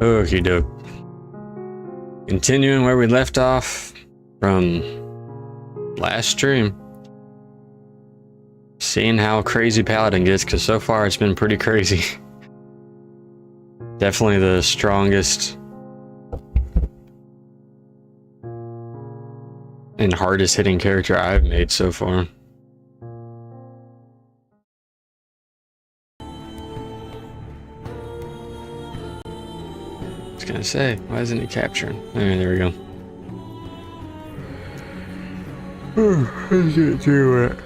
Okie doke. Continuing where we left off from last stream. Seeing how crazy Paladin gets, because so far it's been pretty crazy. Definitely the strongest and hardest hitting character I've made so far. I was gonna say, why isn't it capturing? There we go. Let's get to it.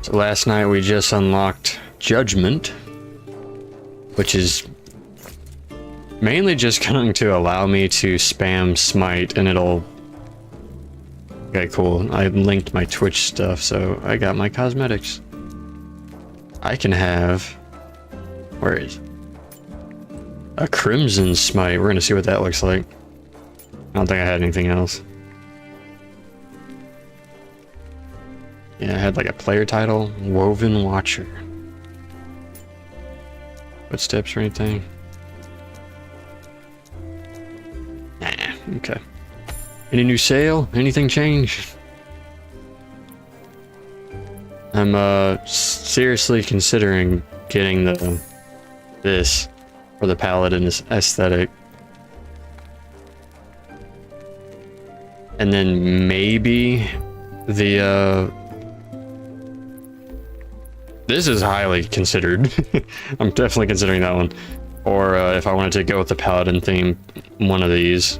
So last night we just unlocked Judgment, which is mainly just going to allow me to spam Smite and it'll... Okay, cool. I linked my Twitch stuff, so I got my cosmetics. I can have... Where is it? A Crimson Smite. We're gonna see what that looks like. I don't think I had anything else. Yeah, I had like a player title, Woven Watcher. Footsteps or anything? Nah, okay. Any new sale? Anything change? I'm seriously considering getting this for the Paladin aesthetic. And then maybe the this is highly considered. I'm definitely considering that one. Or if I wanted to go with the Paladin theme, one of these.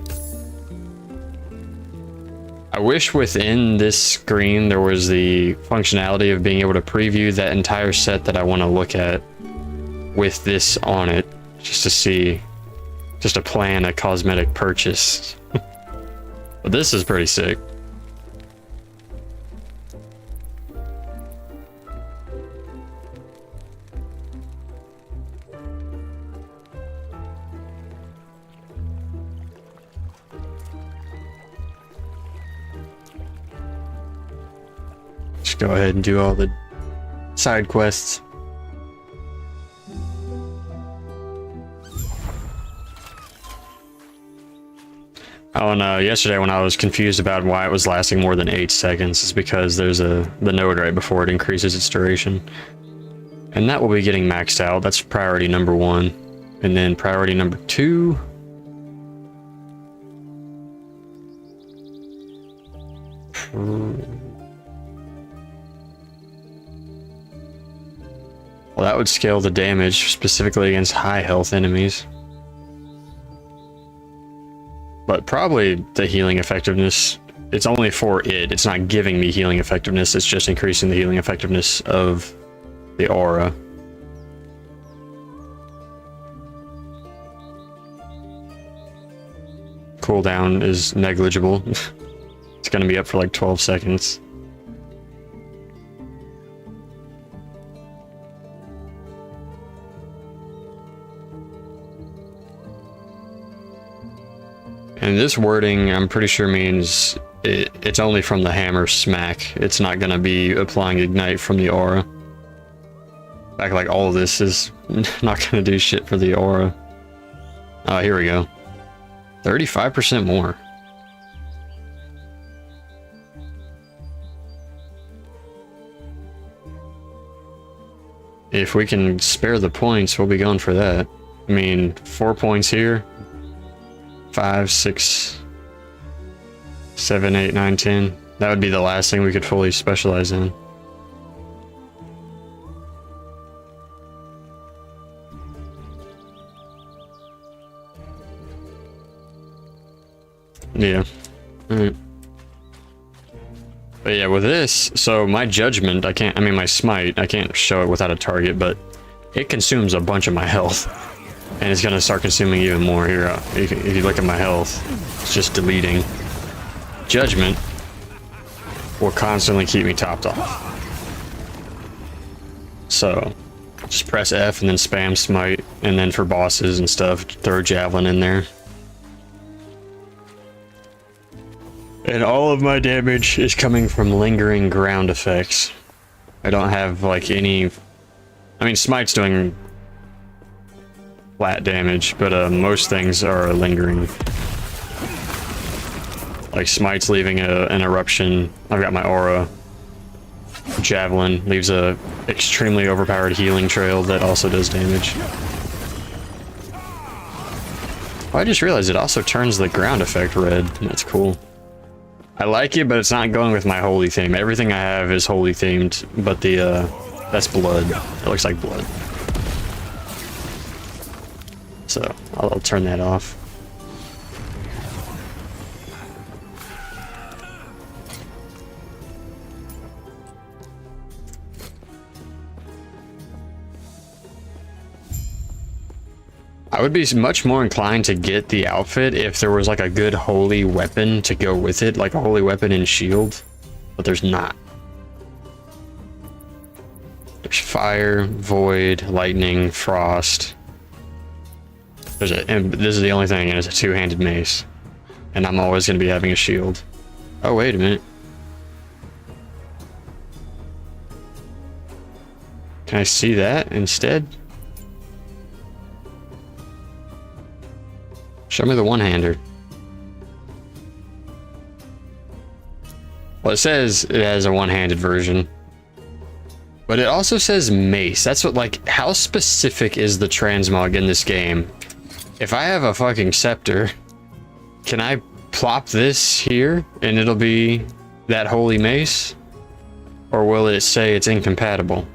I wish within this screen there was the functionality of being able to preview that entire set that I want to look at with this on it, just to see, just to plan a cosmetic purchase. But this is pretty sick. Just go ahead and do all the side quests. Oh, and yesterday when I was confused about why it was lasting more than 8 seconds, it's because there's the node right before it increases its duration. And that will be getting maxed out. That's priority number 1. And then priority number 2. Well, that would scale the damage specifically against high health enemies. But probably the healing effectiveness, it's only for it. It's not giving me healing effectiveness, it's just increasing the healing effectiveness of the aura. Cooldown is negligible. It's gonna be up for like 12 seconds. And this wording, I'm pretty sure means it's only from the hammer smack. It's not going to be applying ignite from the aura. In fact, like all of this is not going to do shit for the aura. Oh, here we go. 35% more. If we can spare the points, we'll be going for that. I mean, 4 points here. 5, 6, 7, 8, 9, 10. That would be the last thing we could fully specialize in. Yeah. Alright. But yeah, with this, so my judgment, I mean my smite, I can't show it without a target, but it consumes a bunch of my health. And it's gonna start consuming even more here. If you look at my health, it's just deleting. Judgment will constantly keep me topped off. So, just press F and then spam smite, and then for bosses and stuff, throw javelin in there. And all of my damage is coming from lingering ground effects. I don't have like any... I mean, Smite's doing flat damage, but most things are lingering. Like Smite's leaving an eruption. I've got my aura. Javelin leaves a extremely overpowered healing trail that also does damage. Oh, I just realized it also turns the ground effect red. That's cool. I like it, but it's not going with my holy theme. Everything I have is holy themed, but that's blood. It looks like blood. So I'll turn that off. I would be much more inclined to get the outfit if there was like a good holy weapon to go with it, like a holy weapon and shield, but there's not. There's fire, void, lightning, frost. And this is the only thing, and it's a two-handed mace. And I'm always going to be having a shield. Oh, wait a minute. Can I see that instead? Show me the one-hander. Well, it says it has a one-handed version. But it also says mace. That's what, like, how specific is the transmog in this game? If I have a fucking scepter, can I plop this here and it'll be that holy mace? Or will it say it's incompatible?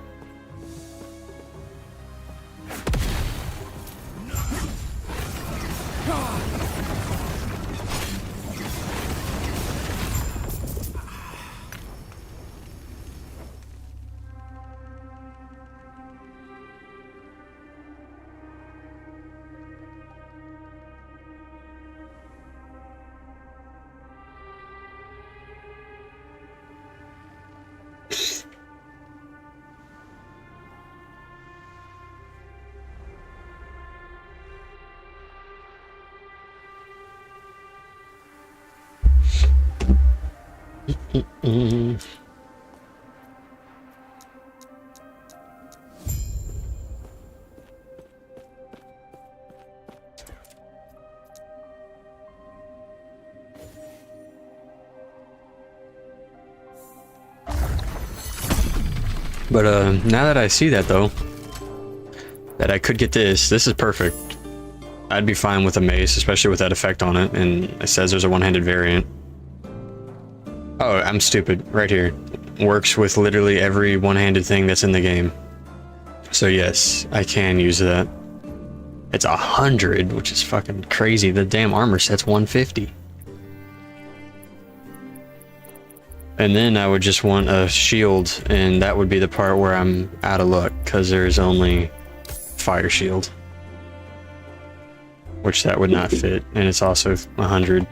But now that I see that though, that I could get this is perfect. I'd be fine with a mace, especially with that effect on it, and it says there's a one-handed variant. Oh, I'm stupid. Right here. Works with literally every one-handed thing that's in the game. So yes, I can use that. It's 100, which is fucking crazy. The damn armor set's 150. And then I would just want a shield, and that would be the part where I'm out of luck, because there's only fire shield. Which that would not fit, and it's also 100.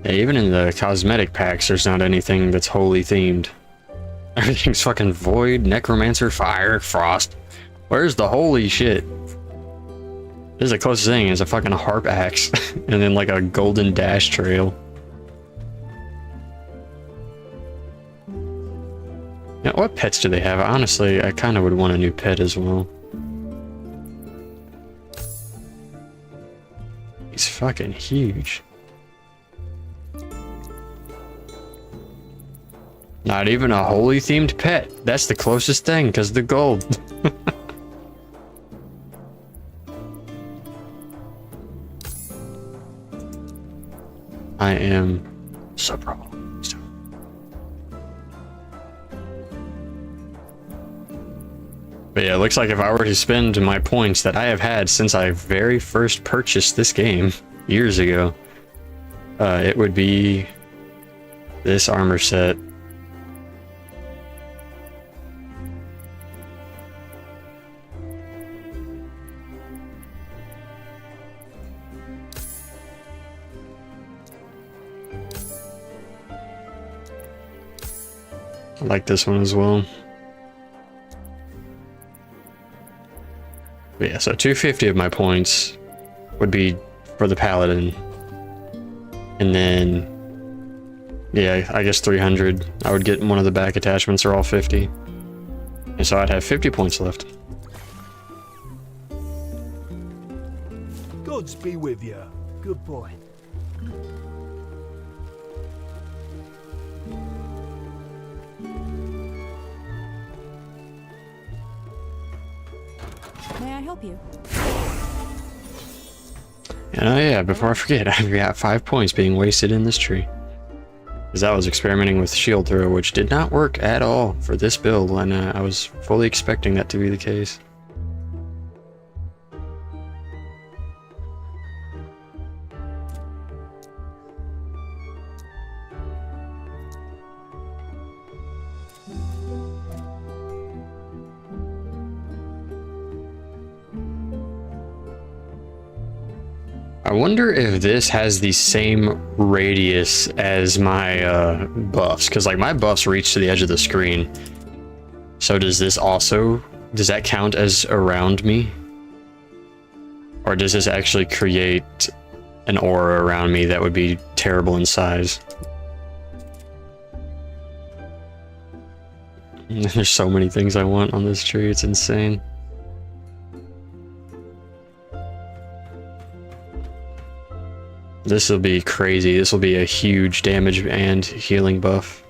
Yeah, even in the cosmetic packs, there's not anything that's wholly themed. Everything's fucking void, necromancer, fire, frost. Where's the holy shit? This is the closest thing is a fucking harp axe and then like a golden dash trail. Now, what pets do they have? Honestly, I kind of would want a new pet as well. He's fucking huge. Not even a holy themed pet. That's the closest thing because the gold. I am so proud. But yeah, it looks like if I were to spend my points that I have had since I very first purchased this game years ago, it would be this armor set. I like this one as well. But yeah, so 250 of my points would be for the Paladin. And then, yeah, I guess 300. I would get one of the back attachments are all 50. And so I'd have 50 points left. Gods be with you. Good boy. May I help you? And oh yeah, before I forget, I've got 5 points being wasted in this tree. Because I was experimenting with shield throw, which did not work at all for this build, and I was fully expecting that to be the case. I wonder if this has the same radius as my buffs, because like my buffs reach to the edge of the screen. So does this also, does that count as around me? Or does this actually create an aura around me that would be terrible in size? There's so many things I want on this tree, it's insane. This will be crazy. This will be a huge damage and healing buff.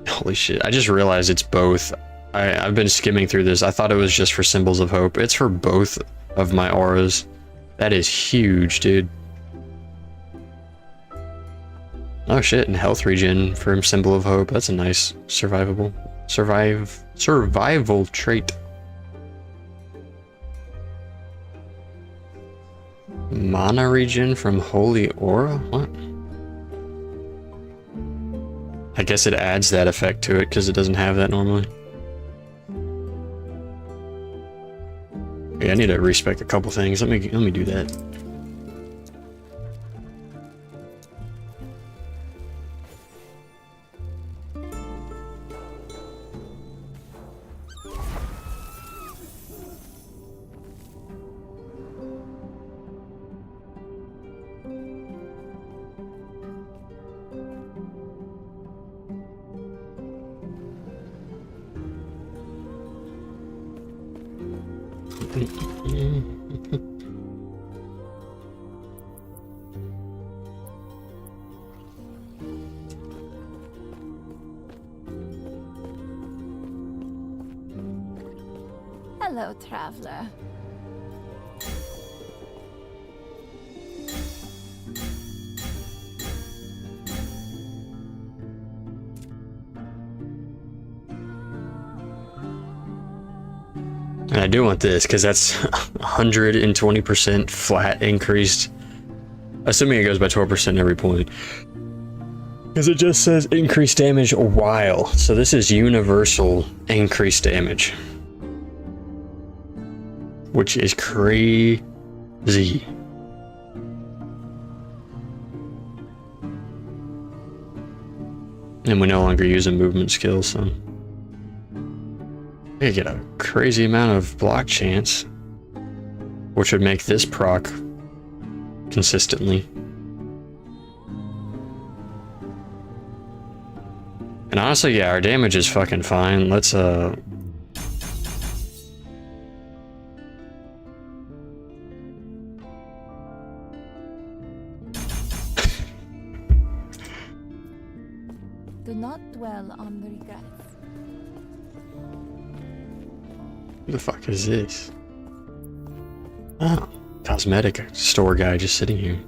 Holy shit, I just realized it's both. I've been skimming through this. I thought it was just for symbols of hope. It's for both of my auras. That is huge, dude. Oh shit, and health regen for symbol of hope. That's a nice survival trait. Mana regen from Holy Aura? What? I guess it adds that effect to it because it doesn't have that normally. Yeah, I need to respec a couple things. Let me do that. Hello, traveler. And I do want this because that's 120% flat increased, assuming it goes by 12% every point. Because it just says increased damage while. So this is universal increased damage. Which is crazy. Z. And we no longer use a movement skill, so we get a crazy amount of block chance, which would make this proc consistently. And honestly, yeah, our damage is fucking fine. Let's Do not dwell on the regrets. Who the fuck is this? Oh, cosmetic store guy just sitting here.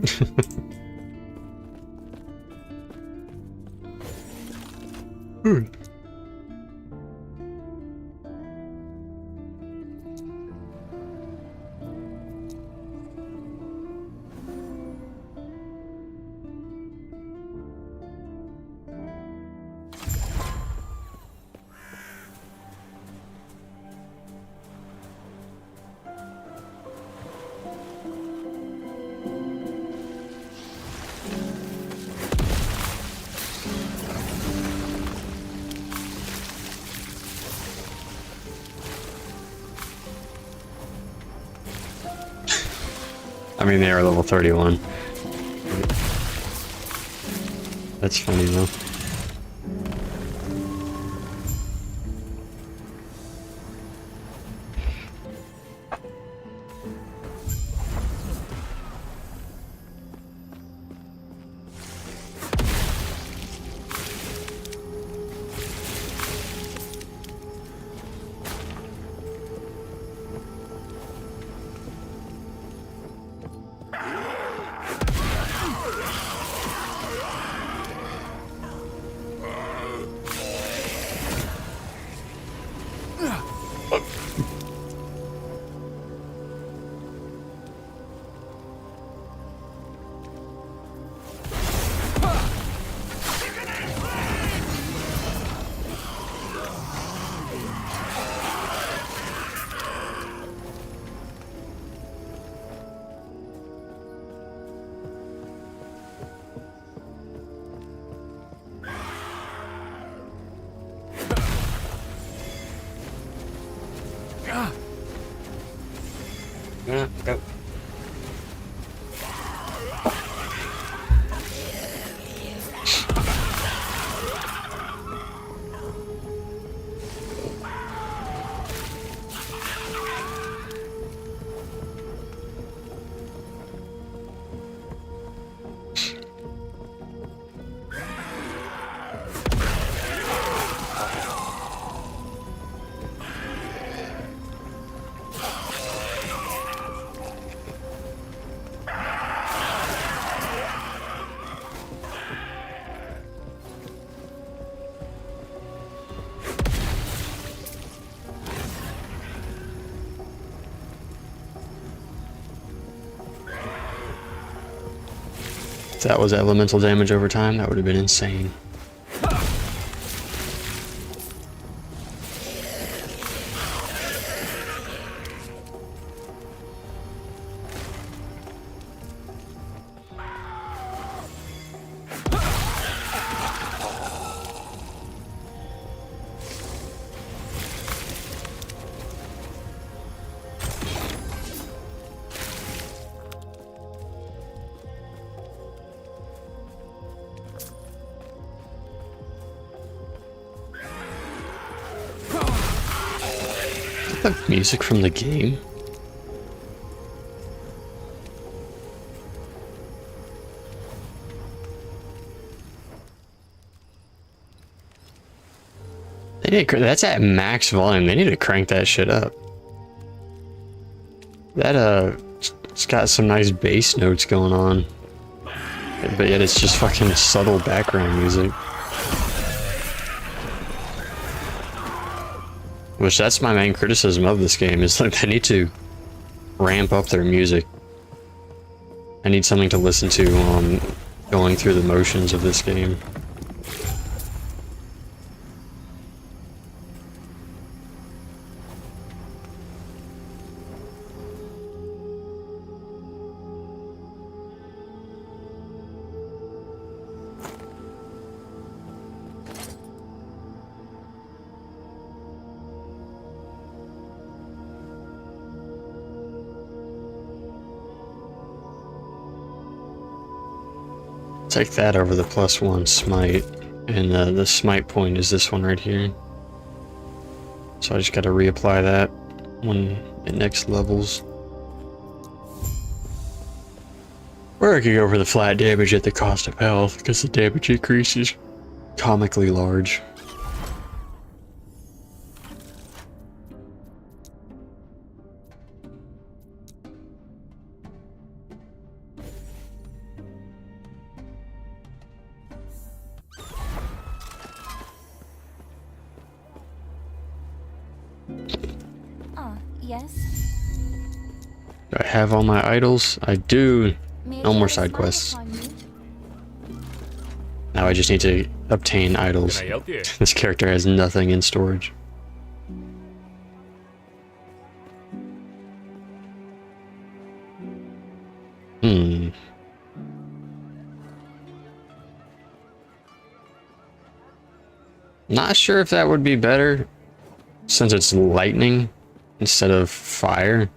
I mean, they are level 31. That's funny though. Yeah, go. If that was elemental damage over time, that would have been insane. The music from the game? They need that's at max volume. They need to crank that shit up. That it's got some nice bass notes going on, but yet it's just fucking subtle background music. Which that's my main criticism of this game, is like they need to ramp up their music. I need something to listen to going through the motions of this game. Take that over the +1 smite, and the smite point is this one right here. So I just gotta reapply that when it next levels. Or I could go for the flat damage at the cost of health, because the damage increase is comically large. Yes? Do I have all my idols? I do. May No more I side smile quests. upon you? Now I just need to obtain idols. Can I help you? This character has nothing in storage. Not sure if that would be better, since it's lightning instead of fire.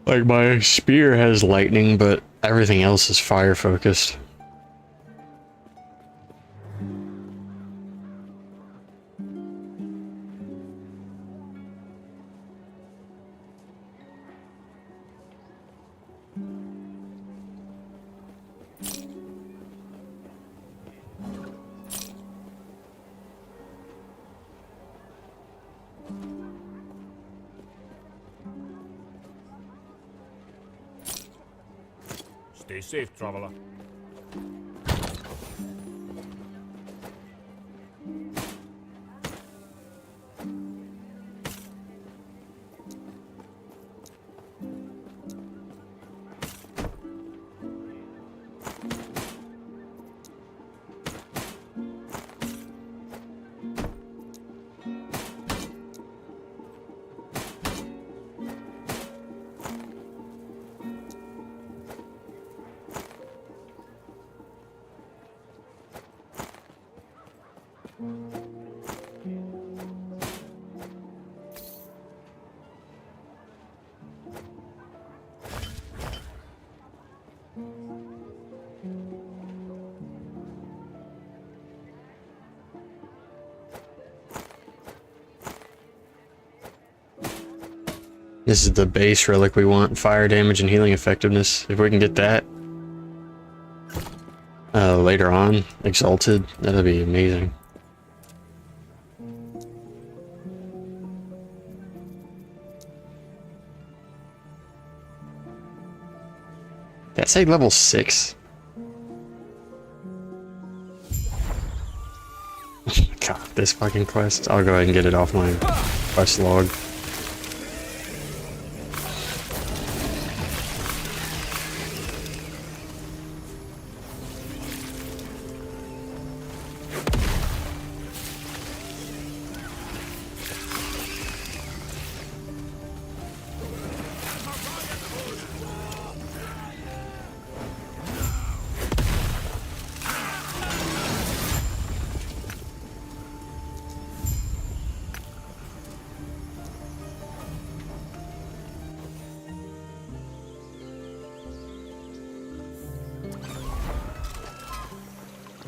Like, my spear has lightning, but everything else is fire focused. Stay safe, traveler. This is the base relic we want, fire damage and healing effectiveness. If we can get that later on, exalted, that'll be amazing. Did that say level 6? God, this fucking quest. I'll go ahead and get it off my quest log.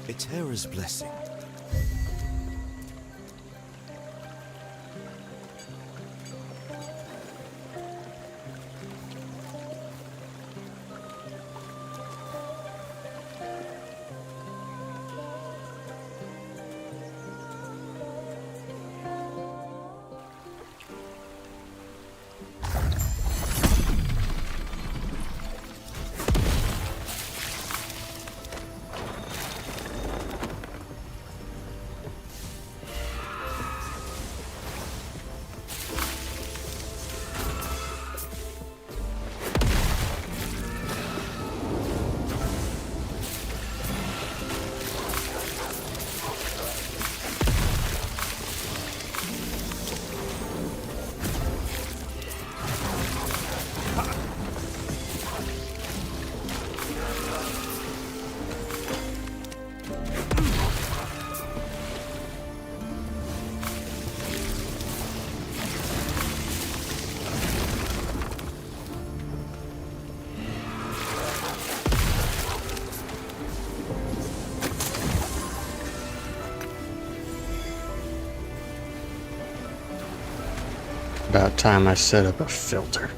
A terror's blessing. About time I set up a filter.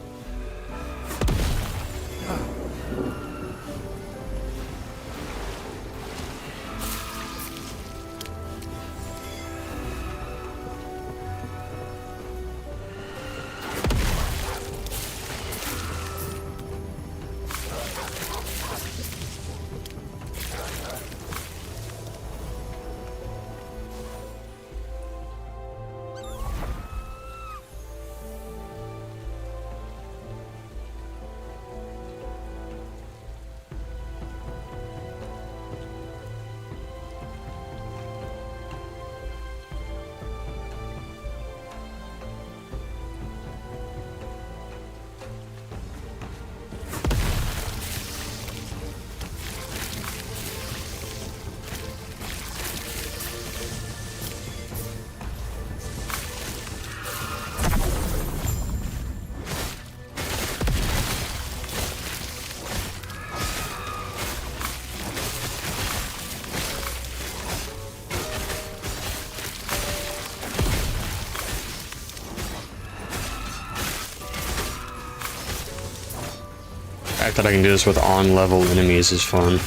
The fact that I can do this with on-level enemies is fun.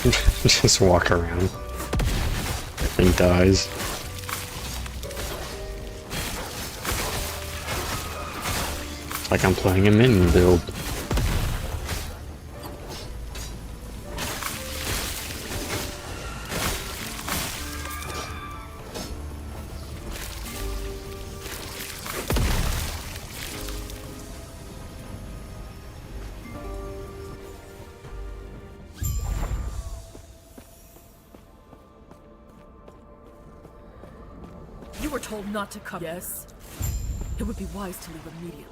Just walk around. Everything dies. Like I'm playing a minion build. You were told not to come. Yes? It would be wise to leave immediately.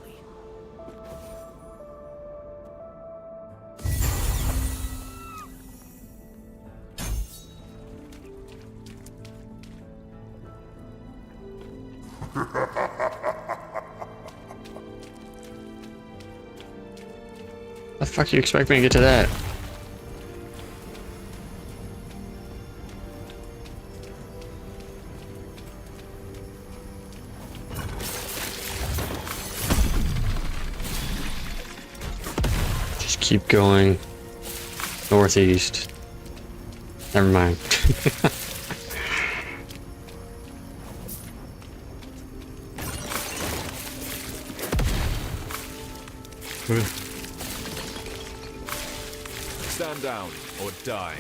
The fuck you expect me to get to that? Just keep going northeast. Never mind. Stand down or die.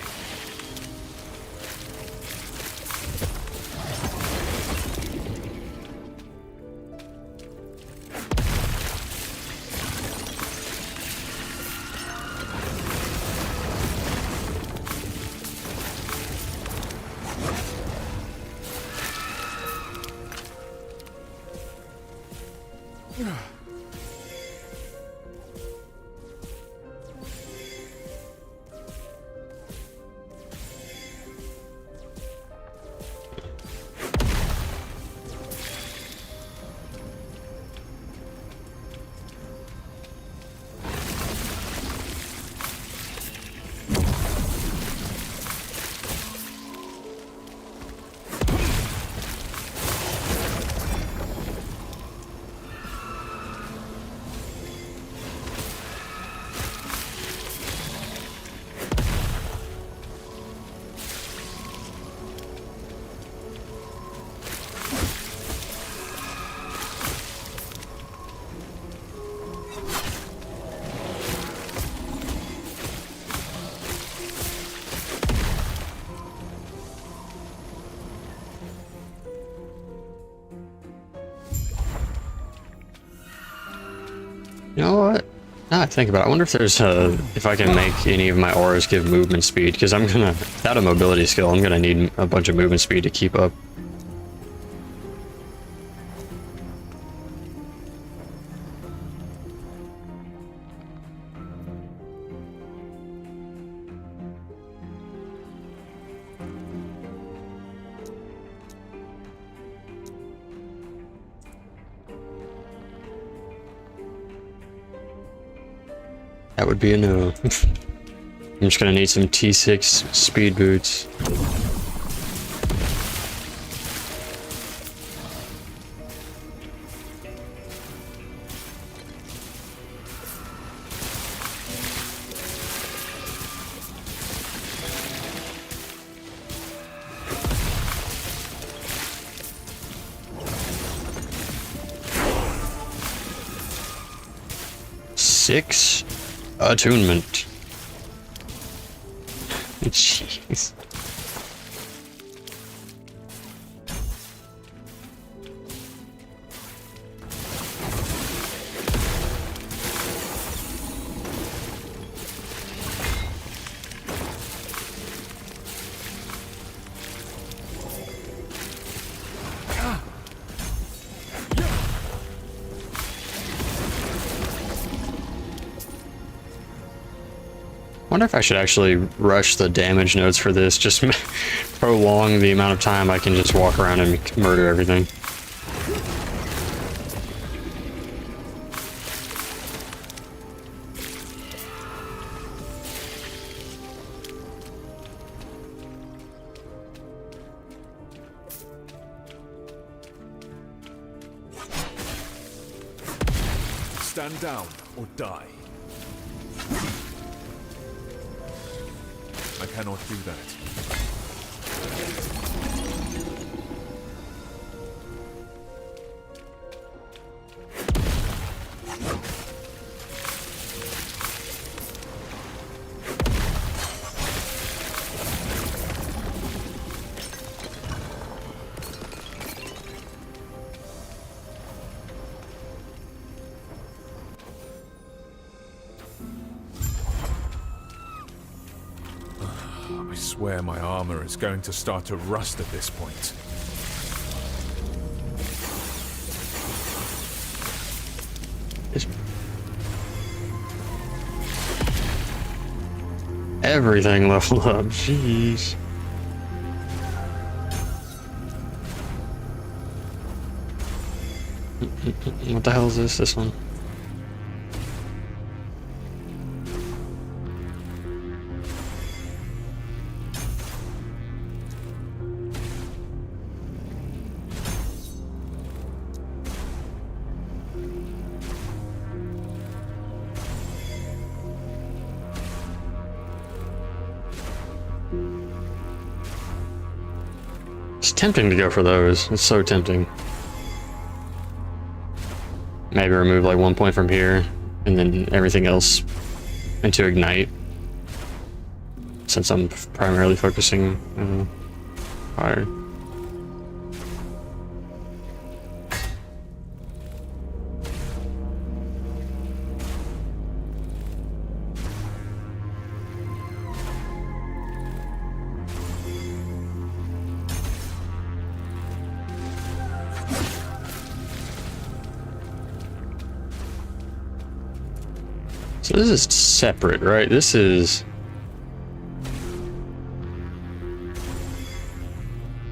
You know what? Now I think about it, I wonder if there's if I can make any of my auras give movement speed, because I'm gonna, without a mobility skill, I'm gonna need a bunch of movement speed to keep up. That would be a no. I'm just gonna need some T6 speed boots. 6 attunement. Jeez. Wonder if I should actually rush the damage nodes for this, just prolong the amount of time I can just walk around and murder everything. Stand down or die. I cannot do that. I swear my armor is going to start to rust at this point. Everything leveled up, jeez. What the hell is this? This one? It's tempting to go for those. It's so tempting. Maybe remove like 1 point from here, and then everything else into ignite. Since I'm primarily focusing fire. So this is separate, right? This is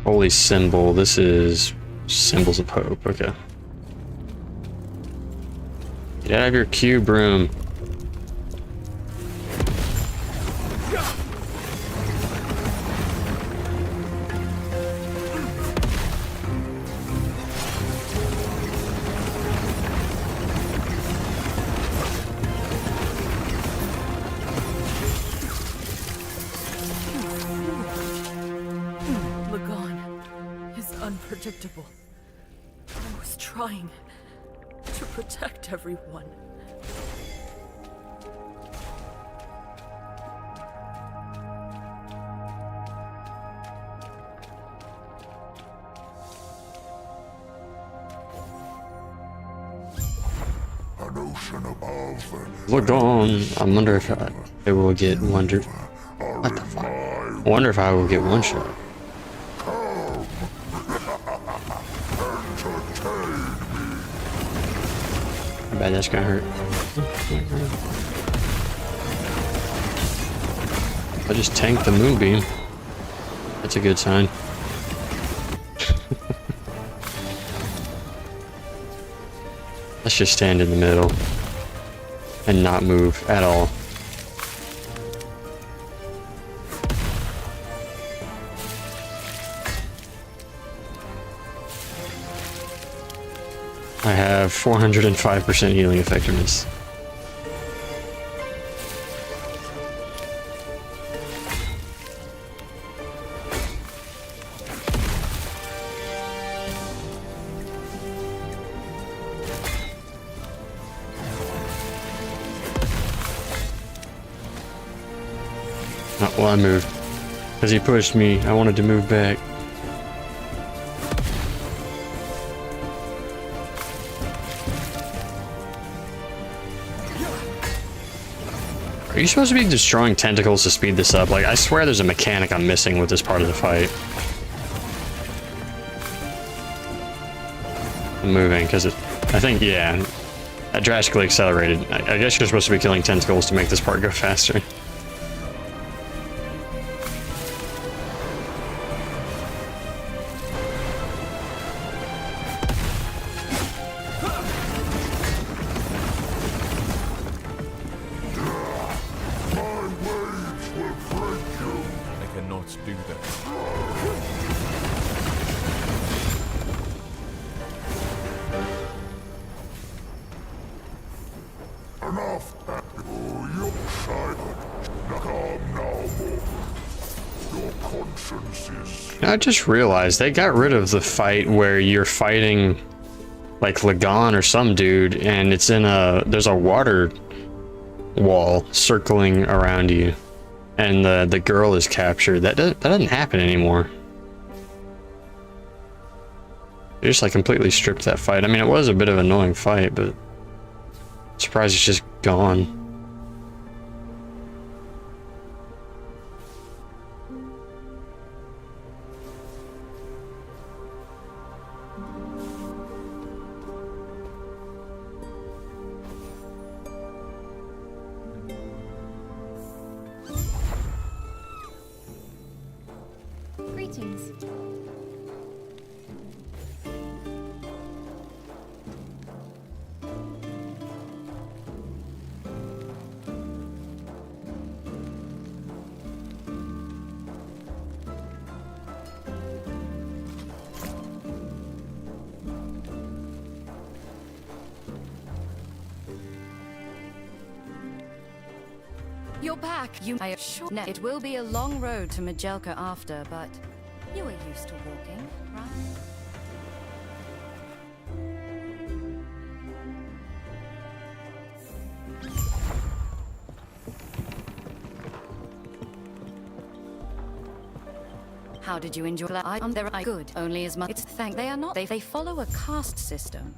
holy symbol. This is symbols of hope. Okay. Get out of your cube room. Unpredictable. I was trying to protect everyone. An ocean above. Look on. I wonder if I will get wonder. What the fuck? I wonder if I will get one shot. I bet that's gonna hurt. I just tanked the moonbeam. That's a good sign. Let's just stand in the middle and not move at all. I have 405% healing effectiveness. Oh, well, I moved. Because he pushed me, I wanted to move back. Are you supposed to be destroying tentacles to speed this up? Like, I swear there's a mechanic I'm missing with this part of the fight. I'm moving, because I think, yeah, that drastically accelerated. I guess you're supposed to be killing tentacles to make this part go faster. I just realized they got rid of the fight where you're fighting like Lagon or some dude and it's in there's a water wall circling around you and the girl is captured. That doesn't happen anymore. They just like completely stripped that fight. I mean, it was a bit of an annoying fight, but I'm surprised it's just gone. Greetings. You're back. I assure you, it will be a long road to Majelka after, but you are used to walking, right? How did you enjoy that? They're good. Only as much. It's thank. They are not. They follow a caste system.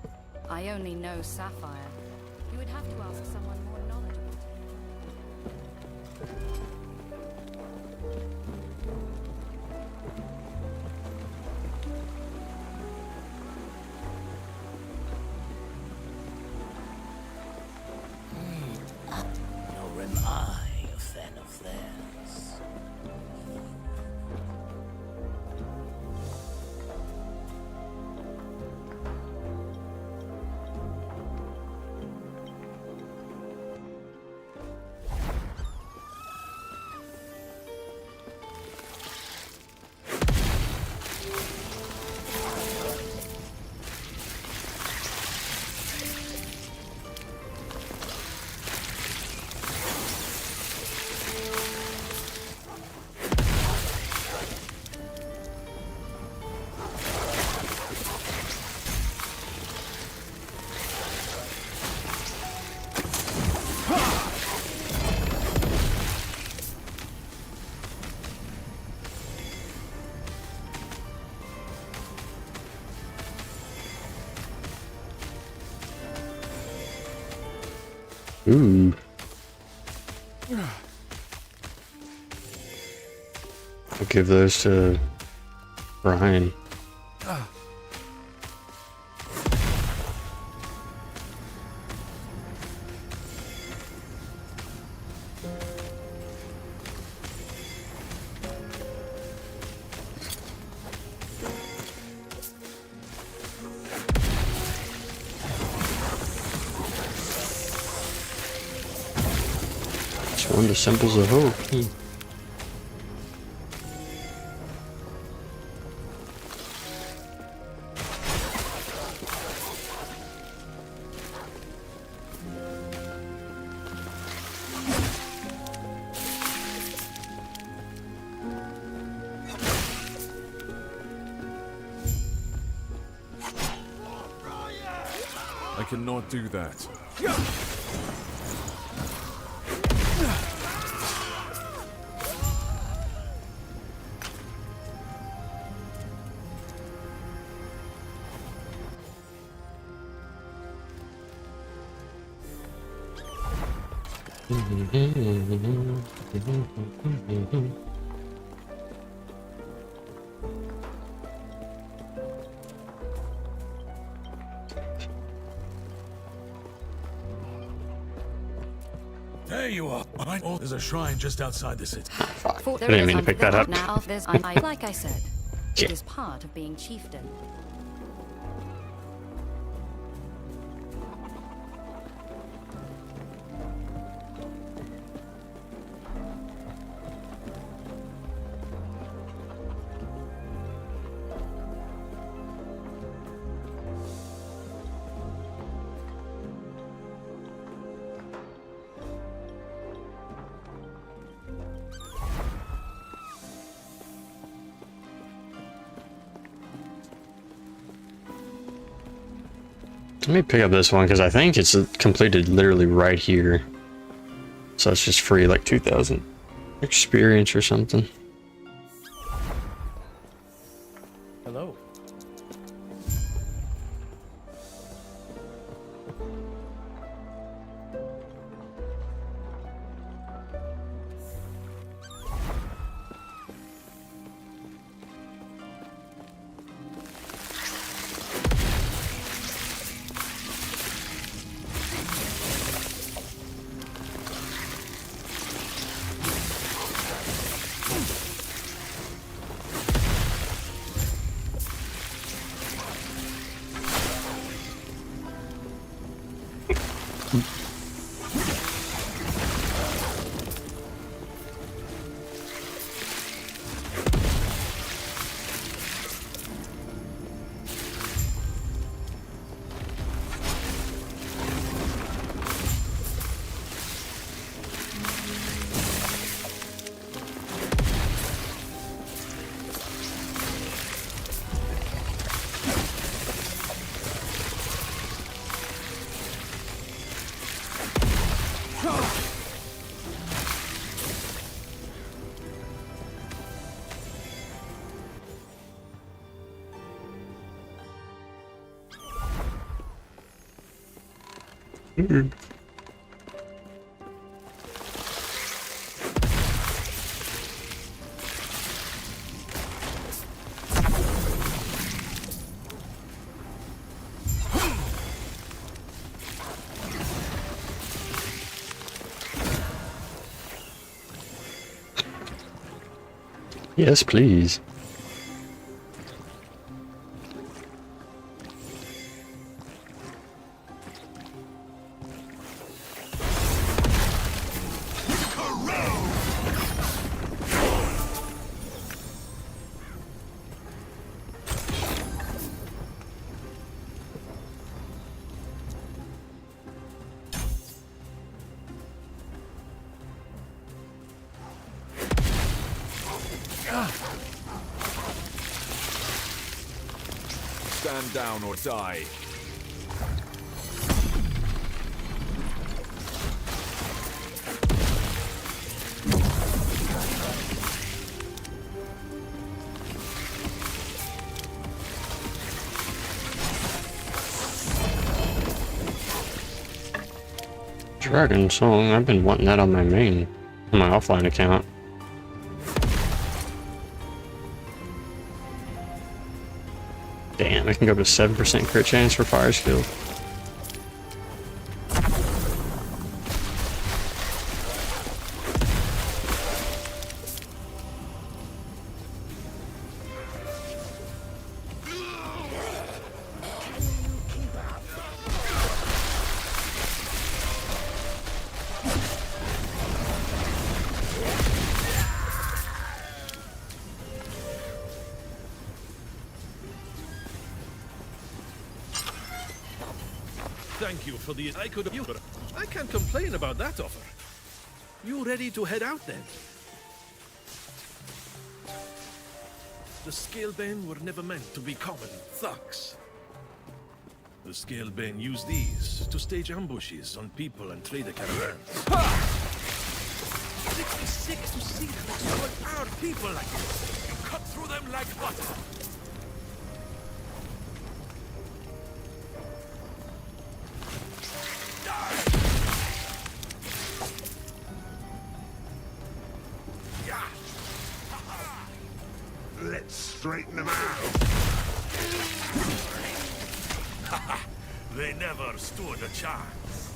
I only know Sapphire. You would have to ask someone more knowledgeable. Nor am I a fan of theirs. Ooh. I'll give those to Brian. One of the symbols of hope. I cannot do that. There you are. Oh, there's a shrine just outside the city. Fuck. For I didn't mean to pick that up. Now, like I said, Yeah. it is part of being chieftain. Let me pick up this one because I think it's completed literally right here. So it's just free, like 2,000 experience or something. Hello. Yes, please. Stand down or die. Dragon Song, I've been wanting that on my offline account. Damn, I can go up to 7% crit chance for fire skill. Thank you for the... I could... You, I can't complain about that offer. You ready to head out then? The Scalebane were never meant to be common thugs. The Scalebane use these to stage ambushes on people and trader caravans. Makes me sick to see them exploit our people like this. You cut through them like butter. straighten them out. They never stood a chance.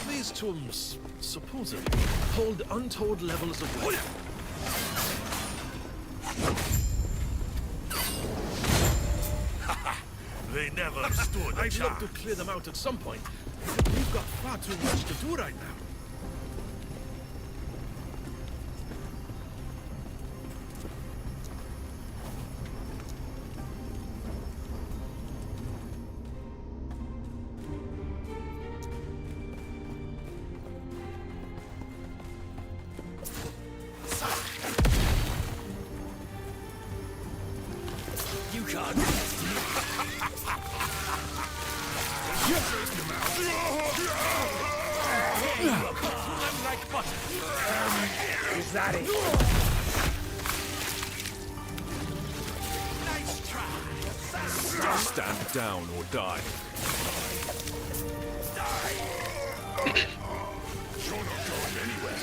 These tombs supposedly hold untold levels of wealth. They never stood a I'd love to clear them out at some point. We've got far too much to do right now. You can't. Like butter. Is that it? Nice try. Stand down or die. You're not going anywhere.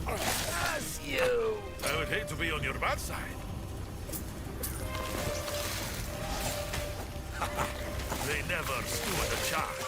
That's you. I would hate to be on your bad side. They never stood a chance.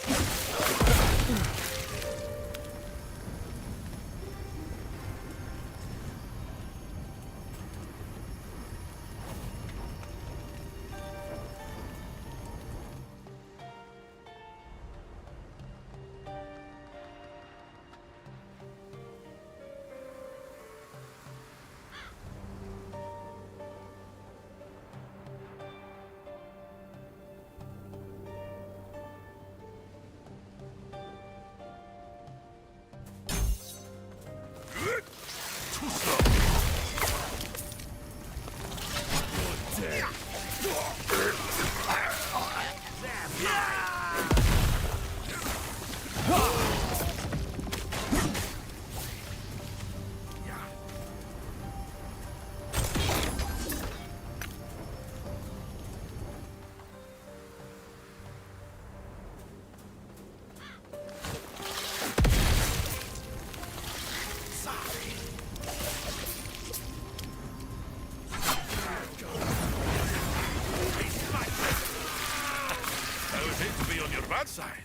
Bad side.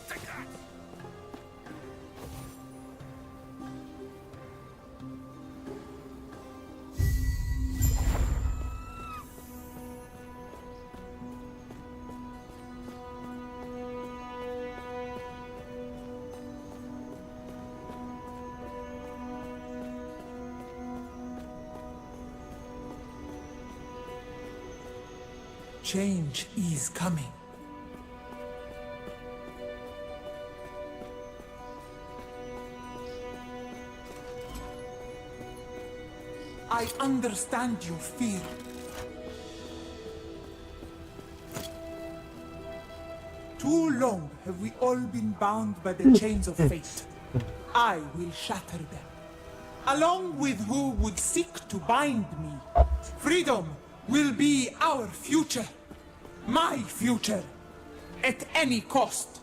Take that. Change is coming. I understand your fear. Too long have we all been bound by the chains of fate. I will shatter them, along with who would seek to bind me. Freedom will be our future. My future. At any cost.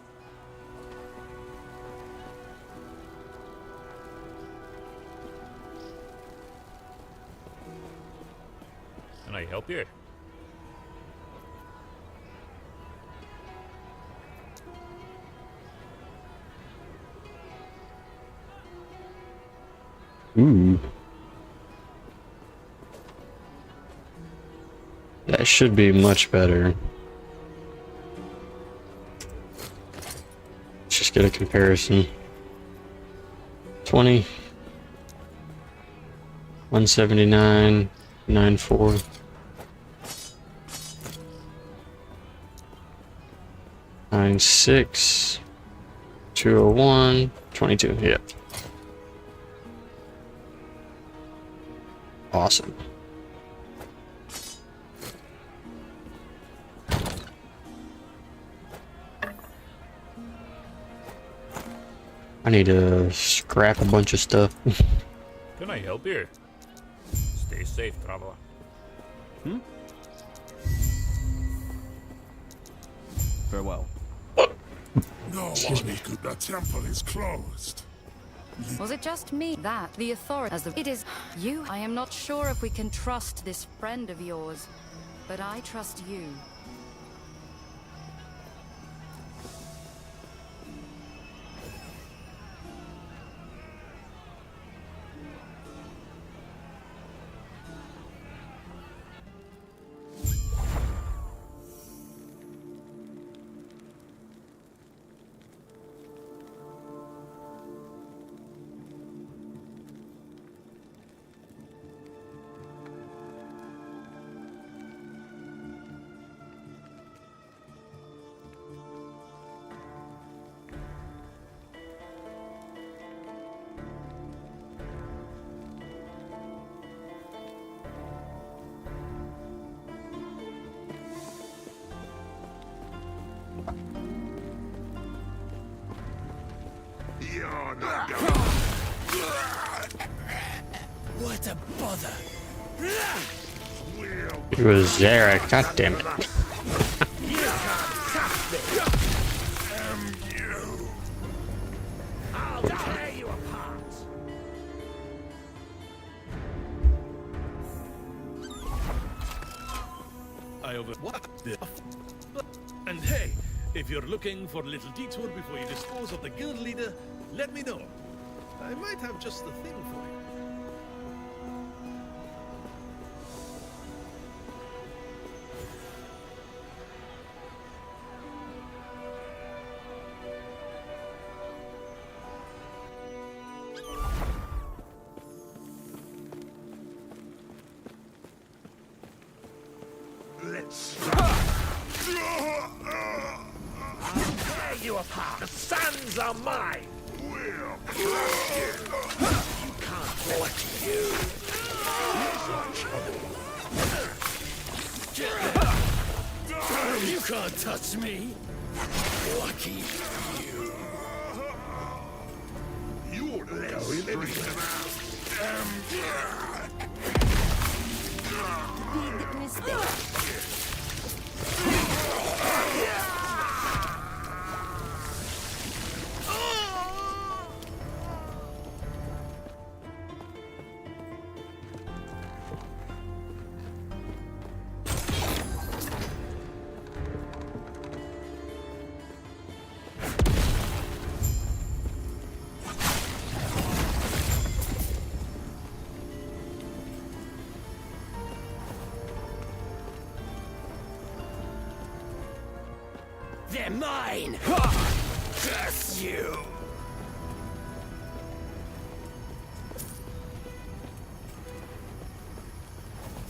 Can I help you? Ooh. That should be much better. Let's just get a comparison. 20. 179. 94. 96. 201. 22. Yep. Awesome. I need to scrap a bunch of stuff. Can I help you? Stay safe, traveler. Farewell. No, the temple is closed. Was it just me that the authority as the it is you? I am not sure if we can trust this friend of yours, but I trust you. You're not going. What a bother! It was there. God damn it. You can't touch me! You. I'll tear you apart! I over what? And hey, if you're looking for a little detour before you dispose of the guild leader, let me know. I might have just the thing for you. Let's Tear you apart! The sands are mine! We'll crush you. You can't touch you! You can't touch me! Lucky you! You ought to go in They're mine! Curse you!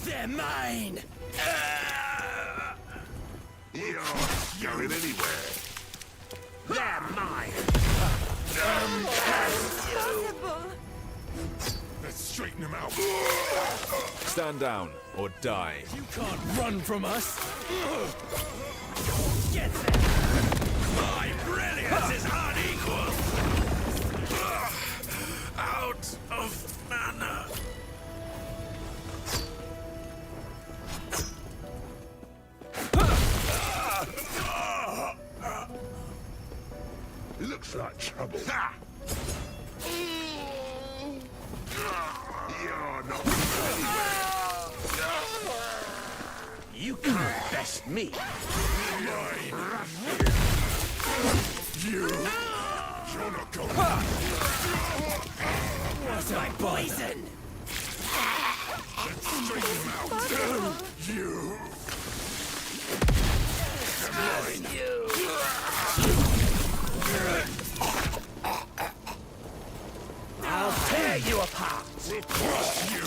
They're mine! You're not going anywhere. They're mine! Let's straighten him out. Stand down or die. You can't run from us! Get there! My brilliance is unequal. Out of mana. Looks like trouble. You're not You can't best me! You're not going. What's my poison? Let's straighten him out. You. I'll tear you apart! We'll crush you.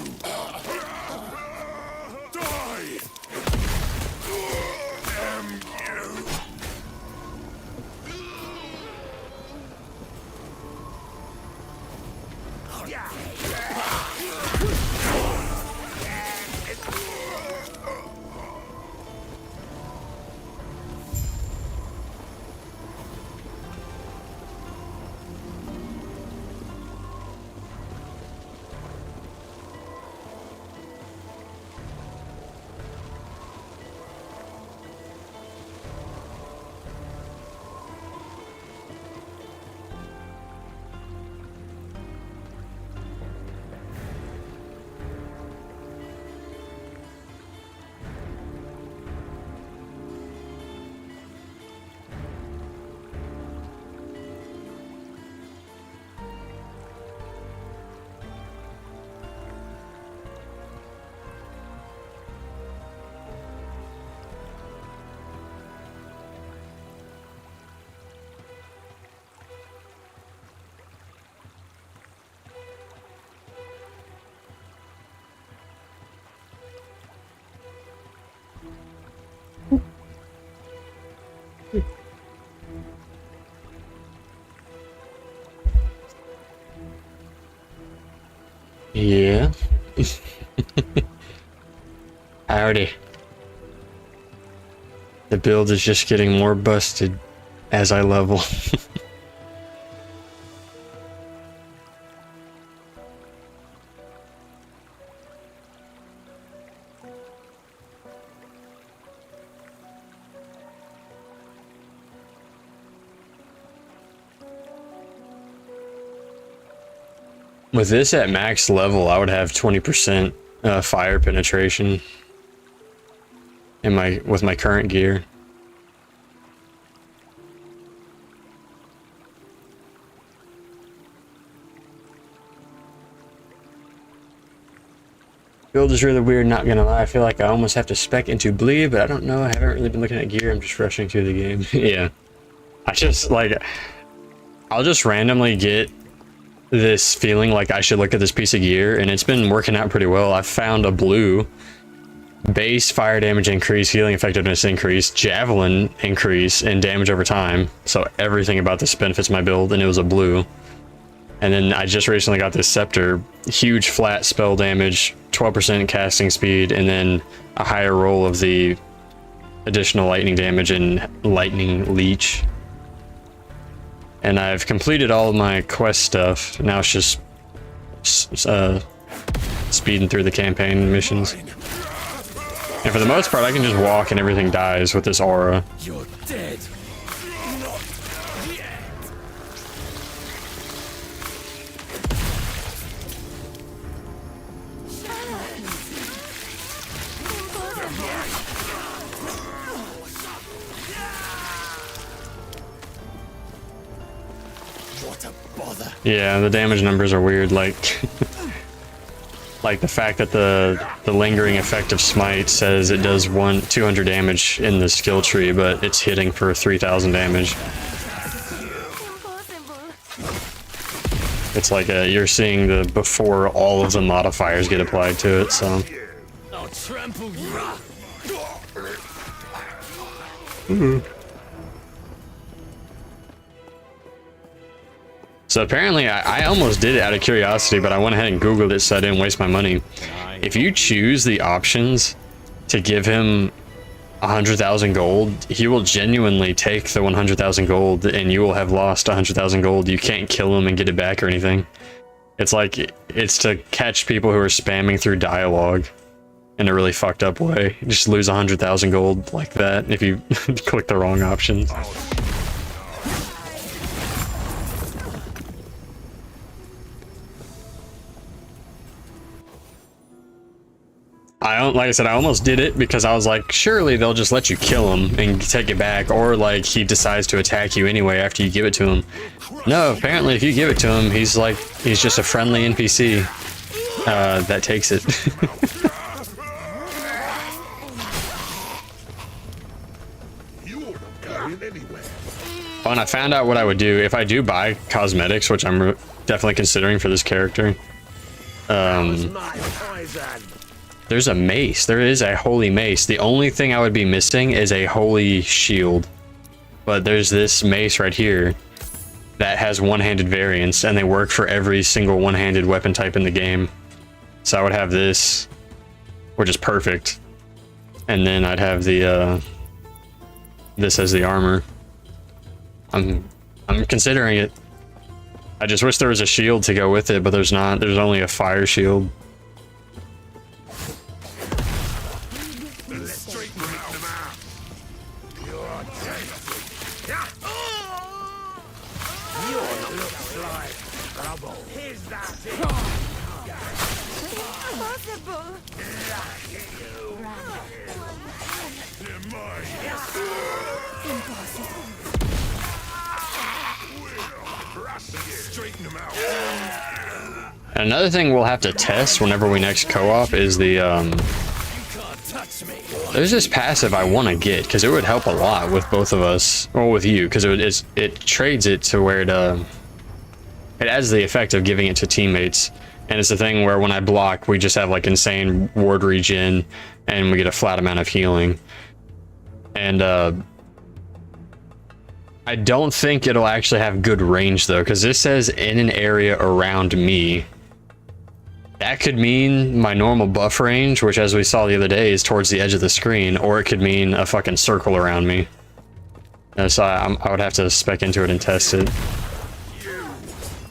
Yeah. Howdy. The build is just getting more busted as I level. With this at max level, I would have 20% fire penetration in with my current gear. Build is really weird, not gonna lie. I feel like I almost have to spec into bleed, but I don't know. I haven't really been looking at gear. I'm just rushing through the game. Yeah. I just, like, I'll just randomly get this feeling like I should look at this piece of gear, and it's been working out pretty well. I found a blue base fire damage increase, healing effectiveness increase, javelin increase, and damage over time. So everything about this benefits my build, and it was a blue. And then I just recently got this scepter, huge flat spell damage, 12% casting speed, and then a higher roll of the additional lightning damage and lightning leech. And I've completed all of my quest stuff. Now it's just speeding through the campaign missions. And for the most part, I can just walk and everything dies with this aura. You're dead. Not yet. What a bother. Yeah, the damage numbers are weird, like like the fact that the lingering effect of smite says it does 200 damage in the skill tree, but it's hitting for 3,000 damage. It's like you're seeing the before all of the modifiers get applied to it, so. I'll trample you. So apparently I almost did it out of curiosity, but I went ahead and Googled it so I didn't waste my money. If you choose the options to give him 100,000 gold, he will genuinely take the 100,000 gold and you will have lost 100,000 gold. You can't kill him and get it back or anything. It's like, it's to catch people who are spamming through dialogue in a really fucked up way. You just lose 100,000 gold like that if you click the wrong options. Like I said, I almost did it because I was like, surely they'll just let you kill him and take it back, or like he decides to attack you anyway after you give it to him. No, apparently if you give it to him, he's just a friendly NPC that takes it. Oh, and I found out what I would do if I do buy cosmetics, which I'm definitely considering for this character. There's a mace. There is a holy mace. The only thing I would be missing is a holy shield. But there's this mace right here that has one-handed variants, and they work for every single one-handed weapon type in the game. So I would have this, which is perfect. And then I'd have the this as the armor. I'm considering it. I just wish there was a shield to go with it, but there's not. There's only a fire shield. Another thing we'll have to test whenever we next co-op is the there's this passive I want to get because it would help a lot with both of us, or with you, because it trades it to where it adds the effect of giving it to teammates, and it's the thing where when I block we just have like insane ward regen and we get a flat amount of healing. And I don't think it'll actually have good range though, because this says in an area around me. That could mean my normal buff range, which as we saw the other day is towards the edge of the screen, or it could mean a fucking circle around me. So I would have to spec into it and test it.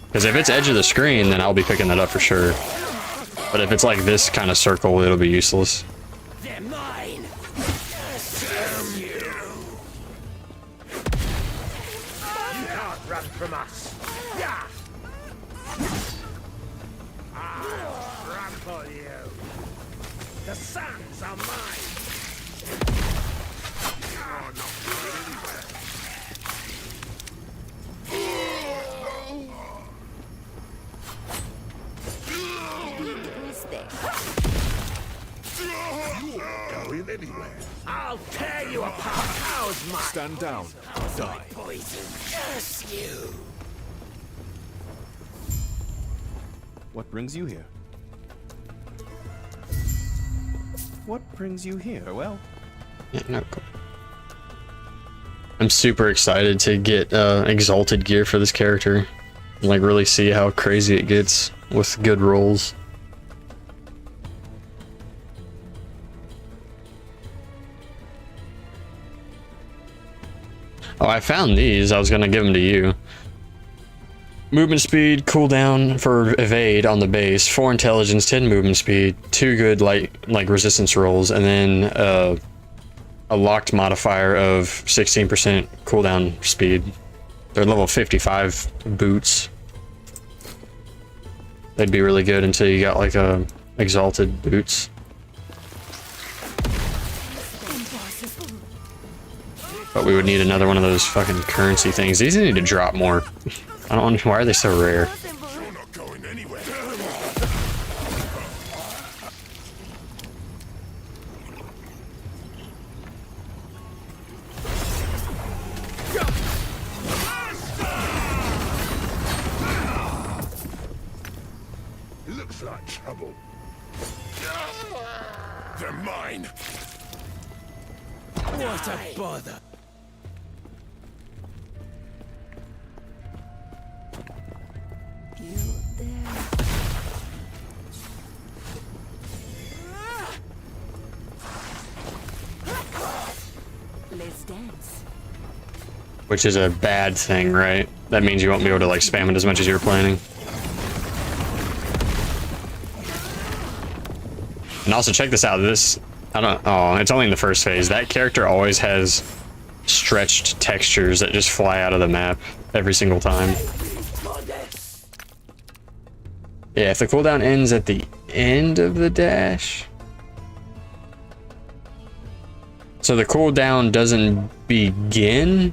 Because if it's edge of the screen, then I'll be picking that up for sure. But if it's like this kind of circle, it'll be useless. They're mine. You can't run from us. Yeah. The sands are mine! Going anywhere. I'll tear you apart! How's mine? Stand down. Die. Poison. Curse you! What brings you here? What brings you here? Well, Yeah, no, cool. I'm super excited to get exalted gear for this character. Like really see how crazy it gets with good rolls. Oh, I found these. I was gonna give them to you. Movement speed, cooldown for evade on the base, 4 intelligence, 10 movement speed, 2 good like resistance rolls, and then a locked modifier of 16% cooldown speed. They're level 55 boots. They'd be really good until you got like a exalted boots. But we would need another one of those fucking currency things. These need to drop more. I don't understand, why are they so rare? You're not going anywhere. Looks like trouble. They're mine. What a bother! Let's dance. Which is a bad thing, right? That means you won't be able to like spam it as much as you were planning. And also check this out, oh, it's only in the first phase. That character always has stretched textures that just fly out of the map every single time. Yeah, if the cooldown ends at the end of the dash. So the cooldown doesn't begin?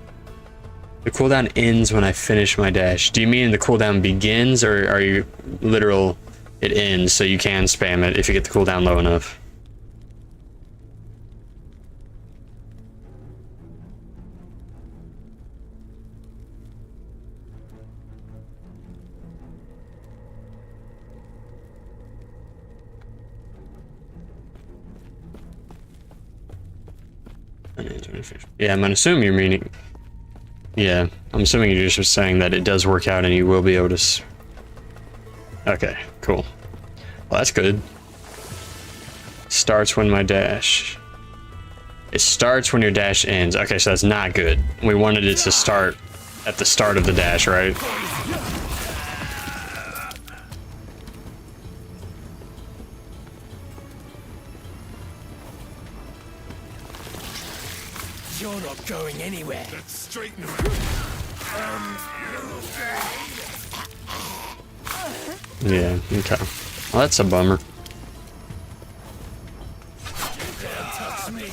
The cooldown ends when I finish my dash. Do you mean the cooldown begins, or are you literal, it ends so you can spam it if you get the cooldown low enough? Yeah, I'm gonna assume you're meaning... Yeah, I'm assuming you're just saying that it does work out and you will be able to... Okay, cool. Well, that's good. Starts when my dash... It starts when your dash ends. Okay, so that's not good. We wanted it to start at the start of the dash, right? You're not going anywhere. Let's straighten him Yeah, okay. Well, that's a bummer. Touch me.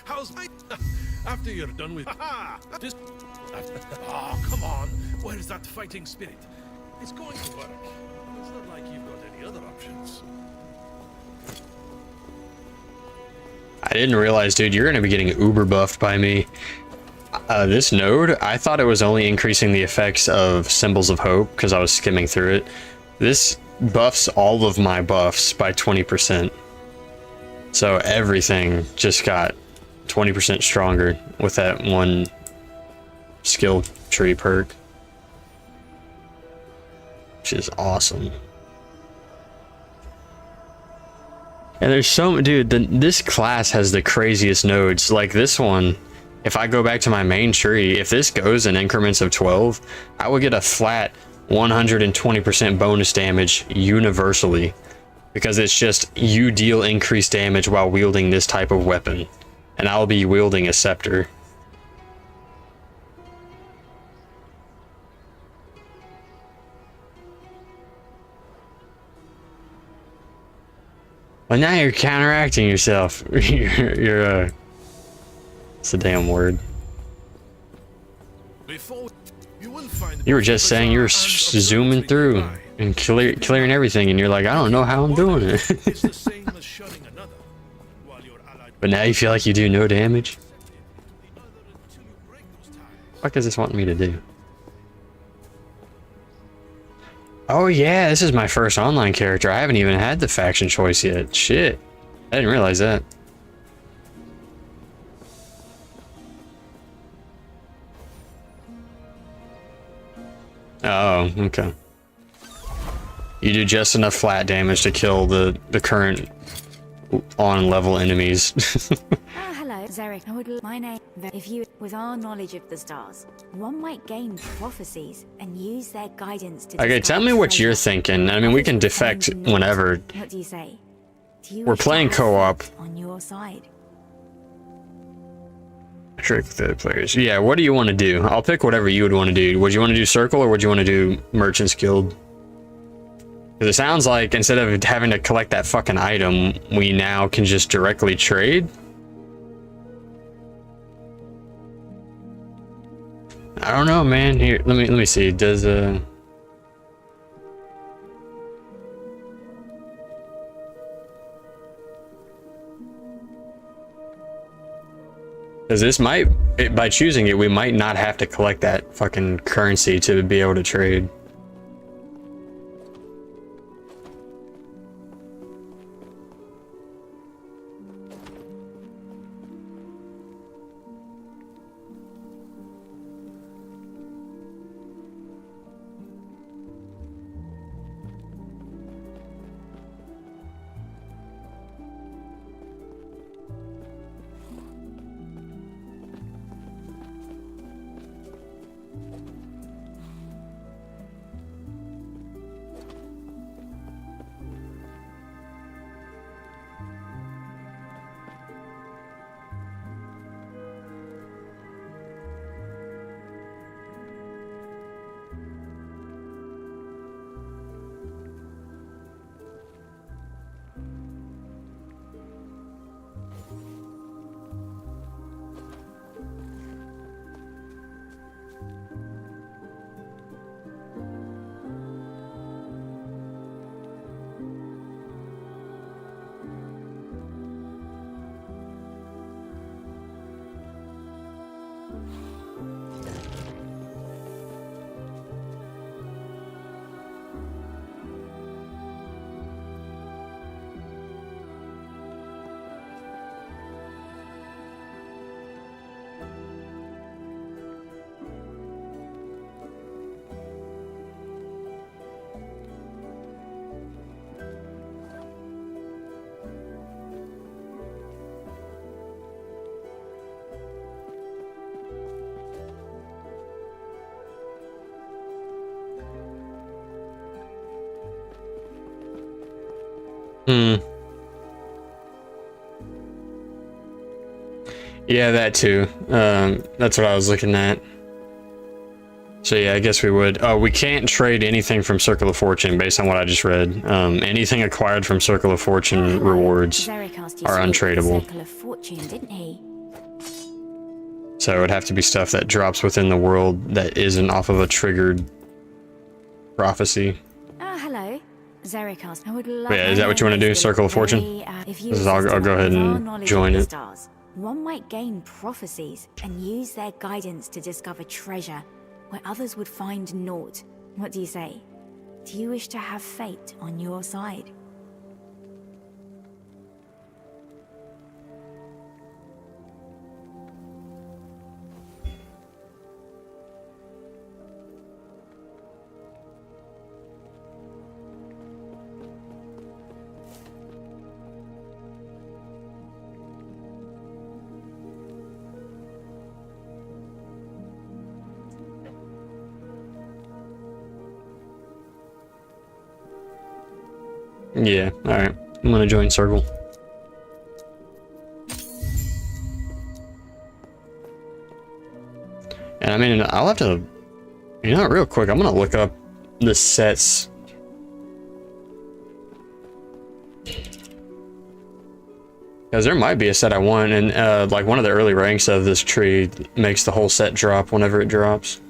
How's my... After you're done with... This... Oh, come on. Where's that fighting spirit? It's going to work. It's not like you've got any other options. I didn't realize, dude, you're gonna be getting uber buffed by me. This node, I thought it was only increasing the effects of Symbols of Hope because I was skimming through it. This buffs all of my buffs by 20%. So everything just got 20% stronger with that one skill tree perk, which is awesome. And there's so, dude, this class has the craziest nodes. Like this one, if I go back to my main tree, if this goes in increments of 12, I would get a flat 120% bonus damage universally, because it's just you deal increased damage while wielding this type of weapon, and I'll be wielding a scepter. Well, now you're counteracting yourself. you're it's a damn word. Before you will find... You were just saying you were zooming through and clearing everything, and you're like, I don't know how I'm doing it. It's the same as shutting another. While you're allied... But now you feel like you do no damage? What does this want me to do? Oh yeah, this is my first online character. I haven't even had the faction choice yet. Shit. I didn't realize that. Oh, okay. You do just enough flat damage to kill the current on level enemies. Oh, hello, Zarek. My name. If you, with our knowledge of the stars, one might gain prophecies and use their guidance to... Okay, tell me what you're thinking. I mean, we can defect whenever. What do you say? Do you We're playing co-op. on your side? Trick the players. Yeah, what do you want to do? I'll pick whatever you would want to do. Would you want to do Circle or would you want to do Merchant's Guild? Because it sounds like instead of having to collect that fucking item, we now can just directly trade. I don't know, man. Here, let me see. Does because this might, by choosing it, we might not have to collect that fucking currency to be able to trade. Yeah, that too. That's what I was looking at. So yeah, I guess we would. Oh, we can't trade anything from Circle of Fortune based on what I just read. Anything acquired from Circle of Fortune rewards Zarek asked you are to speak with the untradeable. Circle of Fortune, didn't he? So it would have to be stuff that drops within the world that isn't off of a triggered prophecy. Ah, hello. Zarek asked. I would love. But yeah, is that what you want to do? Circle of Fortune? If you I'll go ahead and join it. Stars, one might gain prophecies and use their guidance to discover treasure where others would find naught. What do you say? Do you wish to have fate on your side? Yeah, alright. I'm gonna join Circle. And I mean, I'll have to, you know, real quick, I'm gonna look up the sets. Because there might be a set I want, and like one of the early ranks of this tree makes the whole set drop whenever it drops.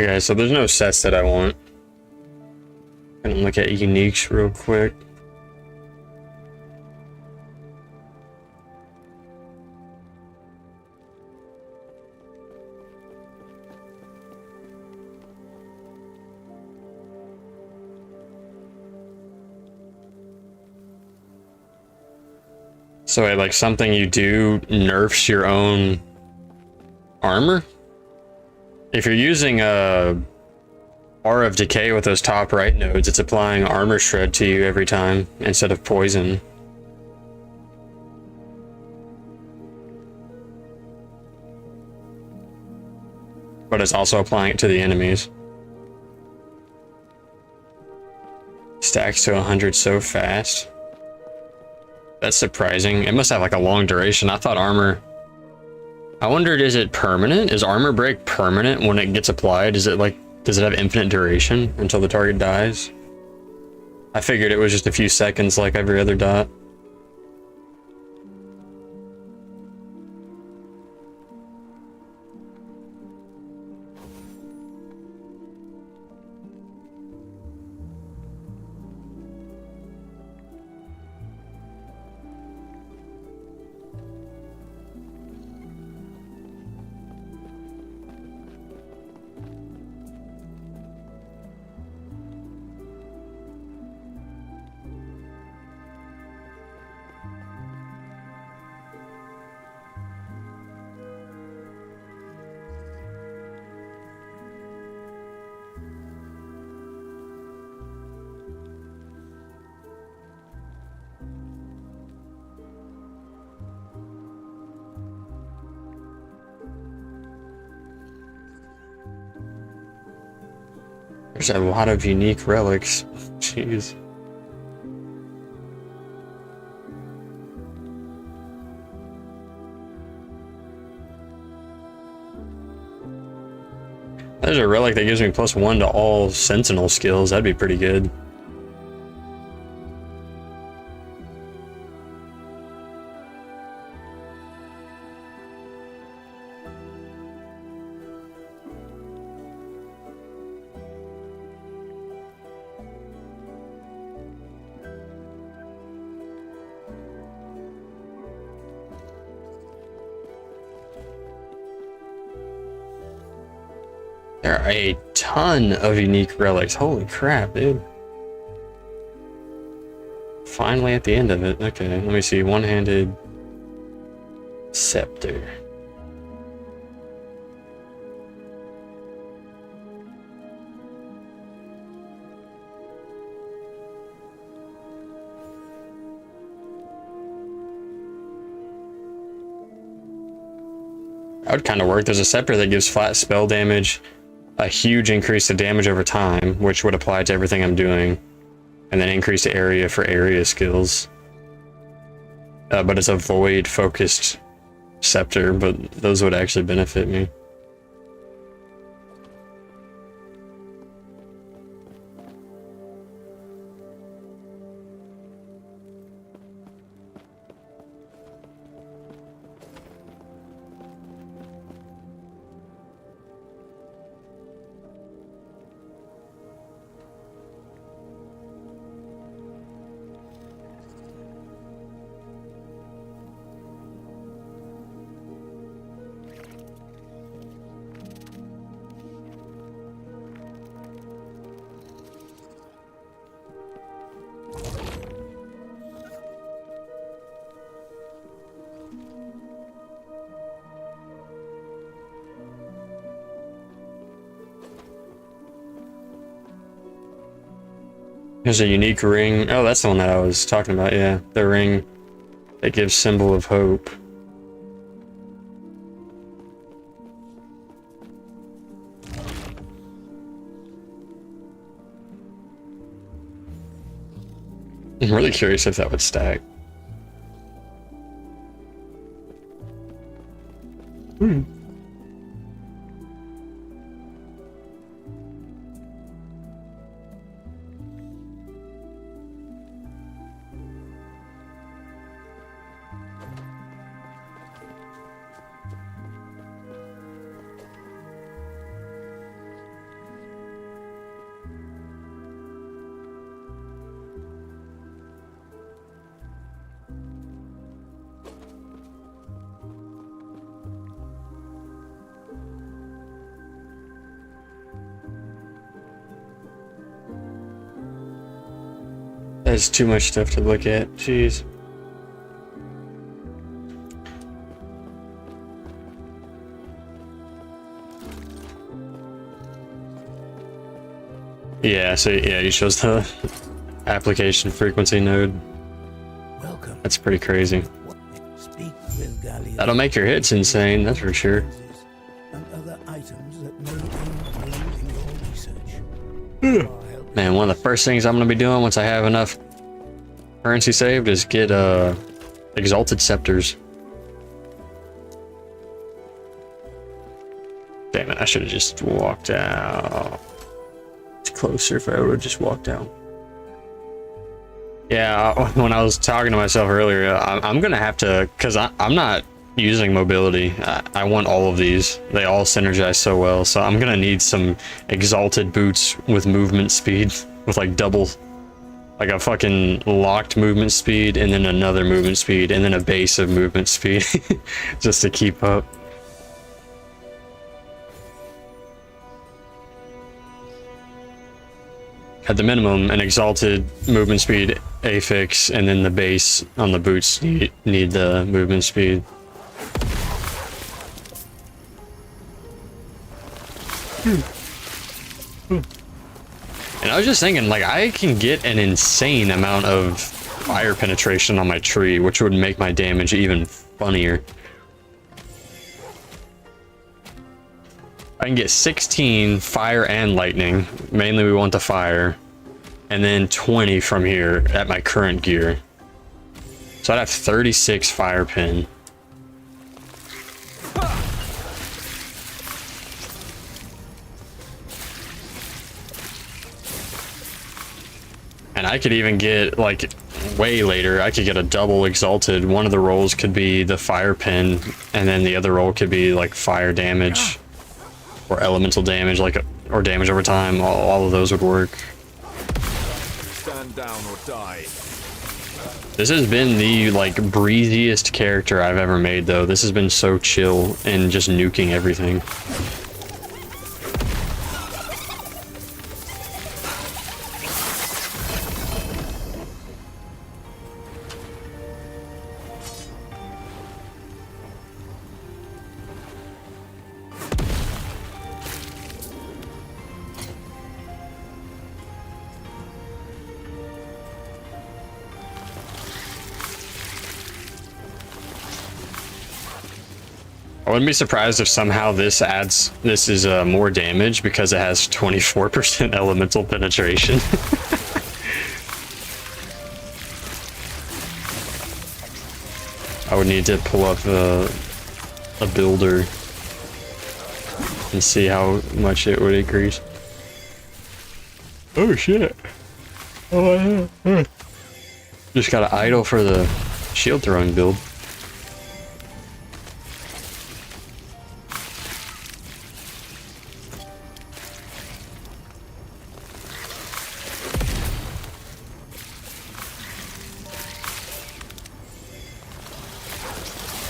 Okay, so there's no sets that I want. Gonna look at uniques real quick. So wait, like something you do nerfs your own armor? If you're using a Aura of Decay with those top right nodes, it's applying armor shred to you every time instead of poison. But it's also applying it to the enemies. Stacks to 100 so fast. That's surprising. It must have like a long duration. I thought armor... I wondered, is it permanent? Is armor break permanent when it gets applied? Is it like, does it have infinite duration until the target dies? I figured it was just a few seconds like every other dot. There's a lot of unique relics. Jeez. There's a relic that gives me +1 to all sentinel skills. That'd be pretty good. There are a ton of unique relics. Holy crap, dude. Finally at the end of it. Okay, let me see. One-handed scepter. That would kind of work. There's a scepter that gives flat spell damage, a huge increase to damage over time, which would apply to everything I'm doing, and then increase the area for area skills. But it's a void-focused scepter, but those would actually benefit me. There's a unique ring. Oh, that's the one that I was talking about, yeah. The ring that gives symbol of hope. I'm really curious if that would stack. There's too much stuff to look at. Jeez. Yeah, so yeah, he shows the application frequency node. Welcome. That's pretty crazy. Speak with Gallia. That'll make your hits insane, that's for sure. And other items that may aid in your research. Man, one of the first things I'm gonna be doing once I have enough currency saved is get exalted scepters. Damn it, I should have just walked out. It's closer if I would have just walked out. Yeah, when I was talking to myself earlier, I'm gonna have to, because I'm not using mobility. I want all of these. They all synergize so well, so I'm gonna need some exalted boots with movement speed, with like double, like a fucking locked movement speed, and then another movement speed, and then a base of movement speed, just to keep up. At the minimum, an exalted movement speed affix, and then the base on the boots need the movement speed. And I was just thinking, like, I can get an insane amount of fire penetration on my tree, which would make my damage even funnier. I can get 16 fire and lightning. Mainly we want the fire. And then 20 from here at my current gear. So I'd have 36 fire pin. And I could even get, like, way later, I could get a double exalted. One of the rolls could be the fire pin, and then the other roll could be, like, fire damage. Or elemental damage, like, or damage over time. All of those would work. Stand down or die. This has been the, like, breeziest character I've ever made, though. This has been so chill and just nuking everything. I wouldn't be surprised if somehow this is more damage because it has 24% elemental penetration. I would need to pull up a builder and see how much it would increase. Oh shit. Oh yeah. Just got an idol for the shield throwing build.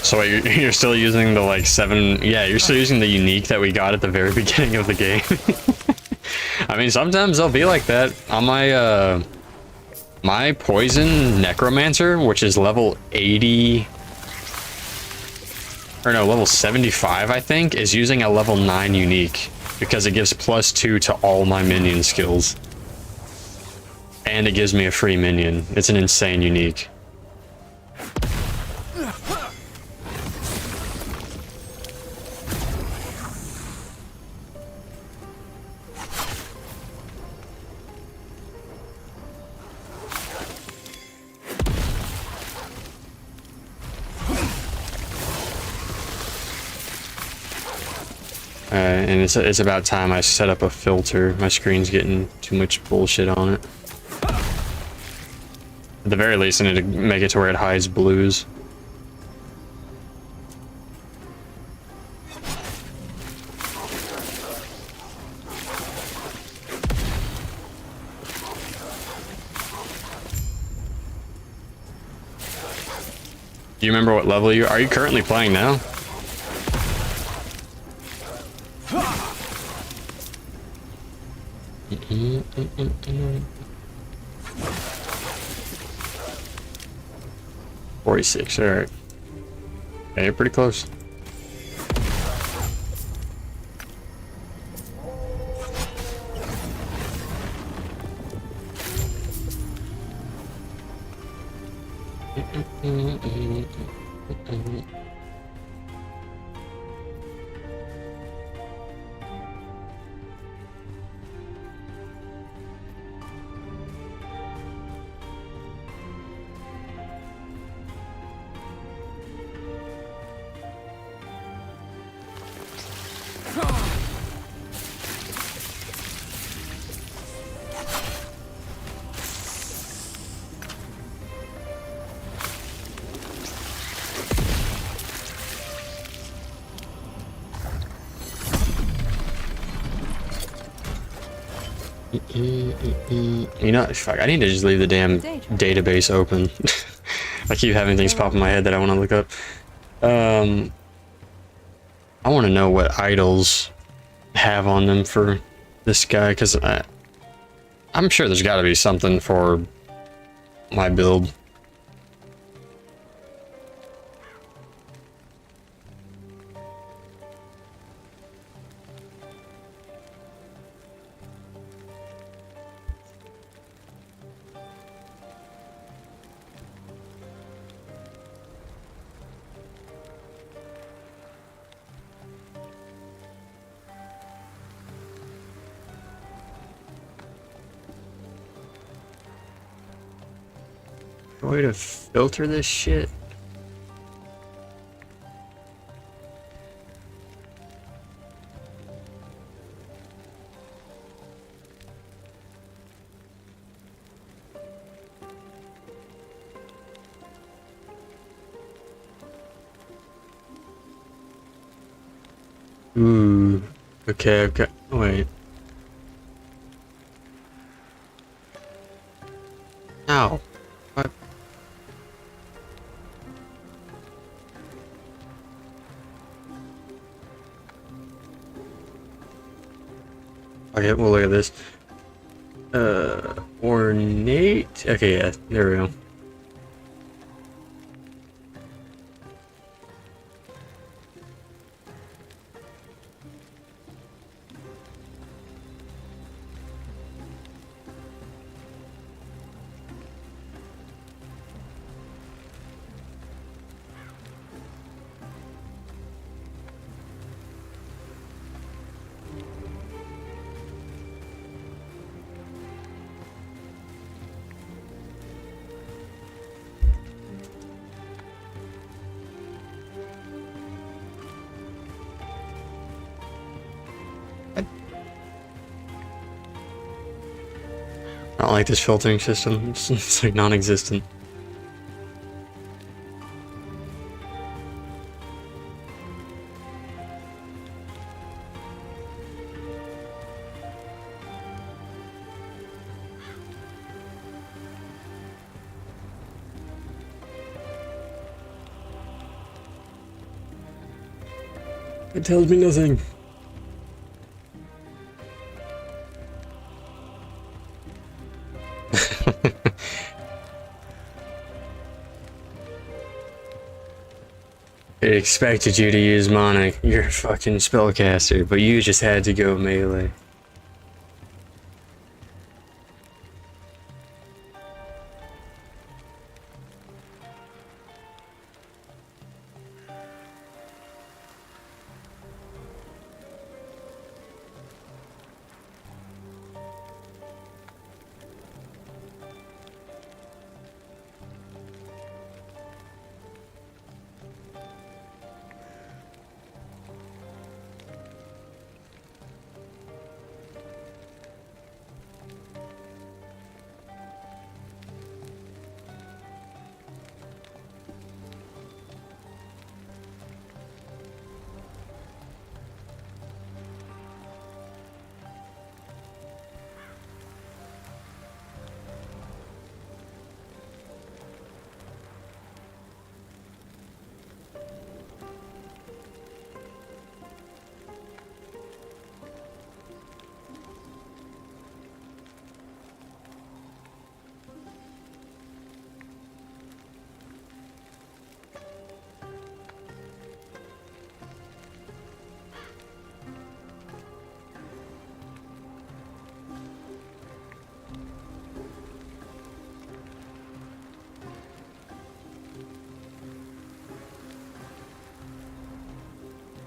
So wait, you're still using the like 7, yeah, you're still using the unique that we got at the very beginning of the game. I mean, sometimes they'll be like that. On my, my poison necromancer, which is level 80, or no, level 75, I think, is using a level 9 unique because it gives +2 to all my minion skills. And it gives me a free minion. It's an insane unique. And it's about time I set up a filter. My screen's getting too much bullshit on it. At the very least, I need to make it to where it hides blues. Do you remember what level you are? You currently playing now? Mm-mm. 46, alright. Yeah, you're pretty close. You know, fuck, I need to just leave the damn database open. I keep having things pop in my head that I want to look up. I want to know what idols have on them for this guy, because I'm sure there's got to be something for my build. Way to filter this shit. Ooh. Okay, I've got. Wait. Ow. What? Okay, we'll look at this. Ornate. Okay, yeah, there we go. I don't like this filtering system. It's like non-existent. It tells me nothing. It expected you to use mana. You're a fucking spellcaster, but you just had to go melee.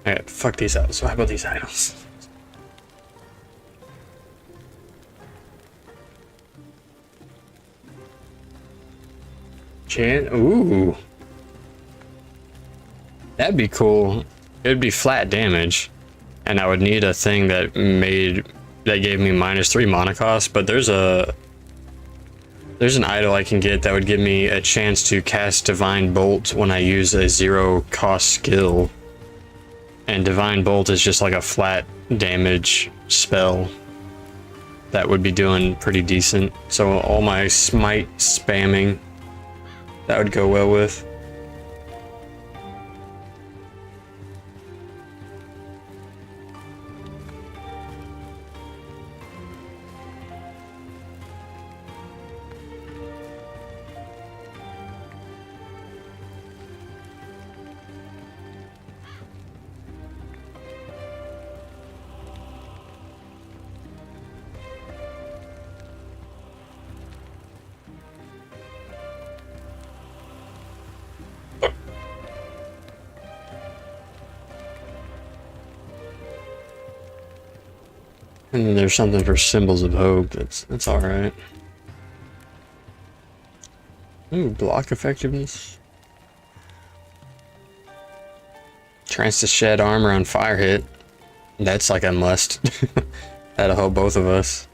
Alright, fuck these idols. So how about these idols? Ooh. That'd be cool. It'd be flat damage. And I would need a thing that gave me -3 mana cost, but there's an idol I can get that would give me a chance to cast Divine Bolt when I use a 0 cost skill. And Divine Bolt is just like a flat damage spell that would be doing pretty decent. So all my smite spamming, that would go well with. And then there's something for Symbols of Hope. That's all right. Ooh, block effectiveness. Chance to shed armor on fire hit. That's like a must. That'll help both of us.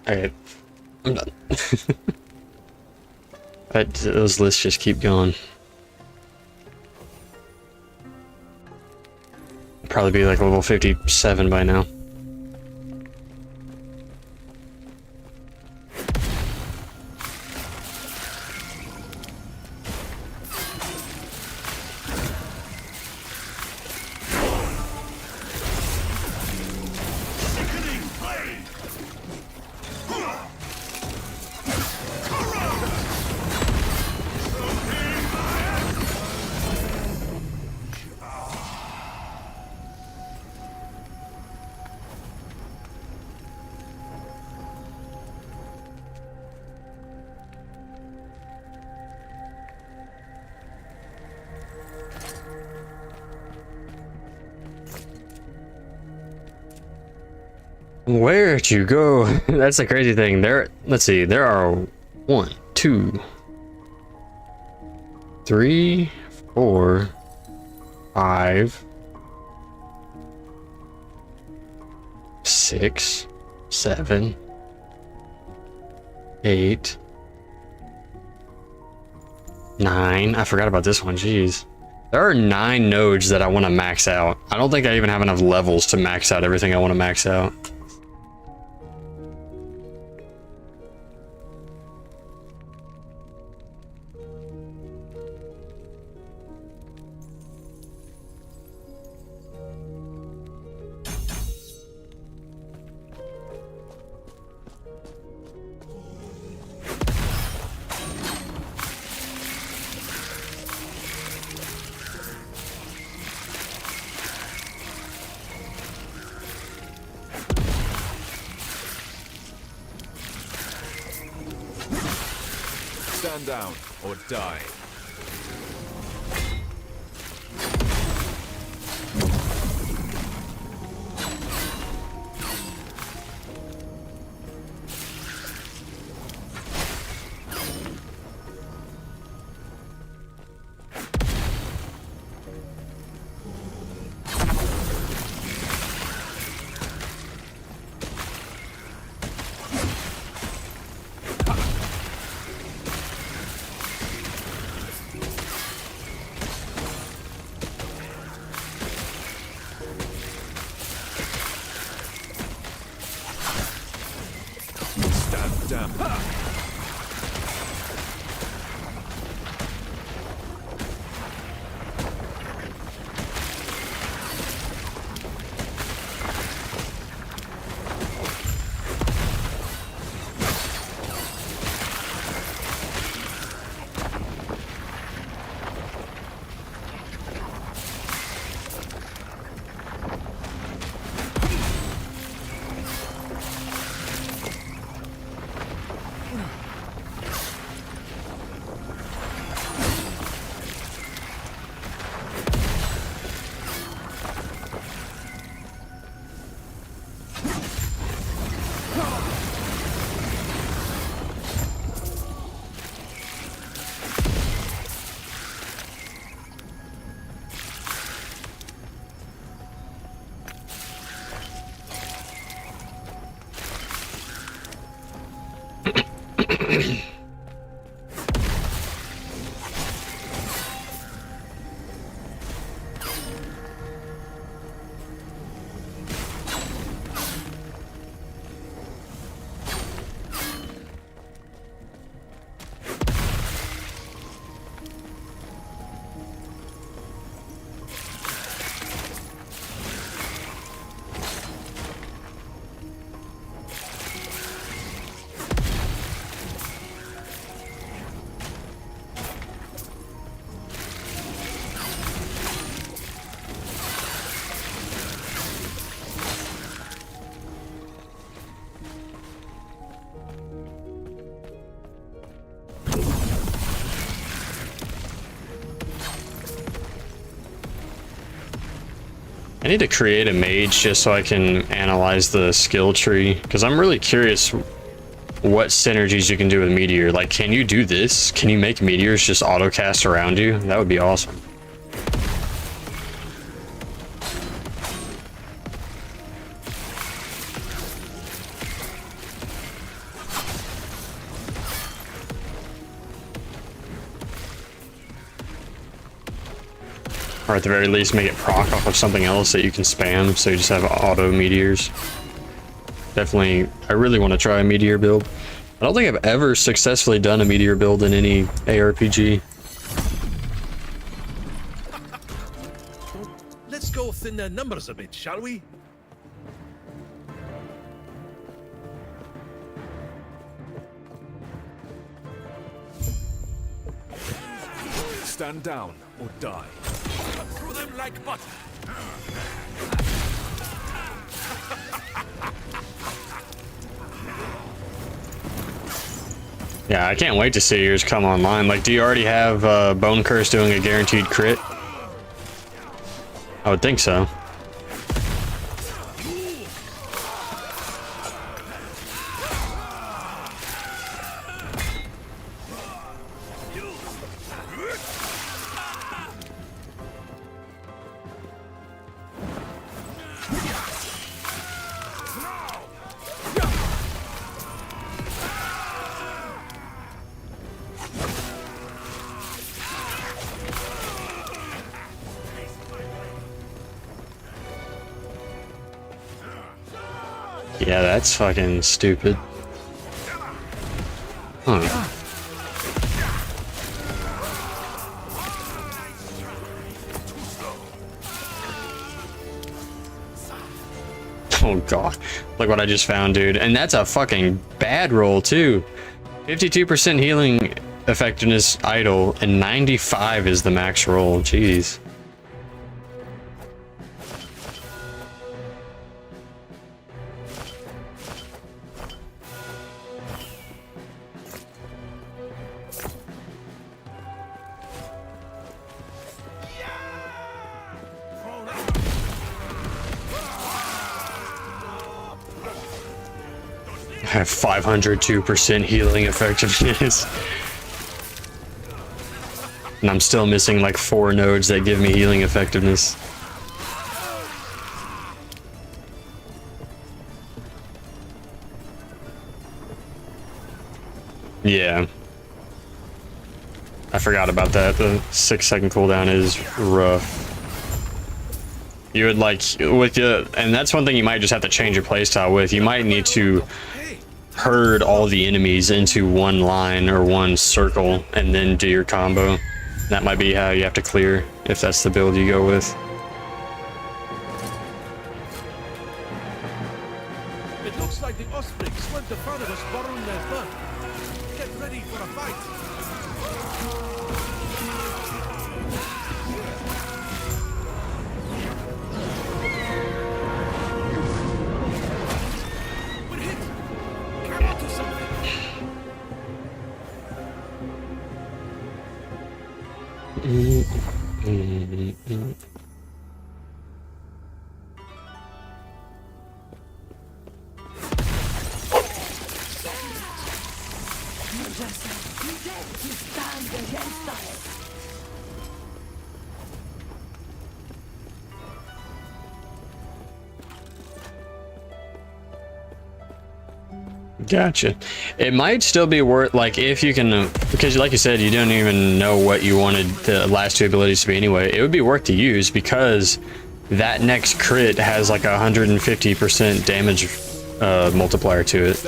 Alright, I'm done. But those lists just keep going. Probably be like level 57 by now. Where'd you go? That's the crazy thing. Let's see, there are 1, 2, 3, 4, 5, 6, 7, 8, 9. I forgot about this one, jeez. There are 9 nodes that I want to max out. I don't think I even have enough levels to max out everything I want to max out. Stand down or die. Stand down. I need to create a mage just so I can analyze the skill tree, because I'm really curious what synergies you can do with meteor. Like, can you do this? Can you make meteors just auto cast around you? That would be awesome. Or at the very least, make it proc off of something else that you can spam, so you just have auto meteors. Definitely, I really want to try a meteor build. I don't think I've ever successfully done a meteor build in any ARPG. Let's go thin their numbers a bit, shall we? Stand down or die. Through them like butter. Yeah, I can't wait to see yours come online. Like, do you already have Bone Curse doing a guaranteed crit? I would think so. Yeah, that's fucking stupid. Huh. Oh god. Look what I just found, dude. And that's a fucking bad roll, too. 52% healing effectiveness idle, and 95 is the max roll. Jeez. I have 502% healing effectiveness. And I'm still missing like 4 nodes that give me healing effectiveness. Yeah. I forgot about that. The 6-second cooldown is rough. You would like, with you, and that's one thing you might just have to change your playstyle with. You might need to herd all the enemies into one line or one circle and then do your combo. That might be how you have to clear, if that's the build you go with. It looks like the Ospreys went to front of us borrowing their blood. Get ready for a fight. We're hit. Come on to something. Gotcha. It might still be worth, like, if you can, because like you said, you don't even know what you wanted the last 2 abilities to be anyway. It would be worth to use because that next crit has like a 150% damage multiplier to it.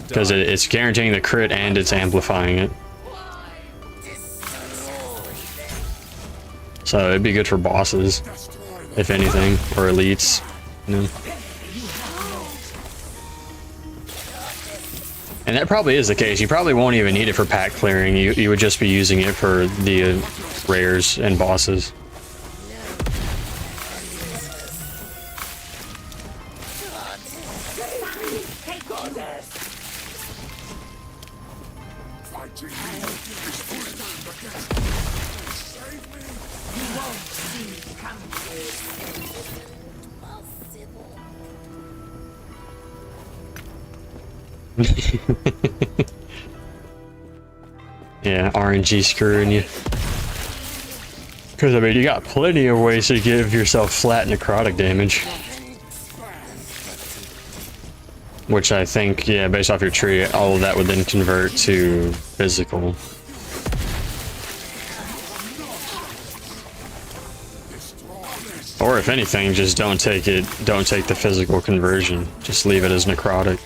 Because it's guaranteeing the crit and it's amplifying it. So it'd be good for bosses, if anything, or elites, you know. And that probably is the case. You probably won't even need it for pack clearing. You would just be using it for the rares and bosses. Yeah, RNG screwing you. Because, I mean, you got plenty of ways to give yourself flat necrotic damage. Which I think, yeah, based off your tree, all of that would then convert to physical. Or if anything, just don't take the physical conversion. Just leave it as necrotic.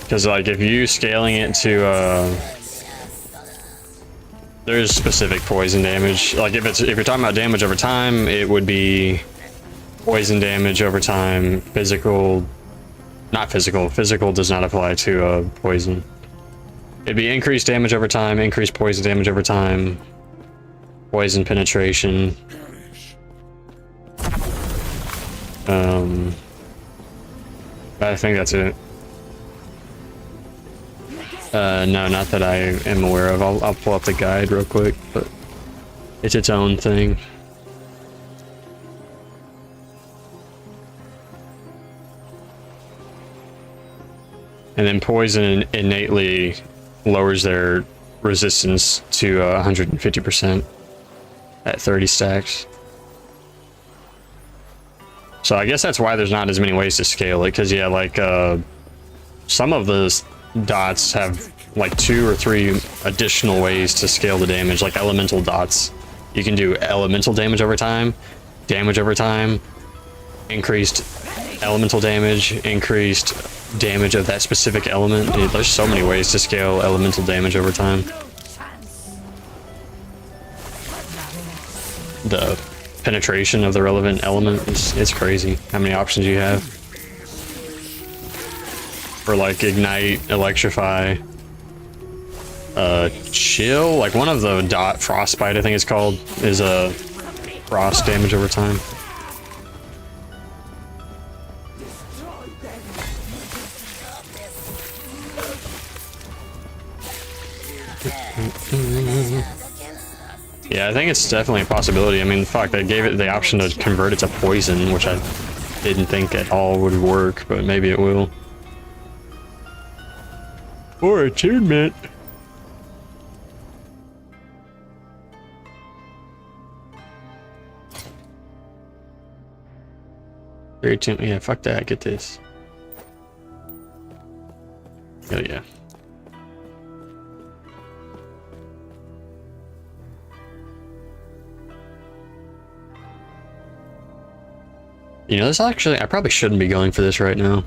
Because, like, if you scaling it to, there's specific poison damage. Like, if you're talking about damage over time, it would be poison damage over time. Physical, not physical. Physical does not apply to poison. It'd be increased damage over time, increased poison damage over time, poison penetration. I think that's it. No, not that I am aware of. I'll pull up the guide real quick, but it's its own thing. And then poison innately lowers their resistance to 150% at 30 stacks. So I guess that's why there's not as many ways to scale it, because yeah, like some of the dots have like 2 or 3 additional ways to scale the damage, like elemental dots. You can do elemental damage over time, increased elemental damage, increased damage of that specific element. Dude, there's so many ways to scale elemental damage over time. The penetration of the relevant element is crazy. How many options you have for like ignite, electrify, chill. Like one of the dot frostbite, I think it's called, is a frost damage over time. Yeah, I think it's definitely a possibility. I mean, fuck, they gave it the option to convert it to poison, which I didn't think at all would work, but maybe it will. Or attunement. Very attunement. Yeah, fuck that. Get this. Oh yeah. You know, this actually, I probably shouldn't be going for this right now.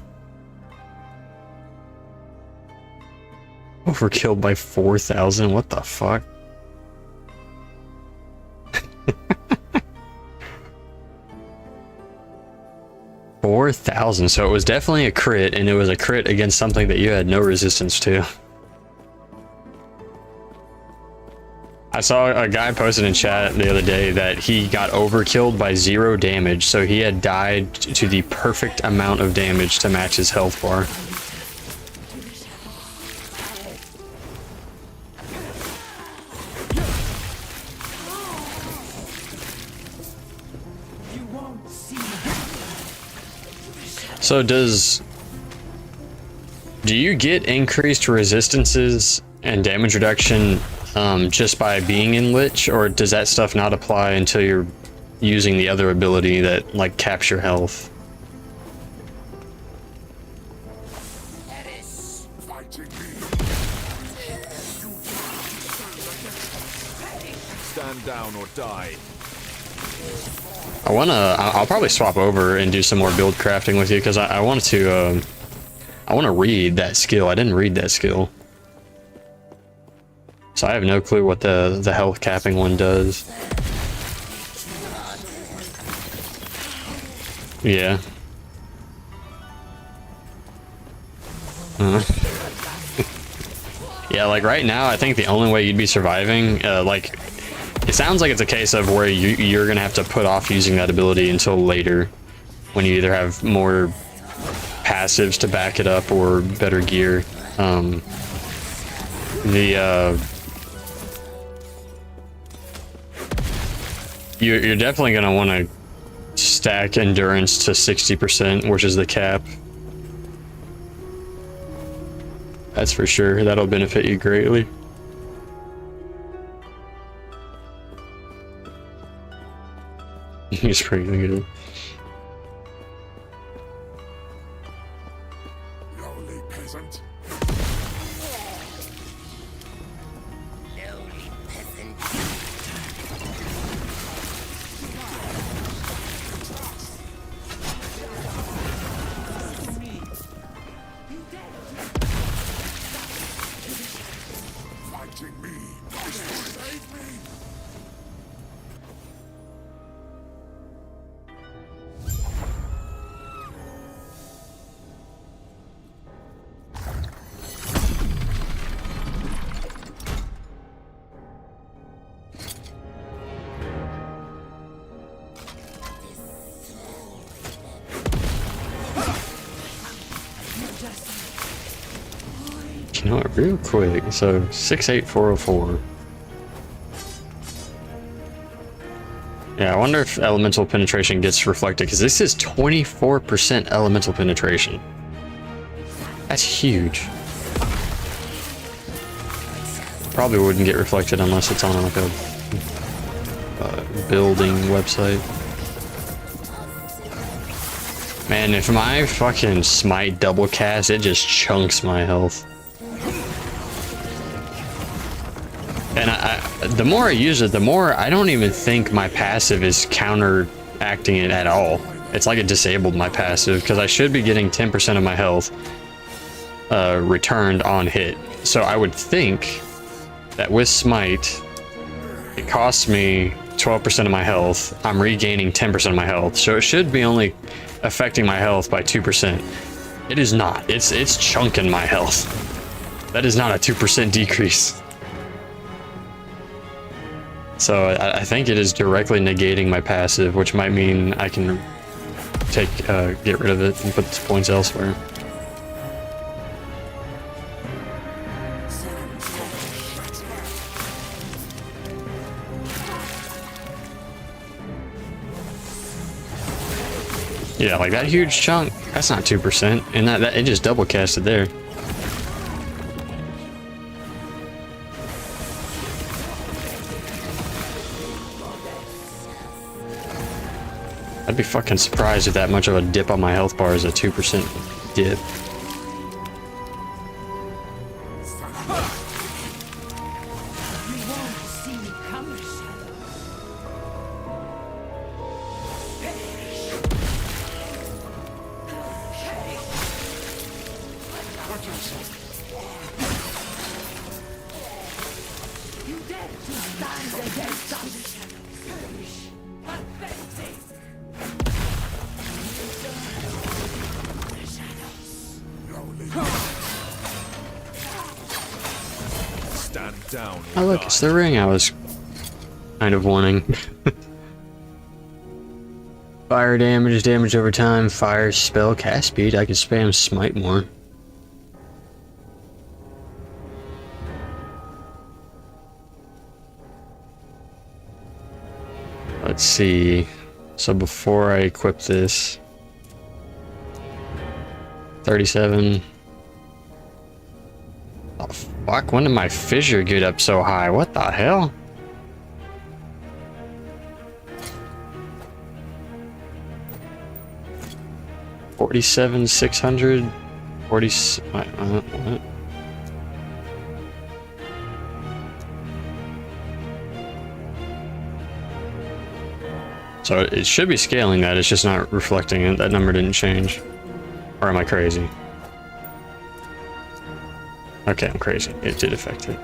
Overkilled by 4,000? What the fuck? $4,000, so it was definitely a crit, and it was a crit against something that you had no resistance to. I saw a guy posted in chat the other day that he got overkilled by 0 damage, so he had died to the perfect amount of damage to match his health bar. So do you get increased resistances and damage reduction just by being in Lich, or does that stuff not apply until you're using the other ability that like caps your health? Stand down or die. I'll probably swap over and do some more build crafting with you, because I want to read that skill. I didn't read that skill. So I have no clue what the health capping one does. Yeah. Yeah, like right now, I think the only way you'd be surviving, like, it sounds like it's a case of where you're gonna have to put off using that ability until later, when you either have more passives to back it up or better gear. You're definitely gonna want to stack endurance to 60%, which is the cap. That's for sure. That'll benefit you greatly. He's pretty good. Lowly peasant. Lowly peasant. Fighting me. Save me. You know what, real quick, so 68404. Yeah, I wonder if elemental penetration gets reflected, because this is 24% elemental penetration. That's huge. Probably wouldn't get reflected unless it's on like a building website. Man, if my fucking smite double cast, it just chunks my health. And the more I use it, the more I don't even think my passive is counteracting it at all. It's like it disabled my passive, because I should be getting 10% of my health returned on hit. So I would think that with smite, it costs me 12% of my health. I'm regaining 10% of my health. So it should be only affecting my health by 2%. It is not. It's chunking my health. That is not a 2% decrease. So I think it is directly negating my passive, which might mean I can get rid of it and put the points elsewhere. Yeah, like that huge chunk, that's not 2%, and that it just double casted there. I'd be fucking surprised if that much of a dip on my health bar is a 2% dip. Oh look, it's the ring I was kind of wanting. Fire damage, damage over time, fire spell cast speed. I can spam smite more. Let's see. So before I equip this, 37. Oh fuck, when did my fissure get up so high? What the hell? $47,600. 40. What? So it should be scaling that. It's just not reflecting it. That number didn't change. Or am I crazy? Okay, I'm crazy. It did affect it.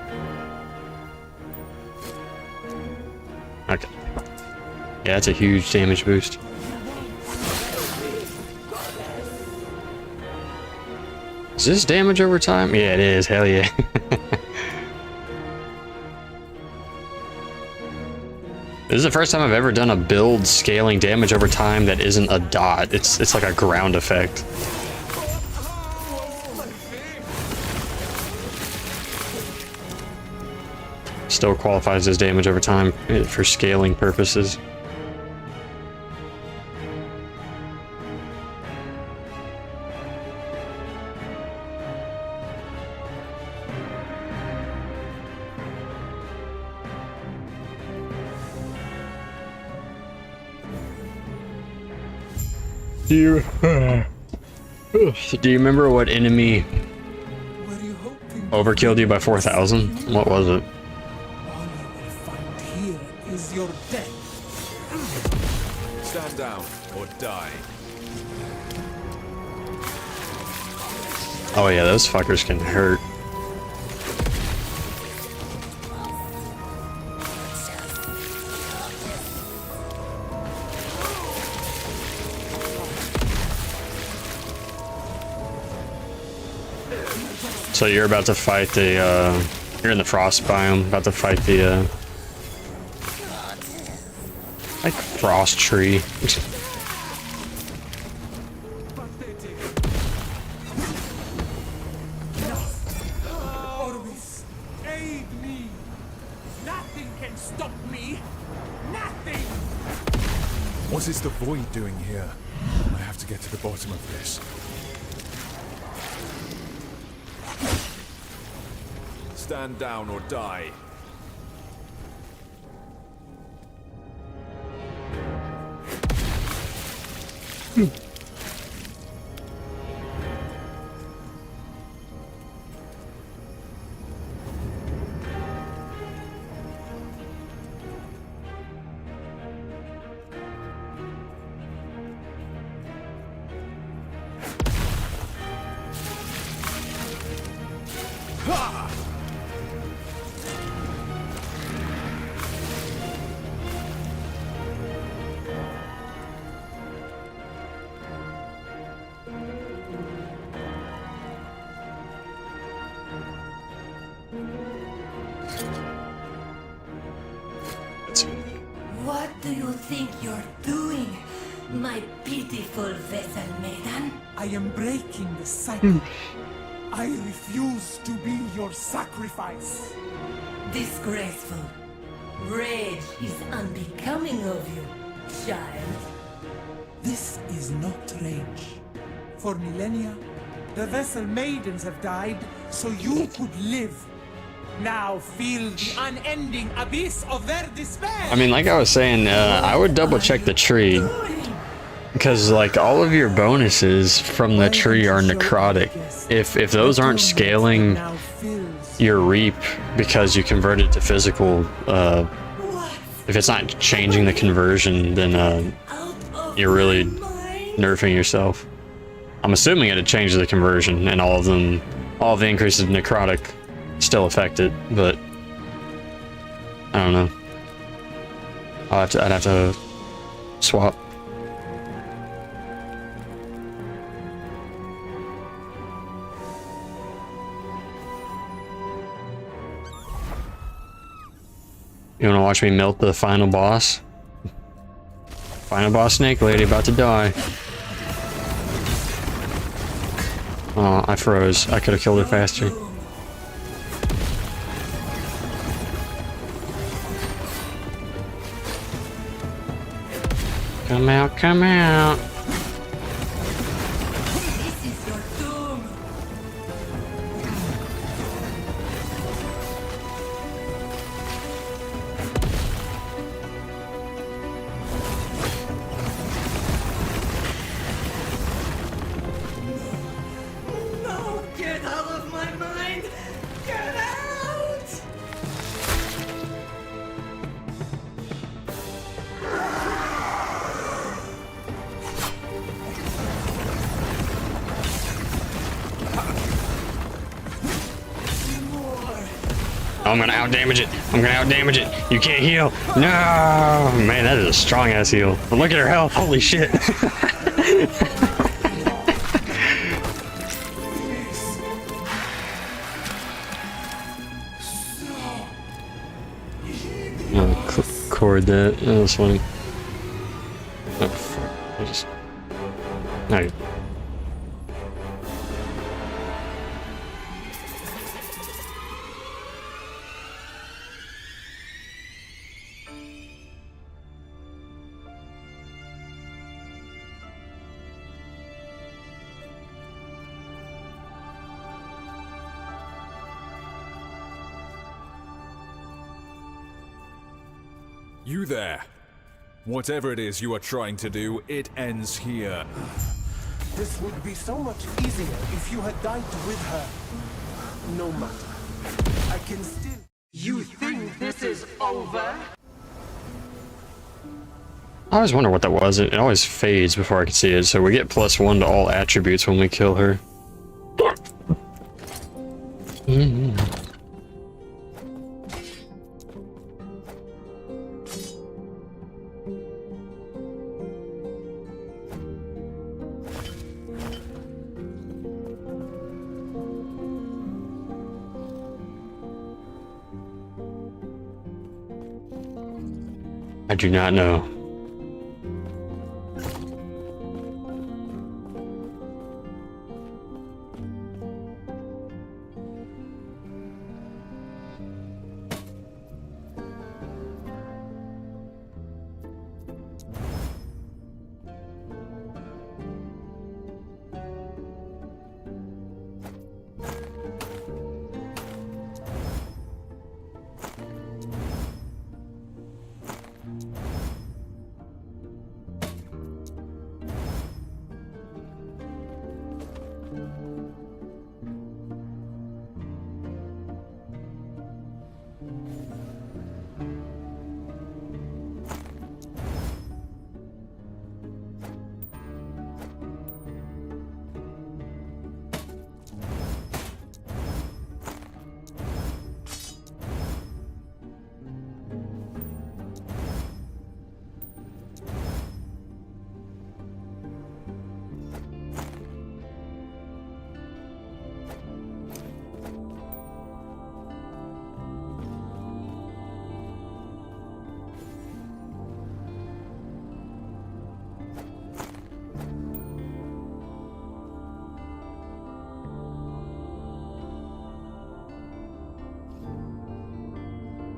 Okay. Yeah, that's a huge damage boost. Is this damage over time? Yeah, it is. Hell yeah. This is the first time I've ever done a build scaling damage over time that isn't a dot. It's like a ground effect. still qualifies as damage over time for scaling purposes. Do you remember what enemy overkilled you by 4,000? What was it? All you will find here is your death. Stand down or die. Oh yeah, those fuckers can hurt. So you're about to fight the, you're in the frost biome, about to fight the, like, frost tree. Orbis, aid me. Nothing can stop me. Nothing. What is the void doing here? I have to get to the bottom of this. Stand down or die. What do you think you're doing, my pitiful vessel maiden? I am breaking the cycle. I refuse to be your sacrifice. Disgraceful. Rage is unbecoming of you, child. This is not rage. For millennia, the vessel maidens have died so you could live. Now feel the unending abyss of their despair. I mean, like I was saying, I would double check the tree. Because, like, all of your bonuses from the tree are necrotic. If those aren't scaling your reap because you converted to physical, if it's not changing the conversion, then you're really nerfing yourself. I'm assuming it'd change the conversion, and all of the increases of necrotic still affect it, but I don't know. I'd have to swap. You wanna watch me melt the final boss? Final boss snake lady about to die. Oh, I froze. I could have killed her faster. Come out, come out. This is your doom. No, get out of my mind. Get out. I'm gonna outdamage it. I'm gonna outdamage it. You can't heal. No, man, that is a strong ass heal. But look at her health. Holy shit. Oh, cord that. That was funny. Oh, fuck. I just. No. You there. Whatever it is you are trying to do, it ends here. This would be so much easier if you had died with her. No matter. I can still... You think this is over? I always wonder what that was. It always fades before I can see it, so we get +1 to all attributes when we kill her. I do not know.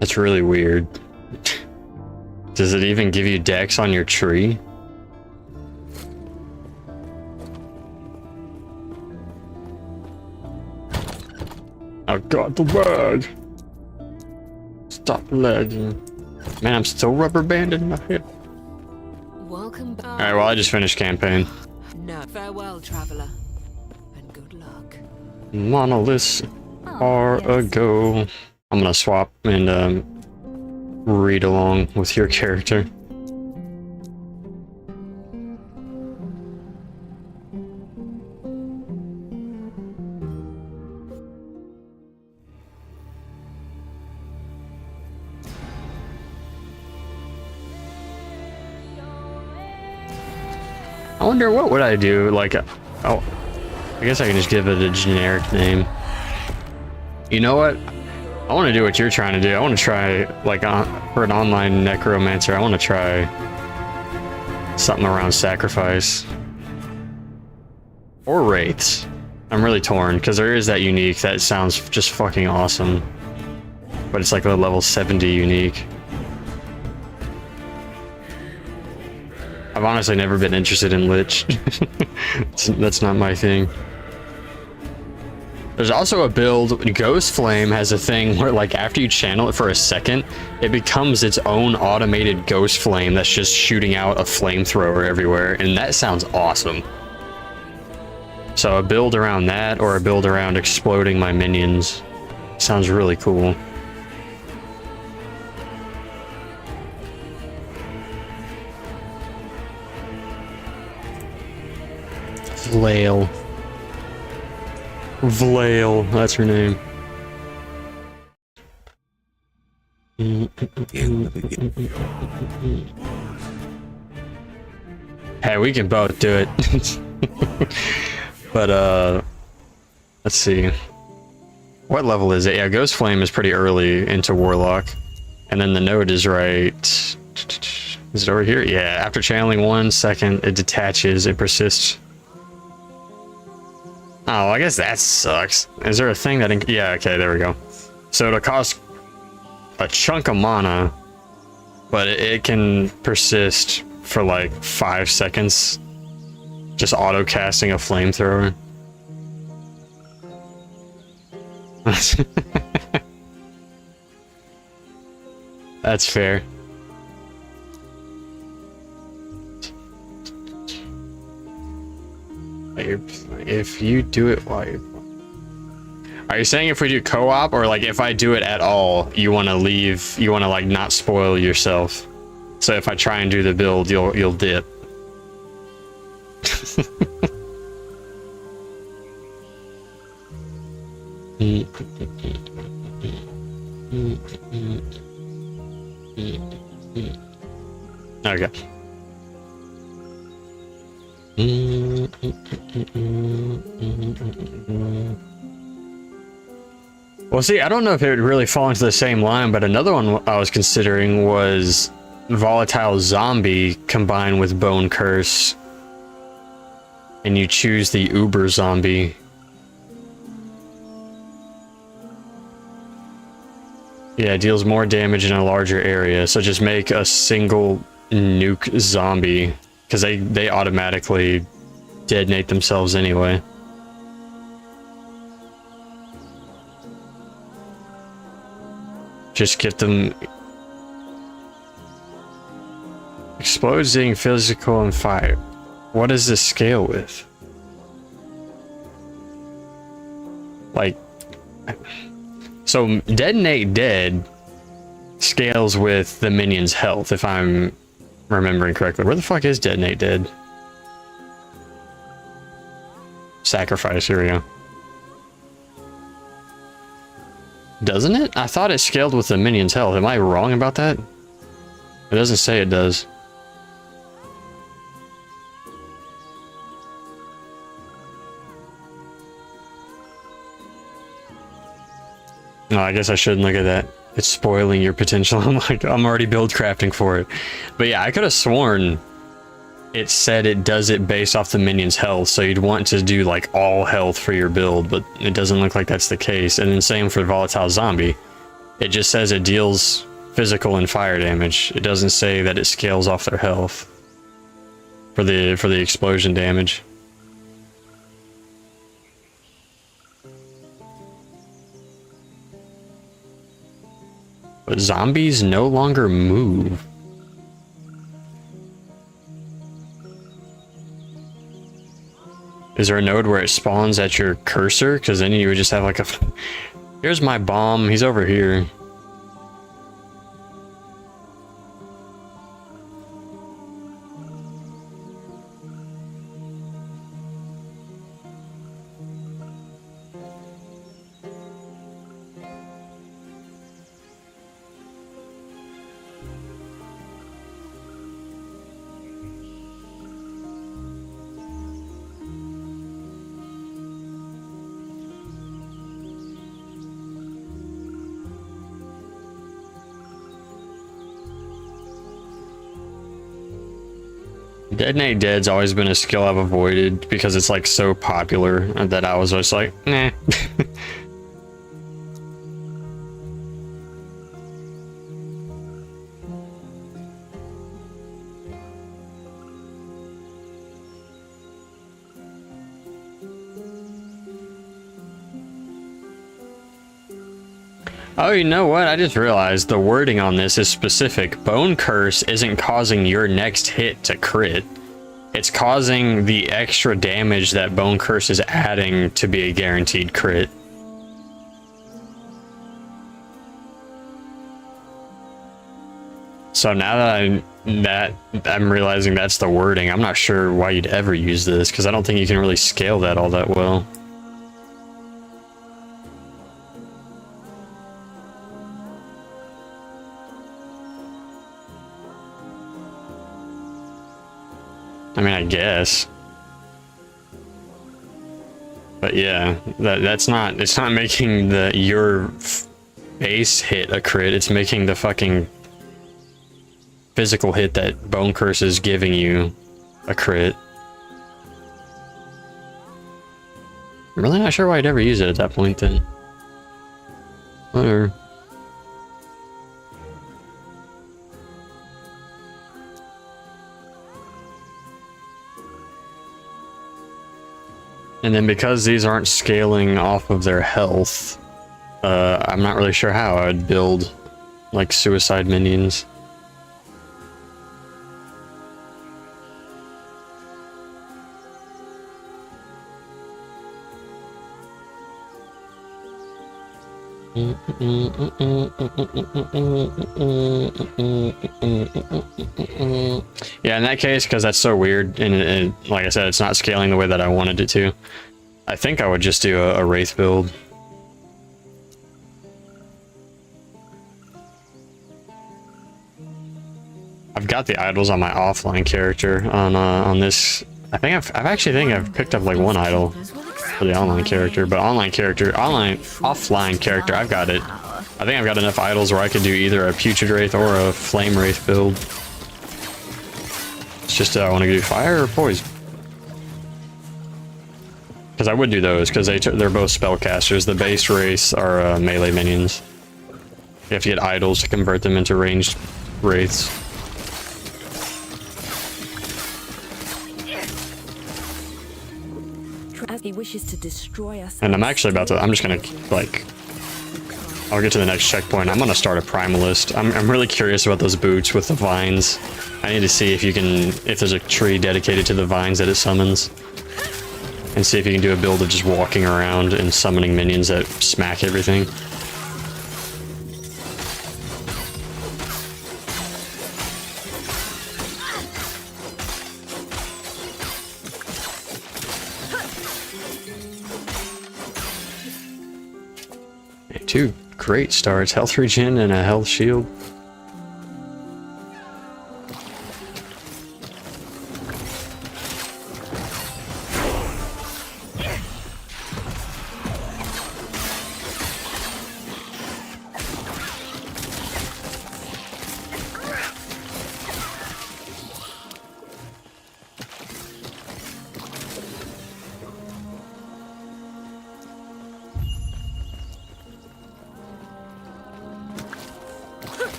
That's really weird. Does it even give you dex on your tree? I've got the lag. Stop lagging. Man, I'm still rubber banding my hip. Welcome back. Alright, well, I just finished campaign. No, farewell, traveler, and good luck. Monoliths are a go. I'm gonna swap and read along with your character. I wonder what would I do, like, oh, I guess I can just give it a generic name. You know what? I want to do what you're trying to do. I want to try, like, for an online necromancer, I want to try something around sacrifice. Or wraiths. I'm really torn, because there is that unique that sounds just fucking awesome. But it's like a level 70 unique. I've honestly never been interested in Lich. That's not my thing. There's also a build, Ghost Flame has a thing where, like, after you channel it for a second, it becomes its own automated Ghost Flame that's just shooting out a flamethrower everywhere, and that sounds awesome. So a build around that, or a build around exploding my minions, sounds really cool. Flail. Vlail, that's her name. Hey, we can both do it. But, let's see. What level is it? Yeah, Ghost Flame is pretty early into Warlock. And then the node is right... Is it over here? Yeah, after channeling 1 second, it detaches, it persists. Oh, I guess that sucks. Is there a thing that... Yeah, okay, there we go. So it'll cost a chunk of mana, but it can persist for like 5 seconds. Just auto-casting a flamethrower. That's fair. If you do it while you're... Are you saying if we do co-op, or like if I do it at all, you want to leave, you want to like not spoil yourself? So if I try and do the build, you'll dip. Okay. Well, see, I don't know if it would really fall into the same line, but another one I was considering was Volatile Zombie combined with Bone Curse, and you choose the Uber Zombie. Yeah, it deals more damage in a larger area, so just make a single nuke zombie, because they automatically detonate themselves anyway. Just get them exploding, physical, and fire. What does this scale with? Like, so detonate dead scales with the minion's health, if I'm remembering correctly. Where the fuck is detonate dead? Sacrifice, here we go. Doesn't it? I thought it scaled with the minion's health. Am I wrong about that? It doesn't say it does. No, I guess I shouldn't look at that. It's spoiling your potential. I'm already build crafting for it. But yeah, I could have sworn it said it does it based off the minion's health, so you'd want to do like all health for your build, but it doesn't look like that's the case. And then same for Volatile Zombie. It just says it deals physical and fire damage. It doesn't say that it scales off their health for the explosion damage. But zombies no longer move. Is there a node where it spawns at your cursor? Because then you would just have like a... Here's my bomb. He's over here. Detonate Dead's always been a skill I've avoided because it's like so popular that I was just like, nah. Oh, you know what? I just realized the wording on this is specific. Bone Curse isn't causing your next hit to crit. It's causing the extra damage that Bone Curse is adding to be a guaranteed crit. So now that I'm realizing that's the wording, I'm not sure why you'd ever use this, because I don't think you can really scale that all that well. I mean, I guess. But yeah, it's not making your base hit a crit, it's making the fucking physical hit that Bone Curse is giving you a crit. I'm really not sure why I'd ever use it at that point then. Whatever. And then because these aren't scaling off of their health, I'm not really sure how I'd build like suicide minions. Yeah, in that case, because that's so weird, and like I said, it's not scaling the way that I wanted it to. I think I would just do a Wraith build. I've got the idols on my offline character on this. I've picked up like one idol for the online character, but offline character, I've got it. I think I've got enough idols where I could do either a Putrid Wraith or a Flame Wraith build. It's just I want to do fire or poison. Because I would do those, because they're both spellcasters. The base Wraiths are melee minions. You have to get idols to convert them into ranged Wraiths. As he wishes to destroy us. And I'm actually about to, I'm just gonna, like, I'll get to the next checkpoint. I'm gonna start a Primalist. I'm really curious about those boots with the vines. I need to see if there's a tree dedicated to the vines that it summons. And see if you can do a build of just walking around and summoning minions that smack everything. Two great starts, health regen and a health shield.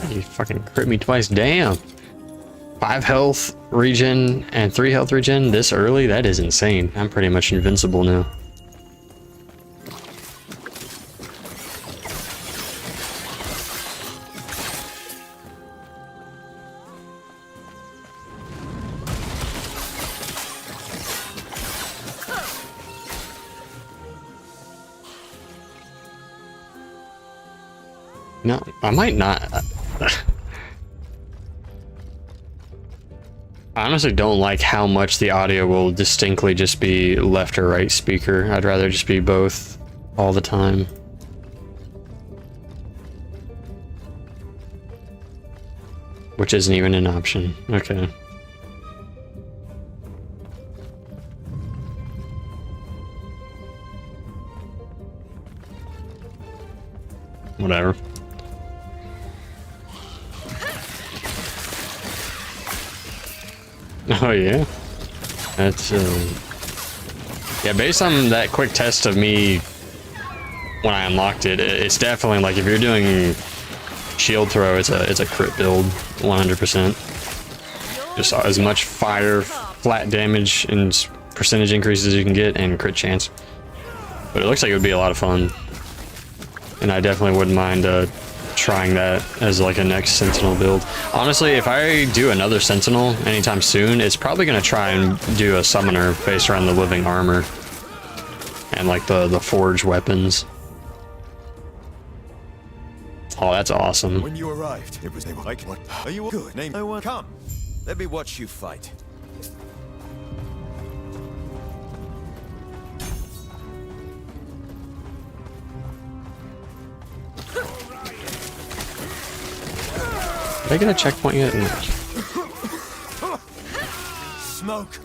You fucking crit me twice, damn. 5 health regen and 3 health regen this early? That is insane. I'm pretty much invincible now. No, I might not. I honestly don't like how much the audio will distinctly just be left or right speaker. I'd rather just be both all the time. Which isn't even an option. Okay. Whatever. Oh yeah, that's yeah. Based on that quick test of me when I unlocked it, it's definitely like if you're doing shield throw, it's a crit build, 100%. Just as much fire, flat damage, and percentage increases as you can get, and crit chance. But it looks like it would be a lot of fun, and I definitely wouldn't mind trying that as like a next Sentinel build. Honestly, if I do another Sentinel anytime soon, it's probably gonna try and do a summoner based around the living armor and like the forge weapons. Oh, that's awesome. When you arrived, it was like, what? Are you good? Name no one. Come, let me watch you fight. Did I get a checkpoint yet? No. Smoke.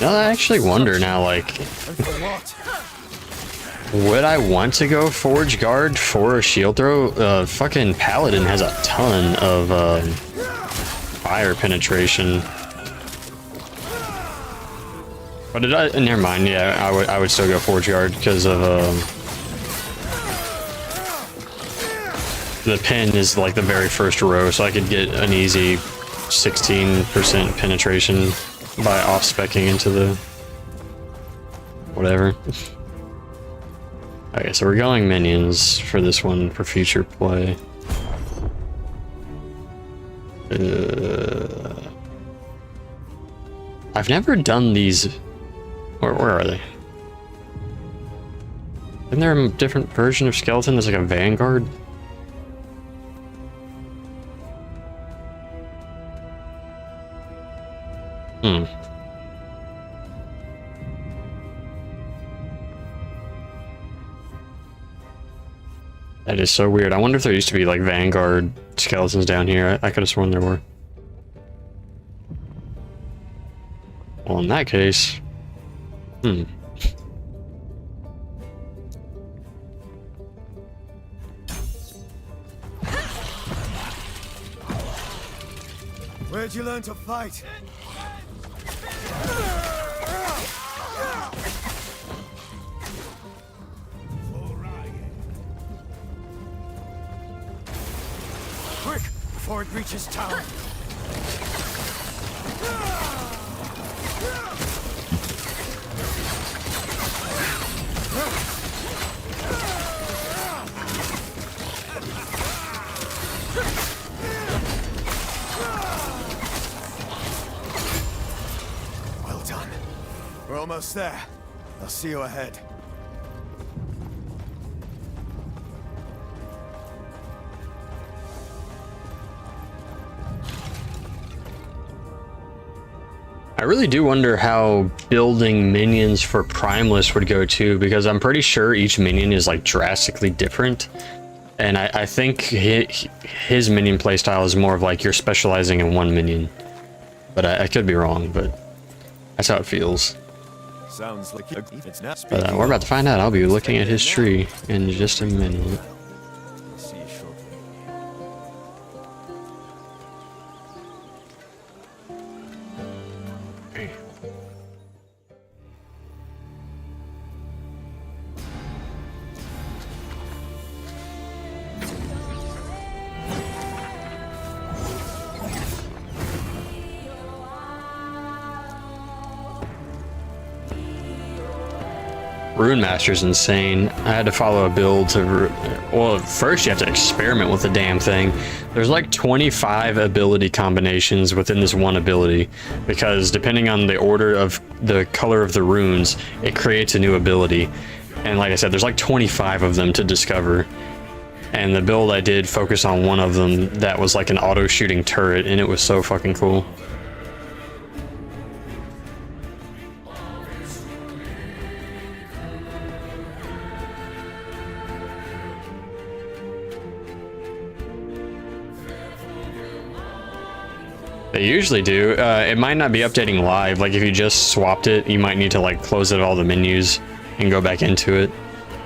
No, I actually wonder now, like, would I want to go Forge Guard for a shield throw? Fucking Paladin has a ton of fire penetration. But never mind, yeah, I would still go Forge Guard because of the pin is like the very first row, so I could get an easy 16% penetration by off-speccing into the whatever. Okay, so we're going minions for this one for future play. I've never done these. Where are they? Isn't there a different version of skeleton that's like a vanguard? That is so weird. I wonder if there used to be like vanguard skeletons down here. I could have sworn there were. Well, in that case, Where'd you learn to fight? Quick, before it reaches town. Well done. We're almost there. I'll see you ahead. I really do wonder how building minions for Primeless would go too, because I'm pretty sure each minion is like drastically different. And I think his minion playstyle is more of like you're specializing in one minion. But I could be wrong, but that's how it feels. Sounds like it's not. But we're about to find out. I'll be looking at his tree in just a minute. See you shortly. Rune Master's insane. I had to follow a build to... Well, first you have to experiment with the damn thing. There's like 25 ability combinations within this one ability, because depending on the order of the color of the runes, it creates a new ability. And like I said, there's like 25 of them to discover. And the build I did focus on one of them that was like an auto-shooting turret, and it was so fucking cool. They usually do. It might not be updating live. Like if you just swapped it, you might need to like close out all the menus and go back into it.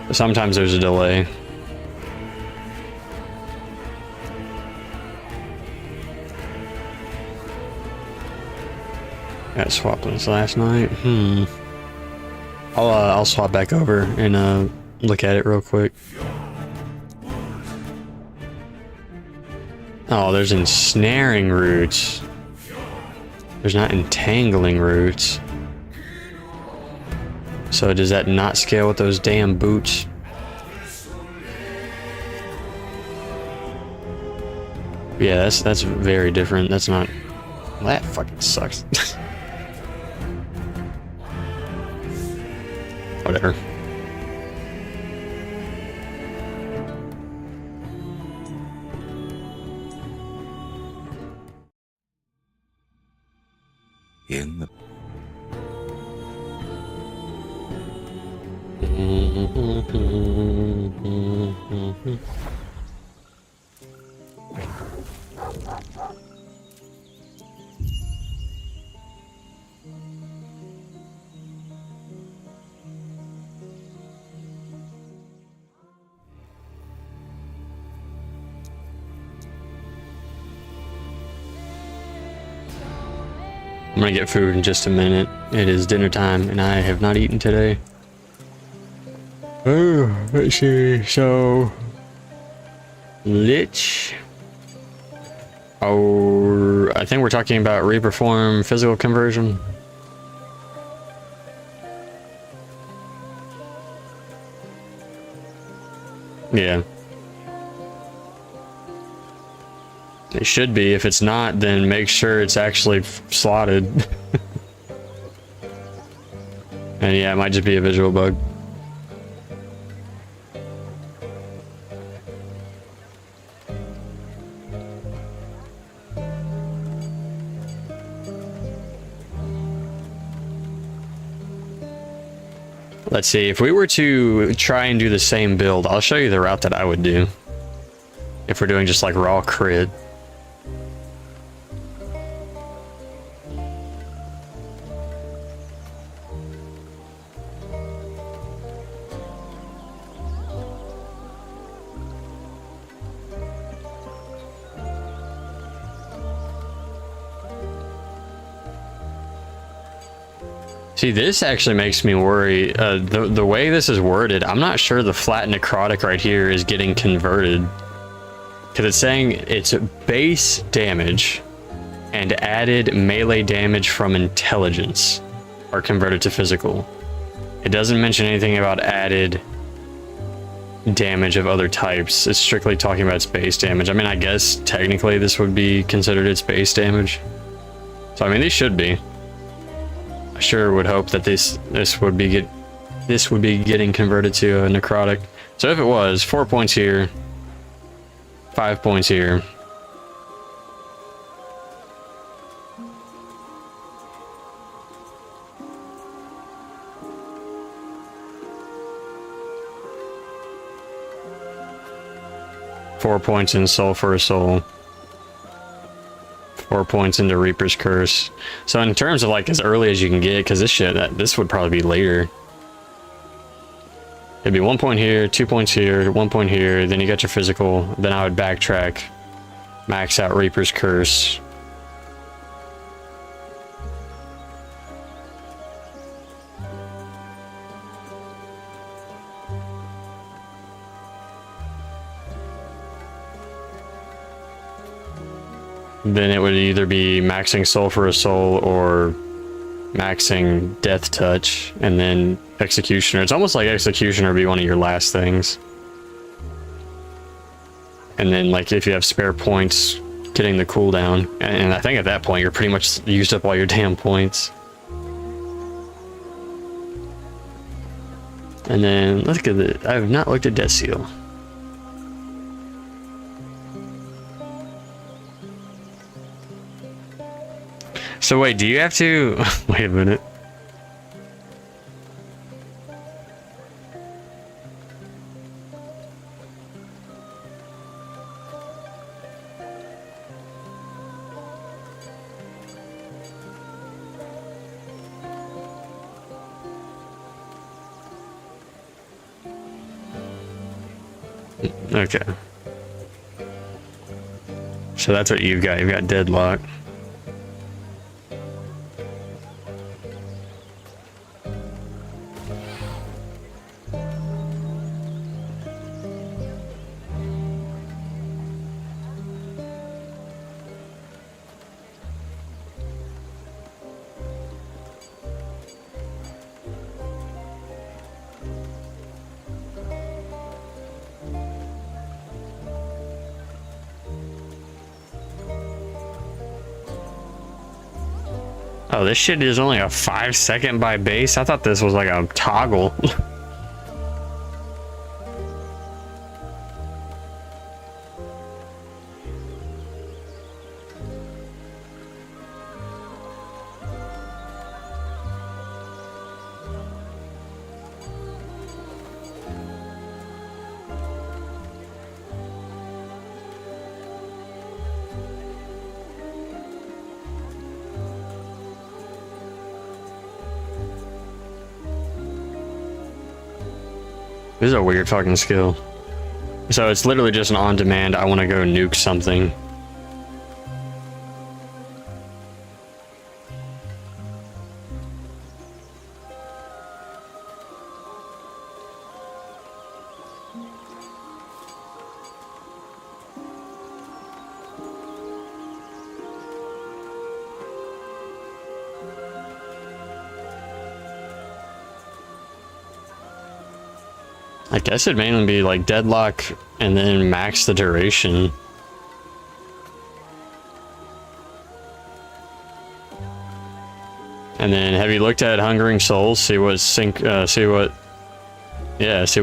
But sometimes there's a delay. Got swapped this last night. I'll swap back over and look at it real quick. Oh, there's ensnaring roots. There's not entangling roots. So does that not scale with those damn boots? Yeah, that's very different. That's not... That fucking sucks. Whatever. In the I'm gonna get food in just a minute. It is dinner time and I have not eaten today. Oh, let's see. So, Lich. Oh, I think we're talking about Reaper form physical conversion. Yeah. It should be. If it's not, then make sure it's actually slotted. And yeah, it might just be a visual bug. Let's see, if we were to try and do the same build, I'll show you the route that I would do. If we're doing just like raw crit. See, this actually makes me worry. The way this is worded, I'm not sure the flat necrotic right here is getting converted. Because it's saying it's base damage and added melee damage from intelligence are converted to physical. It doesn't mention anything about added damage of other types. It's strictly talking about its base damage. I mean, I guess technically this would be considered its base damage. So I mean, these should be. I sure would hope that this would be getting converted to a necrotic. So if it was, 4 points here, 5 points here. Four points in Soul for a Soul. 4 points into Reaper's Curse. So in terms of like as early as you can get, because this would probably be later. It'd be 1 point here, 2 points here, 1 point here, then you got your physical, then I would backtrack, max out Reaper's Curse. Then it would either be maxing Soul for a Soul or maxing Death Touch, and then Executioner. It's almost like Executioner would be one of your last things. And then, like, if you have spare points, getting the cooldown. And I think at that point, you're pretty much used up all your damn points. And then, look at it. I have not looked at Death Seal. So wait, do you have to... Wait a minute. Okay. So that's what you've got. You've got Deadlock. Oh, this shit is only a 5-second by base? I thought this was like a toggle. This is a weird fucking skill. So it's literally just an on-demand, I want to go nuke something. I guess it'd mainly be like deadlock and then max the duration. And then have you looked at Hungering Souls? See what see what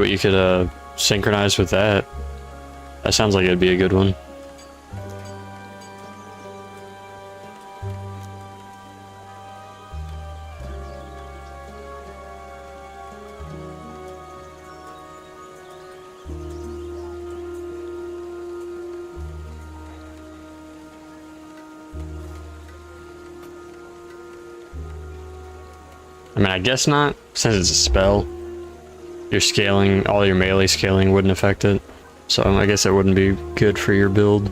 you could synchronize with that. That sounds like it'd be a good one. I mean, I guess not, since it's a spell. Your scaling, all your melee scaling wouldn't affect it. So I guess it wouldn't be good for your build.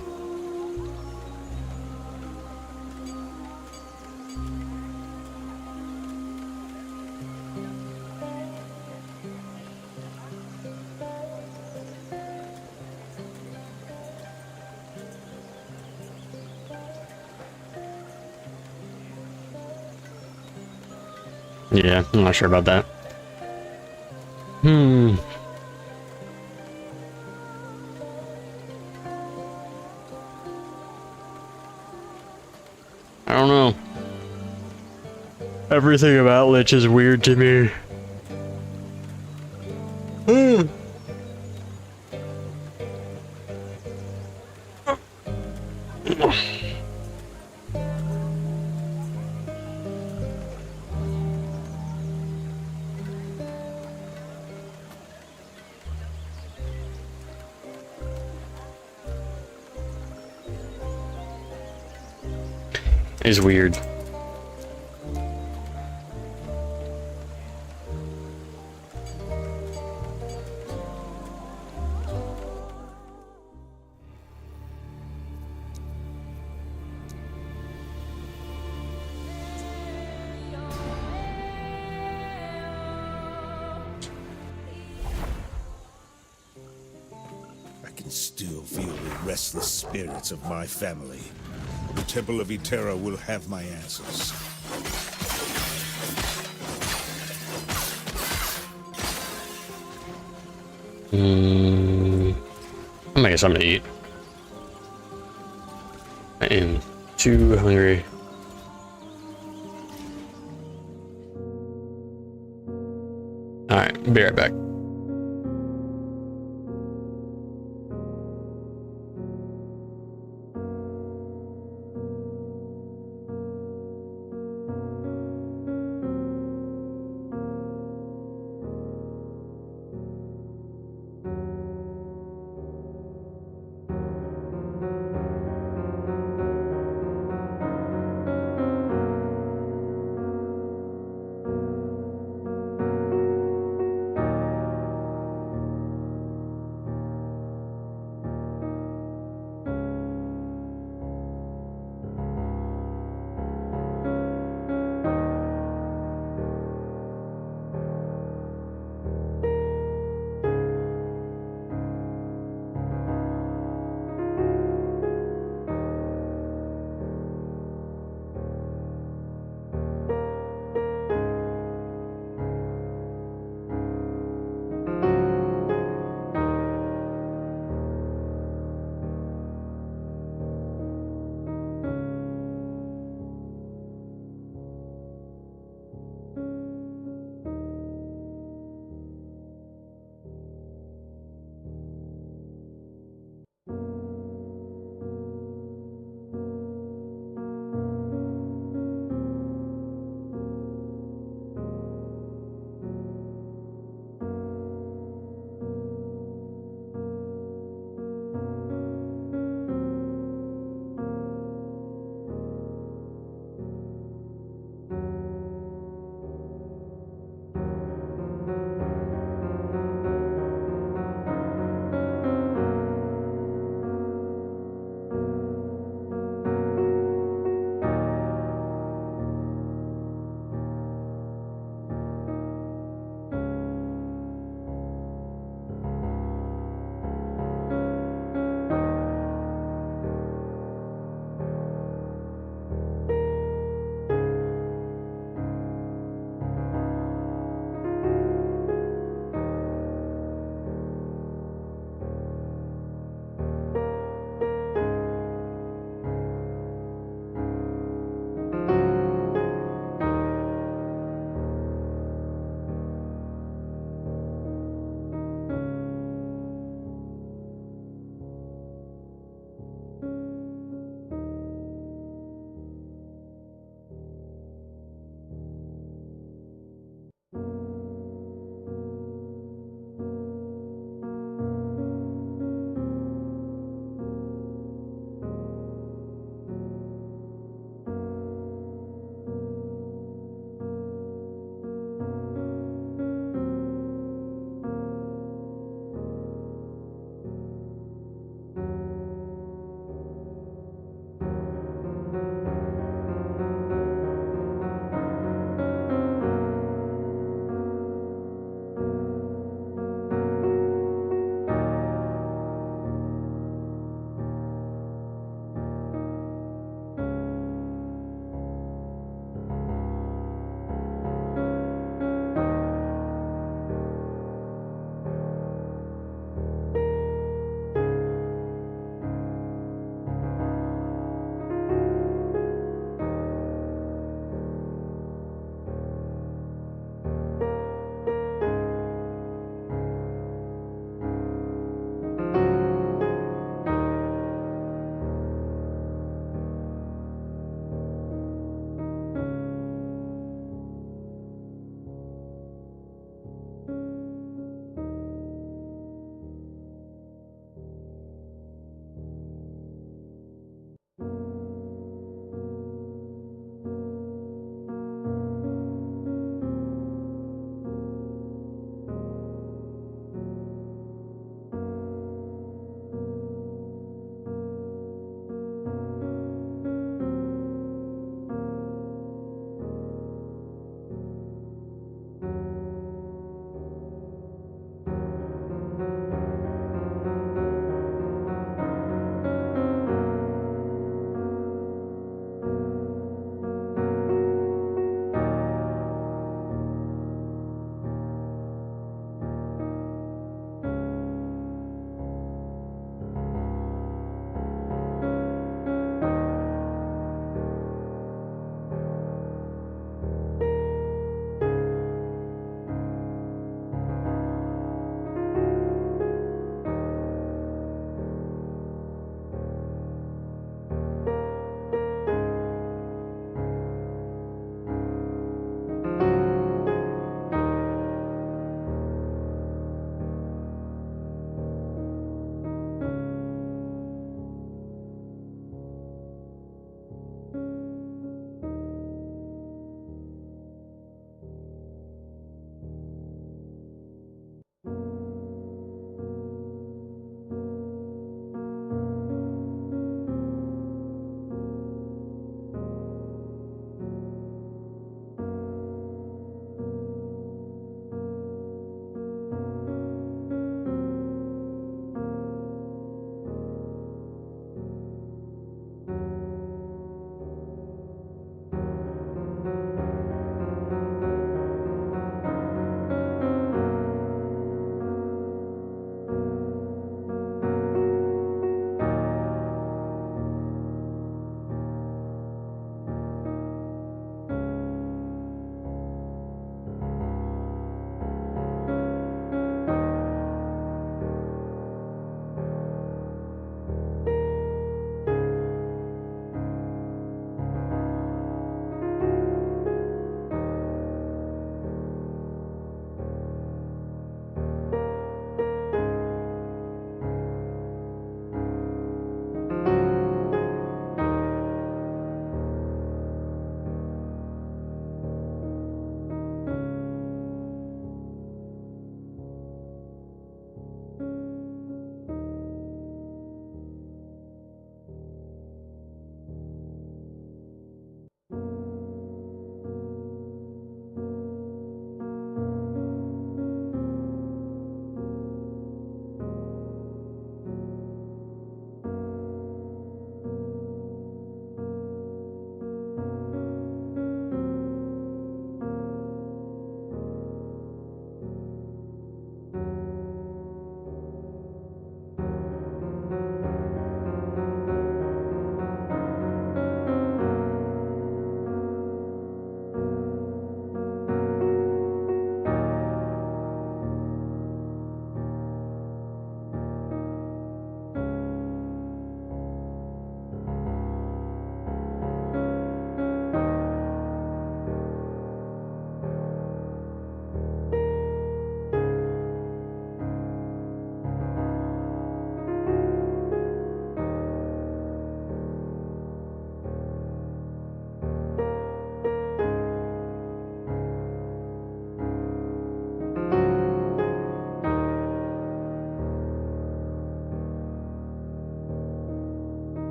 Yeah, I'm not sure about that. I don't know. Everything about Lich is weird to me. Is weird. I can still feel the restless spirits of my family. The Temple of Eterra will have my answers. I'll make something to eat. I am too hungry. Alright, be right back.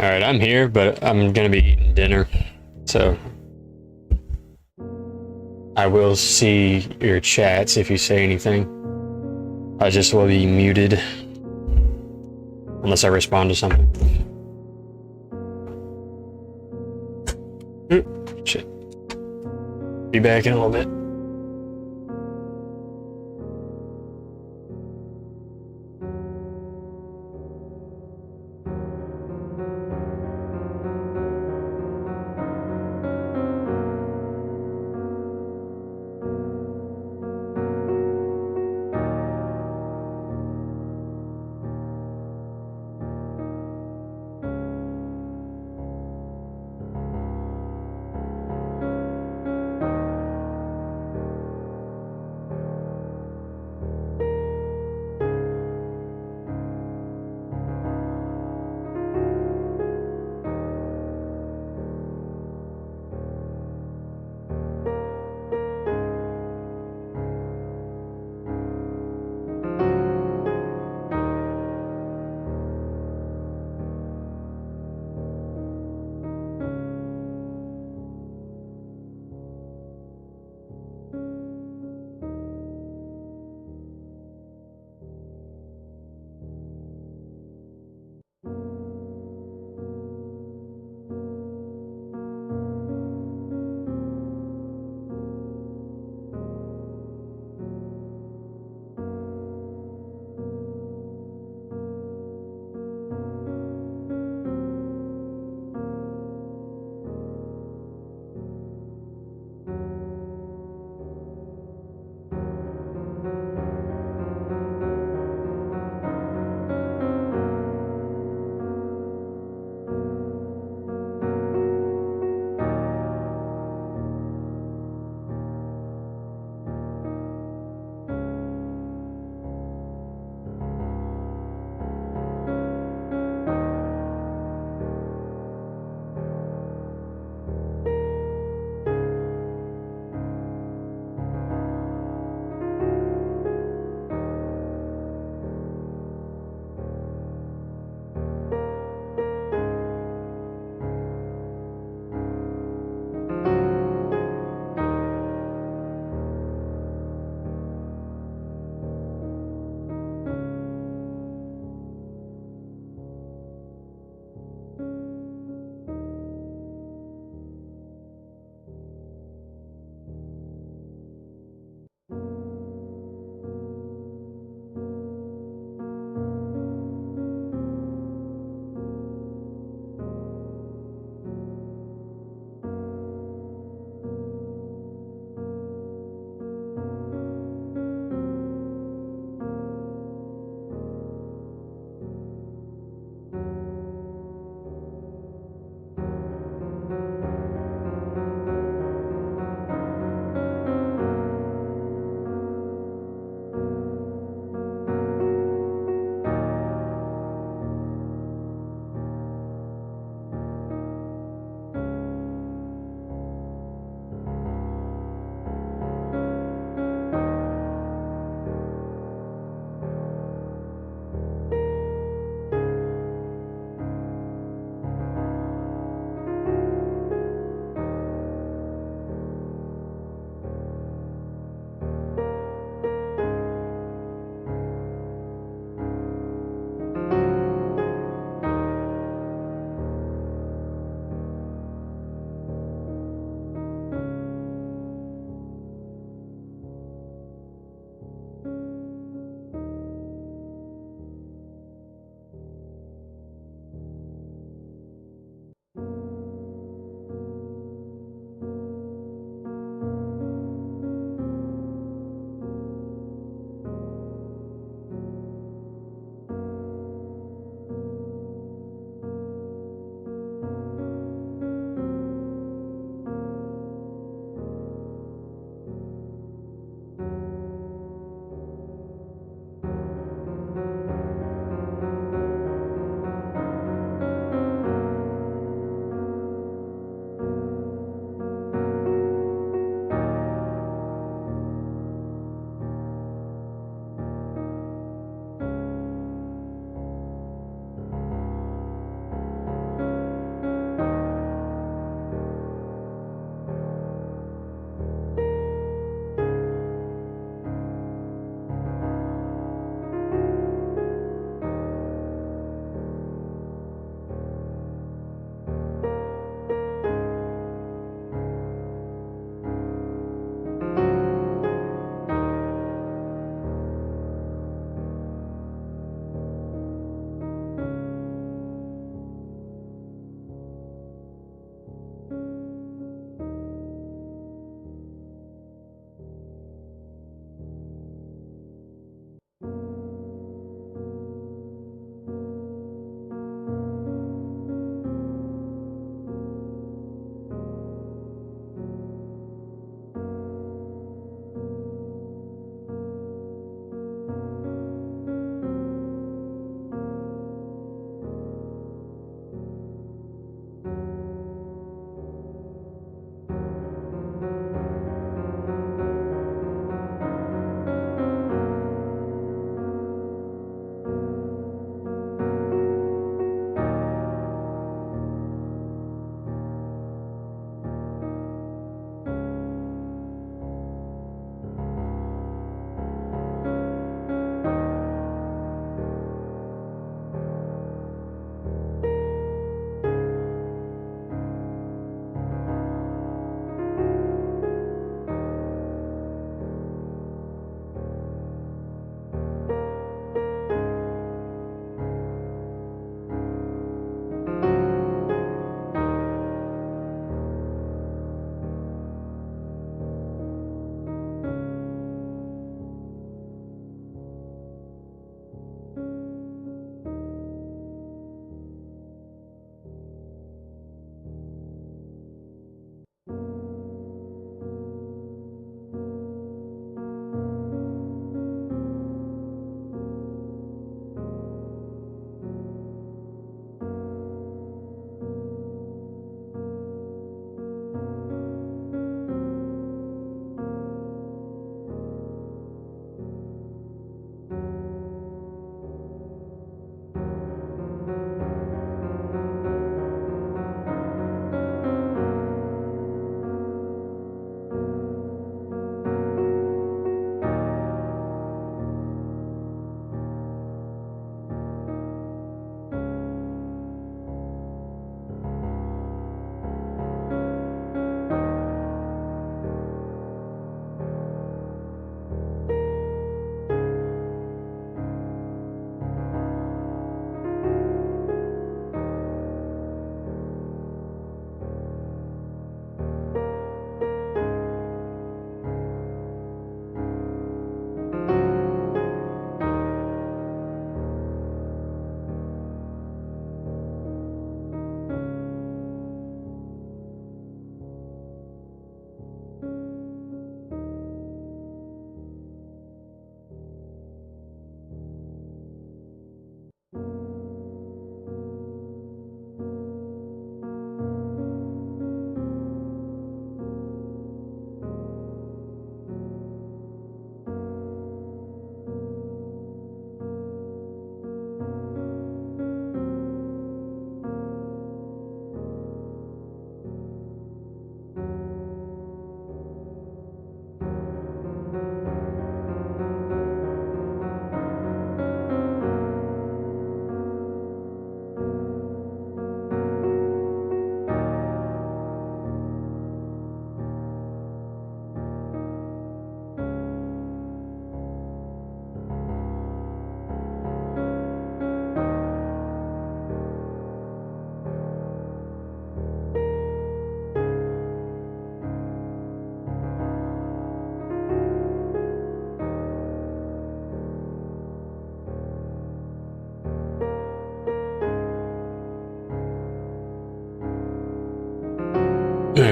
Alright, I'm here, but I'm gonna be eating dinner. So I will see your chats if you say anything. I just will be muted. Unless I respond to something. Shit. Be back in a little bit.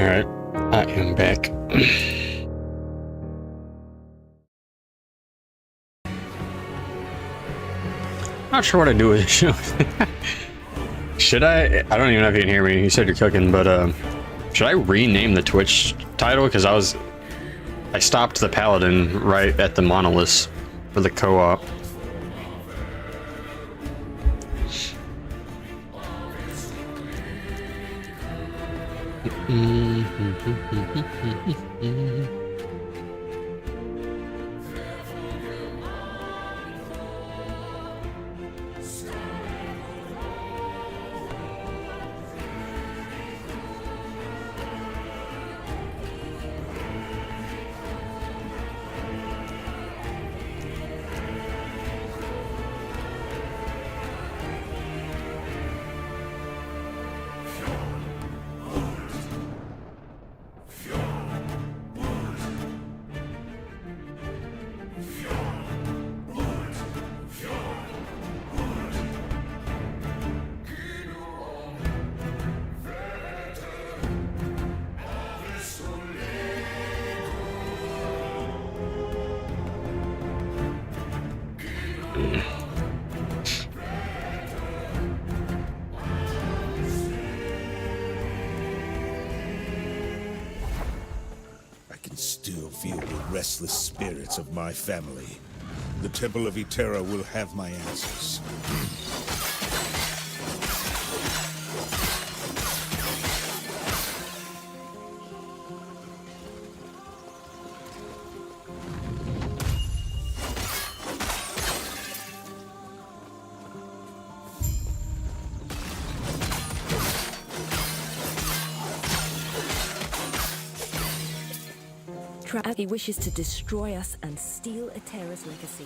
Alright, I am back. Not sure what I do with this show. Should I don't even know if you can hear me. You said you're cooking, but should I rename the Twitch title? Because I stopped the Paladin right at the monoliths for the co-op. Still feel the restless spirits of my family. The Temple of Etera will have my answers. He wishes to destroy us and steal Etera's legacy.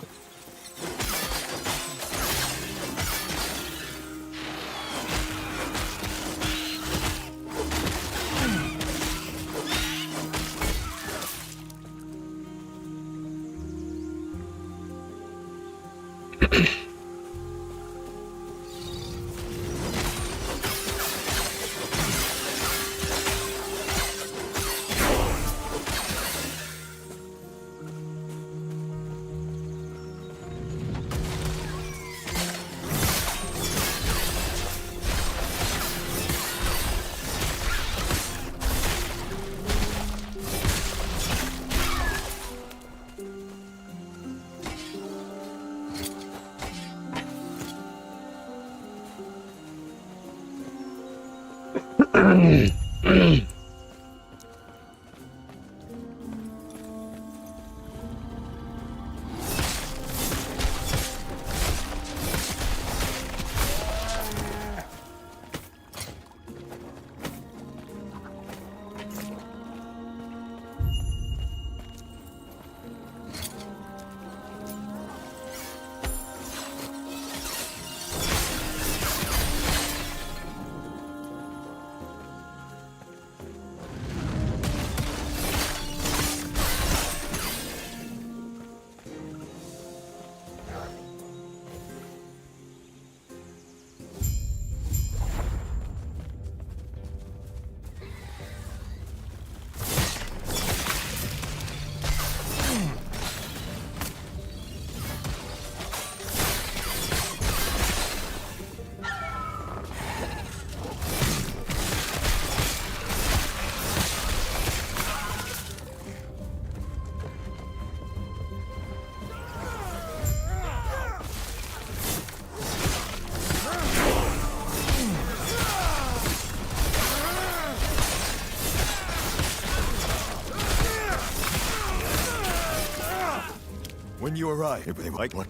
When you arrive, everything like what?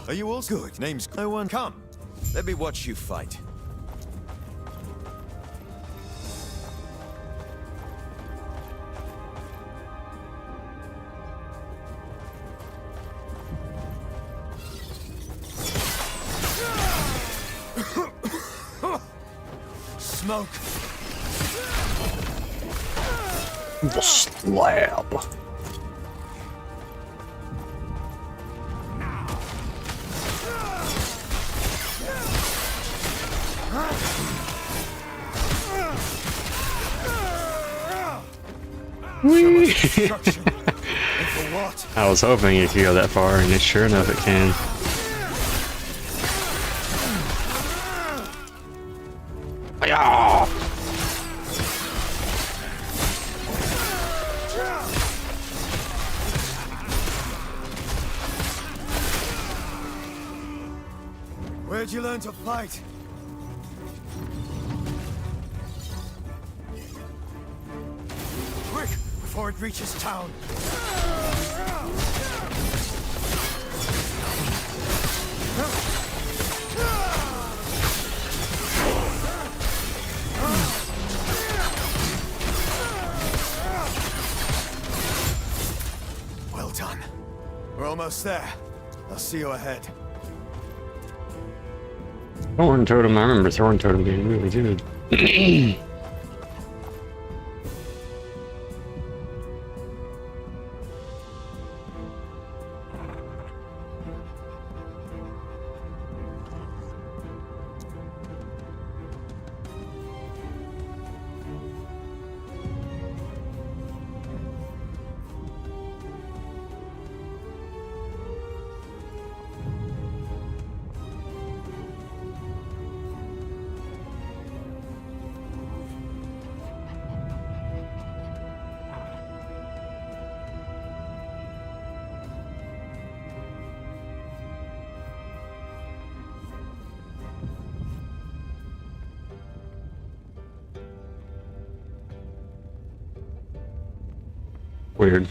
Are you all good? Name's no one. Come, let me watch you fight. Smoke. The slab. Whee! Destruction. And for what? I was hoping it could go that far, and sure enough it can. Hi-yah! Where'd you learn to fight? Quick, before it reaches town. Well done. We're almost there. I'll see you ahead. Thorn Totem, I remember Thorn Totem being really good. Weird.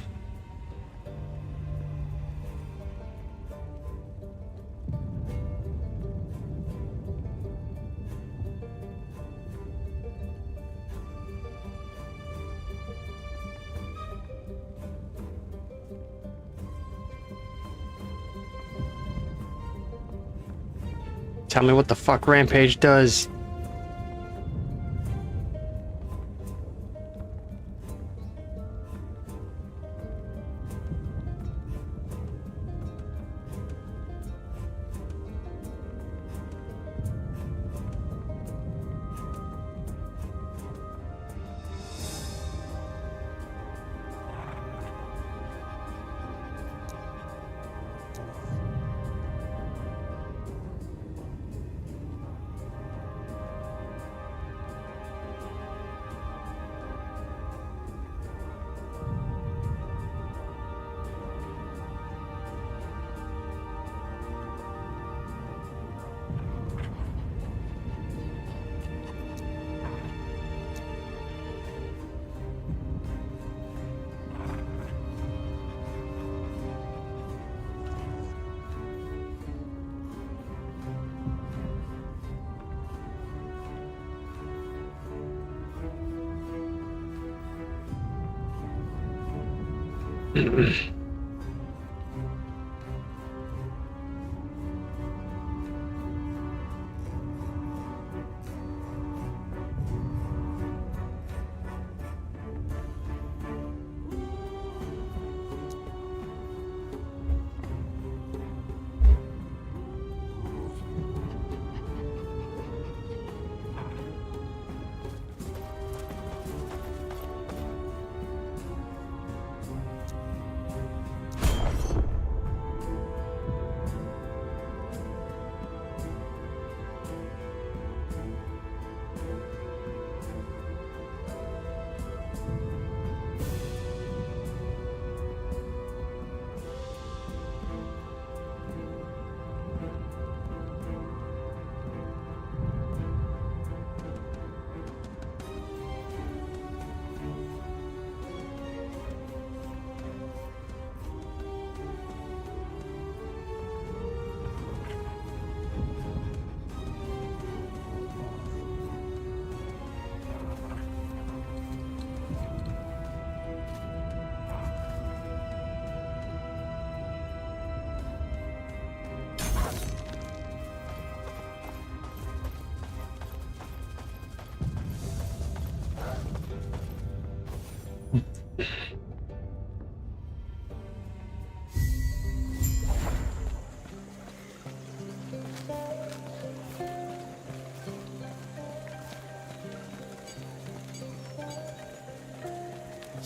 Tell me what the fuck Rampage does.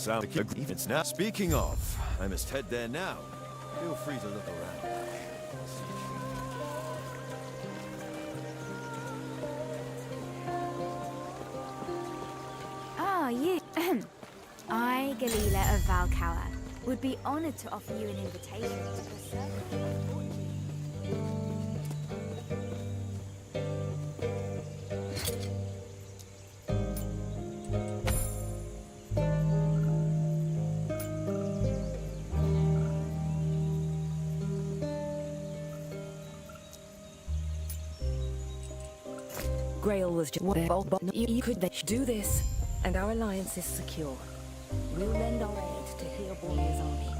sound even now. Speaking of, I must head there now. Feel free to look around. Ah, you. I, Galila of Valcala, would be honored to offer you an invitation to the circle of fortune. Grail was just but you could do this, and our alliance is secure. We'll lend our aid to heal Bornea's army.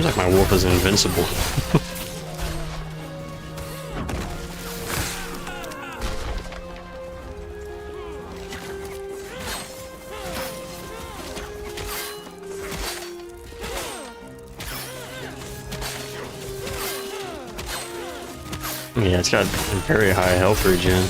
Seems like my wolf is invincible. Yeah, it's got very high health regen.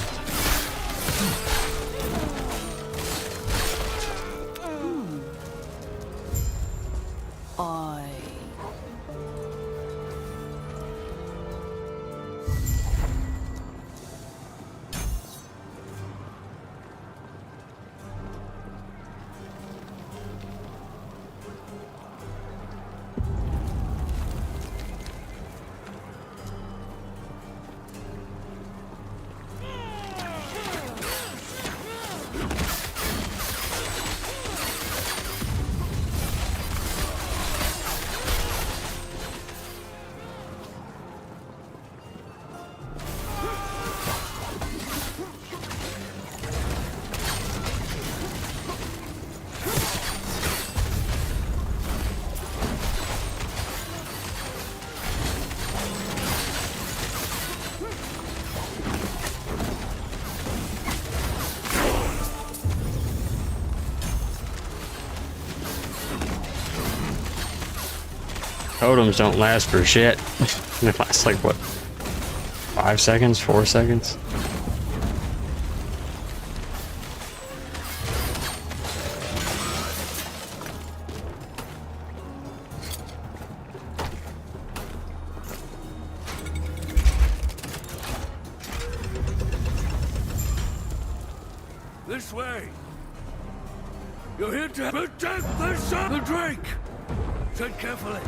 Totems don't last for shit. They last like what? 5 seconds? 4 seconds? This way! You're here to protect the Drake! Tread carefully.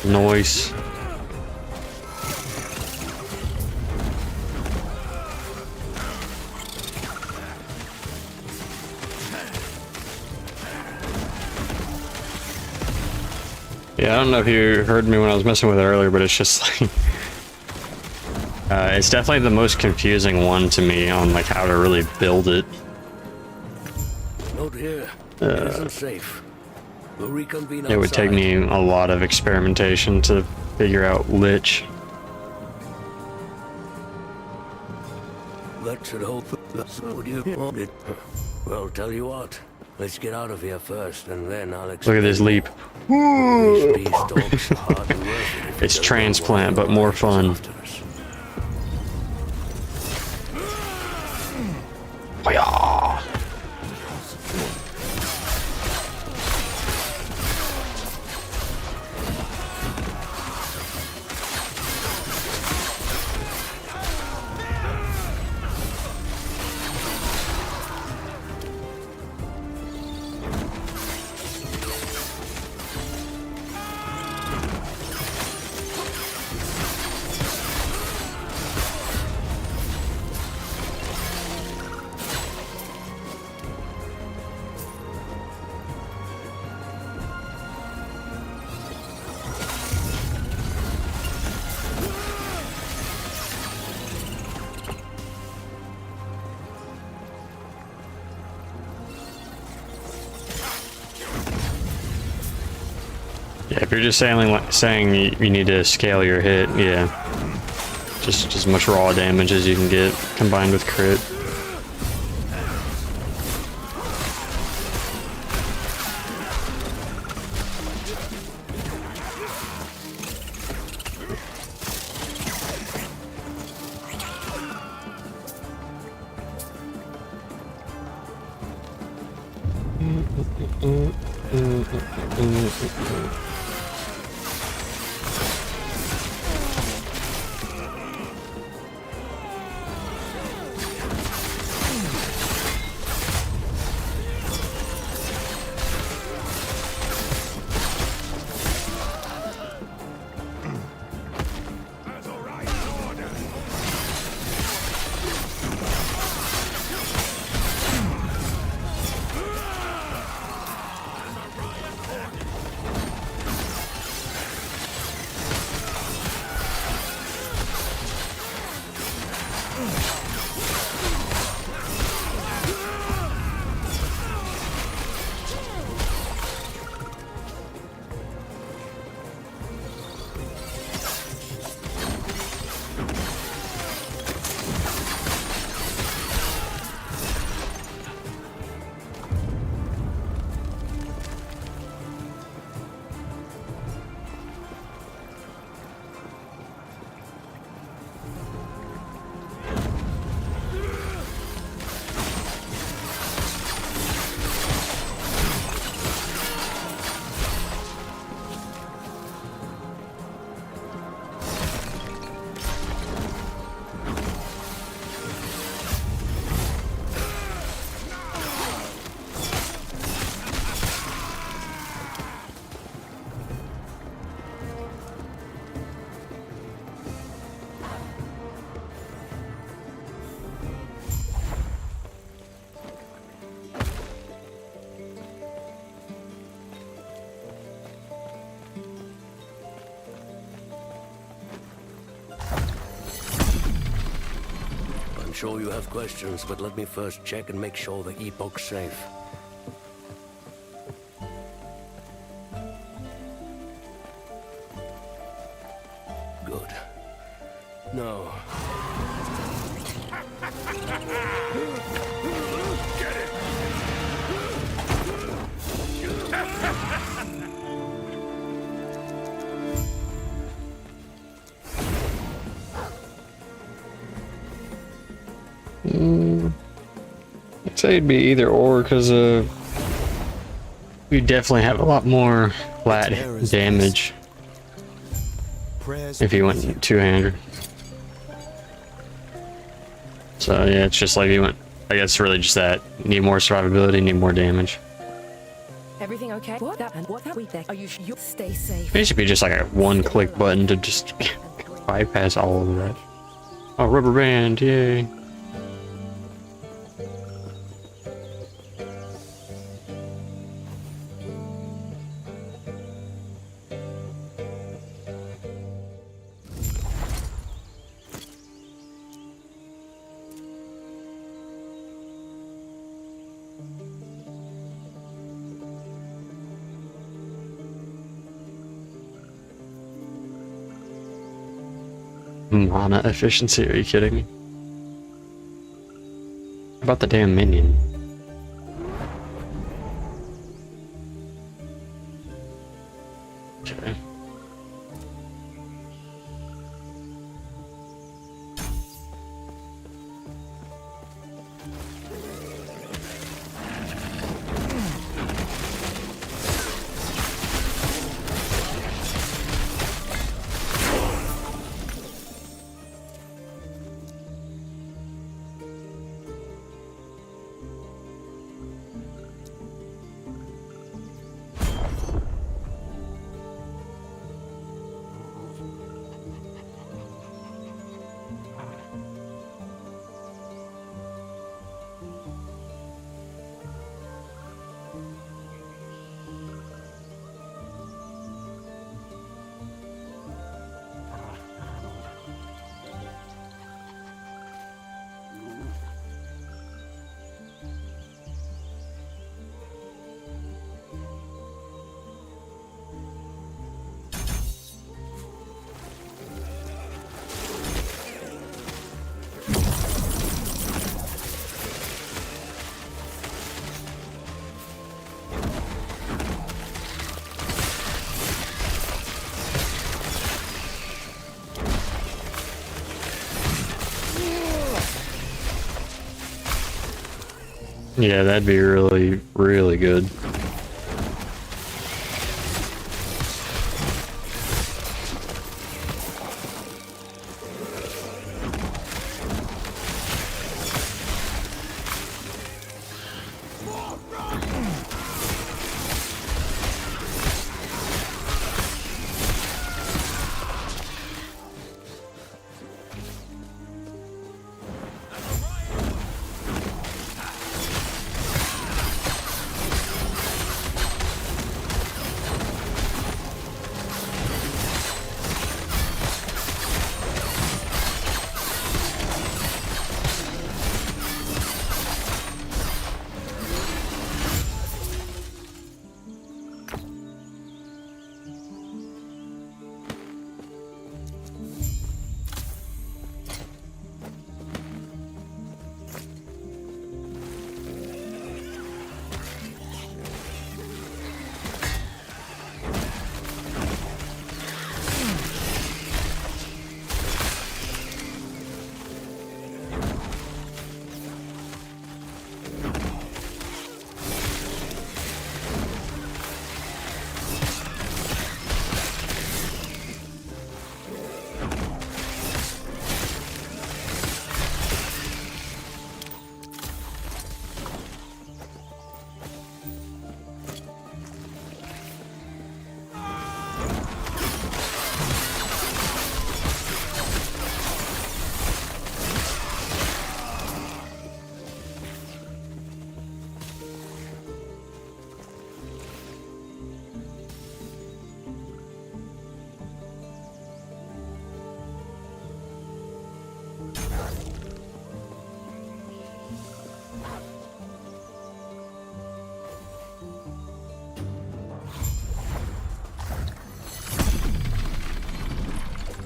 Noise. Yeah, I don't know if you heard me when I was messing with it earlier, but it's just like it's definitely the most confusing one to me on like how to really build it. Not here. It isn't safe. We'll reconvene outside. It would take me a lot of experimentation to figure out Lich. That should hold. Would you want it? Well, tell you what. Let's get out of here first, and then I'll explain. Look at this leap. It's transplant, but more fun. Hi-yah! Yeah, if you're just saying you need to scale your hit, yeah. Just as much raw damage as you can get combined with crit. I'm sure you have questions, but let me first check and make sure the Epoch's safe. Good. No. Get it! I'd say it'd be either or, because we definitely have a lot more flat damage if you went two-handed. So yeah, it's just like you went. I guess really just that. You need more survivability, need more damage. Everything okay? What that and what that week there? Are you stay safe? It should be just like a one-click button to just bypass all of that. Oh, rubber band, yay. Mana efficiency, are you kidding me? How about the damn minion? Okay. Yeah, that'd be really, really good.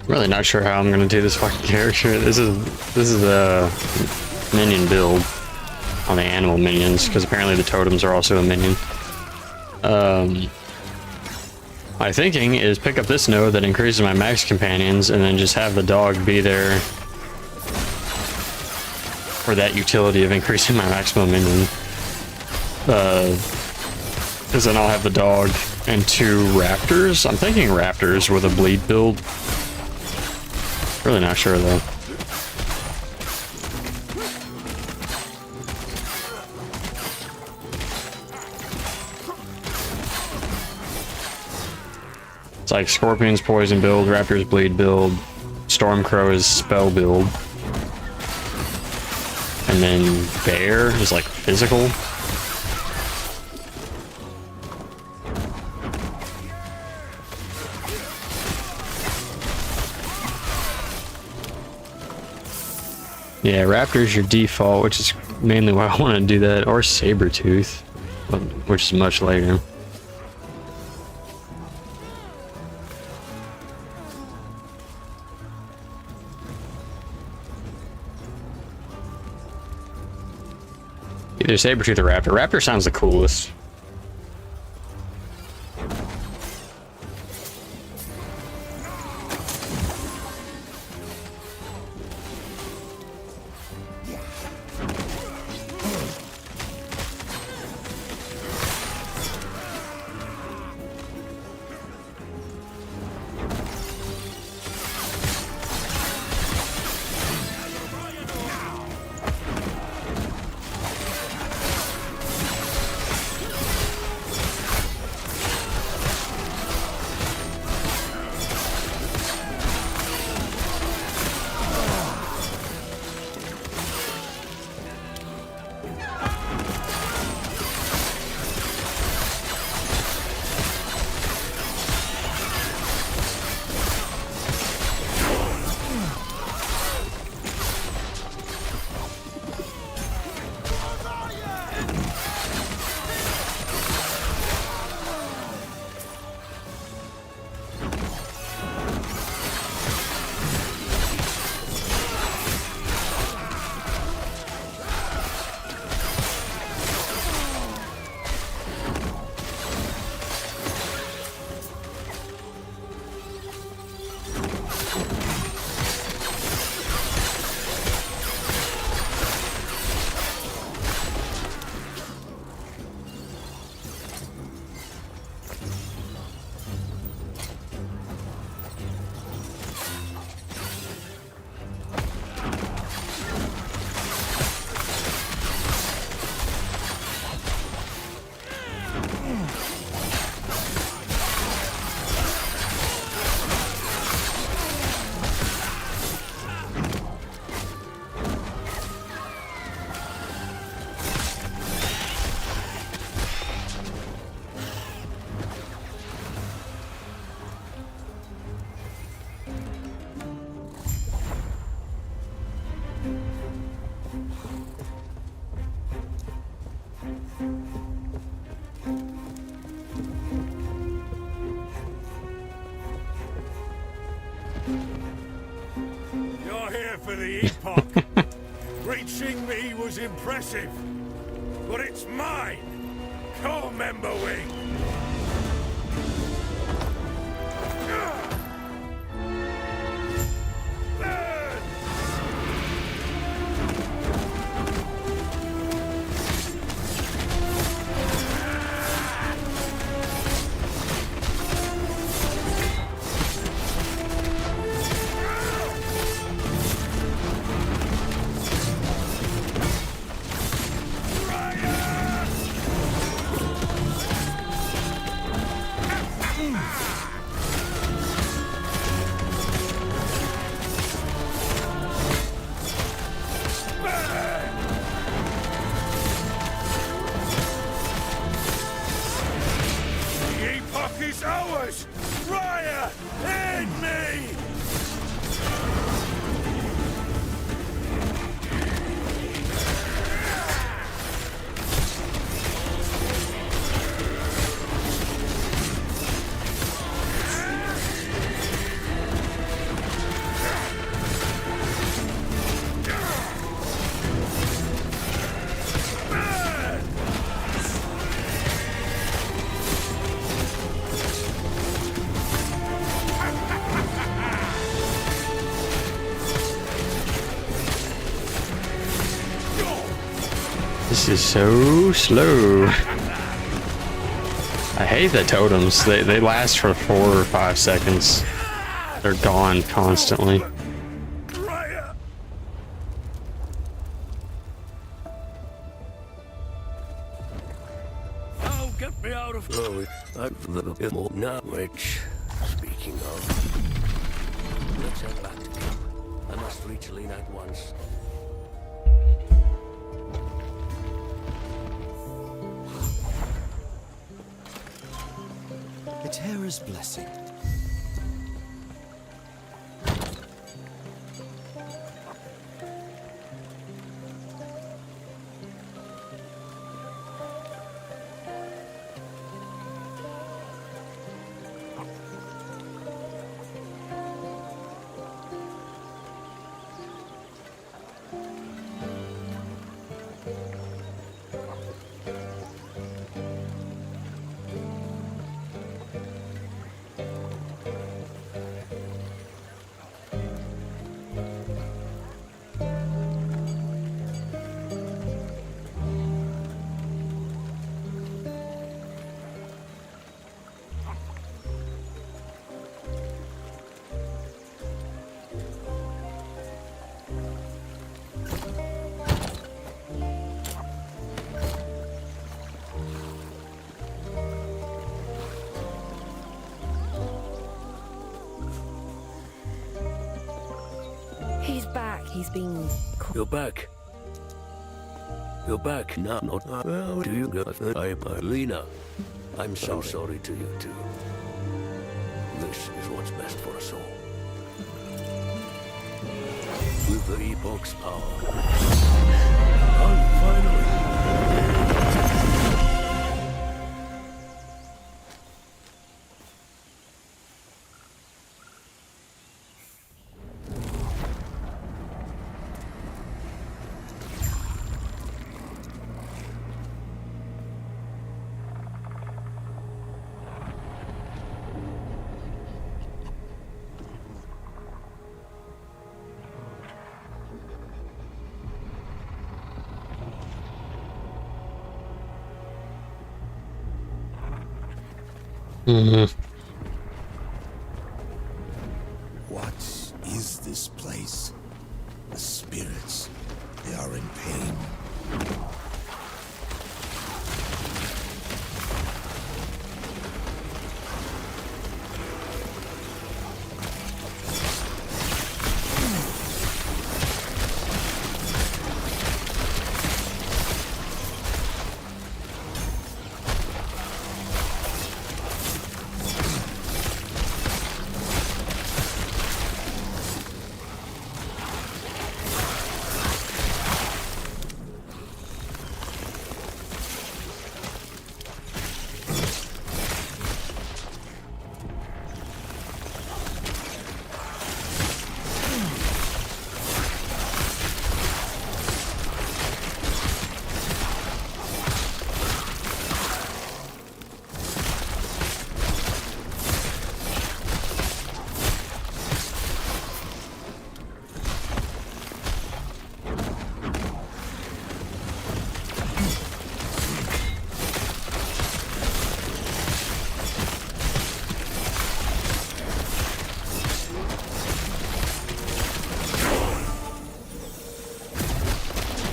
Really not sure how I'm gonna do this fucking character. This is a minion build on the animal minions, because apparently the totems are also a minion. My thinking is pick up this node that increases my max companions, and then just have the dog be there for that utility of increasing my maximum minion. Because then I'll have the dog and 2 raptors. I'm thinking raptors with a bleed build. Really not sure though. It's like Scorpion's poison build, Raptor's bleed build, Stormcrow is spell build, and then Bear is like physical. Yeah, Raptor's your default, which is mainly why I want to do that, or Sabretooth, which is much later. Either Sabretooth or Raptor. Raptor sounds the coolest. You're here for the Epoch. Reaching me was impressive, but it's mine. Co-member wing. Is ours! Raya! Aid me! This is so slow. I hate the totems. They last for 4 or 5 seconds. They're gone constantly. Oh, get me out of now, which, speaking of, let's head back to camp. I must reach Lena at once. Eterra's blessing. He's back. He's been... You're back. You're back now. Not well, do you know? I'm Lena. I'm so sorry to you too. This is what's best for us all. With the Epoch's power, I'm finally. What is this place? The spirits, they are in pain.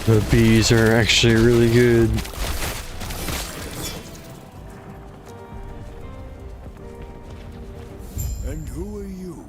The bees are actually really good. And who are you?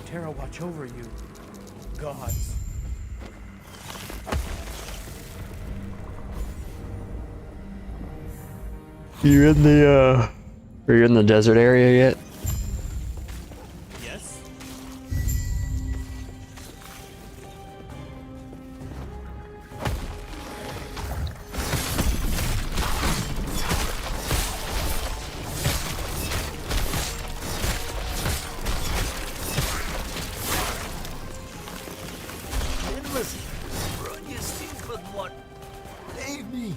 Terra watch over you, gods. You in the are you in the desert area yet? Yes. Endless. Run your stink with what? Leave me.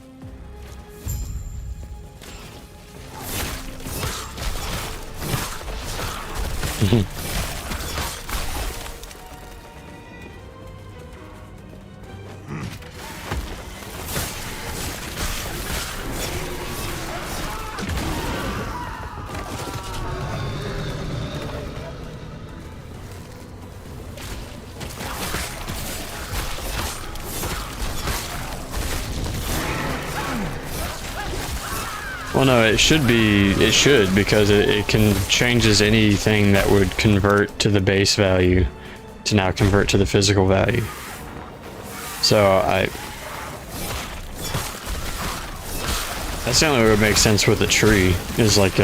Well, no, it should because it can changes anything that would convert to the base value to now convert to the physical value. So that's the only way it would make sense with a tree, is like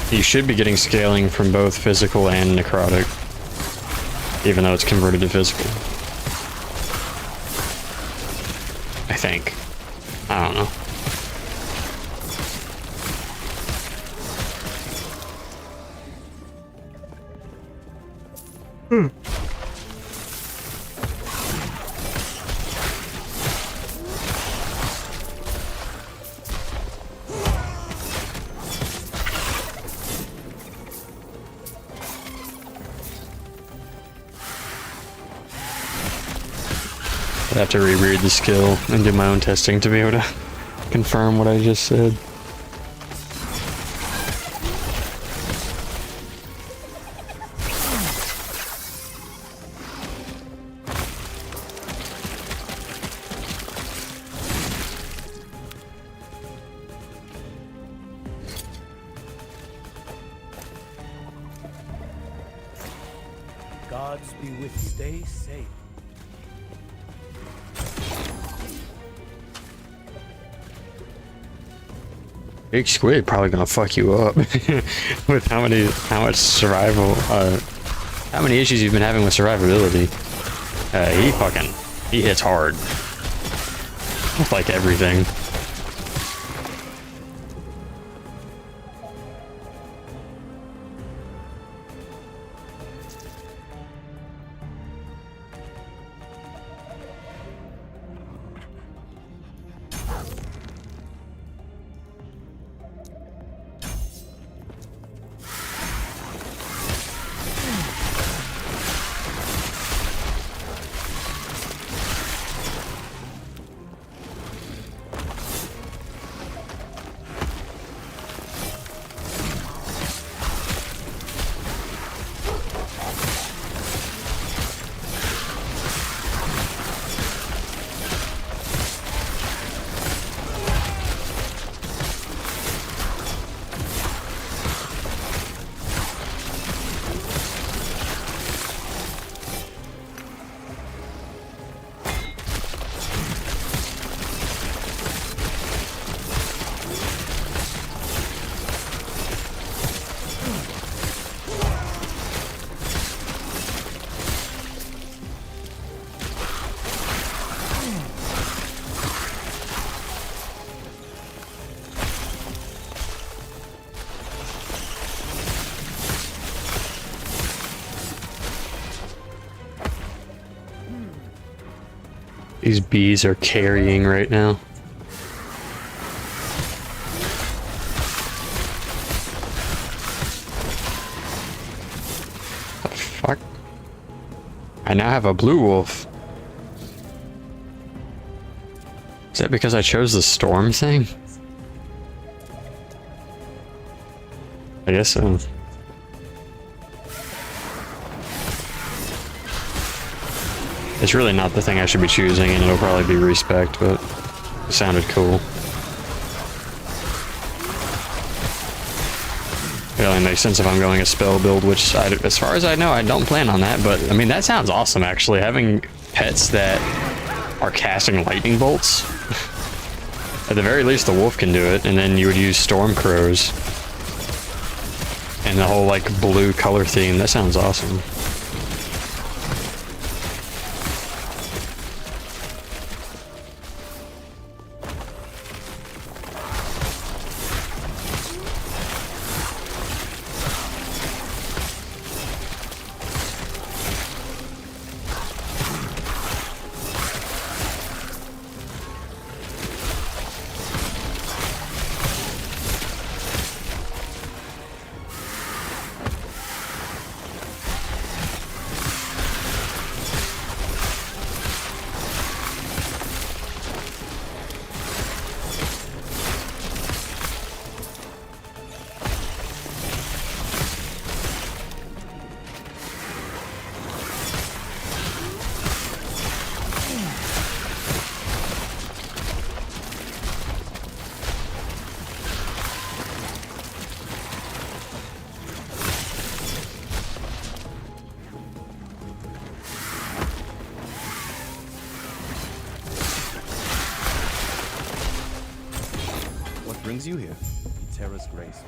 you should be getting scaling from both physical and necrotic, even though it's converted to physical. I think. I don't know. I have to reread the skill and do my own testing to be able to confirm what I just said. Gods be with you. Stay safe. Big squid probably gonna fuck you up with how much survival, how many issues you've been having with survivability. He hits hard with like everything. These bees are carrying right now. What the fuck? I now have a blue wolf. Is that because I chose the storm thing? I guess so. It's really not the thing I should be choosing, and it'll probably be respect, but it sounded cool. It only makes sense if I'm going a spell build, which, as far as I know, I don't plan on that, but I mean, that sounds awesome, actually. Having pets that are casting lightning bolts. At the very least, the wolf can do it, and then you would use storm crows. And the whole, like, blue color theme. That sounds awesome. Brings you here, Terra's grace.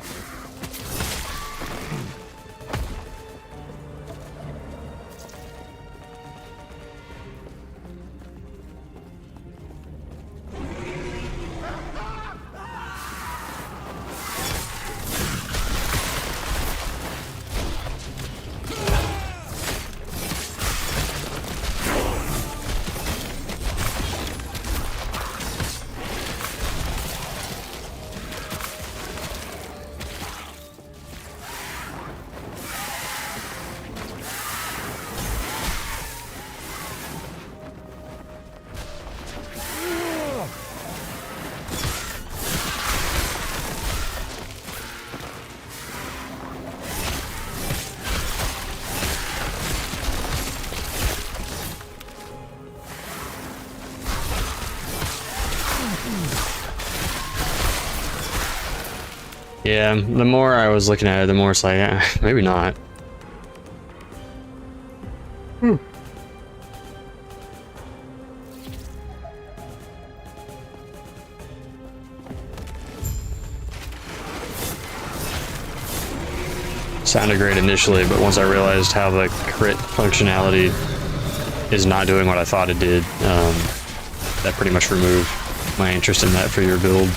Yeah, the more I was looking at it, the more it's like, maybe not. Sounded great initially, but once I realized how the crit functionality is not doing what I thought it did, that pretty much removed my interest in that for your build.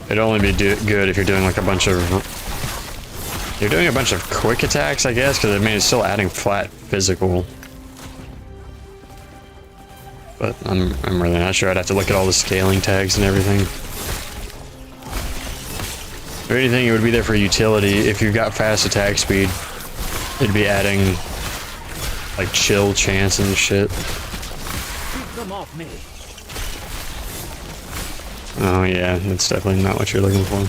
It'd only be good if you're doing like a bunch of... You're doing a bunch of quick attacks, I guess, because I mean, it's still adding flat physical. But I'm really not sure. I'd have to look at all the scaling tags and everything. If anything, it would be there for utility. If you've got fast attack speed, it'd be adding like chill chance and shit. Keep them off me. Oh yeah, that's definitely not what you're looking for.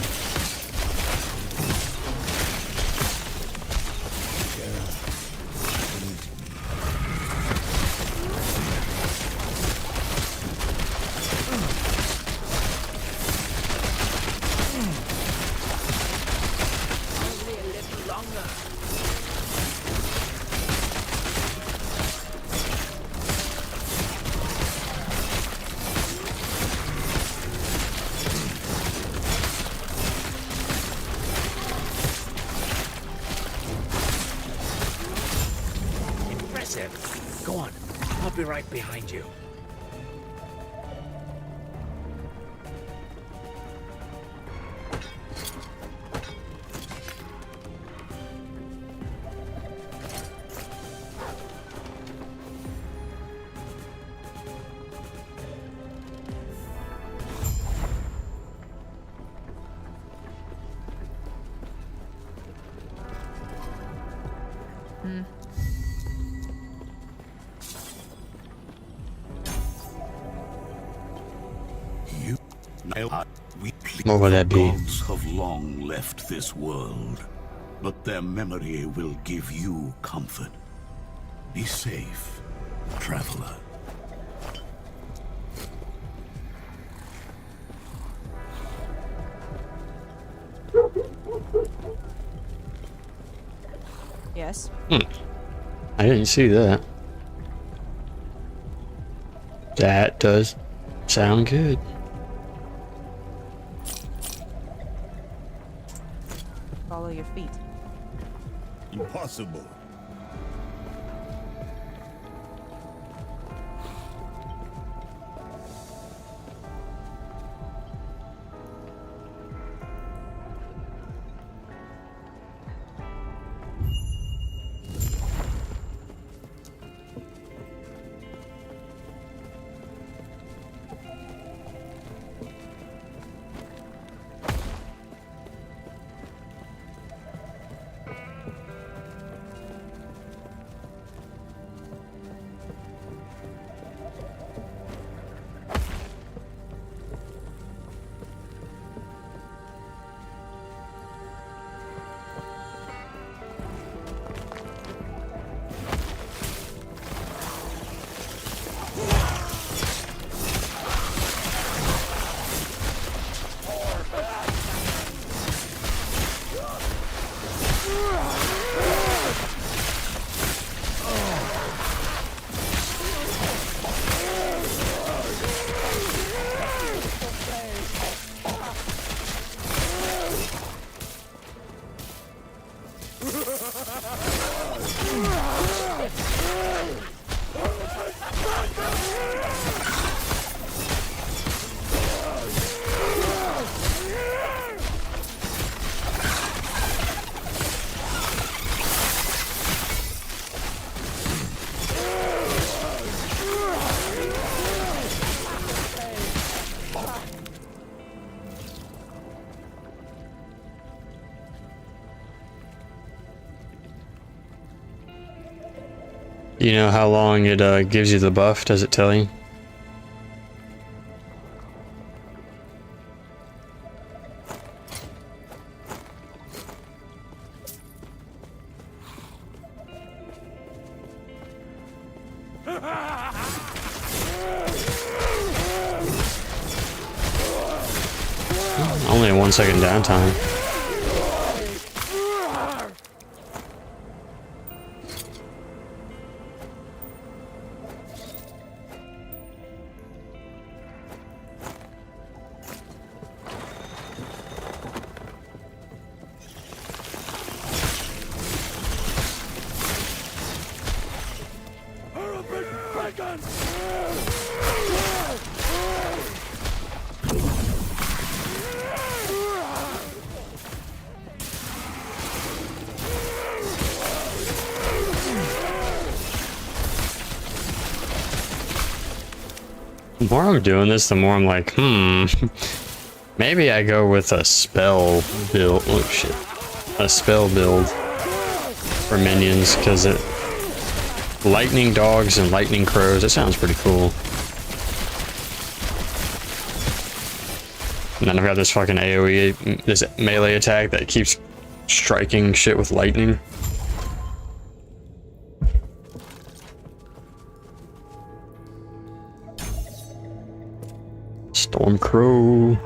Go on, I'll be right behind you. What would that be? Gods have long left this world, but their memory will give you comfort. Be safe, traveler. Yes. I didn't see that. That does sound good. Follow your feet. Impossible. You know how long it gives you the buff? Does it tell you? Only a 1 second downtime. The more I'm doing this, the more I'm like, maybe I go with a spell build. Oh shit. A spell build for minions, because it lightning dogs and lightning crows, it sounds pretty cool. And then I've got this fucking AoE, this melee attack that keeps striking shit with lightning. Stormcrow.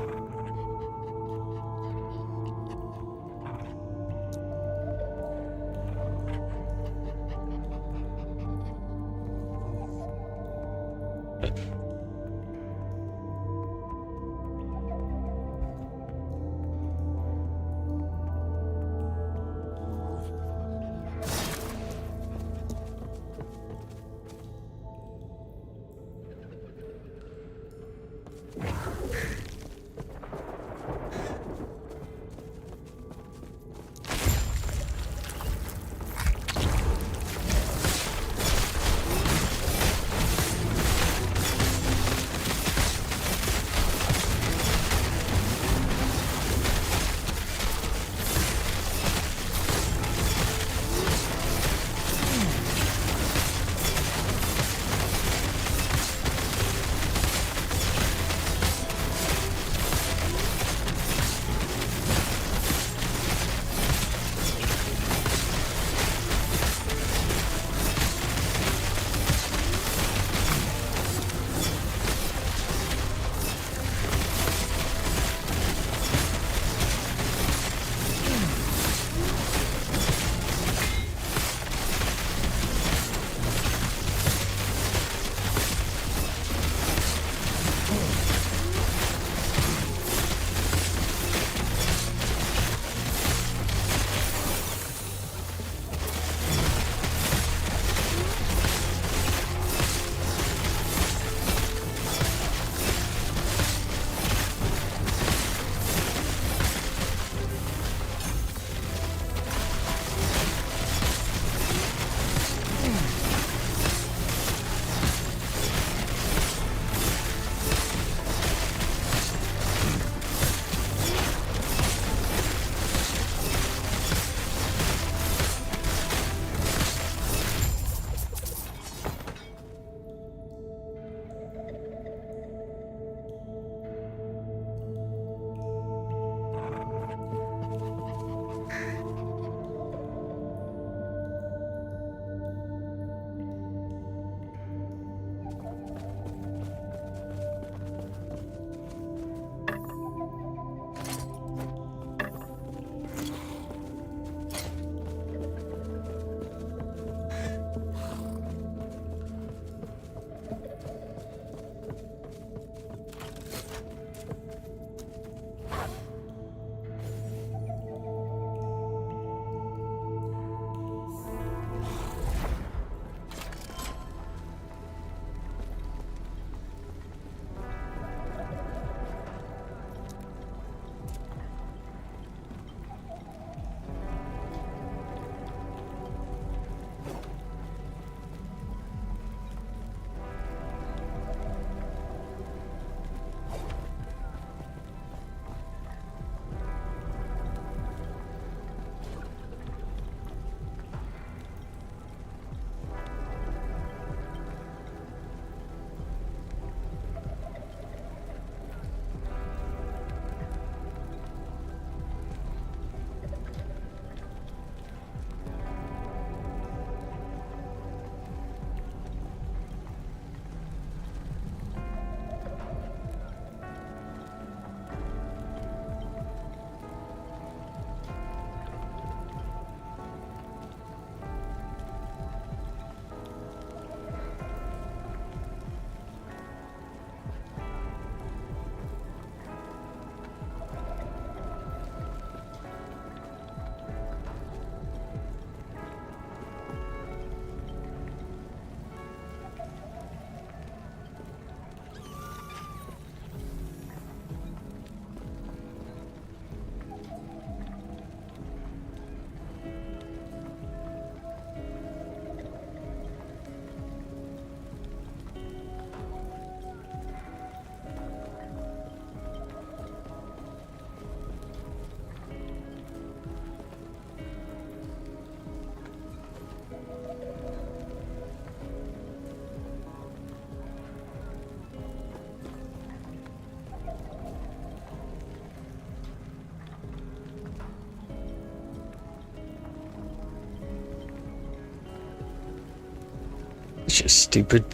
It's just stupid.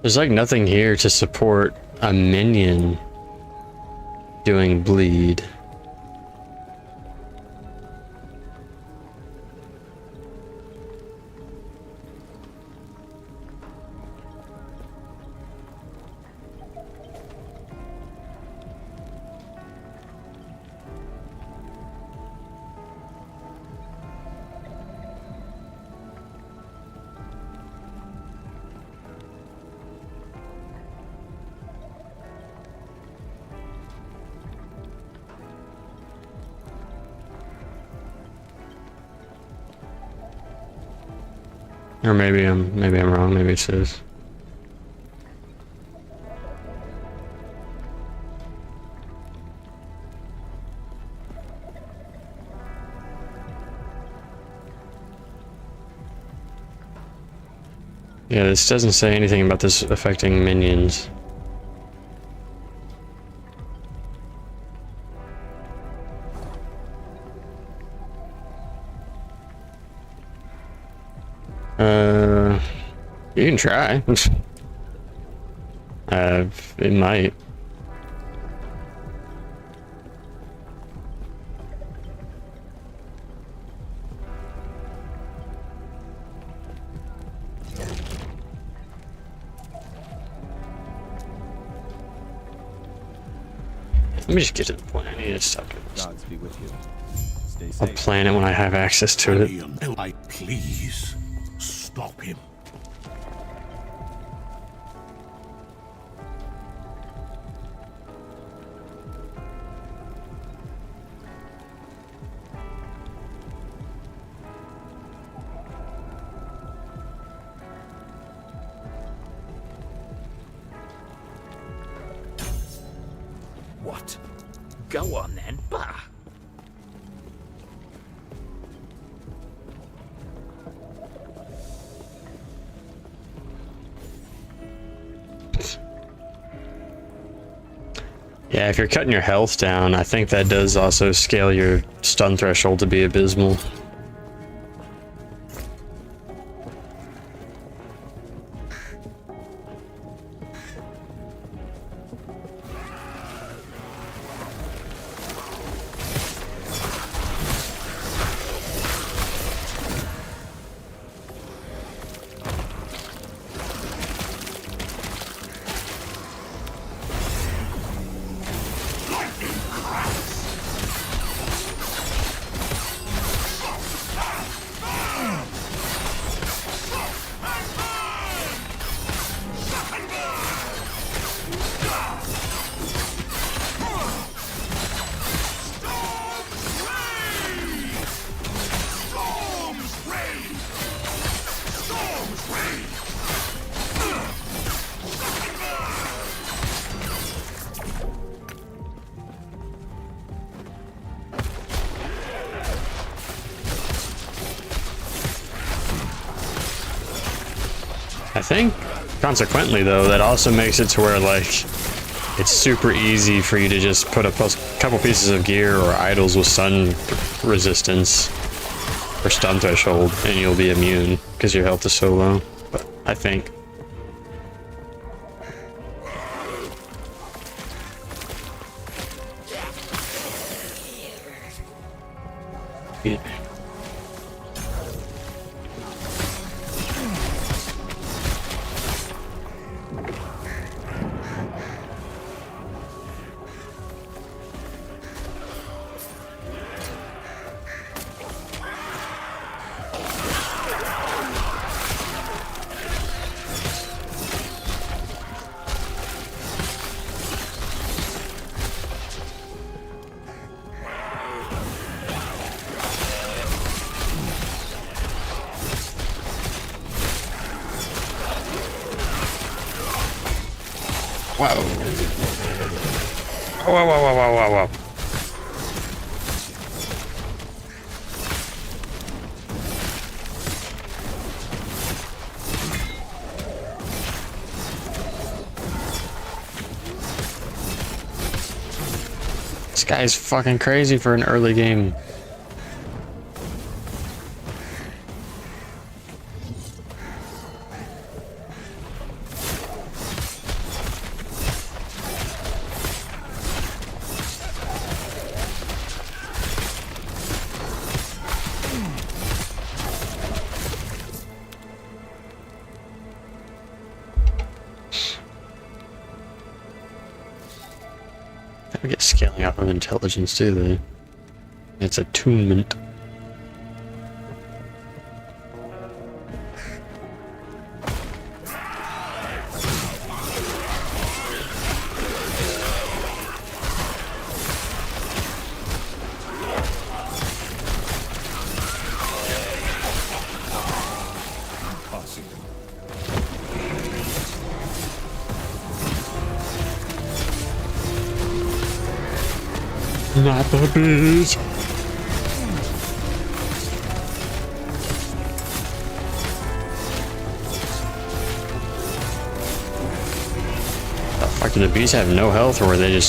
There's like nothing here to support a minion doing bleed. Or maybe I'm wrong. Maybe it says. Yeah, this doesn't say anything about this affecting minions. You can try. It might. Let me just get to the point. I need to stop doing this. Gods be with you. Stay safe. I'll plan it when I have access to it. I please stop him. What? Go on then, bah! Yeah, if you're cutting your health down, I think that does also scale your stun threshold to be abysmal. I think, consequently though, that also makes it to where like it's super easy for you to just put a couple pieces of gear or idols with stun resistance or stun threshold and you'll be immune because your health is so low. But I think. Yeah. Whoa. Whoa, whoa, whoa, whoa, whoa, whoa. This guy's fucking crazy for an early game. I get scaling out of intelligence too, though. It's attunement. Not the bees. The fuck, do the bees have no health, or did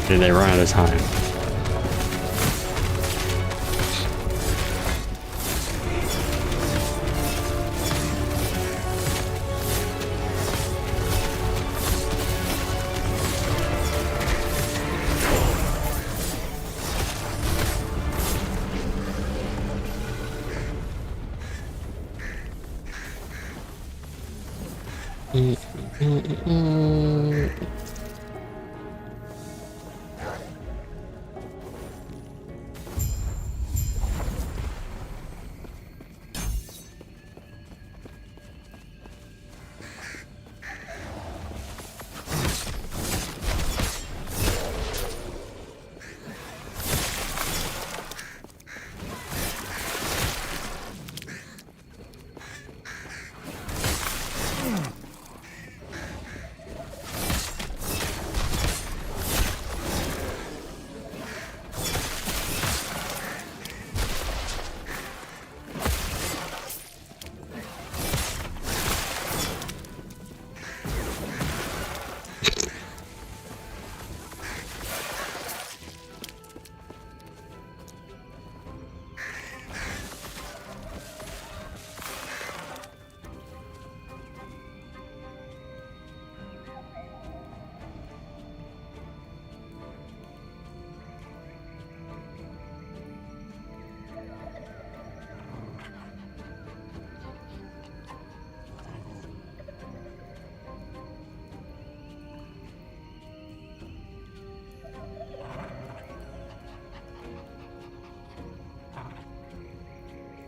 they run out of time?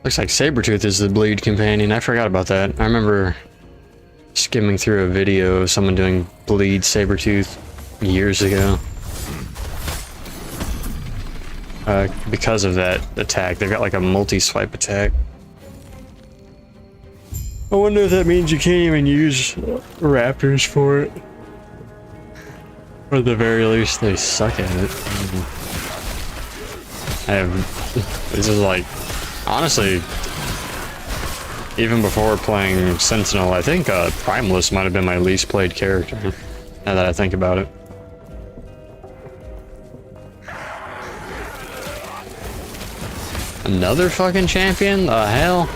Looks like Sabretooth is the bleed companion. I forgot about that. I remember skimming through a video of someone doing bleed Sabretooth years ago. Because of that attack, they've got like a multi-swipe attack. I wonder if that means you can't even use raptors for it. Or at the very least, they suck at it. This is like, honestly, even before playing Sentinel, I think Primalist might have been my least played character, now that I think about it. Another fucking champion? The hell?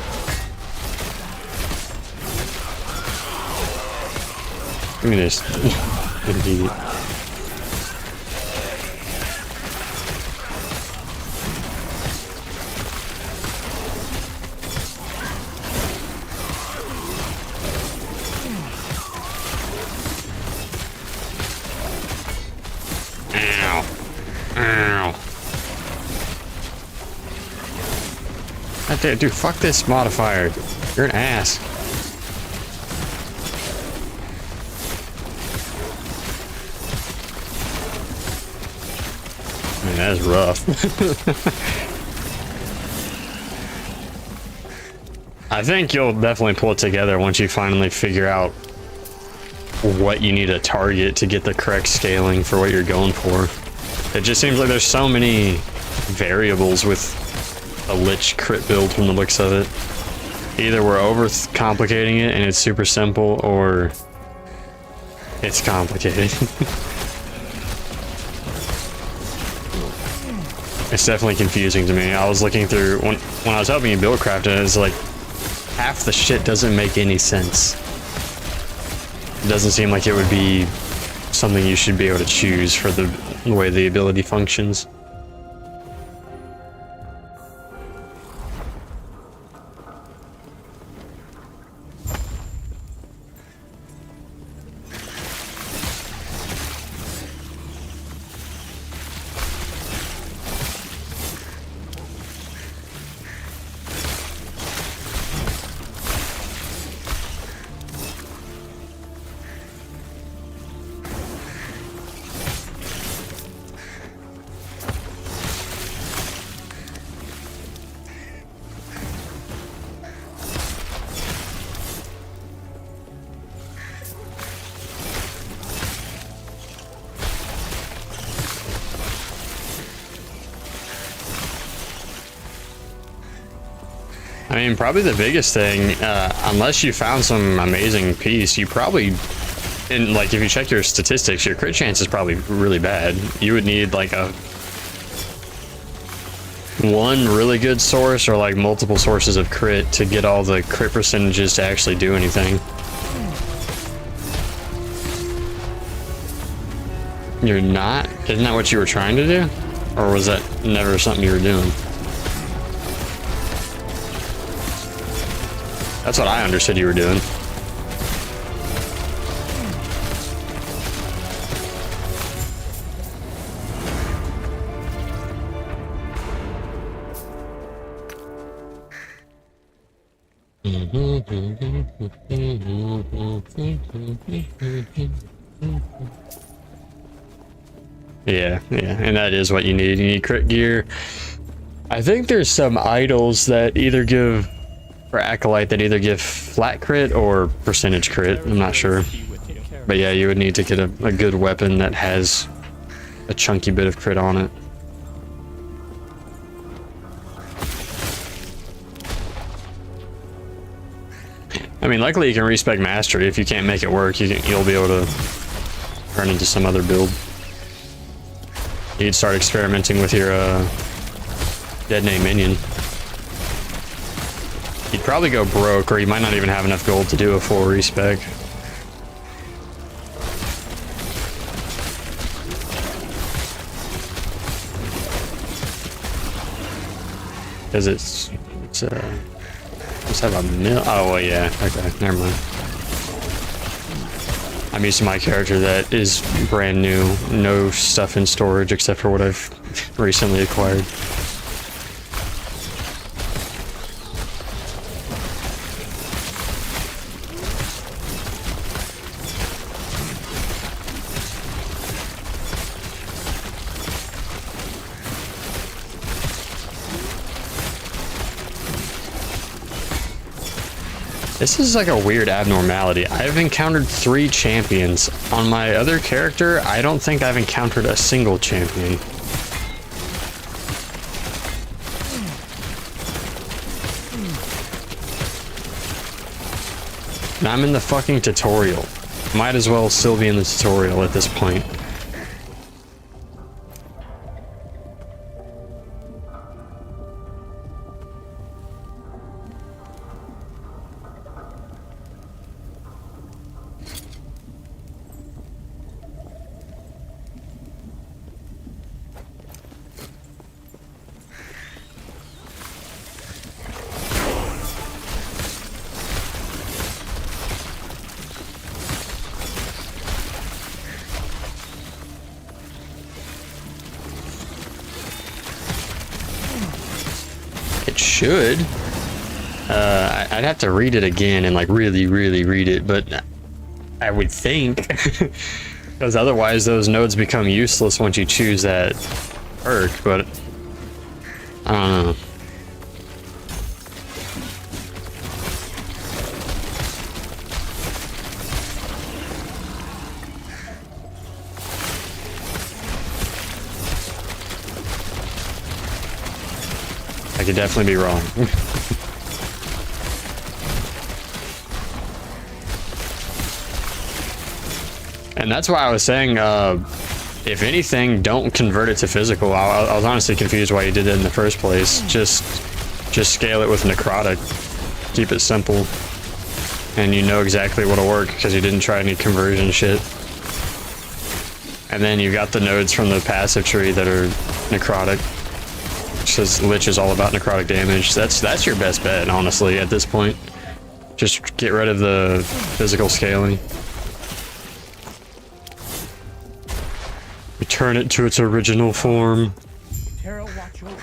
Give me this. Idiot. Ow. Ow. Dude, fuck this modifier. You're an ass. I mean, that's rough. I think you'll definitely pull it together once you finally figure out what you need to target to get the correct scaling for what you're going for. It just seems like there's so many variables with a Lich crit build from the looks of it. Either we're over complicating it and it's super simple, or it's complicated. It's definitely confusing to me. I was looking through when I was helping you build craft, and it's like half the shit doesn't make any sense. It doesn't seem like it would be something you should be able to choose for the way the ability functions. I mean, probably the biggest thing, unless you found some amazing piece, you probably, and like if you check your statistics, your crit chance is probably really bad. You would need like one really good source or like multiple sources of crit to get all the crit percentages to actually do anything. You're not? Isn't that what you were trying to do? Or was that never something you were doing? That's what I understood you were doing. Yeah, and that is what you need. You need crit gear. I think there's some idols that either give, for Acolyte, that either give flat crit or percentage crit. I'm not sure. But yeah, you would need to get a good weapon that has a chunky bit of crit on it. I mean, luckily you can respec mastery. If you can't make it work, you'll be able to turn into some other build. You'd start experimenting with your dead name minion. You'd probably go broke, or you might not even have enough gold to do a full respec. Because it's just have a mill. Oh well, yeah. Okay, never mind. I'm used to my character that is brand new, no stuff in storage except for what I've recently acquired. This is like a weird abnormality. I've encountered 3 champions. On my other character, I don't think I've encountered a single champion. And I'm in the fucking tutorial. Might as well still be in the tutorial at this point. Should. I'd have to read it again and like really read it, but I would think because otherwise those nodes become useless once you choose that perk, but I don't know. I could definitely be wrong. And that's why I was saying, if anything, don't convert it to physical. I was honestly confused why you did it in the first place. Just scale it with necrotic. Keep it simple. And you know exactly what'll work because you didn't try any conversion shit. And then you got the nodes from the passive tree that are necrotic. Says Lich is all about necrotic damage. That's your best bet, honestly, at this point. Just get rid of the physical scaling. Return it to its original form. Terra, watch over.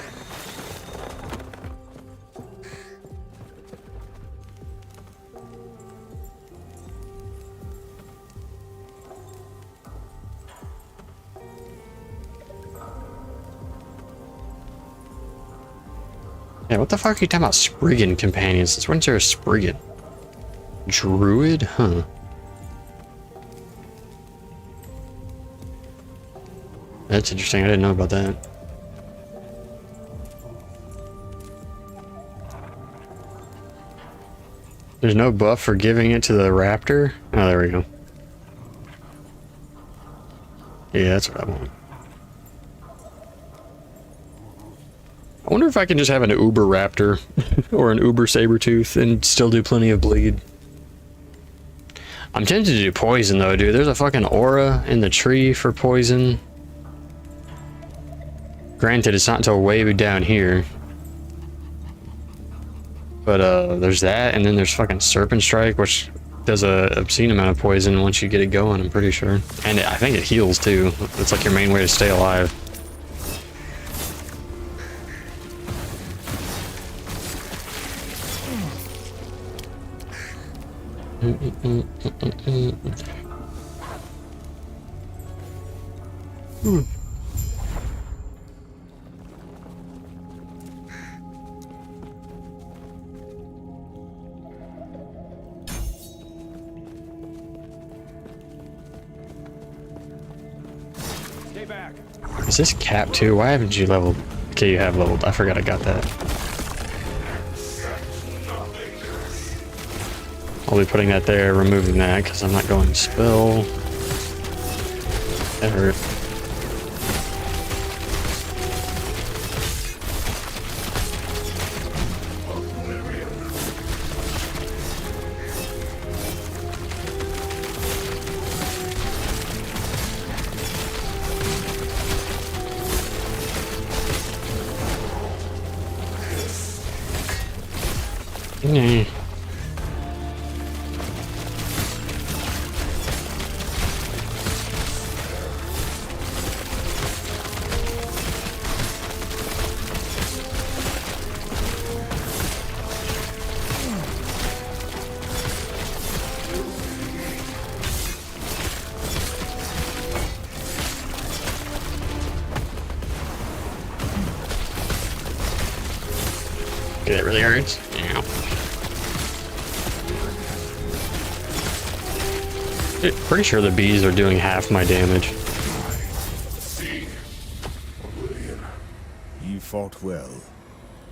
Yeah, what the fuck are you talking about Spriggan companions? Since when's there a Spriggan? Druid? Huh. That's interesting, I didn't know about that. There's no buff for giving it to the raptor? Oh, there we go. Yeah, that's what I want. I wonder if I can just have an uber raptor or an uber saber-tooth and still do plenty of bleed. I'm tempted to do poison though, dude. There's a fucking aura in the tree for poison. Granted, it's not until way down here. But there's that, and then there's fucking Serpent Strike, which does a obscene amount of poison once you get it going, I'm pretty sure. And I think it heals too. It's like your main way to stay alive. Stay back. Is this cap too? Why haven't you leveled? Okay, you have leveled. I forgot I got that. I'll be putting that there, removing that, because I'm not going to spell. That hurt. Nah. Okay, that really hurts. Yeah. Pretty sure the bees are doing half my damage. You fought well.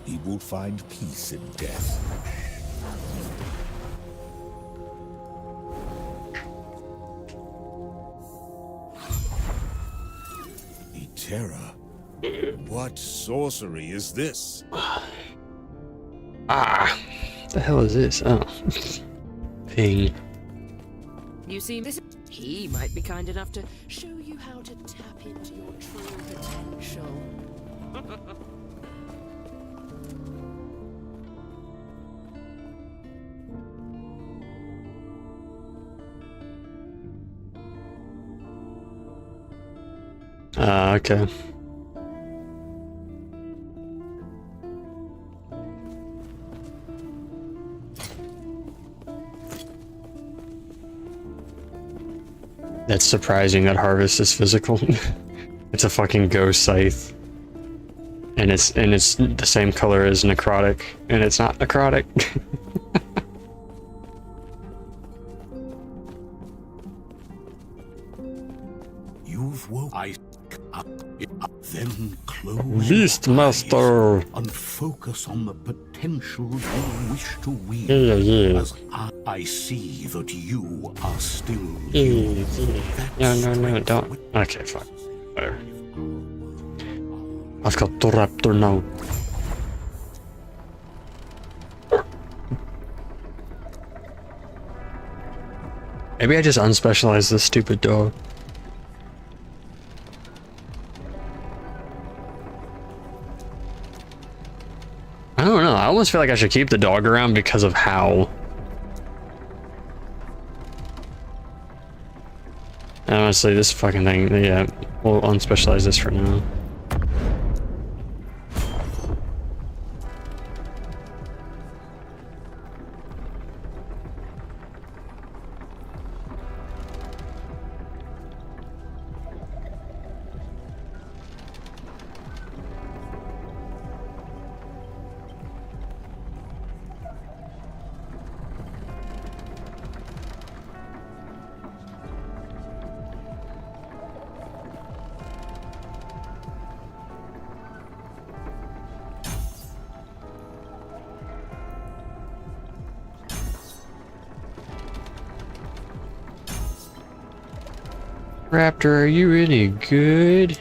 He will find peace in death. Etera? What sorcery is this? Ah, the hell is this? Oh, ping. You see, this he might be kind enough to show you how to tap into your true potential. Okay. That's surprising that harvest is physical. It's a fucking ghost scythe. And it's the same color as necrotic, and it's not necrotic. You've woke. Then close Beastmaster and focus on the potential you wish to wield. Yeah. As I see that you are still No, don't. Okay, fine. Whatever. I've got the raptor now. Maybe I just unspecialize this stupid dog. I don't know. I almost feel like I should keep the dog around because of how. Honestly, this fucking thing, yeah, we'll unspecialize this for now. Raptor, are you any good?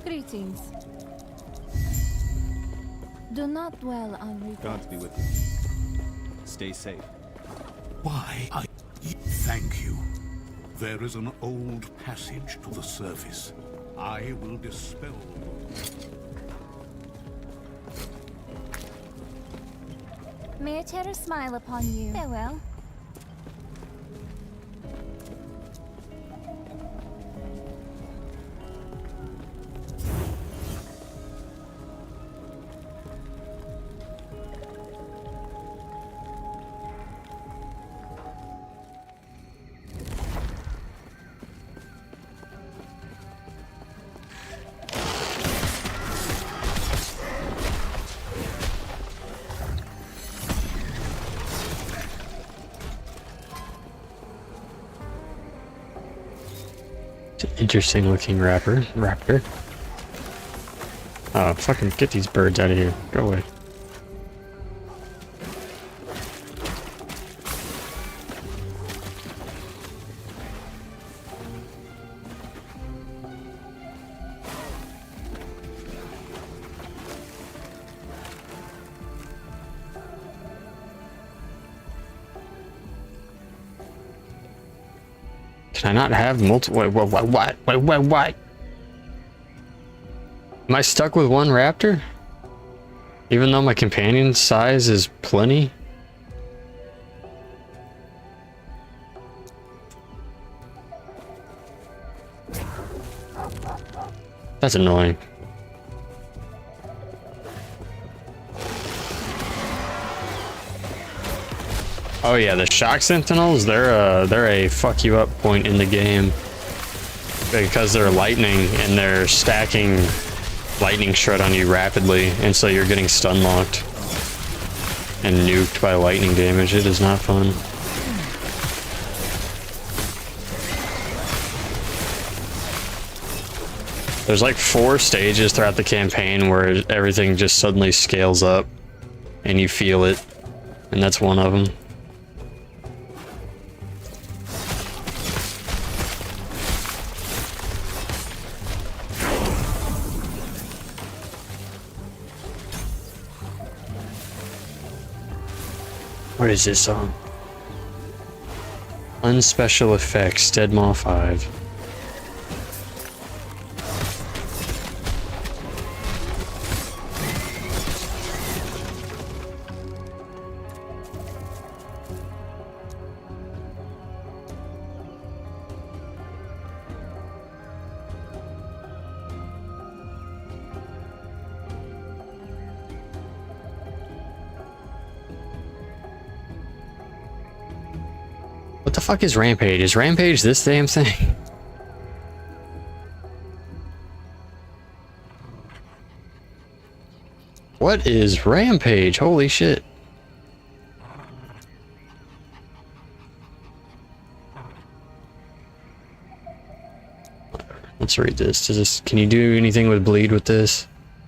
Greetings. Do not dwell on regrets. God be with you. Stay safe. Why, thank you. There is an old passage to the surface. I will dispel. May a terror smile upon you. Farewell. Interesting looking raptor. Oh, fucking get these birds out of here. Go away. Can I not have multiple? Wait, what? Am I stuck with one raptor? Even though my companion size is plenty? That's annoying. Oh yeah, the shock sentinels, they're a fuck you up point in the game. Because they're lightning and they're stacking lightning shred on you rapidly, and so you're getting stun locked and nuked by lightning damage. It is not fun. There's like 4 stages throughout the campaign where everything just suddenly scales up and you feel it, and that's one of them. What is this song? Unspecial effects, Deadmaw 5. What the fuck is Rampage? Is Rampage this damn thing? What is Rampage? Holy shit. Let's read this. Does this. Can you do anything with bleed with this?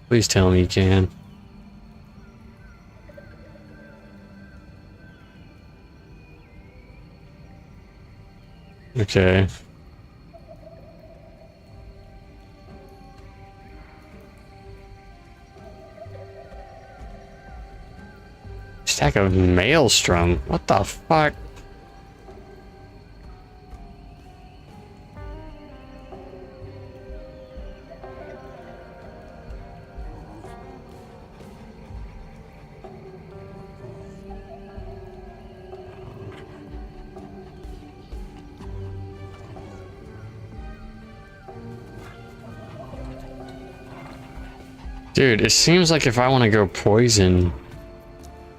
Please tell me you can. Okay. Stack of maelstrom. What the fuck? Dude, it seems like if I want to go poison,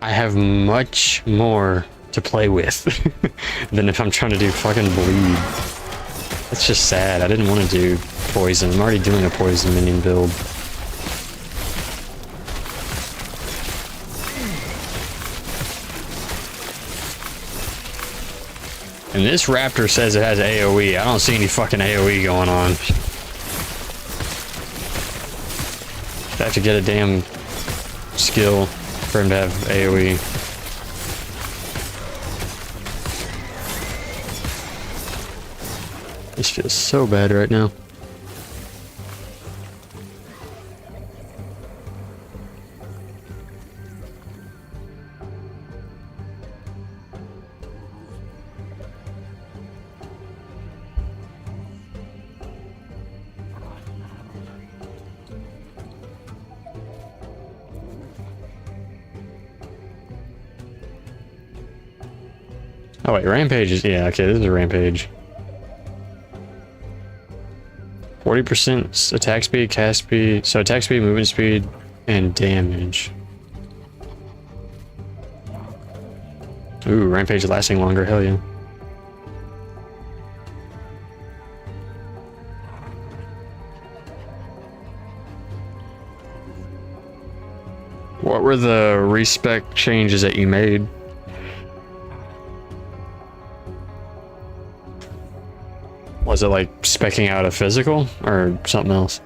I have much more to play with than if I'm trying to do fucking bleed. That's just sad. I didn't want to do poison. I'm already doing a poison minion build. And this raptor says it has AoE. I don't see any fucking AoE going on. I have to get a damn skill for him to have AoE. This feels so bad right now. Oh wait, rampage is, yeah, okay, this is a rampage. 40% attack speed, cast speed, so attack speed, movement speed, and damage. Ooh, rampage lasting longer, hell yeah. What were the respec changes that you made? Was it like speccing out a physical or something else?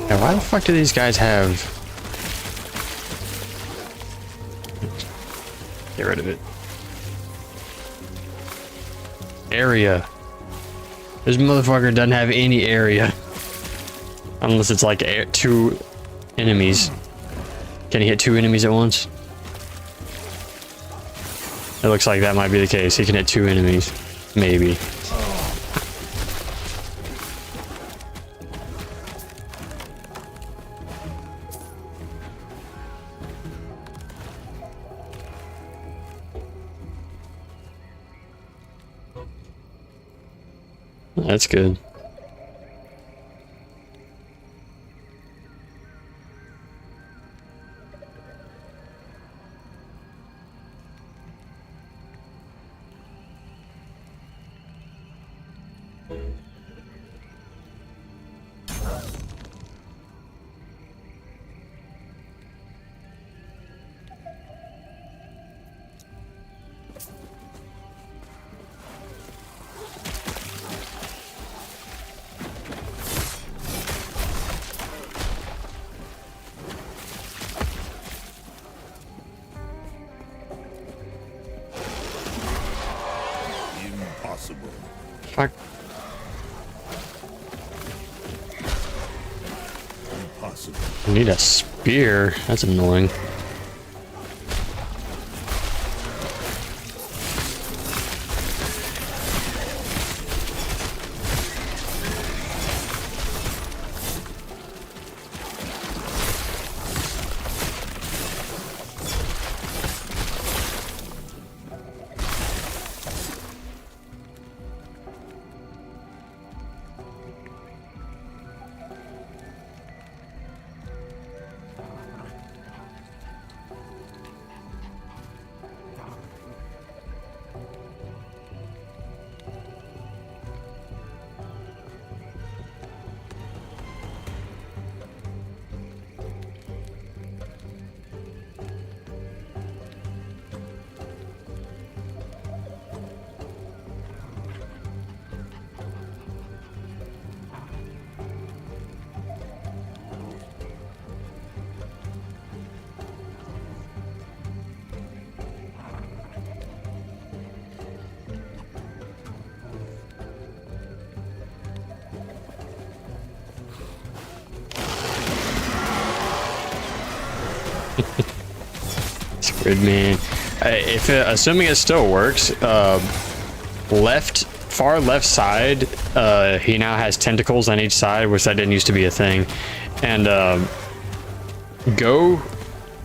Yeah, why the fuck do these guys have... Get rid of it. Area. This motherfucker doesn't have any area. Unless it's like 2 enemies. Can he hit 2 enemies at once? It looks like that might be the case. He can hit 2 enemies. Maybe. That's good. Fuck. Impossible. I need a spear. That's annoying. Squid man. Assuming it still works, far left side, he now has tentacles on each side, which that didn't used to be a thing. And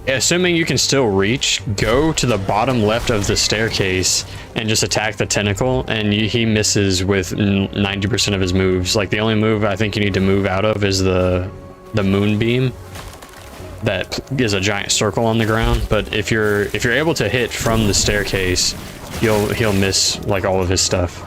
assuming you can still reach, go to the bottom left of the staircase and just attack the tentacle, and he misses with 90% of his moves. Like, the only move I think you need to move out of is the moonbeam. That is a giant circle on the ground, but if you're able to hit from the staircase, he'll miss like all of his stuff.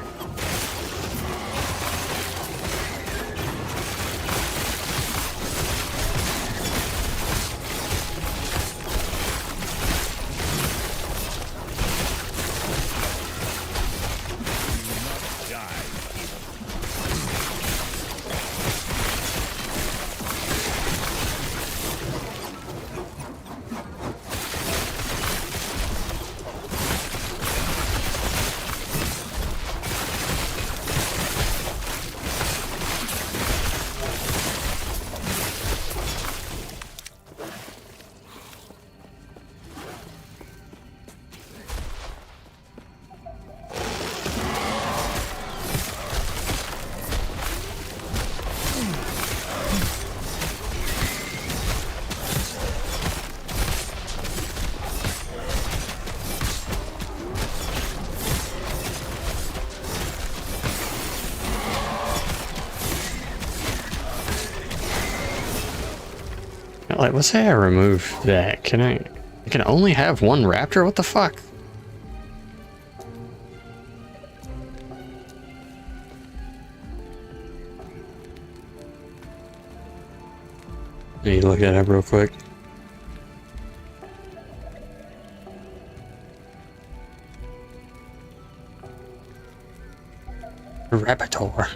Like, let's say I remove that. I can only have one raptor? What the fuck? Need to look that up real quick. Raptor.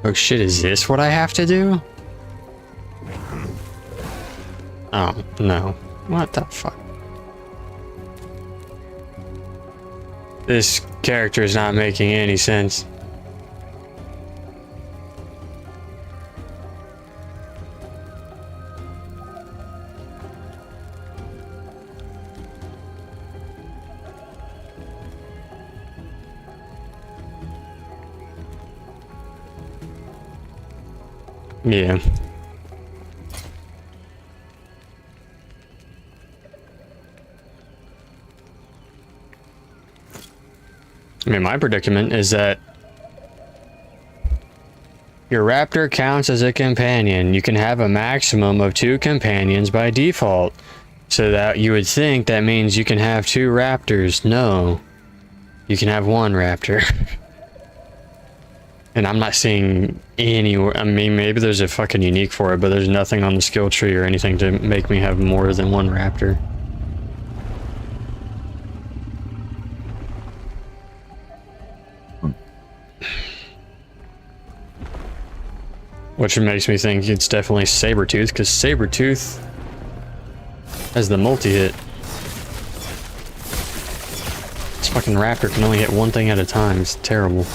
Oh shit, is this what I have to do? Oh, no. What the fuck? This character is not making any sense. Yeah. I mean, my predicament is that your raptor counts as a companion. You can have a maximum of 2 companions by default. So that you would think that means you can have 2 raptors. No. You can have 1 raptor. And I'm not seeing anywhere. I mean, maybe there's a fucking unique for it, but there's nothing on the skill tree or anything to make me have more than 1 raptor. Which makes me think it's definitely Sabretooth, because Sabretooth has the multi-hit. This fucking raptor can only hit 1 thing at a time. It's terrible.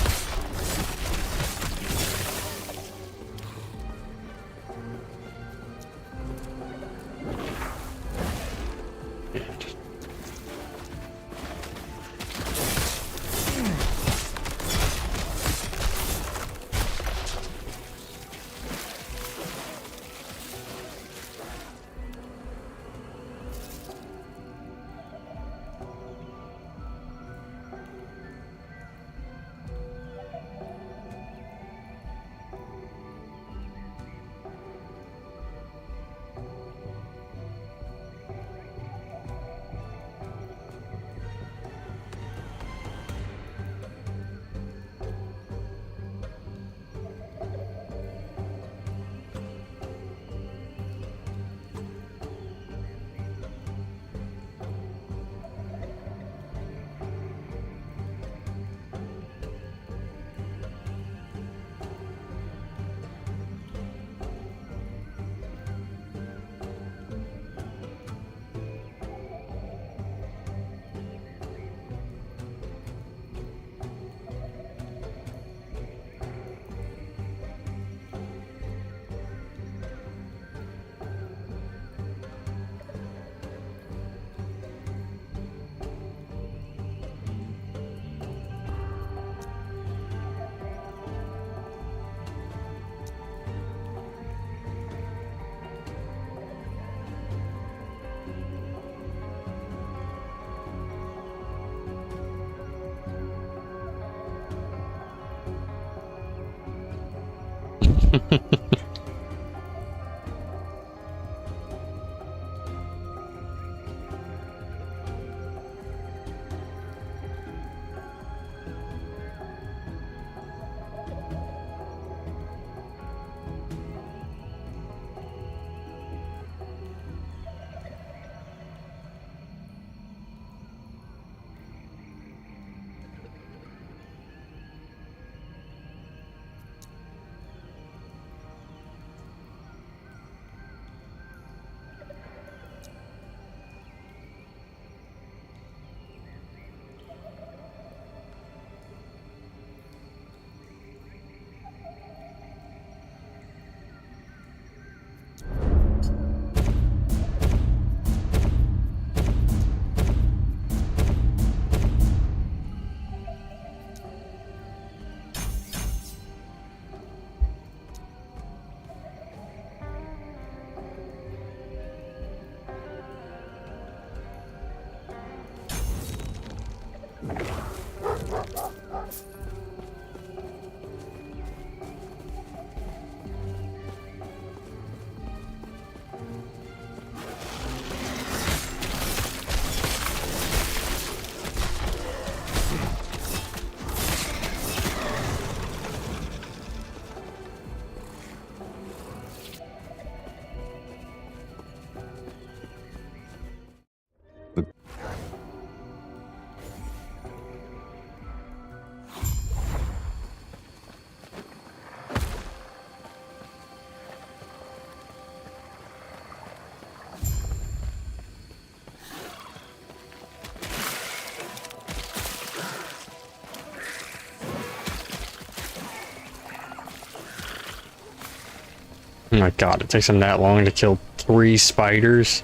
Oh my god, it takes them that long to kill 3 spiders.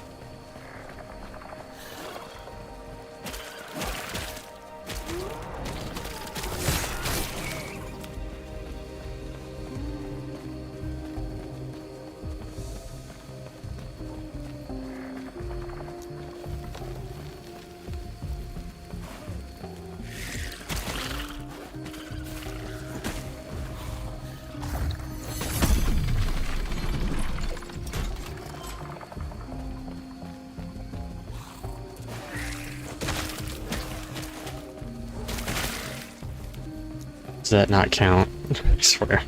Does that not count? I swear.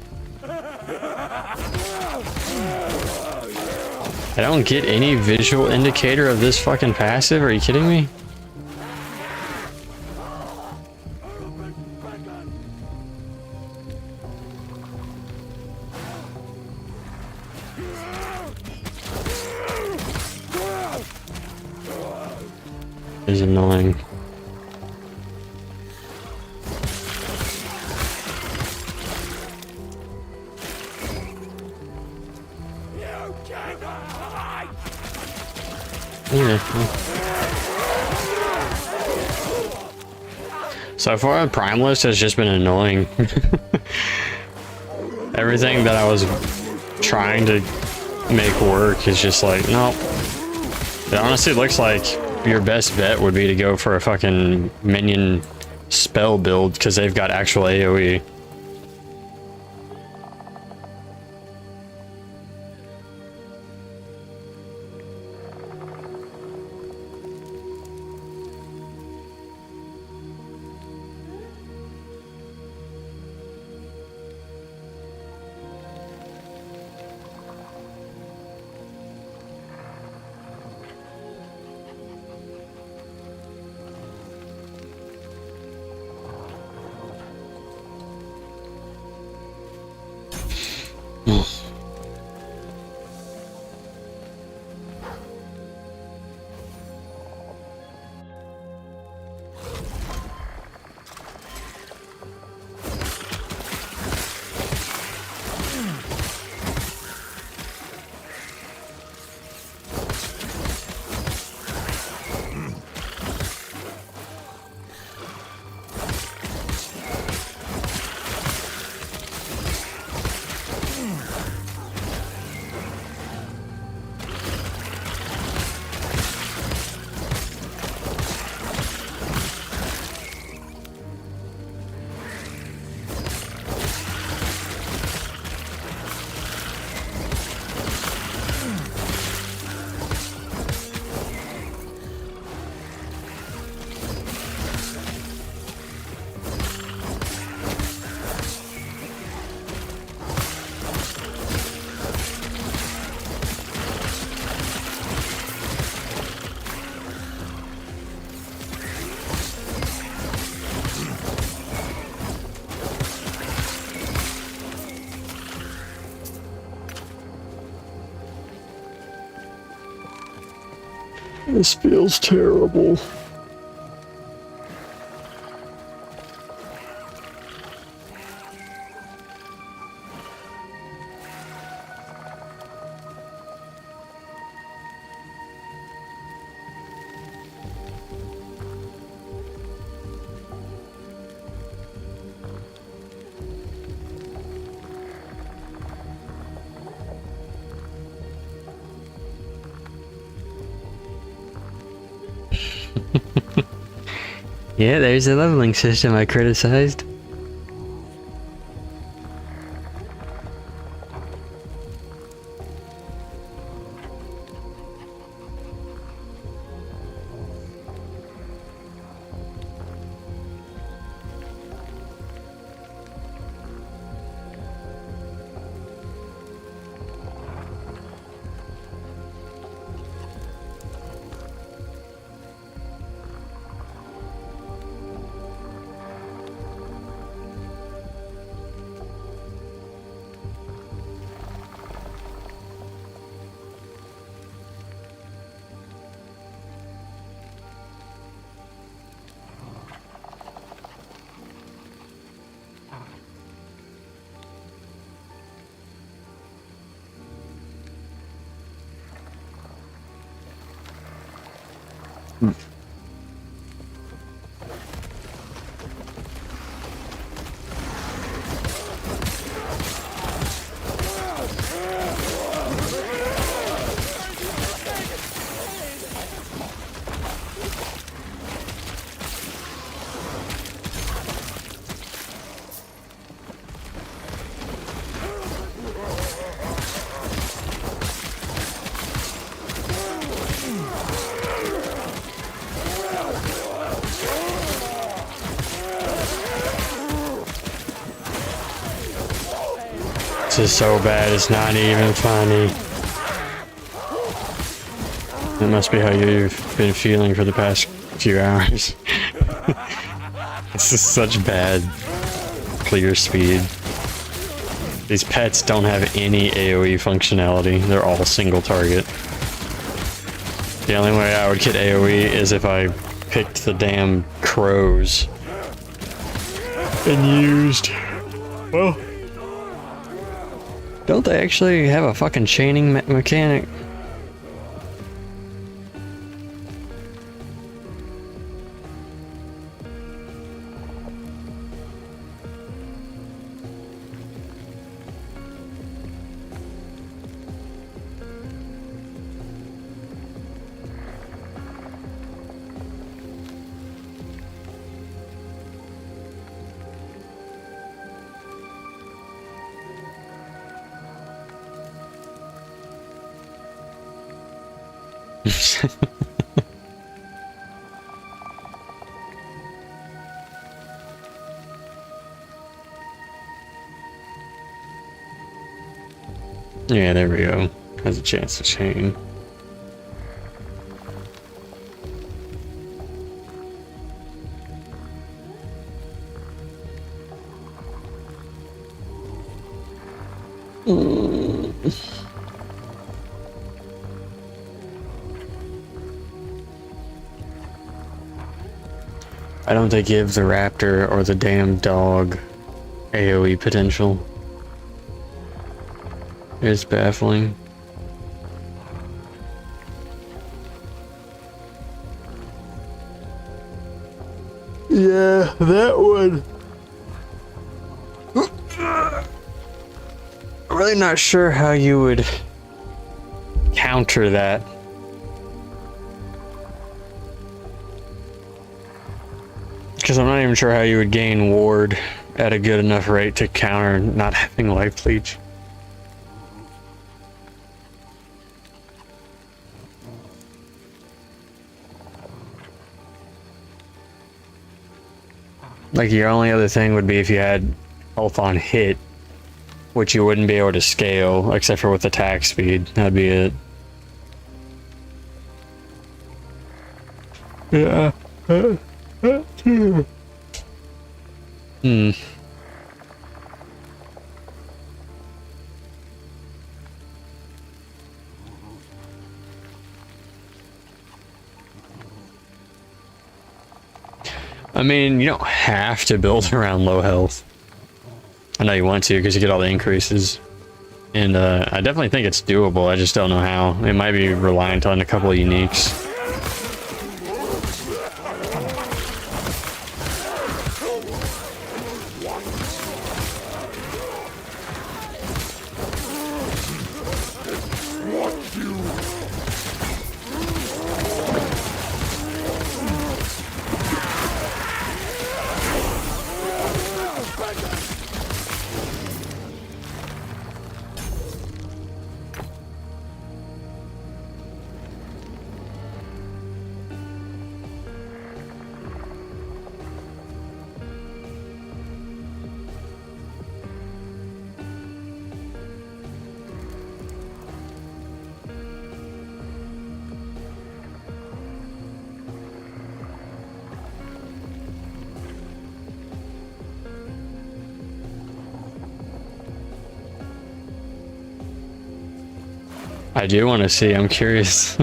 I don't get any visual indicator of this fucking passive. Are you kidding me? Is annoying. Yeah. So far, the Prime list has just been annoying. Everything that I was trying to make work is just like, nope. It honestly looks like your best bet would be to go for a fucking minion spell build because they've got actual AoE. This feels terrible. Yeah, there's the leveling system I criticized. is so bad, it's not even funny. That must be how you've been feeling for the past few hours. This is such bad clear speed. These pets don't have any AoE functionality. They're all single target. The only way I would get AoE is if I picked the damn crows and used... Well... Don't they actually have a fucking chaining mechanic? Yeah, there we go. Has a chance to chain. I don't think give the raptor or the damn dog AoE potential. It's baffling. Yeah, that one. I'm really not sure how you would counter that. Because I'm not even sure how you would gain ward at a good enough rate to counter not having life leech. Like, your only other thing would be if you had health on hit, which you wouldn't be able to scale, except for with attack speed. That'd be it. Yeah. I mean, you don't have to build around low health. I know you want to because you get all the increases. And I definitely think it's doable, I just don't know how. It might be reliant on a couple of uniques. I do want to see, I'm curious.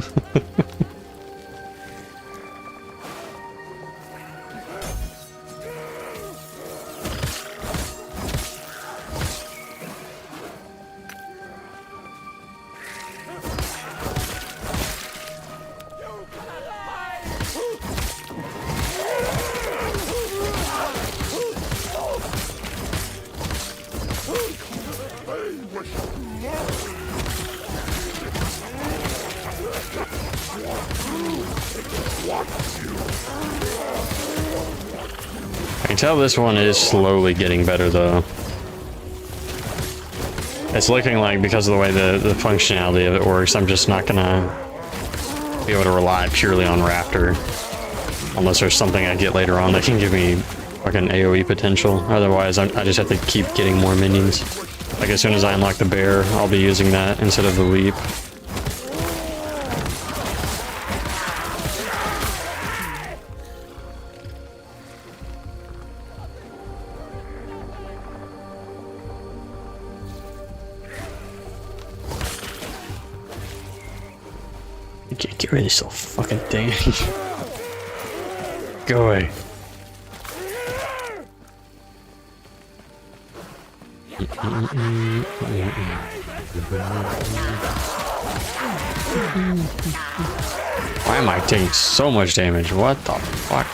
I can tell this one is slowly getting better though. It's looking like, because of the way the functionality of it works, I'm just not gonna be able to rely purely on Raptor. Unless there's something I get later on that can give me fucking AoE potential. Otherwise, I just have to keep getting more minions. Like as soon as I unlock the bear, I'll be using that instead of the leap. Get rid of this little fucking thing. Go away. Why am I taking so much damage? What the fuck?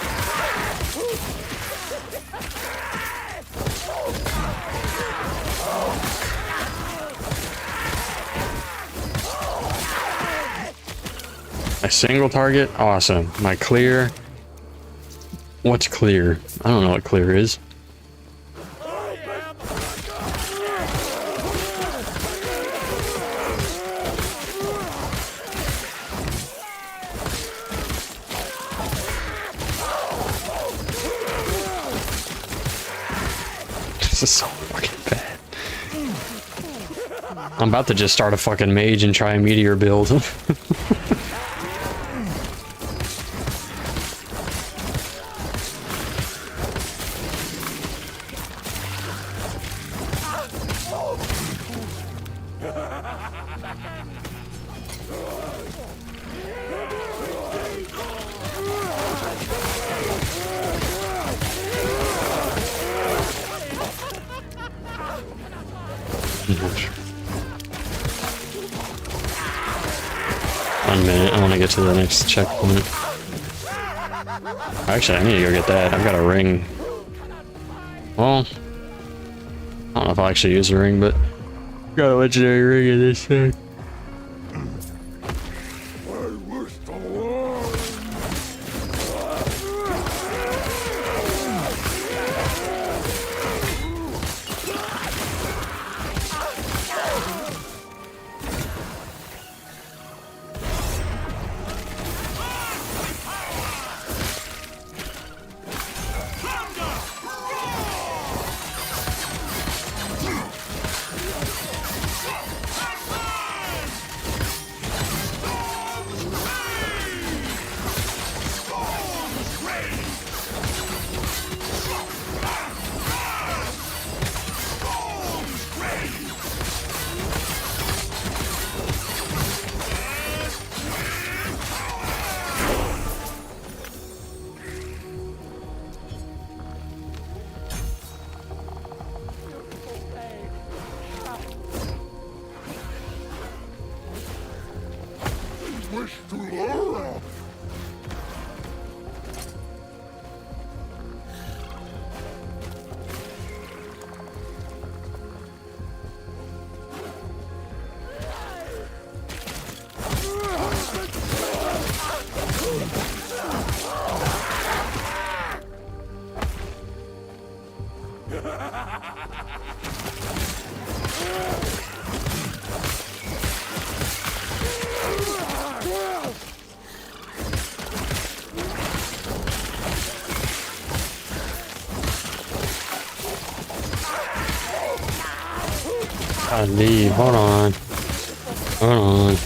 A single target? Awesome. My clear. What's clear? I don't know what clear is. This is so fucking bad. I'm about to just start a fucking mage and try a meteor build. One minute, I want to get to the next checkpoint. Actually, I need to go get that. I've got a ring. Well, I don't know if I'll actually use the ring, but got a legendary ring in this thing. I leave. Hold on. Hold on.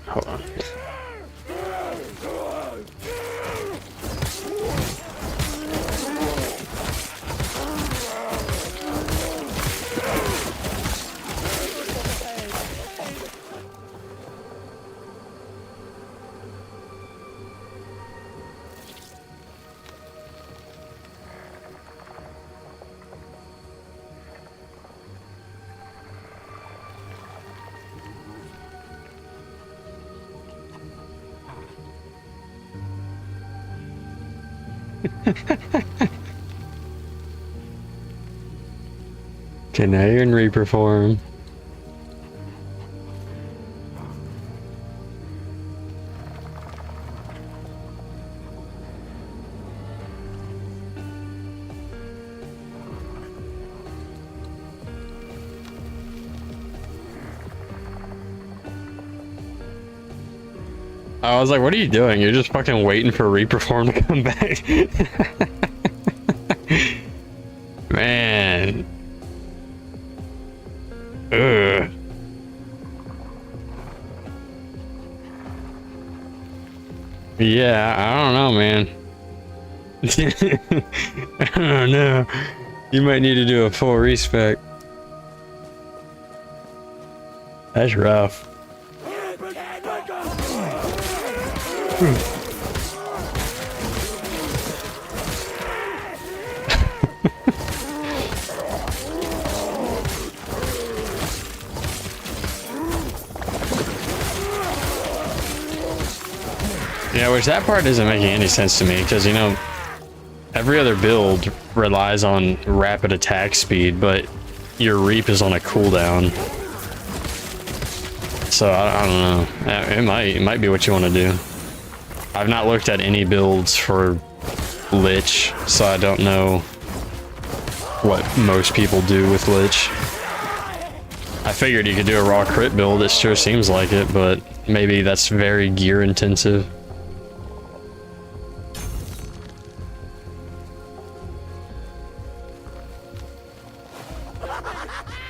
Hold on. Okay, now you're in Reaper form. I was like, what are you doing? You're just fucking waiting for Reperform to come back. Man. Ugh. Yeah, I don't know, man. I don't know. You might need to do a full respec. That's rough. Yeah, which that part isn't making any sense to me, because, you know, every other build relies on rapid attack speed, but your Reap is on a cooldown. So, I don't know. It might be what you want to do. I've not looked at any builds for Lich, so I don't know what most people do with Lich. I figured you could do a raw crit build, it sure seems like it, but maybe that's very gear intensive.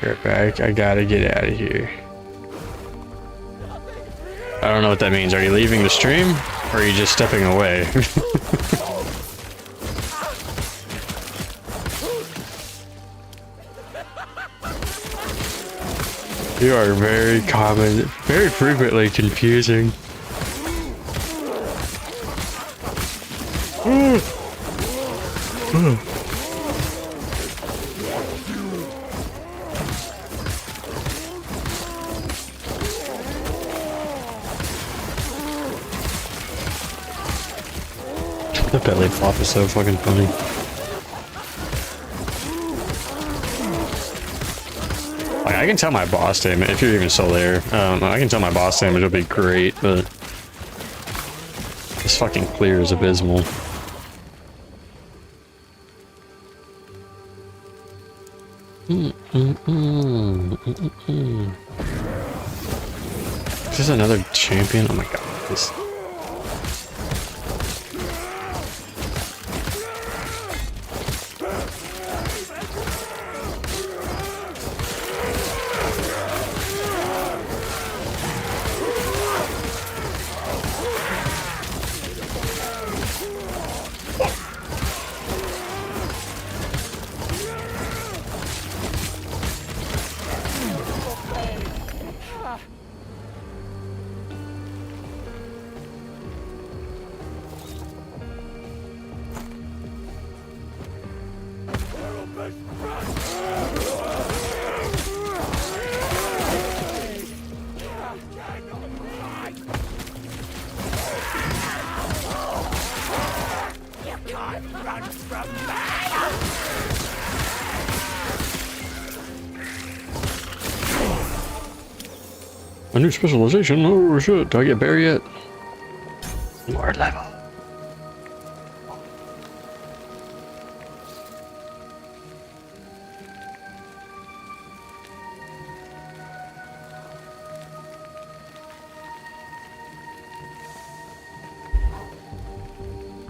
Right back, I gotta get out of here. I don't know what that means. Are you leaving the stream, or are you just stepping away? You are very common, very frequently confusing. The belly flop is so fucking funny. Like, I can tell my boss damage, if you're even still there, I can tell my boss damage will be great, but this fucking clear is abysmal. Is this another champion? Oh my god, this... A new specialization? Oh shit, do I get bear yet? More level.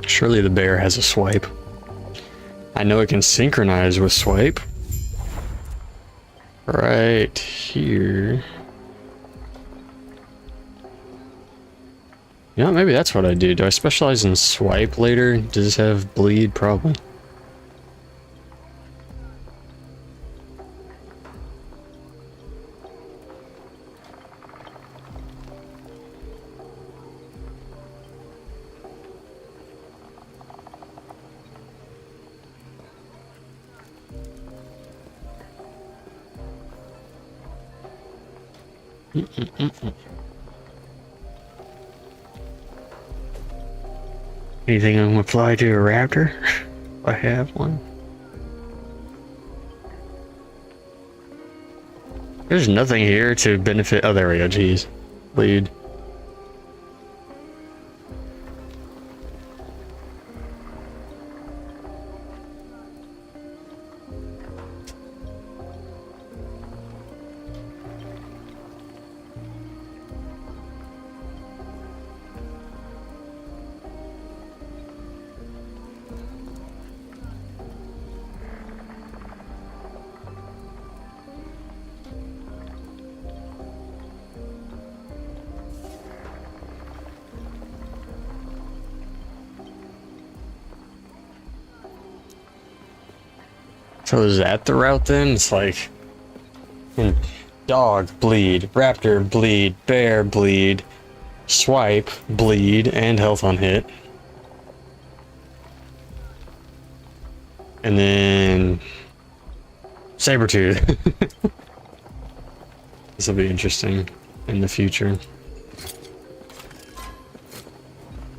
Surely the bear has a swipe. I know it can synchronize with swipe. Right here. You know, maybe that's what I do. Do I specialize in swipe later? Does this have bleed? Probably. Anything I can apply to a raptor? If I have one. There's nothing here to benefit. Oh, there we go. Jeez. Bleed. So is that the route then? It's like dog, bleed, raptor, bleed, bear, bleed, swipe, bleed, and health on hit. And then Sabretooth. This will be interesting in the future.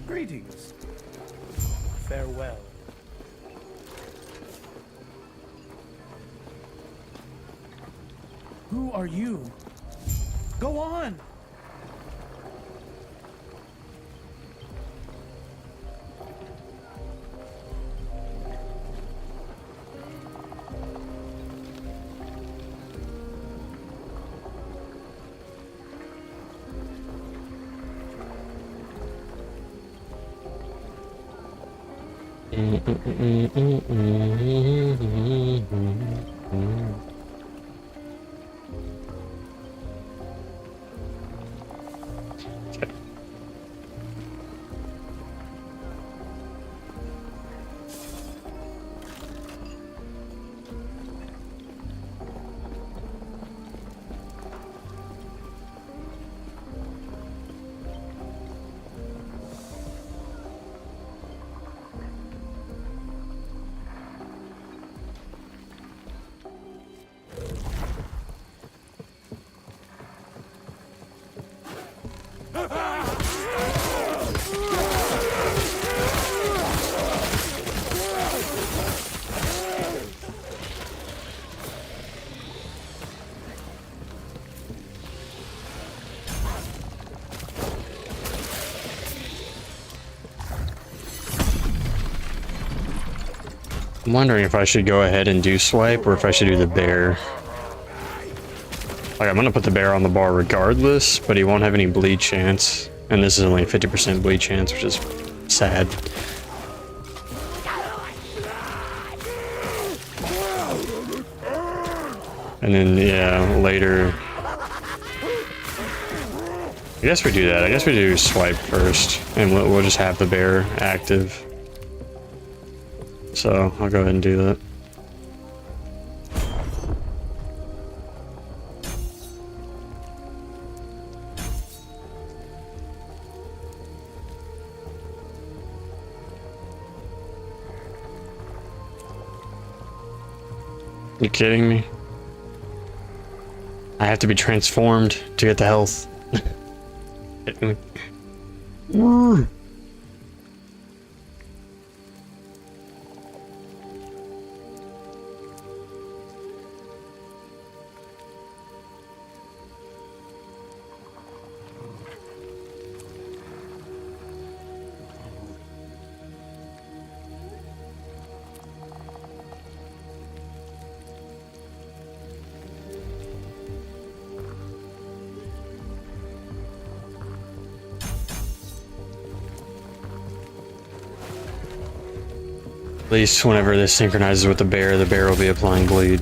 Greetings. Farewell. Who are you? Go on! I'm wondering if I should go ahead and do swipe or if I should do the bear. Like, I'm gonna put the bear on the bar regardless, but he won't have any bleed chance. And this is only a 50% bleed chance, which is sad. And then, yeah, later... I guess we do that. I guess we do swipe first, and we'll just have the bear active. So, I'll go ahead and do that. You kidding me? I have to be transformed to get the health. At least whenever this synchronizes with the bear will be applying bleed.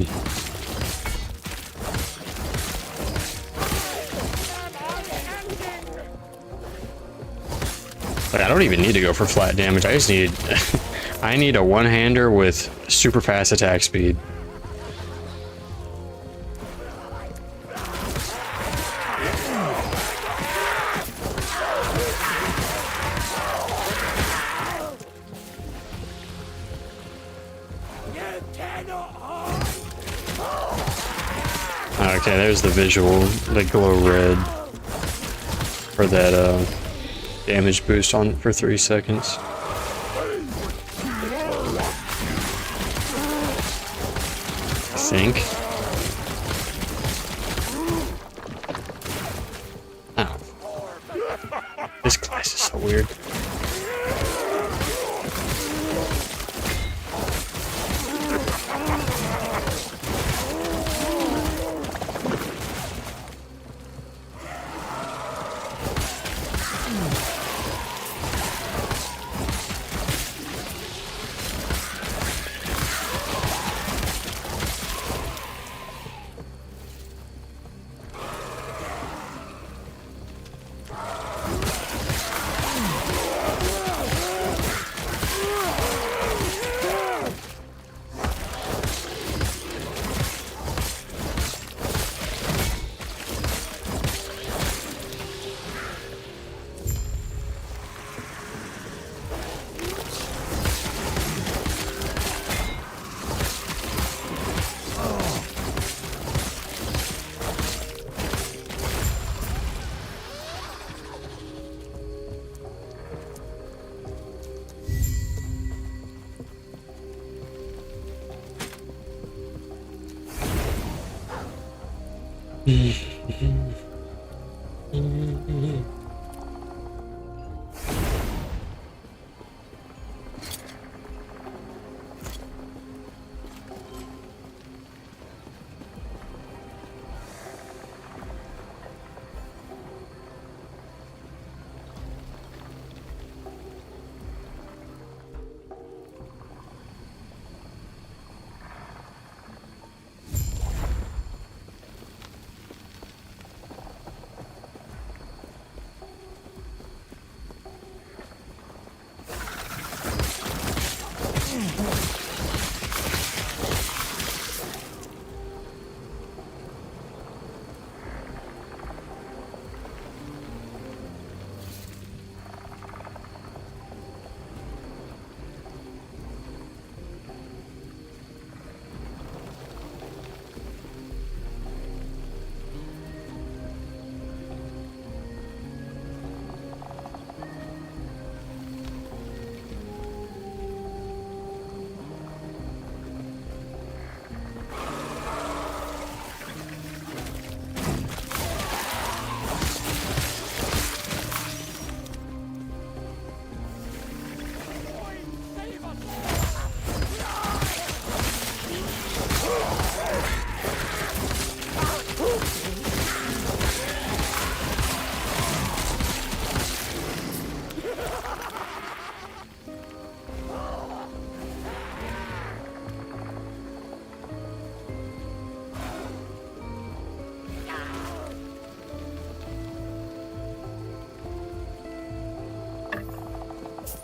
Like, I don't even need to go for flat damage. I just need... I need a one-hander with super fast attack speed. Okay, there's the visual, the glow red for that damage boost on for 3 seconds. I think. Oh. This class is so weird.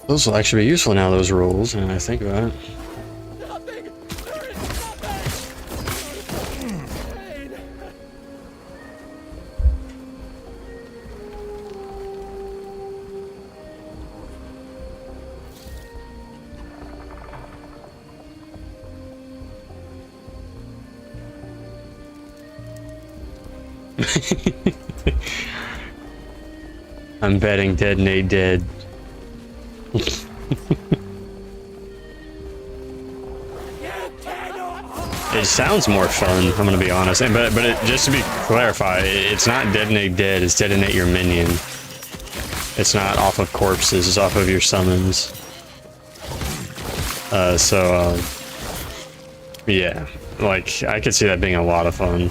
Those will actually be useful now, those rules, and I think about it. I'm betting detonate dead. It sounds more fun, I'm gonna be honest. But just to be clarify, it's not detonate dead, it's detonate your minion. It's not off of corpses, it's off of your summons. Yeah, like, I could see that being a lot of fun.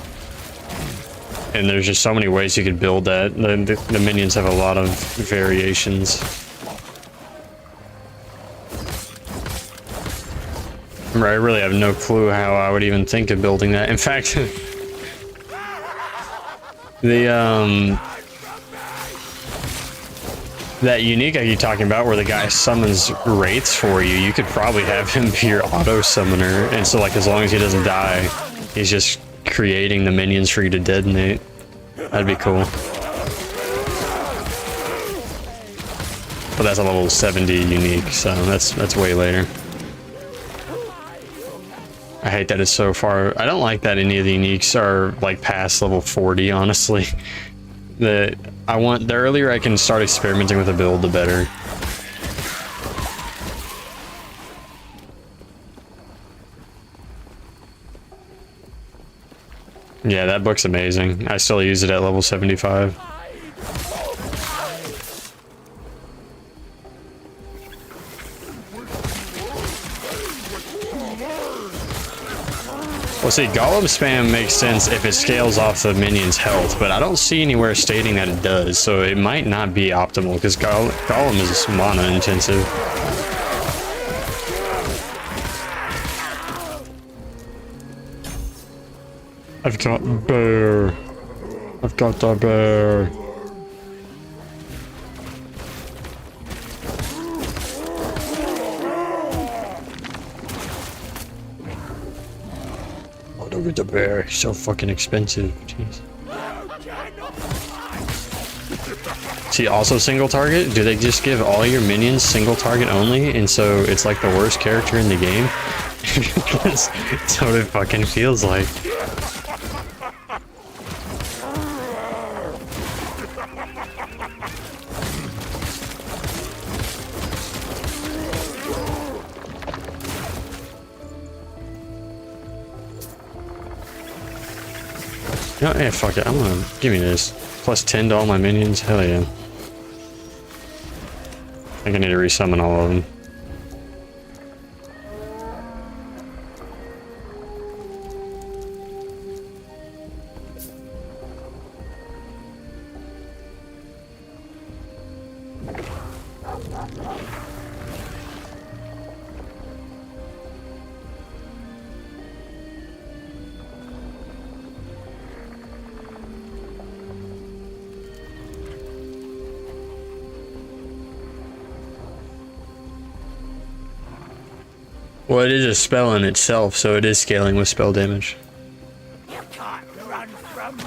And there's just so many ways you could build that. The minions have a lot of variations. I really have no clue how I would even think of building that. In fact, that unique I keep talking about where the guy summons wraiths for you, you could probably have him be your auto summoner, and so like as long as he doesn't die, he's just creating the minions for you to detonate. That'd be cool. But that's a level 70 unique, so that's way later. I hate that it's so far. I don't like that any of the uniques are like past level 40, honestly. The earlier I can start experimenting with a build, the better. Yeah, that book's amazing. I still use it at level 75. Well, see, Golem spam makes sense if it scales off the minion's health, but I don't see anywhere stating that it does, so it might not be optimal, because Golem is mana intensive. I've got bear. I've got the bear. Oh, look at the bear. He's so fucking expensive. Jeez. See, also single target? Do they just give all your minions single target only? And so it's like the worst character in the game? That's what it fucking feels like. No, yeah, fuck it. I'm gonna give me this. Plus 10 to all my minions. Hell yeah. I think I need to resummon all of them. Well, it is a spell in itself, so it is scaling with spell damage. You can't run from me!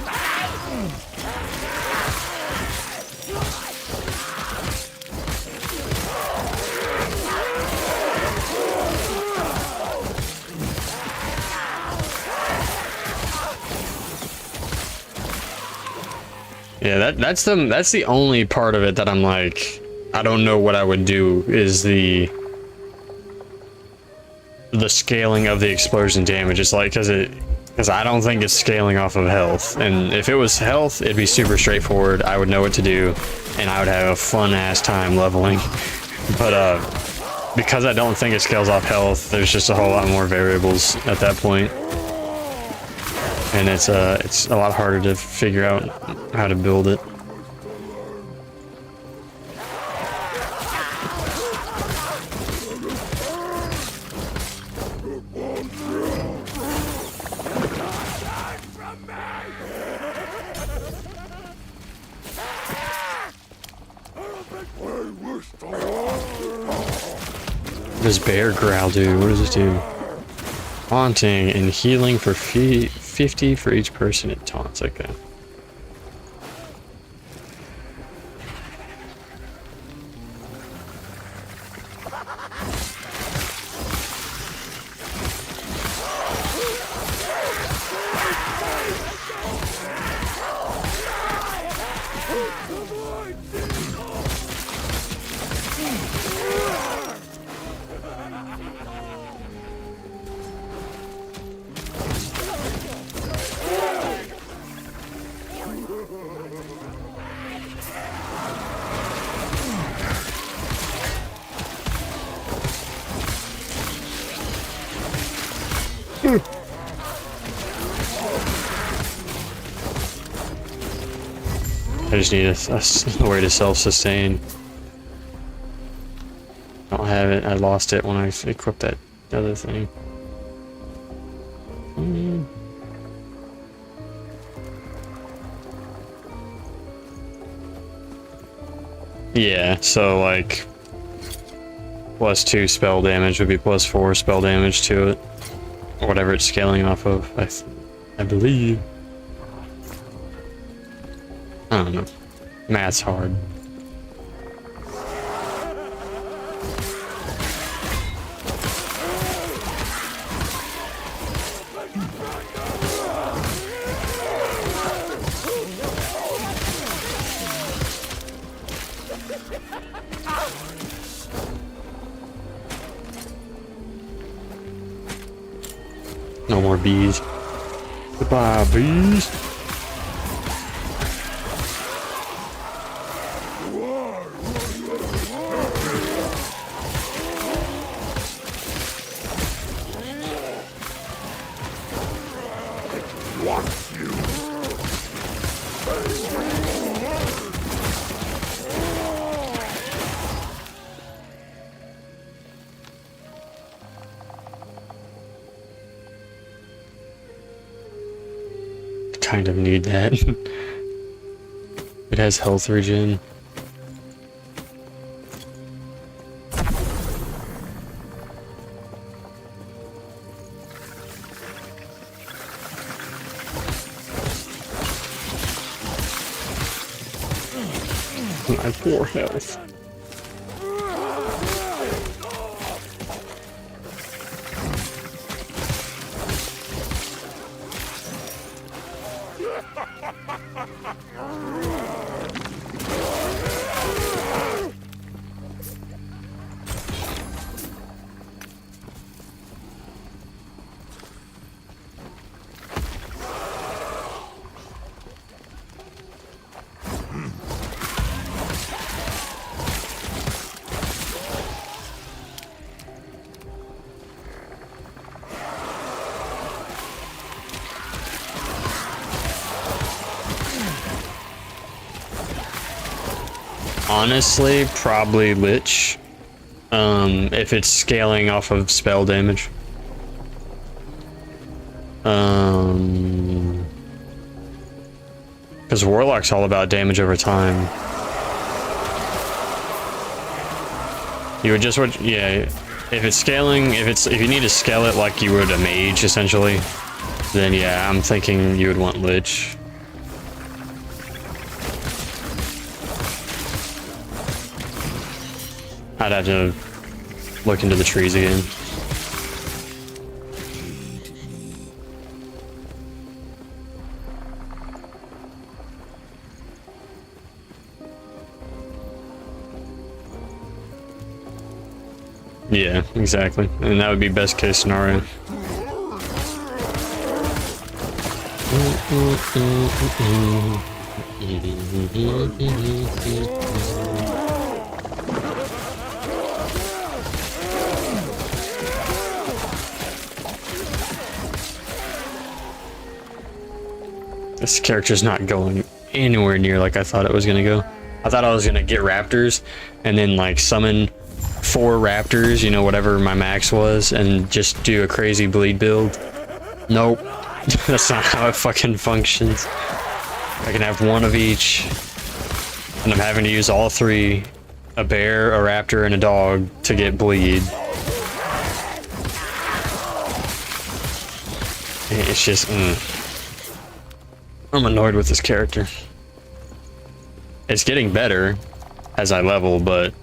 Yeah, that's the only part of it that I'm like, I don't know what I would do, is the scaling of the explosion damage. It's like, because I don't think it's scaling off of health, and if it was health, it'd be super straightforward. I would know what to do, and I would have a fun ass time leveling. But because I don't think it scales off health, there's just a whole lot more variables at that point, and it's a lot harder to figure out how to build it. What does Bear Growl do? What does this do? Haunting and healing for 50 for each person it taunts. Okay. I just need a way to self-sustain. I don't have it. I lost it when I equipped that other thing. Yeah, so like +2 spell damage would be +4 spell damage to it. Or whatever it's scaling off of, I believe. I don't know. Math's hard. No more bees. Goodbye, bees. Kind of need that. It has health regen. My poor health. honestly probably Lich. If it's scaling off of spell damage. Because Warlock's all about damage over time. You would just yeah. If it's scaling, if you need to scale it like you would a mage essentially, then yeah, I'm thinking you would want Lich. I'd have to look into the trees again. Yeah, exactly. And that would be best case scenario. This character's not going anywhere near like I thought it was gonna go. I thought I was gonna get raptors and then like summon 4 raptors, you know, whatever my max was, and just do a crazy bleed build. Nope. That's not how it fucking functions. I can have 1 of each, and I'm having to use all 3, a bear, a raptor, and a dog, to get bleed. It's just, I'm annoyed with this character. It's getting better as I level, but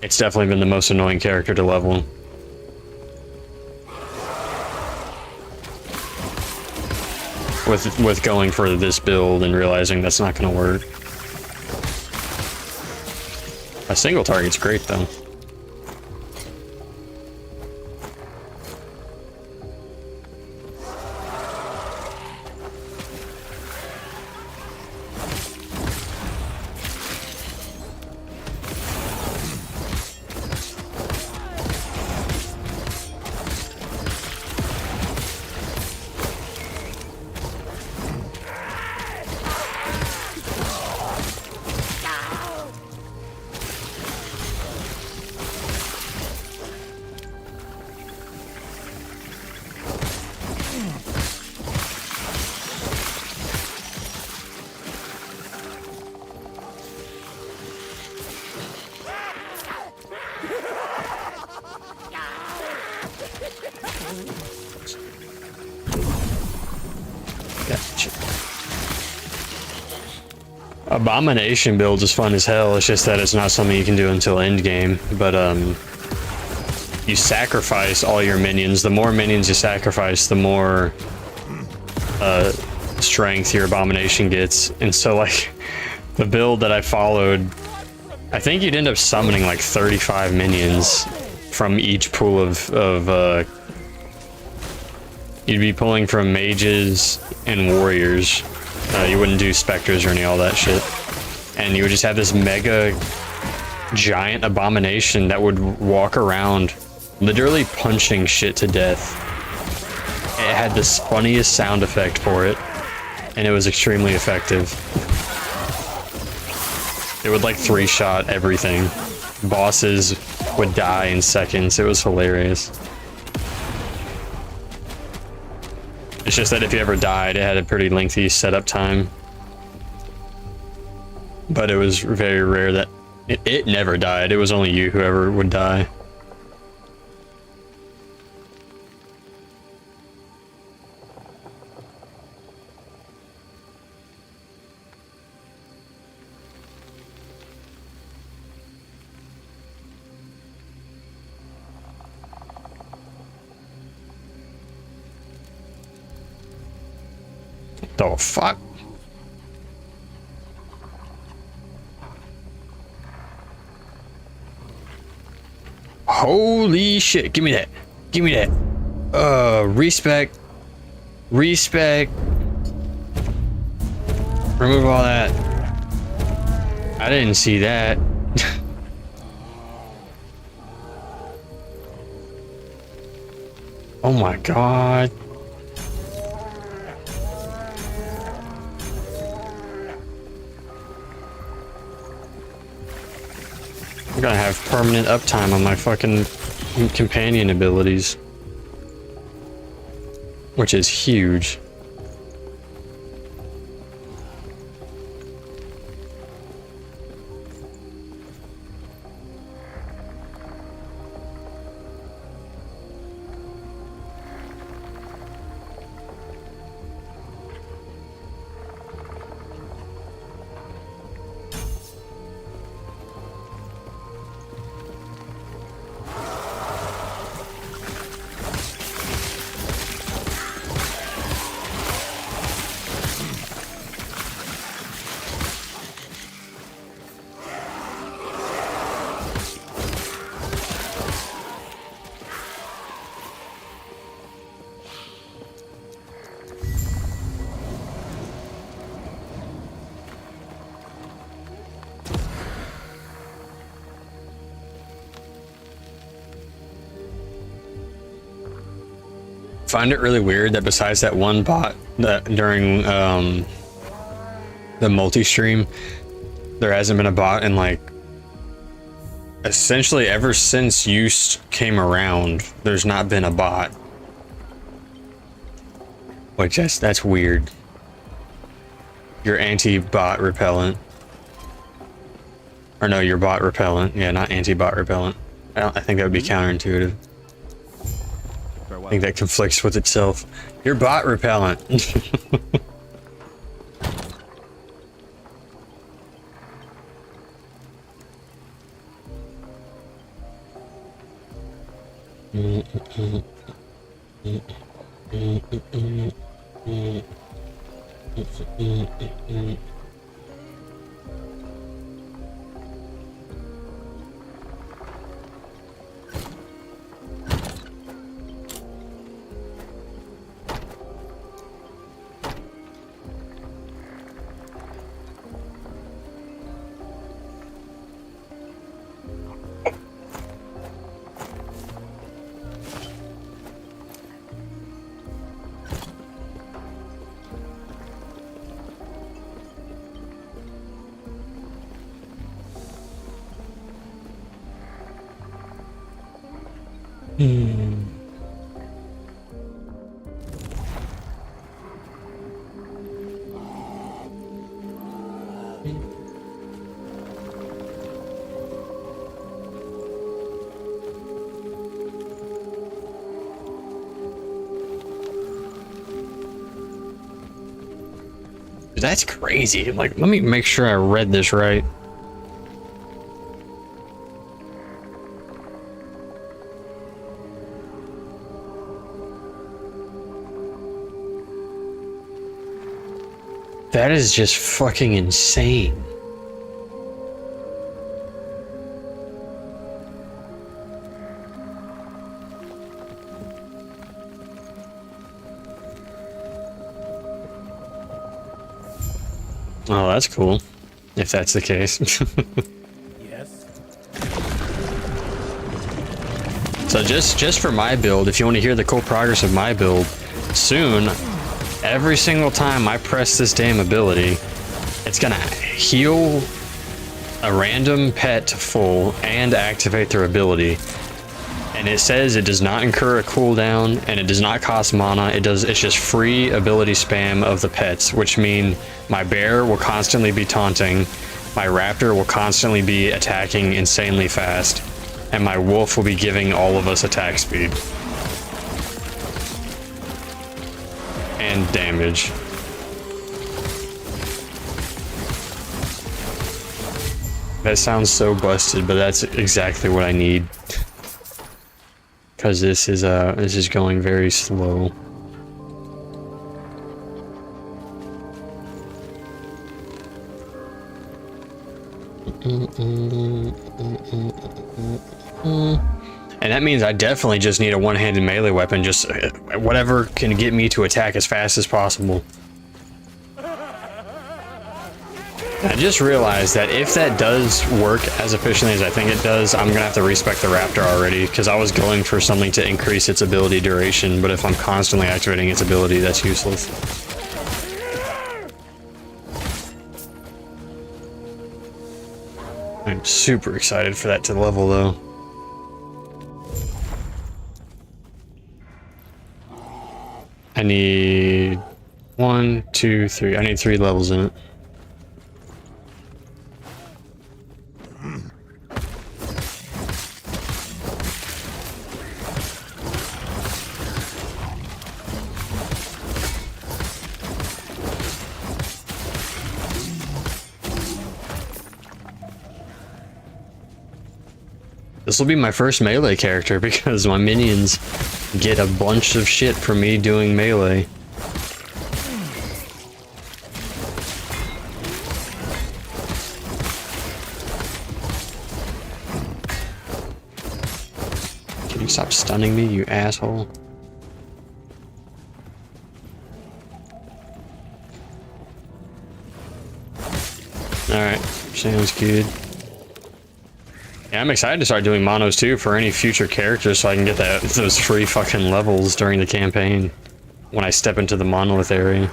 it's definitely been the most annoying character to level. With going for this build and realizing that's not gonna work. A single target's great though. Abomination build is fun as hell. It's just that it's not something you can do until end game. But you sacrifice all your minions. The more minions you sacrifice, the more strength your abomination gets. And so like the build that I followed, I think you'd end up summoning like 35 minions from each pool of you'd be pulling from mages and warriors. You wouldn't do specters or any all that shit. And you would just have this mega giant abomination that would walk around literally punching shit to death. It had the funniest sound effect for it, and it was extremely effective. It would like 3-shot everything. Bosses would die in seconds. It was hilarious. It's just that if you ever died, it had a pretty lengthy setup time. But it was very rare that it never died. It was only you whoever would die. The fuck? Holy shit, give me that. Give me that. Respect. Respect. Remove all that. I didn't see that. Oh my god. I'm gonna have permanent uptime on my fucking companion abilities. Which is huge. Find it really weird that besides that one bot that during the multi-stream, there hasn't been a bot in like essentially ever since use came around. There's not been a bot, which that's weird. Your anti-bot repellent, or no, your bot repellent. Yeah, not anti-bot repellent. I think that would be counterintuitive. I think that conflicts with itself. Your bot repellent. That's crazy. Like, let me make sure I read this right. That is just fucking insane. Oh, that's cool. If that's the case. Yes. So just for my build, if you want to hear the cool progress of my build, soon, every single time I press this damn ability, it's gonna heal a random pet to full and activate their ability. And it says it does not incur a cooldown and it does not cost mana. It's just free ability spam of the pets, which mean my bear will constantly be taunting, my raptor will constantly be attacking insanely fast, and my wolf will be giving all of us attack speed. And damage. That sounds so busted, but that's exactly what I need. Because this is going very slow. And that means I definitely just need a one-handed melee weapon, just whatever can get me to attack as fast as possible. I just realized that if that does work as efficiently as I think it does, I'm gonna have to respec the raptor already, because I was going for something to increase its ability duration, but if I'm constantly activating its ability, that's useless. I'm super excited for that to level though. I need 1, 2, 3. I need 3 levels in it. This will be my first melee character because my minions get a bunch of shit from me doing melee. Can you stop stunning me, you asshole? Alright, sounds good. Yeah, I'm excited to start doing monos too for any future characters so I can get those free fucking levels during the campaign when I step into the monolith area.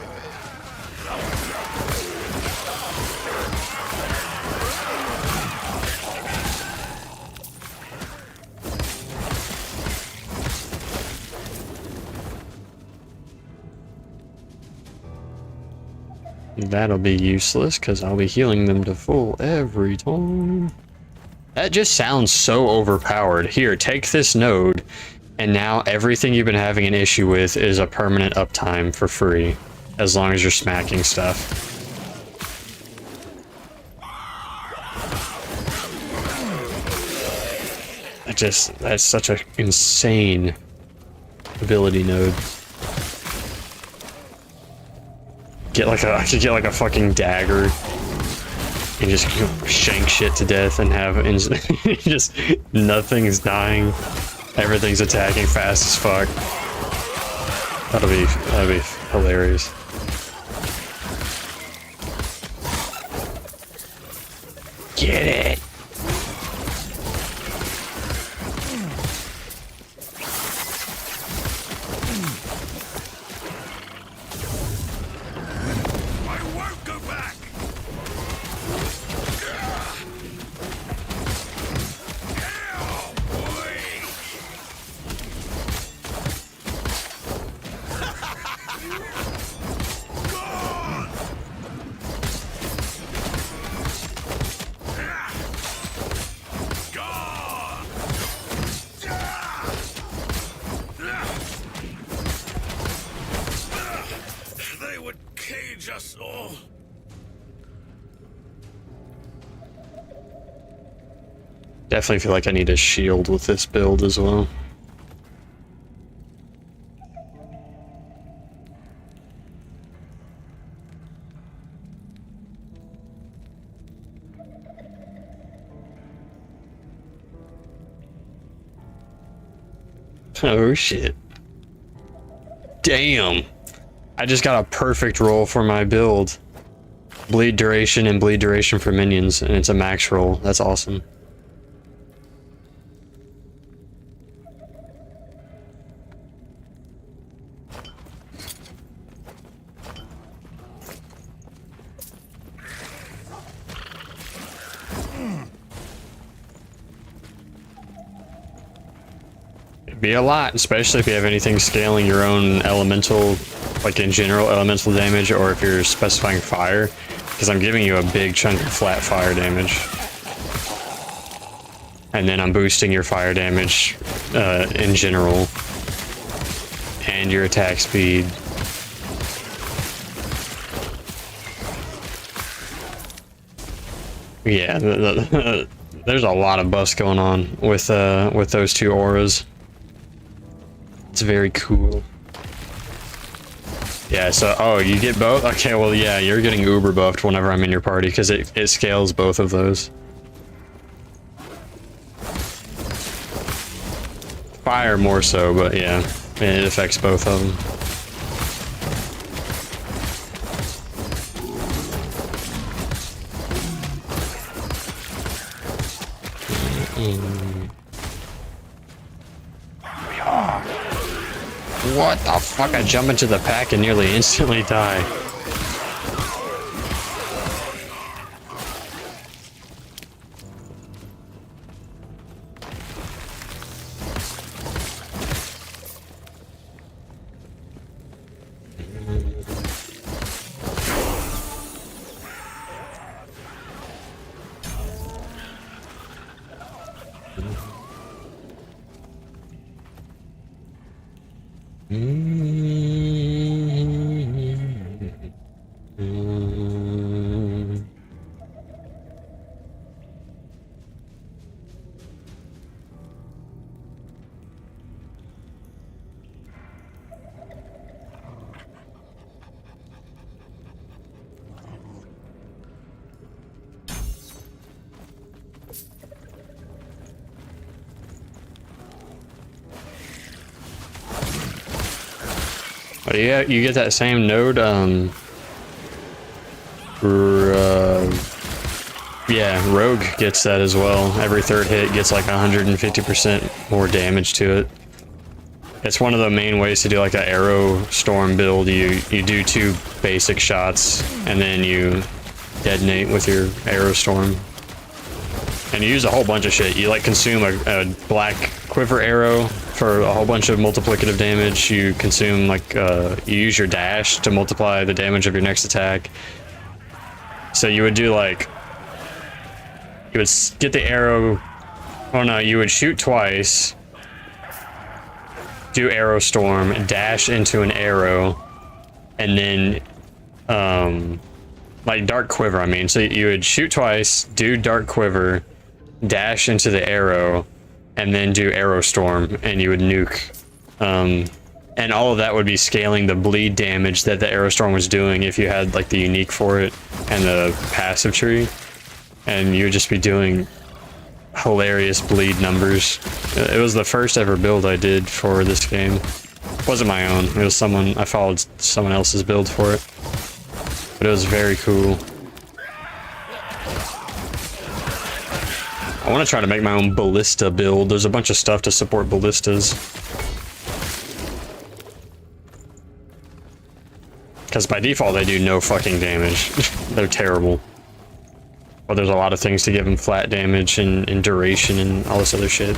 That'll be useless because I'll be healing them to full every time. That just sounds so overpowered. Here, take this node, and now everything you've been having an issue with is a permanent uptime for free, as long as you're smacking stuff. That's such an insane ability node. I could get like a fucking dagger. And just shank shit to death and have just nothing's dying, everything's attacking fast as fuck. That'd be hilarious. Get it. Definitely feel like I need a shield with this build as well. Oh shit. Damn. I just got a perfect roll for my build. Bleed duration and bleed duration for minions, and it's a max roll. That's awesome. Be a lot, especially if you have anything scaling your own elemental, like in general elemental damage, or if you're specifying fire, because I'm giving you a big chunk of flat fire damage. And then I'm boosting your fire damage in general, and your attack speed. Yeah, there's a lot of buffs going on with those two auras. It's very cool. Yeah, so, oh, you get both? Okay, well, yeah, you're getting uber buffed whenever I'm in your party, because it scales both of those. Fire more so, but yeah, it affects both of them. What the fuck? I jump into the pack and nearly instantly die. But yeah, you get that same node, yeah, Rogue gets that as well. Every third hit gets like 150% more damage to it. It's one of the main ways to do like an arrow storm build. You do 2 basic shots, and then you detonate with your arrow storm. And you use a whole bunch of shit. You like consume a black quiver arrow for a whole bunch of multiplicative damage. You consume like you use your dash to multiply the damage of your next attack. So you would do like, you would get the arrow, oh no, you would shoot twice, do arrow storm, dash into an arrow, and then like dark quiver, I mean. So you would shoot twice, do dark quiver, dash into the arrow, and then do arrow storm, and you would nuke. And all of that would be scaling the bleed damage that the arrow storm was doing if you had like the unique for it and the passive tree, and you would just be doing hilarious bleed numbers. It was the first ever build I did for this game. It wasn't my own, it was someone, I followed someone else's build for it, but it was very cool. I want to try to make my own ballista build. There's a bunch of stuff to support ballistas. Because by default, they do no fucking damage. They're terrible. But there's a lot of things to give them flat damage and duration and all this other shit.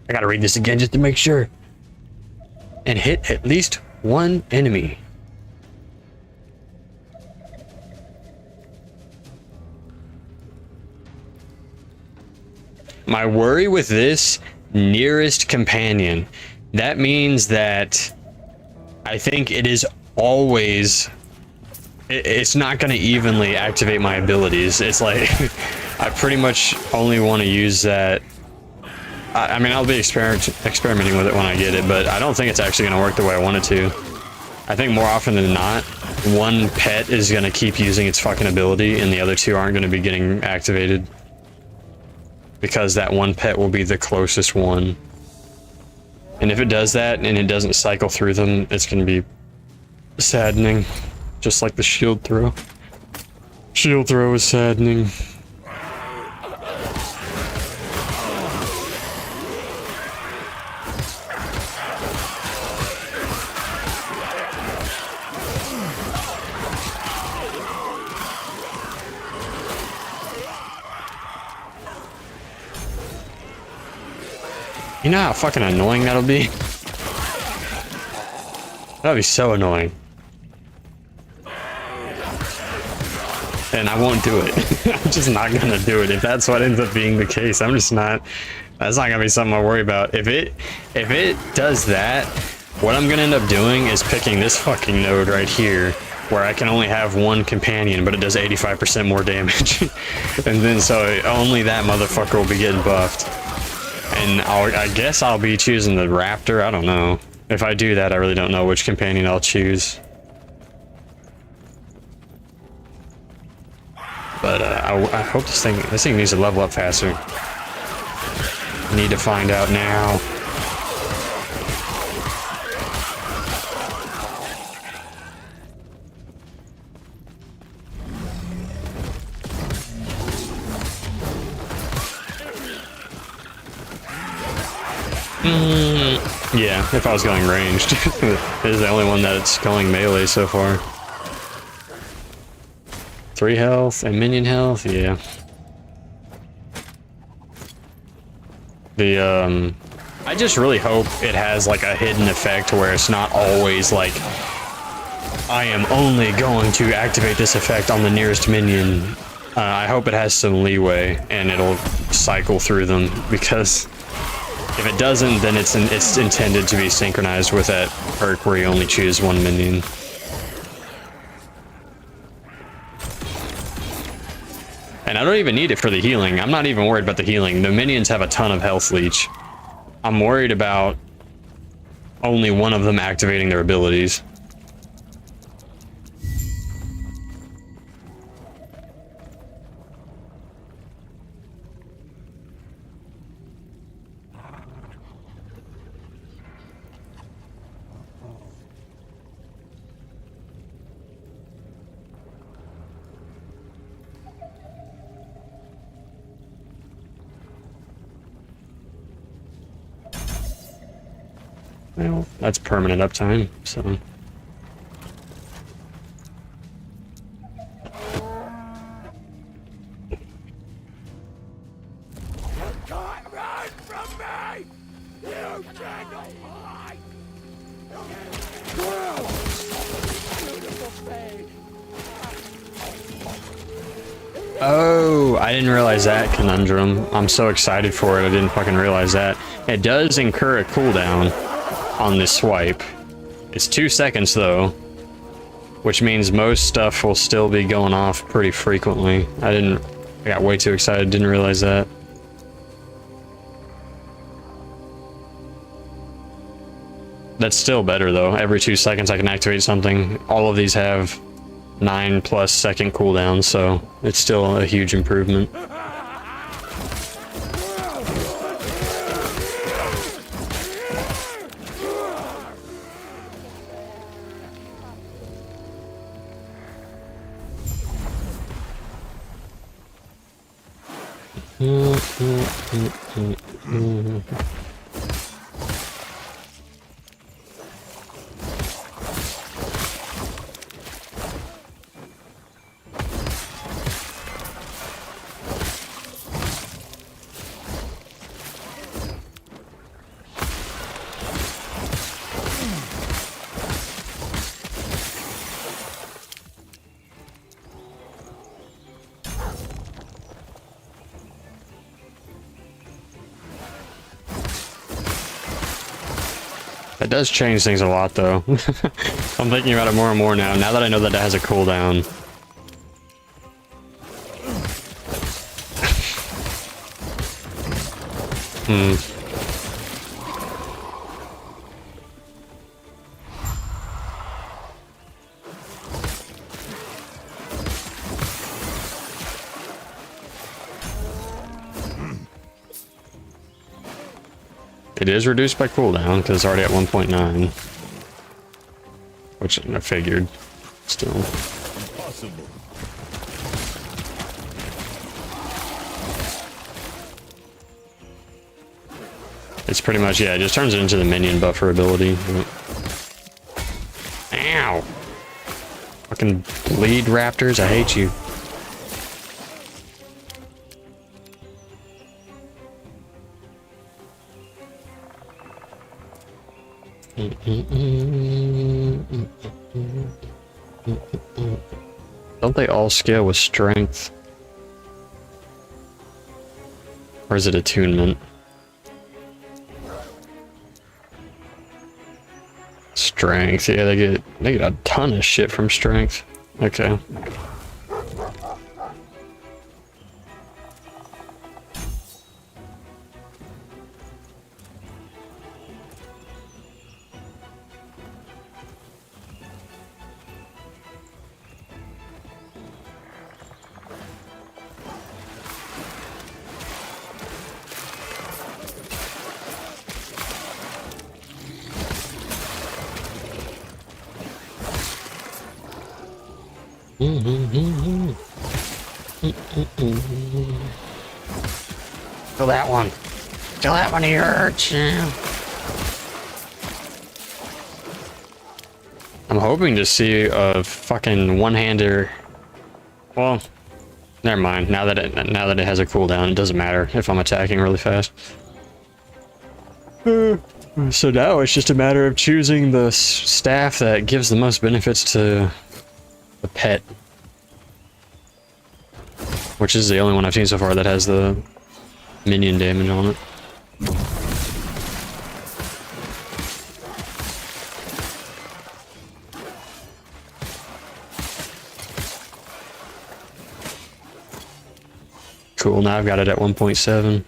I gotta read this again just to make sure. And hit at least one enemy. My worry with this, nearest companion. That means that I think it is always, it's not going to evenly activate my abilities. It's like, I pretty much only want to use that. I mean, I'll be experimenting with it when I get it, but I don't think it's actually going to work the way I want it to. I think more often than not, one pet is going to keep using its fucking ability, and the other 2 aren't going to be getting activated. Because that one pet will be the closest one. And if it does that, and it doesn't cycle through them, it's going to be saddening. Just like the shield throw. Shield throw is saddening. You know how fucking annoying that'll be? That'll be so annoying. And I won't do it. I'm just not gonna do it. If that's what ends up being the case, I'm just not, that's not gonna be something I worry about. If it does that, what I'm gonna end up doing is picking this fucking node right here, where I can only have one companion, but it does 85% more damage. And then so only that motherfucker will be getting buffed. And I guess I'll be choosing the raptor. I don't know. If I do that, I really don't know which companion I'll choose. But I hope this thing needs to level up faster. I need to find out now. Yeah, if I was going ranged. This is the only one that's going melee so far. 3 health and minion health, yeah. The I just really hope it has like a hidden effect where it's not always like, I am only going to activate this effect on the nearest minion. I hope it has some leeway and it'll cycle through them, because if it doesn't, then it's intended to be synchronized with that perk where you only choose one minion. And I don't even need it for the healing. I'm not even worried about the healing. The minions have a ton of health leech. I'm worried about only one of them activating their abilities. Well, that's permanent uptime, so... Oh, I didn't realize that conundrum. I'm so excited for it, I didn't fucking realize that. It does incur a cooldown on this swipe. It's 2 seconds though, which means most stuff will still be going off pretty frequently. I got way too excited, didn't realize that. That's still better though. Every 2 seconds I can activate something. All of these have 9+ second cooldowns, so it's still a huge improvement. It does change things a lot though. I'm thinking about it more and more now that I know that it has a cooldown. It is reduced by cooldown because it's already at 1.9, which I figured. Still, Impossible. It's pretty much, yeah, it just turns it into the minion buffer ability. Ow! Fucking bleed raptors, I hate you. Don't they all scale with strength? Or is it attunement? Strength, yeah, they get a ton of shit from strength. Okay. Kill that one. Kill that one, he hurts. I'm hoping to see a fucking one-hander. Well, never mind. Now that it has a cooldown, it doesn't matter if I'm attacking really fast. So now it's just a matter of choosing the staff that gives the most benefits to the pet. Which is the only one I've seen so far that has the minion damage on it. Cool, now I've got it at 1.7.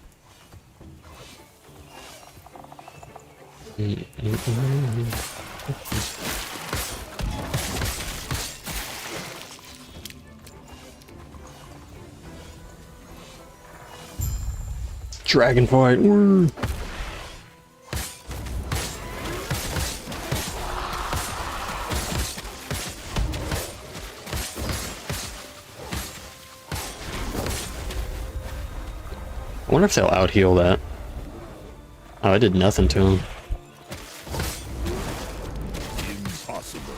Dragon fight. Woo. I wonder if they'll out heal that. Oh, it did nothing to him. Impossible.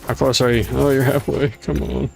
How close are you? Oh, you're halfway. Come on.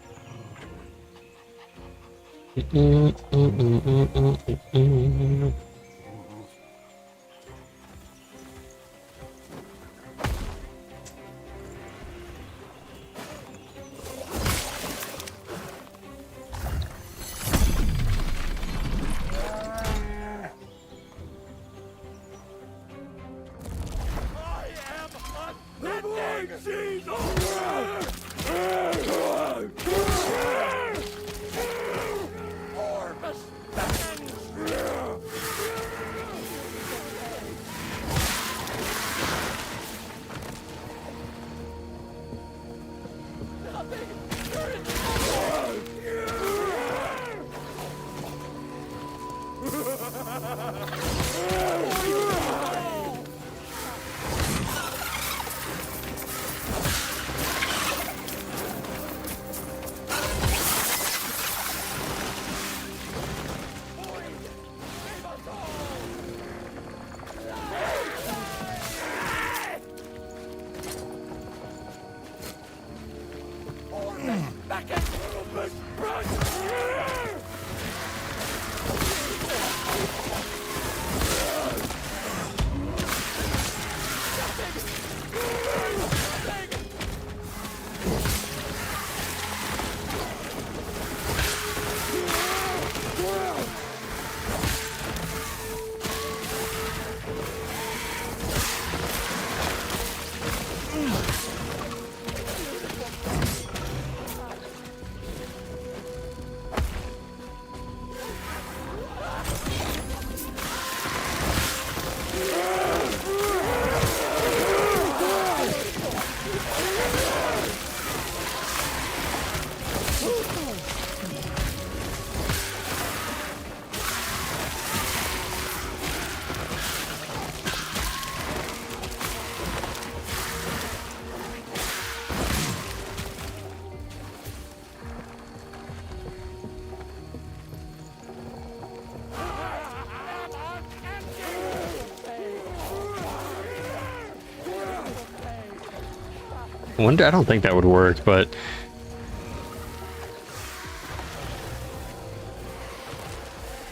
I don't think that would work, but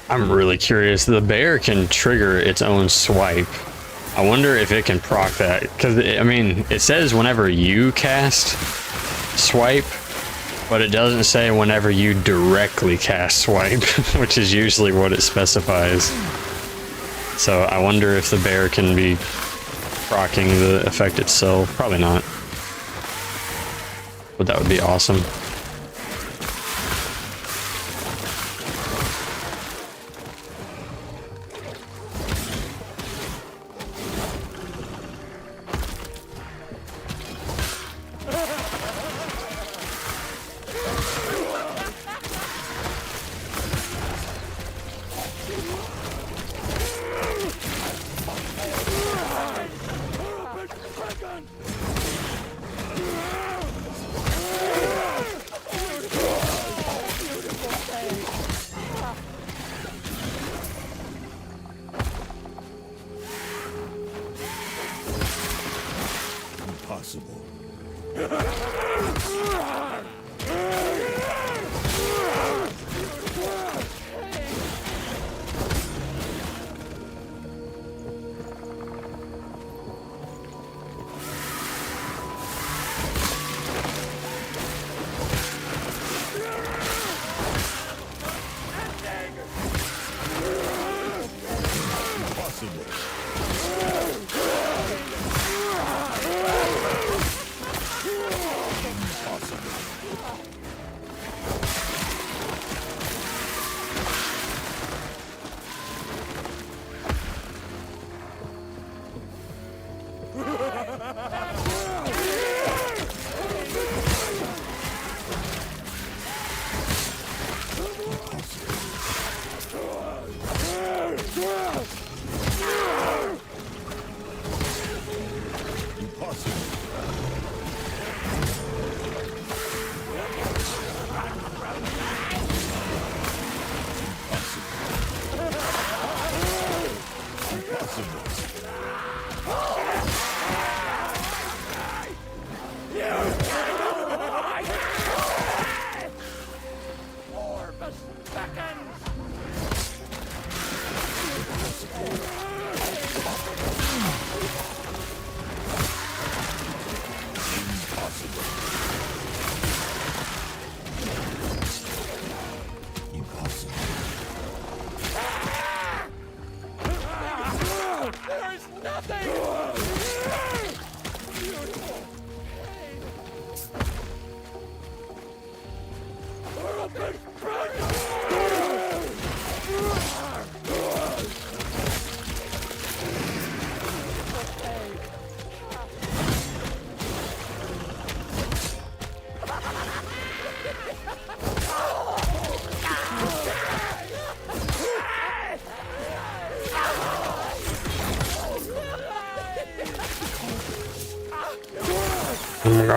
I'm really curious. The bear can trigger its own swipe. I wonder if it can proc that, because I mean, it says whenever you cast swipe, but it doesn't say whenever you directly cast swipe, which is usually what it specifies. So I wonder if the bear can be proccing the effect itself. Probably not. But that would be awesome. Impossible.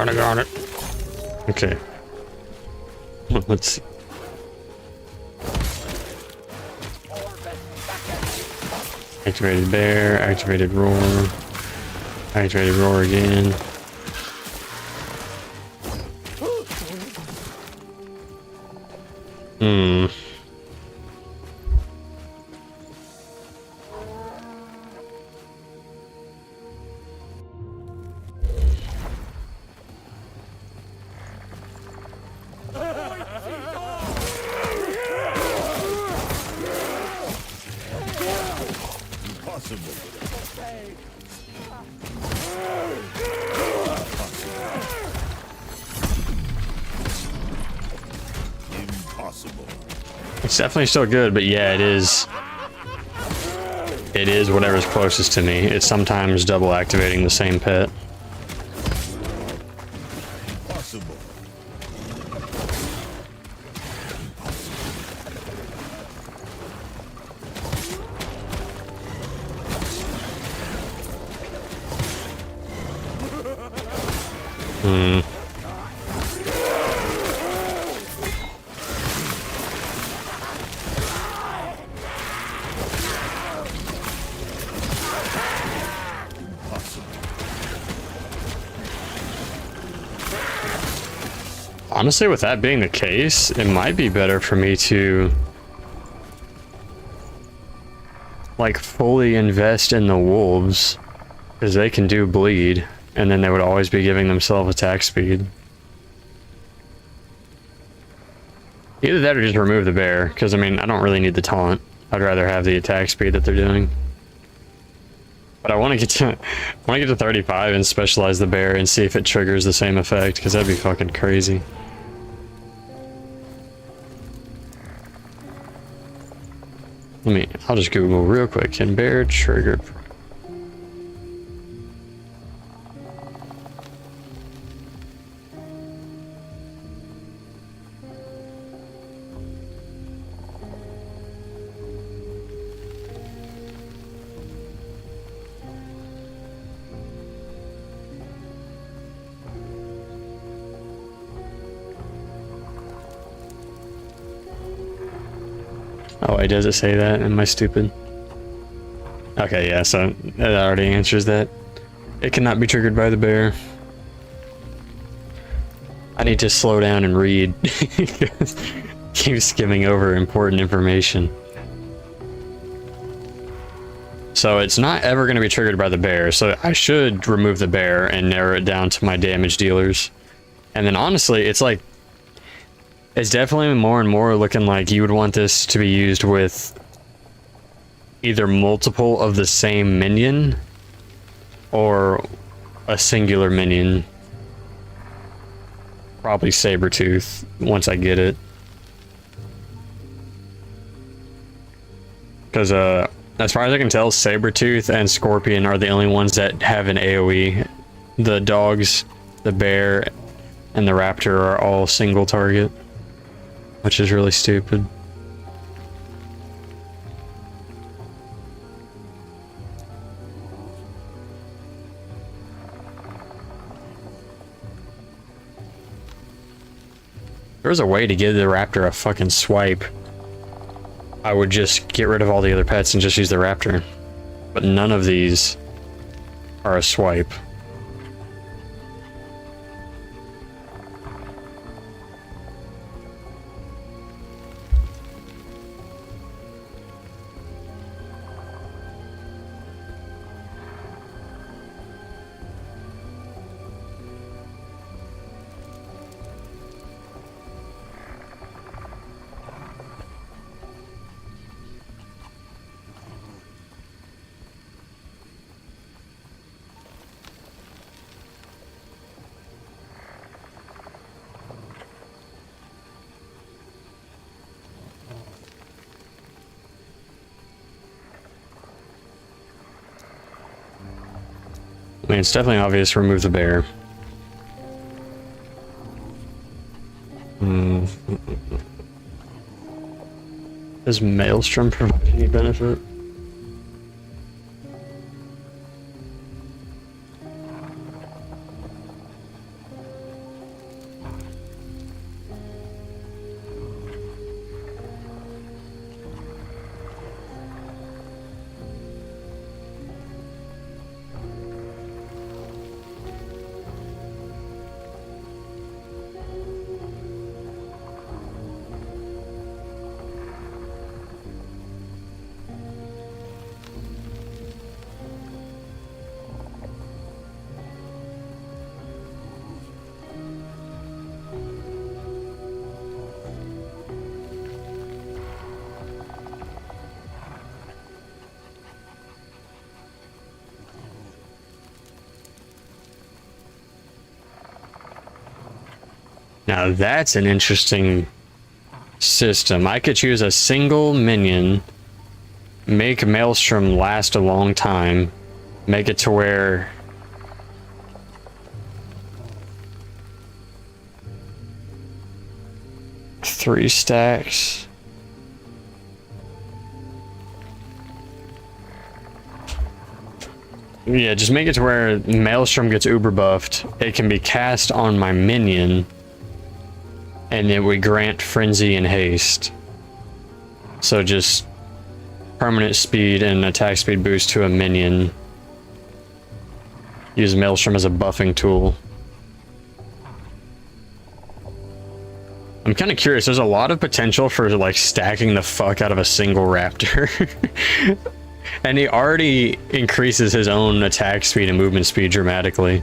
Got it. Okay. Let's see. Activated bear, activated roar, activated roar again. It's definitely still good, but yeah, it is whatever's closest to me. It's sometimes double activating the same pet. Honestly, with that being the case, it might be better for me to like fully invest in the wolves, because they can do bleed, and then they would always be giving themselves attack speed. Either that or just remove the bear, because I mean, I don't really need the taunt. I'd rather have the attack speed that they're doing. But I want to get to 35 and specialize the bear and see if it triggers the same effect, because that'd be fucking crazy. I'll just Google real quick. Can bear trigger? Oh, wait, does it say that? Am I stupid? Okay, yeah, so that already answers that. It cannot be triggered by the bear. I need to slow down and read. Keep skimming over important information. So it's not ever going to be triggered by the bear, so I should remove the bear and narrow it down to my damage dealers. And then honestly, it's like, it's definitely more and more looking like you would want this to be used with either multiple of the same minion or a singular minion. Probably Sabretooth once I get it. Because as far as I can tell, Sabretooth and Scorpion are the only ones that have an AoE. The dogs, the bear, and the raptor are all single target, which is really stupid. There was a way to give the raptor a fucking swipe. I would just get rid of all the other pets and just use the raptor. But none of these are a swipe. I mean, it's definitely obvious to remove the bear. Does Maelstrom provide any benefit? Now that's an interesting system. I could choose a single minion, make Maelstrom last a long time, make it to where three stacks. Yeah, just make it to where Maelstrom gets uber buffed. It can be cast on my minion, and it would grant frenzy and haste. So just permanent speed and attack speed boost to a minion. Use Maelstrom as a buffing tool. I'm kind of curious. There's a lot of potential for like stacking the fuck out of a single raptor. And he already increases his own attack speed and movement speed dramatically.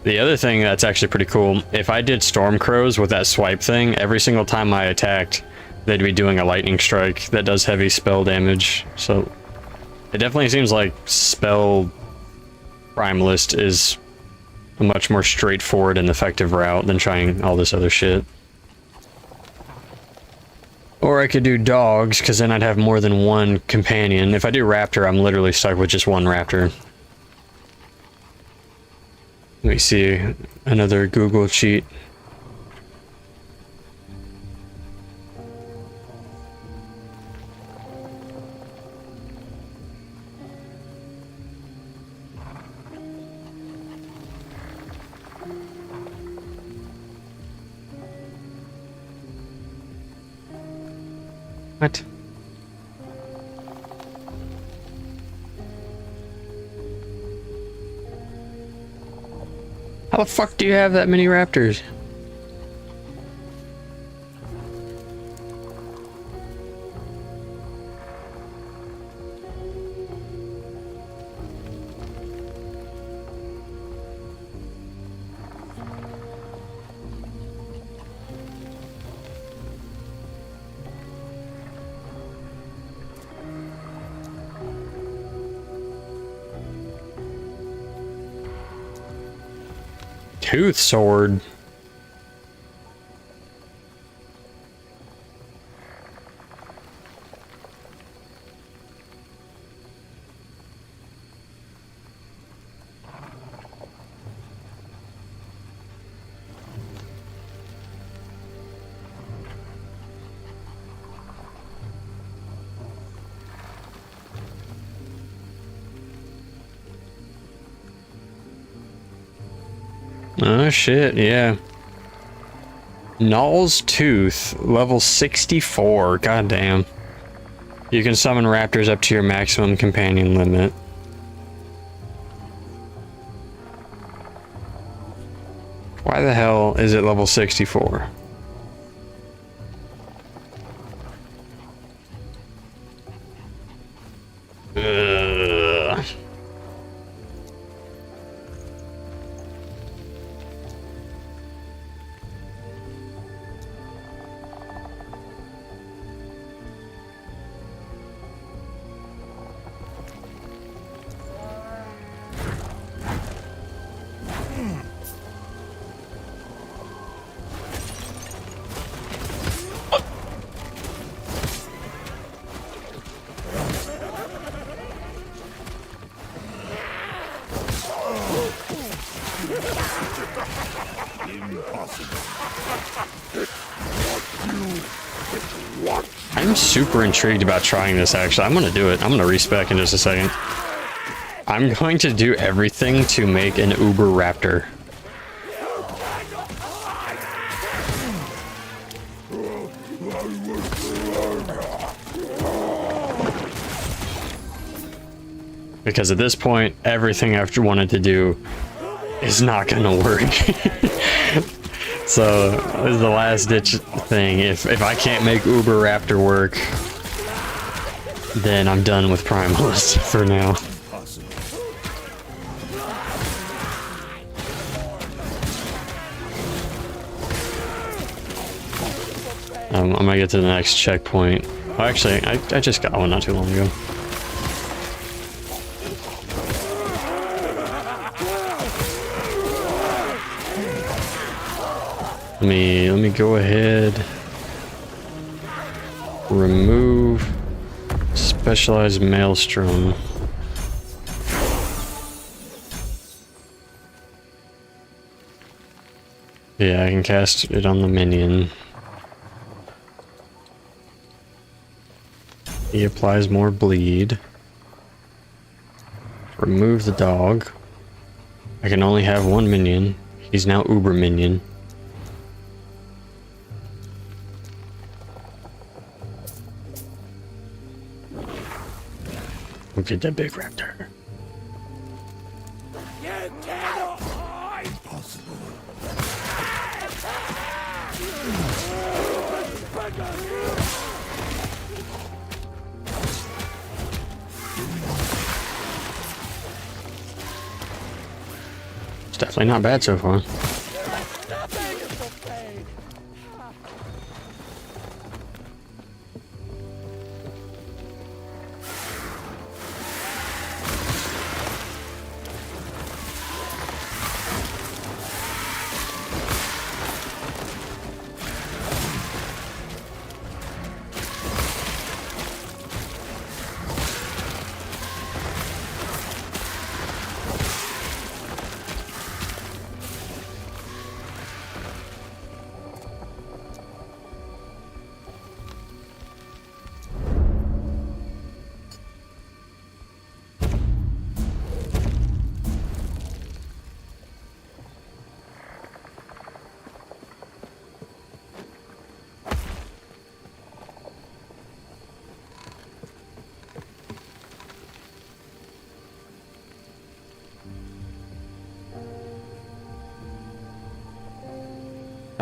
The other thing that's actually pretty cool, if I did Storm Crows with that swipe thing, every single time I attacked, they'd be doing a lightning strike that does heavy spell damage. So it definitely seems like spell prime list is a much more straightforward and effective route than trying all this other shit. Or I could do dogs, because then I'd have more than one companion. If I do raptor, I'm literally stuck with just one raptor. Let me see another Google cheat. What? How the fuck do you have that many raptors? Tooth sword. Oh shit, yeah. Null's Tooth, level 64, goddamn. You can summon raptors up to your maximum companion limit. Why the hell is it level 64? Ugh. I'm super intrigued about trying this, actually. I'm gonna do it. I'm gonna respec in just a second. I'm going to do everything to make an Uber Raptor. Because at this point, everything I've wanted to do is not gonna work. So, this is the last ditch thing. If I can't make Uber Raptor work, then I'm done with Primalist for now. I'm gonna get to the next checkpoint. Oh, actually, I just got one not too long ago. Let me go ahead. Remove specialized maelstrom. Yeah, I can cast it on the minion. He applies more bleed. Remove the dog. I can only have one minion. He's now Uber minion. Look at that big raptor. Impossible. It's definitely not bad so far.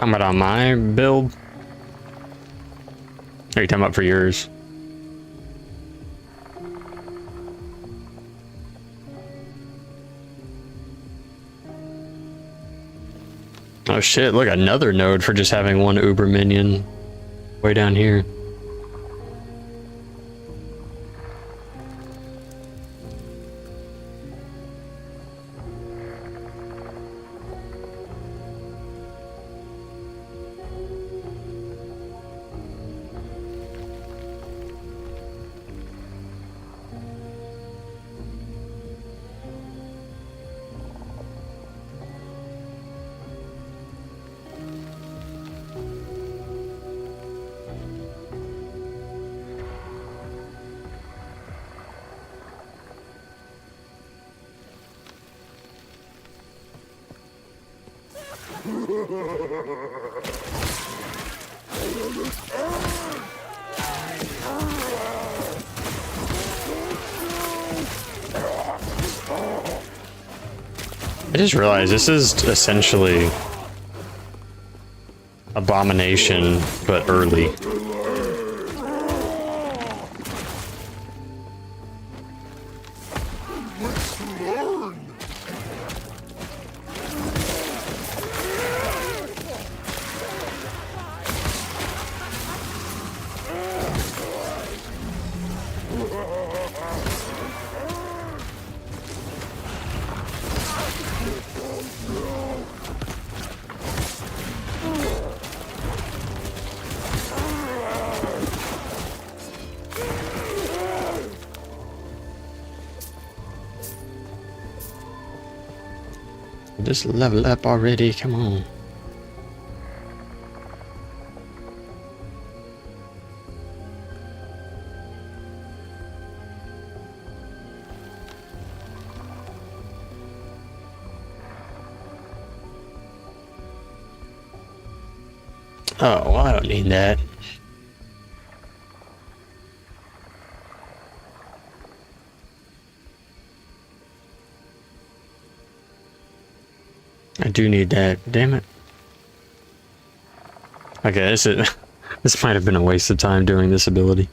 Talking about on my build? Or are you talking about for yours? Oh shit, look, another node for just having one Uber minion way down here. I just realized this is essentially Abomination, but early. Just level up already, come on. Oh, well, I don't need that. I do need that, damn it. Okay, this might have been a waste of time doing this ability.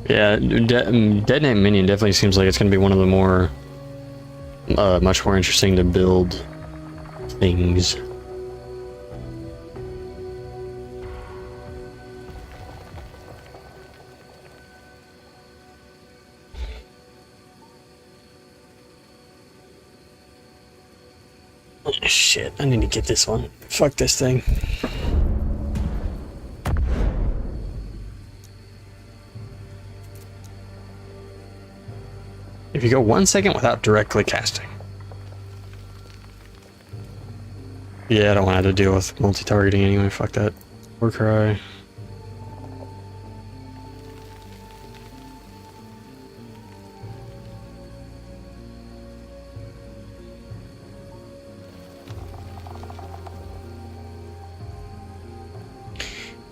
Yeah, Detonate Minion definitely seems like it's going to be one of the more, much more interesting to build things. Oh, shit, I need to get this one. Fuck this thing. If you go 1 second without directly casting. Yeah, I don't want to have to deal with multi-targeting anyway, fuck that. Warcry.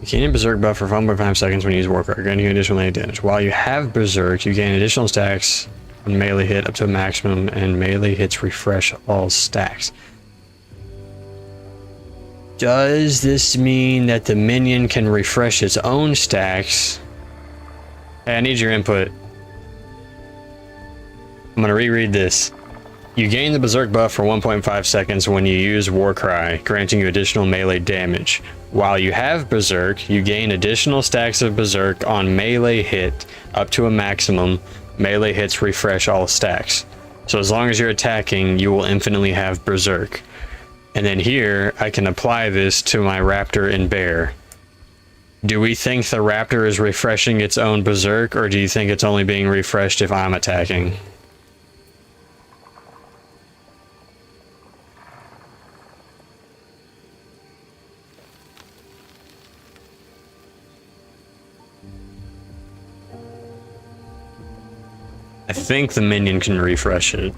You gain a Berserk buff for 1.5 seconds when you use Warcry, granting you additional melee damage. While you have Berserk, you gain additional stacks when melee hit up to a maximum, and melee hits refresh all stacks. Does this mean that the minion can refresh its own stacks? Hey, I need your input. I'm gonna reread this. You gain the Berserk buff for 1.5 seconds when you use Warcry, granting you additional melee damage. While you have Berserk, you gain additional stacks of Berserk on melee hit up to a maximum. Melee hits refresh all stacks. So as long as you're attacking, you will infinitely have Berserk. And then here, I can apply this to my raptor and bear. Do we think the raptor is refreshing its own berserk, or do you think it's only being refreshed if I'm attacking? I think the minion can refresh it.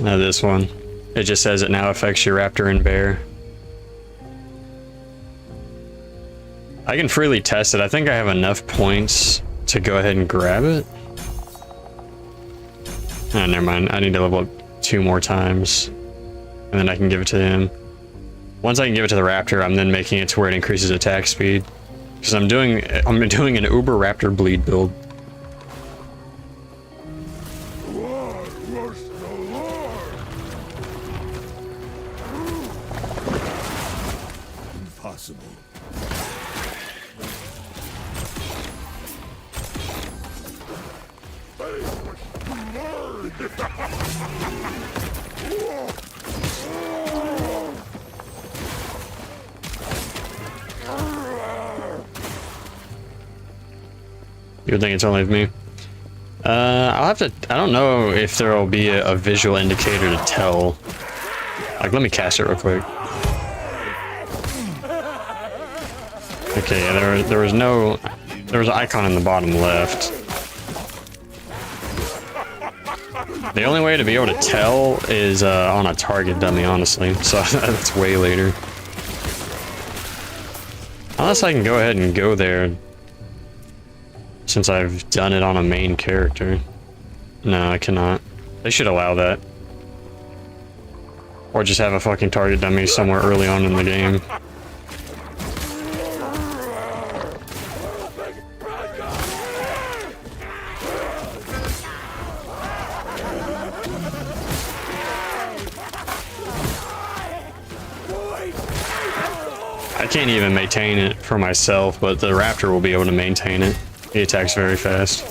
This one. It just says it now affects your raptor and bear. I can freely test it. I think I have enough points to go ahead and grab it. Oh, never mind. I need to level up 2 more times. And then I can give it to him. Once I can give it to the raptor, I'm then making it to where it increases attack speed. Because I'm doing an Uber Raptor bleed build. Impossible. You think it's only me? I'll have to. I don't know if there will be a visual indicator to tell. Like, let me cast it real quick. Okay, yeah, there was an icon in the bottom left. The only way to be able to tell is on a target dummy, honestly. So that's way later. Unless I can go ahead and go there, since I've done it on a main character. No, I cannot. They should allow that. Or just have a fucking target dummy somewhere early on in the game. I can't even maintain it for myself, but the raptor will be able to maintain it. He attacks very fast.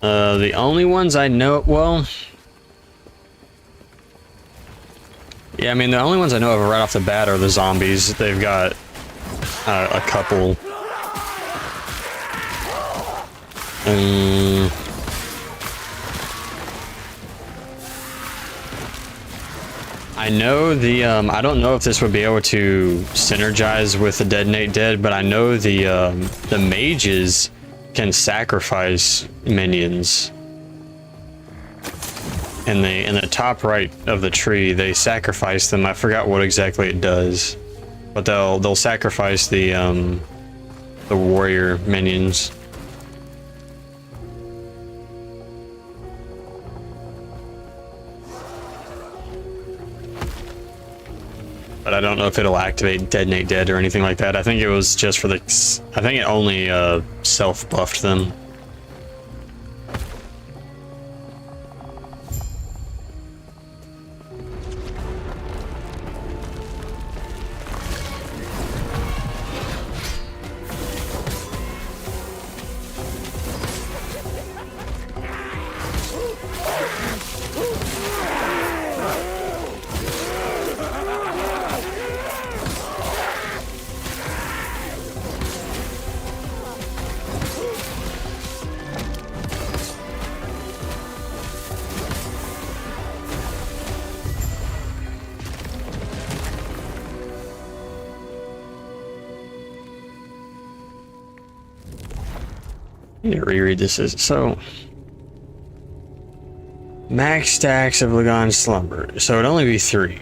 The only ones I know, well, yeah, I mean, the only ones I know of right off the bat are the zombies. They've got a couple. I know the, I don't know if this would be able to synergize with the Detonate Dead, but I know the mages can sacrifice minions. In the top right of the tree, they sacrifice them. I forgot what exactly it does, but they'll sacrifice the warrior minions. But I don't know if it'll activate Detonate Dead or anything like that. I think it was just for the... I think it only self-buffed them. Yeah, reread this is so max stacks of Lagon Slumber, so it'd only be 3.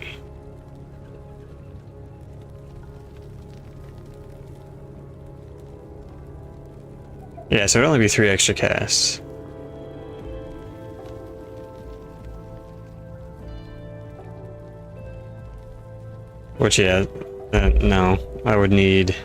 Yeah, so it'd only be 3 extra casts. Which, yeah, no, I would need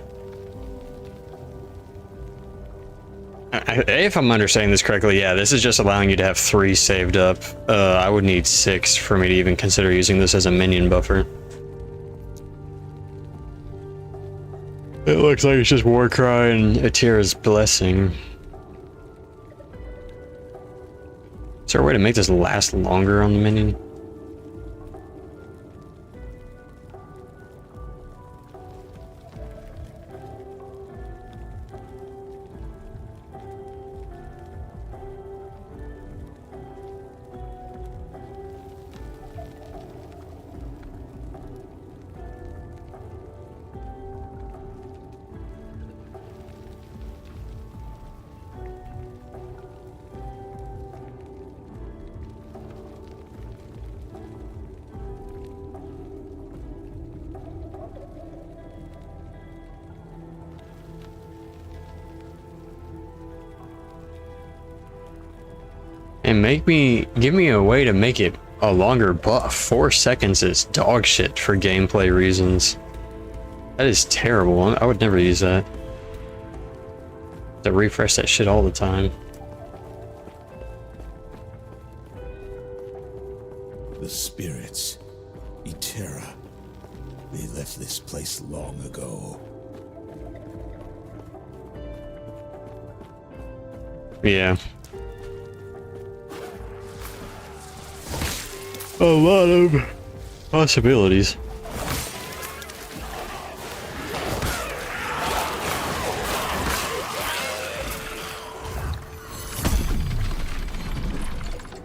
If I'm understanding this correctly, yeah, this is just allowing you to have 3 saved up. I would need 6 for me to even consider using this as a minion buffer. It looks like it's just Warcry and Atira's Blessing. Is there a way to make this last longer on the minion? And give me a way to make it a longer buff. 4 seconds is dog shit for gameplay reasons. That is terrible. I would never use that. To refresh that shit all the time. The spirits, Etera, they left this place long ago. Yeah. A lot of possibilities.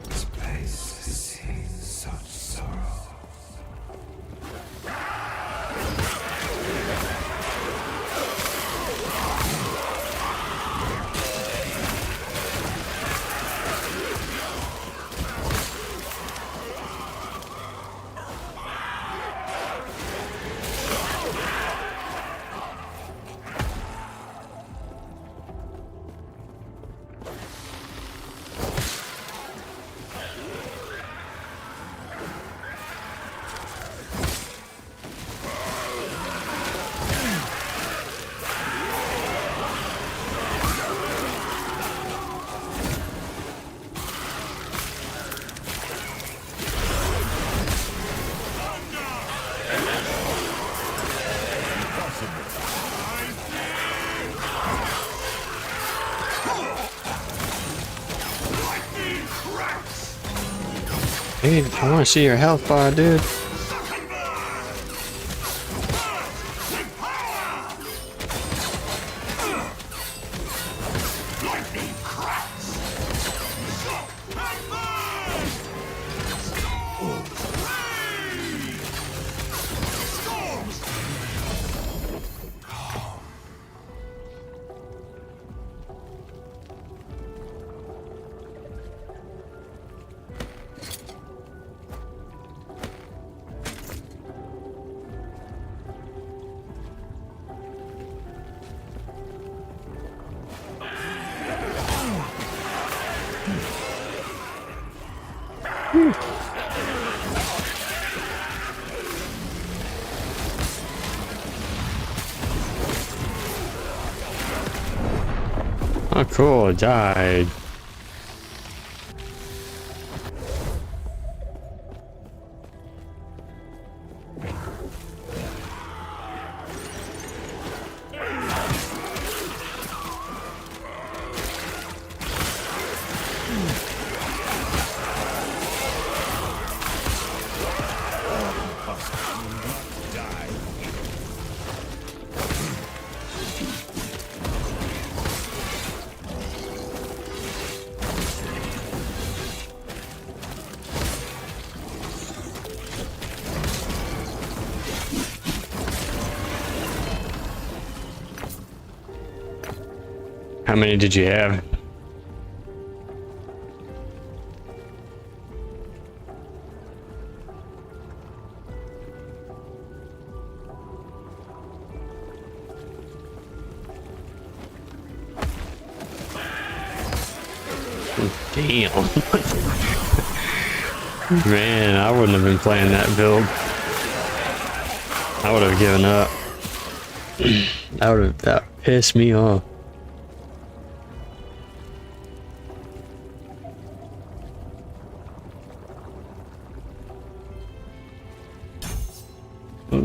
This place has seen such sorrow. Hey, I want to see your health bar, dude. Oh, cool, I died. How many did you have? Damn. Man, I wouldn't have been playing that build. I would have given up. That pissed me off. Oh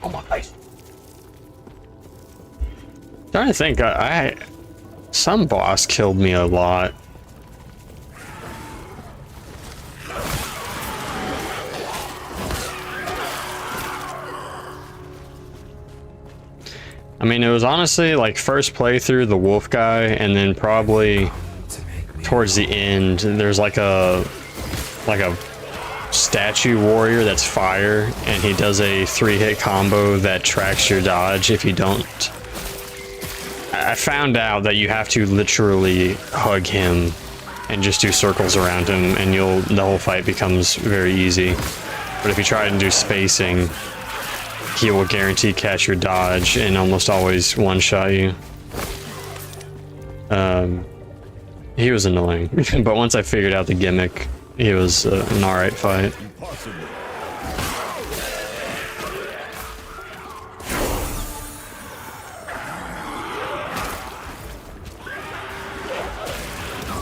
my face. Trying to think, some boss killed me a lot. I mean, it was honestly like first playthrough the wolf guy, and then probably towards the end there's like a statue warrior that's fire, and he does a 3-hit combo that tracks your dodge if you don't. I found out that you have to literally hug him and just do circles around him, and the whole fight becomes very easy. But if you try and do spacing, he will guarantee catch your dodge and almost always one-shot you. He was annoying, but once I figured out the gimmick, he was an alright fight.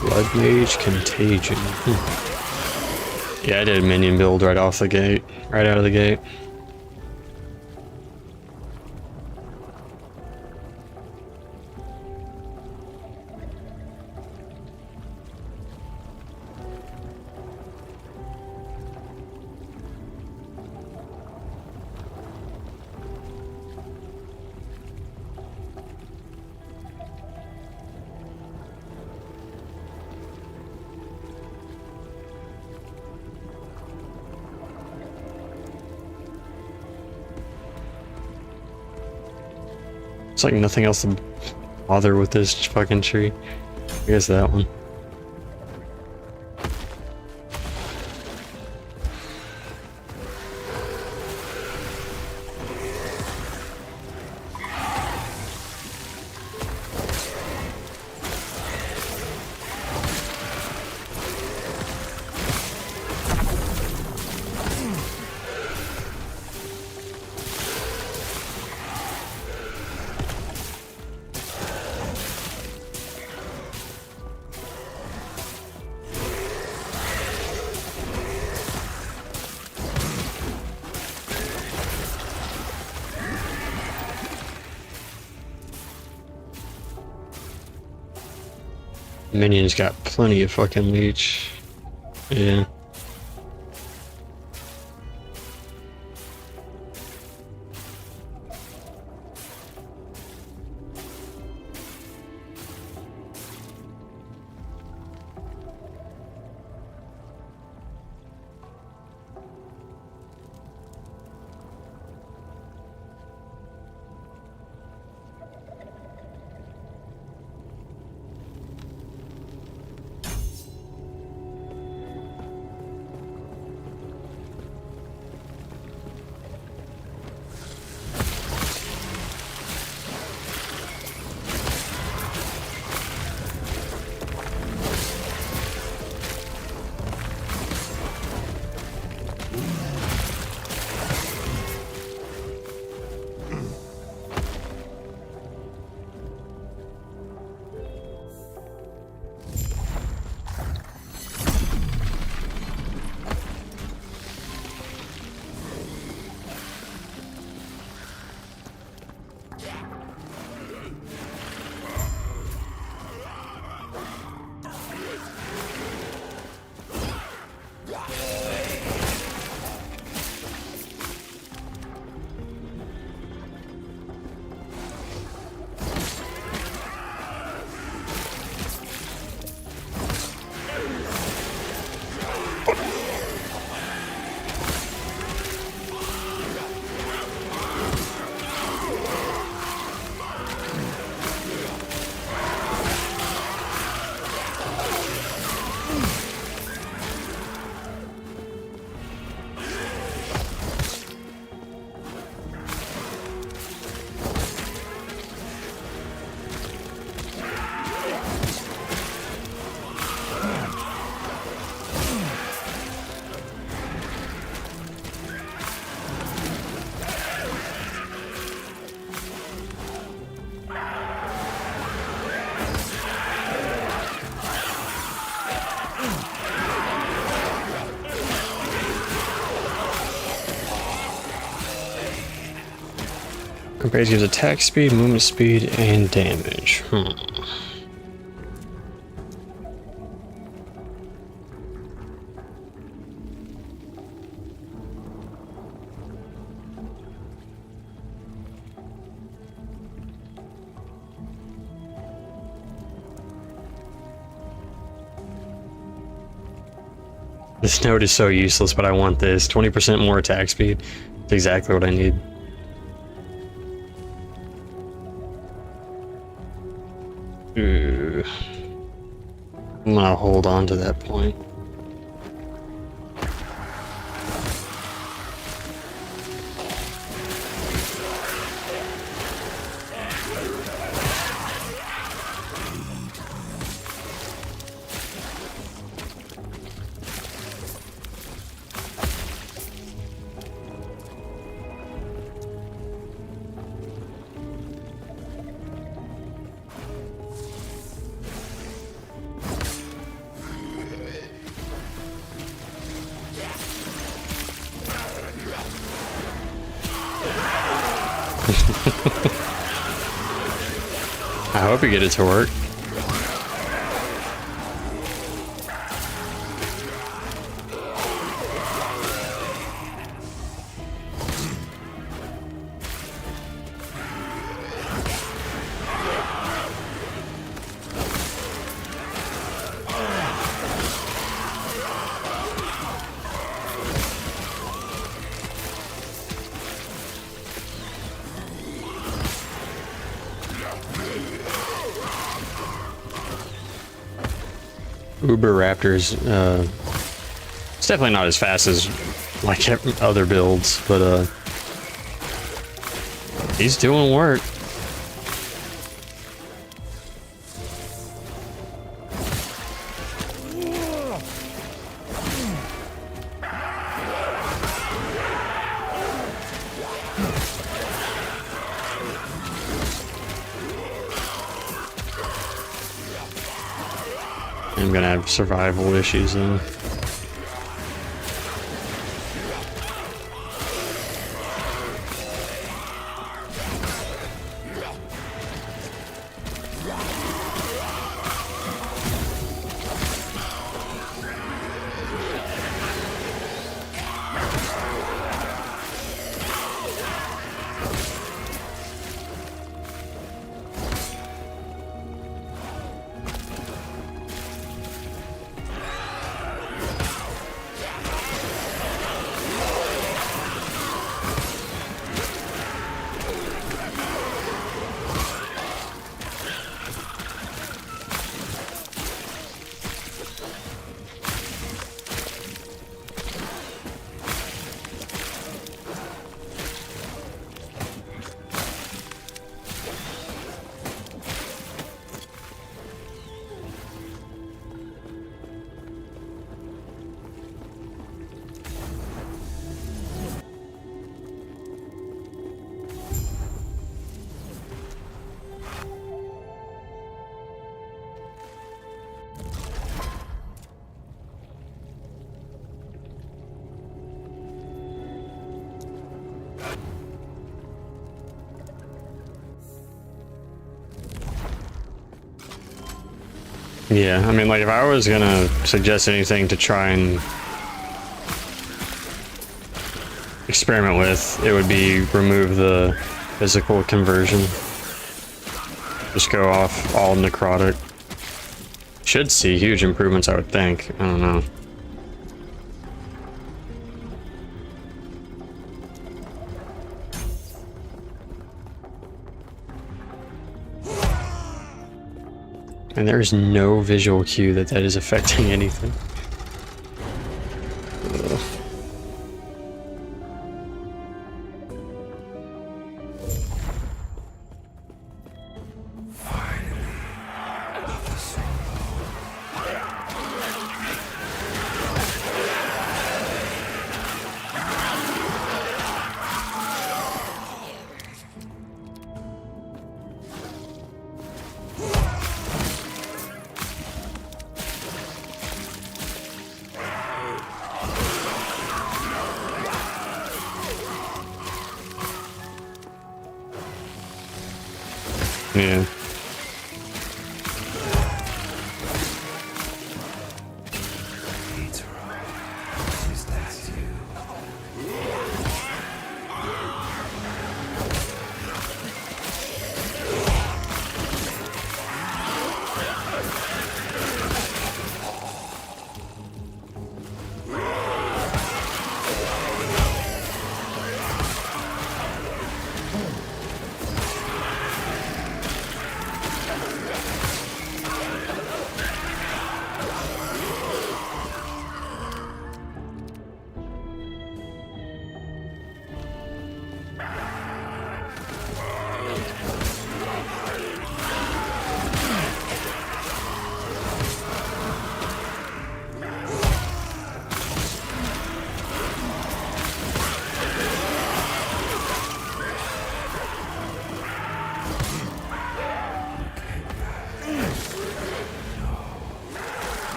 Blood Mage Contagion. Yeah, I did a minion build right off the gate, right out of the gate. It's like nothing else to bother with this fucking tree. I guess that one. Minion's got plenty of fucking leech. Yeah. Upgrades gives attack speed, movement speed, and damage. This note is so useless, but I want this. 20% more attack speed. It's exactly what I need. Ooh. I'm gonna hold on to that point. I hope you get it to work. Uber Raptors, it's definitely not as fast as like other builds, but he's doing work. I'm gonna have survival issues then. Yeah, I mean, like, if I was gonna suggest anything to try and experiment with, it would be remove the physical conversion. Just go off all necrotic. Should see huge improvements, I would think. I don't know. And there's no visual cue that that is affecting anything. Ugh. Yeah.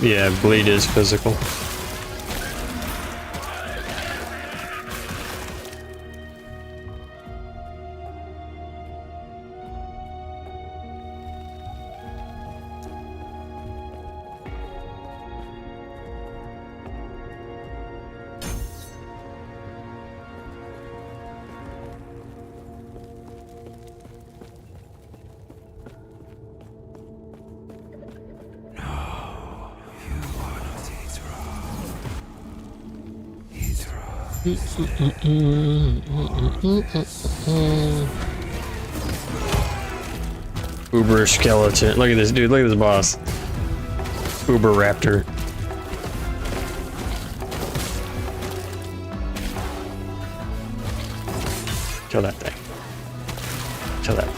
Yeah, bleed is physical. Uber skeleton. Look at this dude. Look at this boss. Uber raptor. Kill that thing. Kill that thing.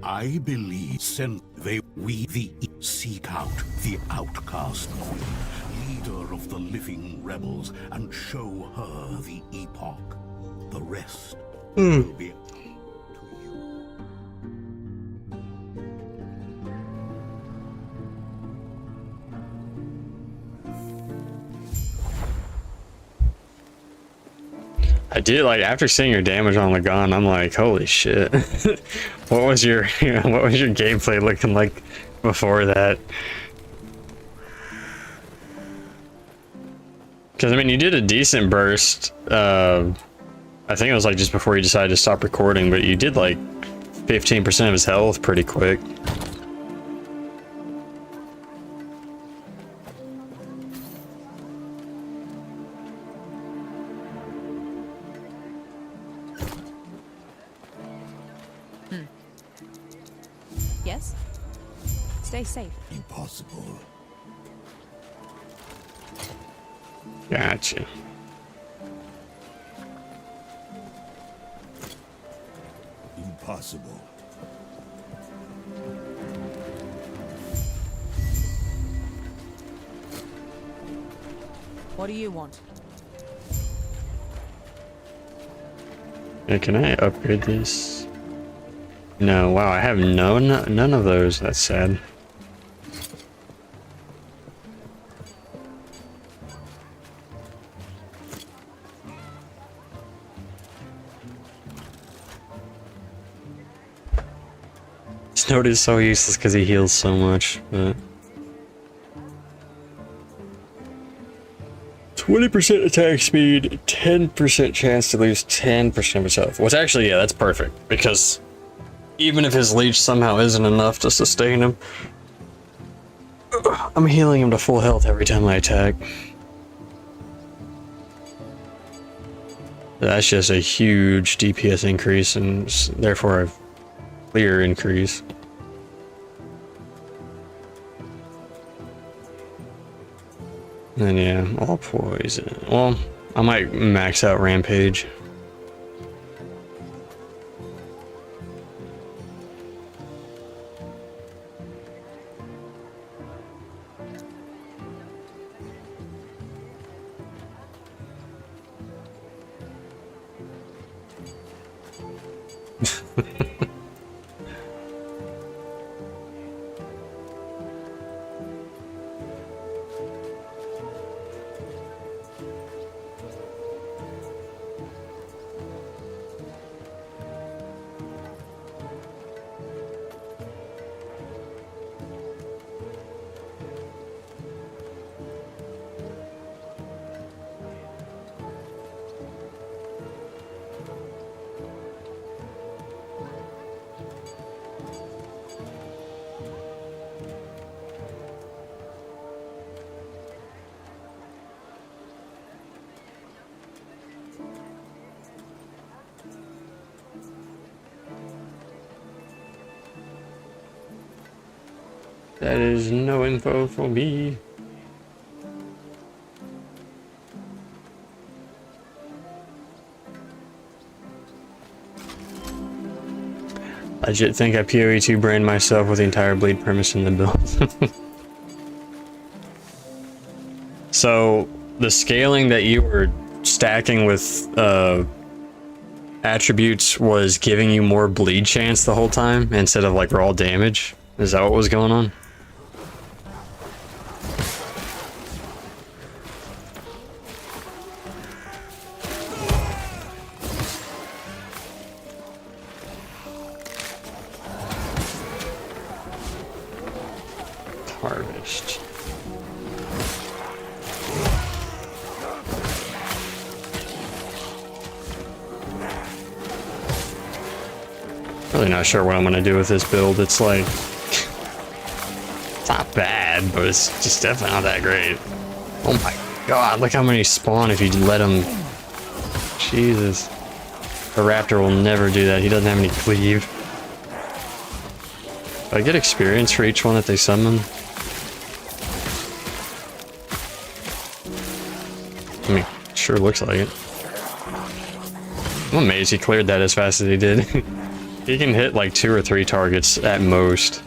I believe we seek out the outcast queen, leader of the living rebels, and show her the Epoch. The rest will be I did, like, after seeing your damage on the gun, I'm like, holy shit. What was your what was your gameplay looking like before that? Because I mean, you did a decent burst. I think it was like just before you decided to stop recording, but you did like 15% of his health pretty quick. Yes? Stay safe. Impossible. Gotcha. Impossible. What do you want? Yeah, can I upgrade this? No, wow, I have none of those. That's sad. Snowed is so useless because he heals so much, but 20% attack speed, 10% chance to lose 10% of his health. Which actually, yeah, that's perfect, because even if his leech somehow isn't enough to sustain him, I'm healing him to full health every time I attack. That's just a huge DPS increase and therefore a clear increase. And yeah, all poison. Well, I might max out Rampage. That is no info for me. I legit think I PoE2 brand myself with the entire bleed premise in the build. So, the scaling that you were stacking with attributes was giving you more bleed chance the whole time instead of like raw damage? Is that what was going on? Harvest. Really not sure what I'm gonna do with this build. It's like, it's not bad, but it's just definitely not that great. Oh my god, look how many spawn if you let them. Jesus. The raptor will never do that. He doesn't have any cleave. Do I get experience for each one that they summon? I mean, sure looks like it. I'm amazed he cleared that as fast as he did. He can hit like 2 or 3 targets at most.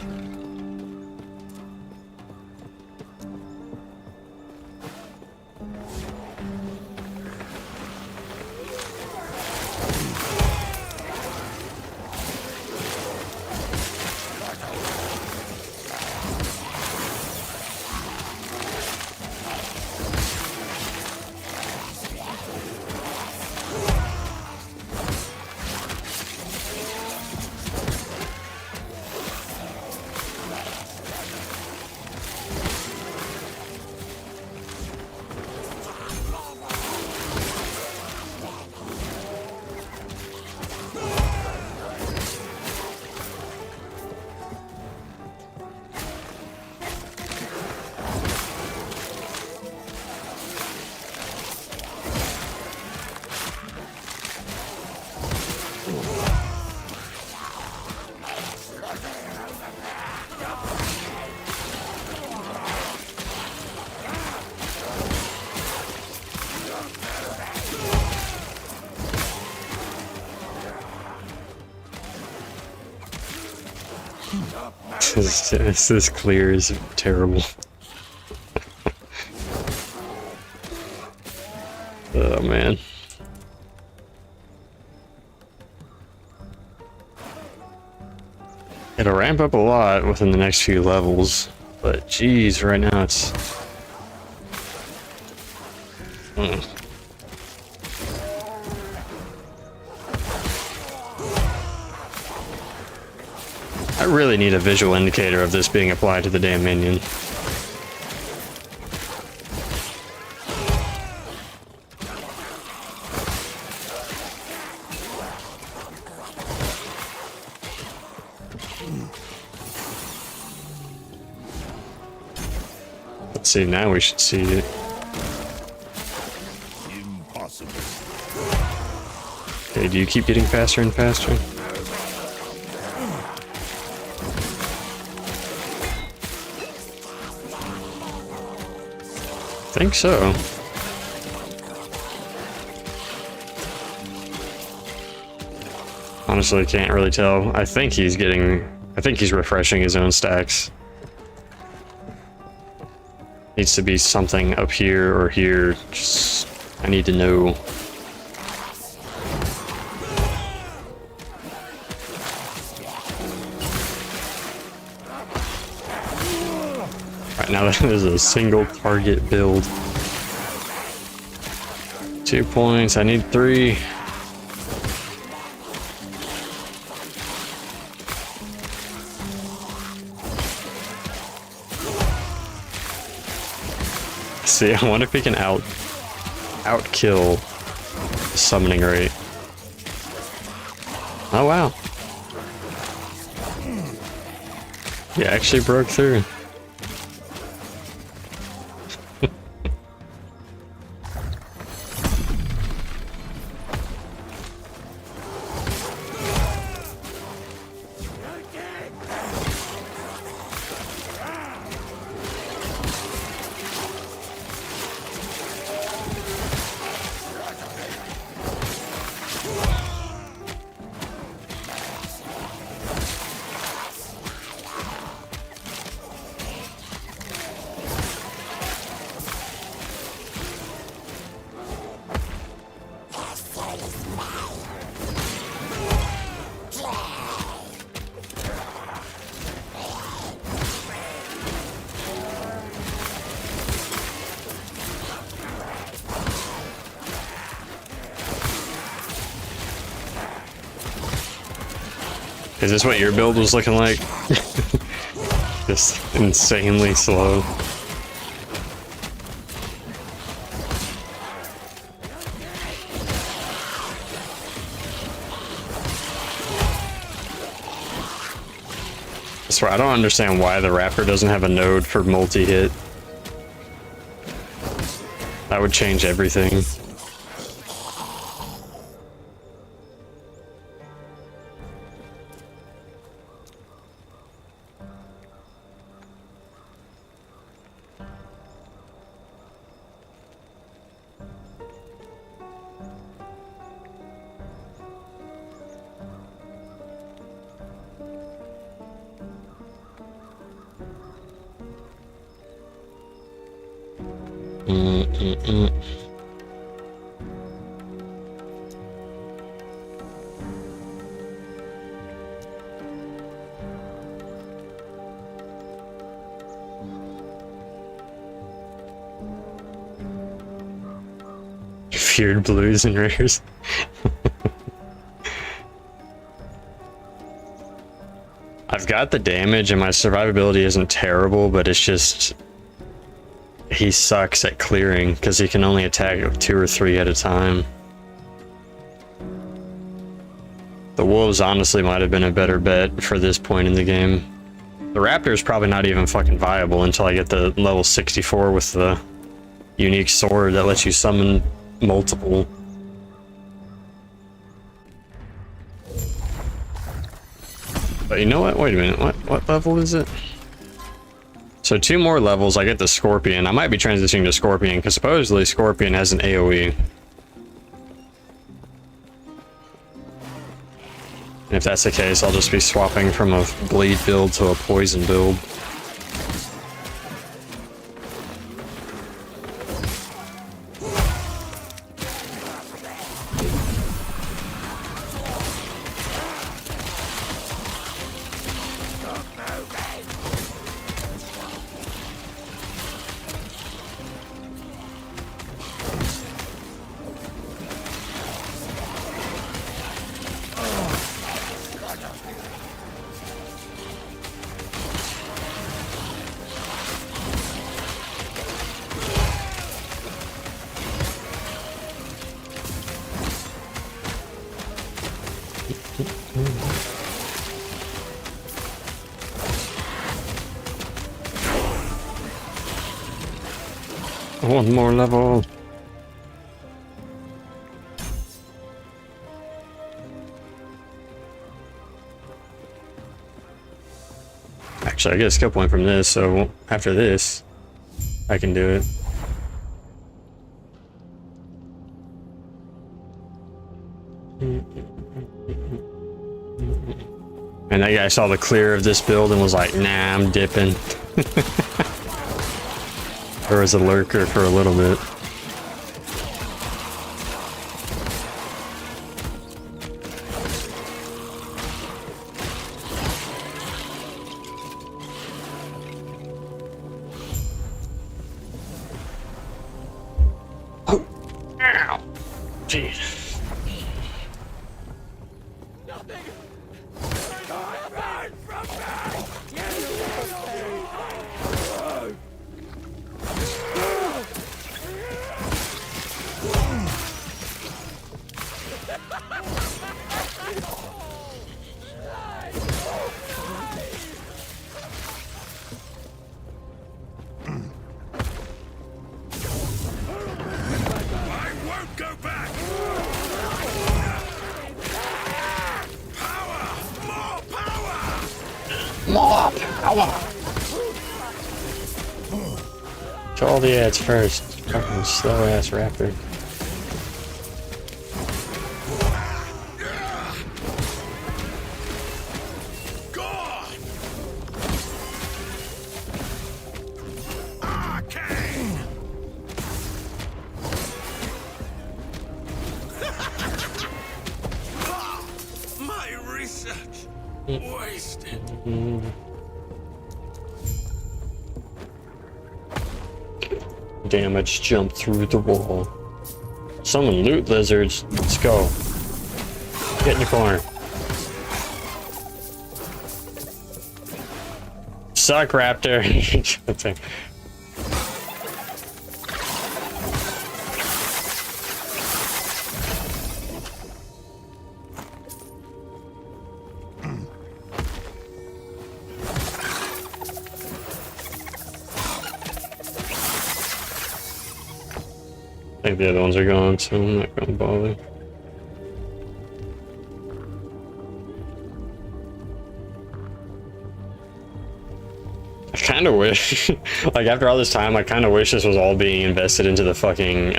This clear is terrible. Oh man. It'll ramp up a lot within the next few levels, but geez, right now it's... I really need a visual indicator of this being applied to the damn minion. Let's see, now we should see it. Impossible. Okay, do you keep getting faster and faster? I think so. Honestly, can't really tell. I think he's refreshing his own stacks. Needs to be something up here or here. Just, I need to know. Right now that is a single target build. 2 points, I need 3. See, I wonder if we can outkill the summoning rate. Oh wow. He actually broke through. Is this what your build was looking like? Just insanely slow. I swear, I don't understand why the Raptor doesn't have a node for multi-hit. That would change everything. Feared blues and rares. I've got the damage and my survivability isn't terrible, but it's just he sucks at clearing because he can only attack 2 or 3 at a time. The wolves honestly might have been a better bet for this point in the game. The Raptor is probably not even fucking viable until I get the level 64 with the unique sword that lets you summon multiple. But you know what? Wait a minute. What level is it? So 2 more levels, I get the Scorpion. I might be transitioning to Scorpion because supposedly Scorpion has an AoE. If that's the case, I'll just be swapping from a bleed build to a poison build. One more level. Actually, I get a skill point from this, so after this, I can do it. And that guy saw the clear of this build and was like, nah, I'm dipping. Or as a lurker for a little bit. Oh, ow, jeez. More power! Kill all the ads first. Fucking slow ass raptor. My research wasted. Damage jumped through the wall. Someone loot lizards. Let's go. Get in the corner. Suck, raptor. I think the other ones are gone, so I'm not gonna bother. I kinda wish, like after all this time, I kinda wish this was all being invested into the fucking,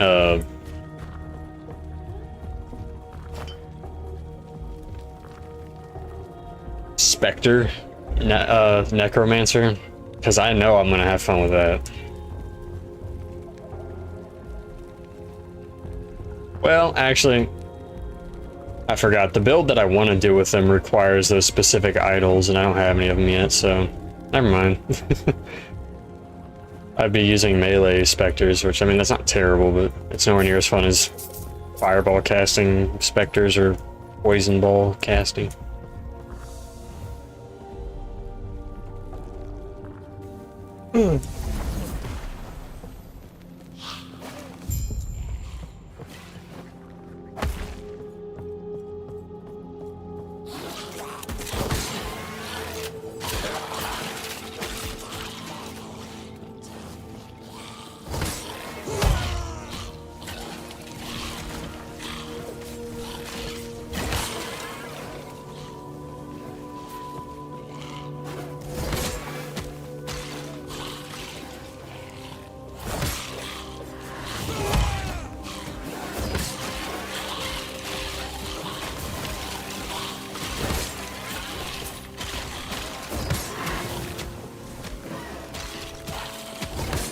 Spectre, Necromancer, because I know I'm gonna have fun with that. Well, actually, I forgot. The build that I want to do with them requires those specific idols, and I don't have any of them yet, so never mind. I'd be using melee specters, which, I mean, that's not terrible, but it's nowhere near as fun as fireball casting specters or poison ball casting.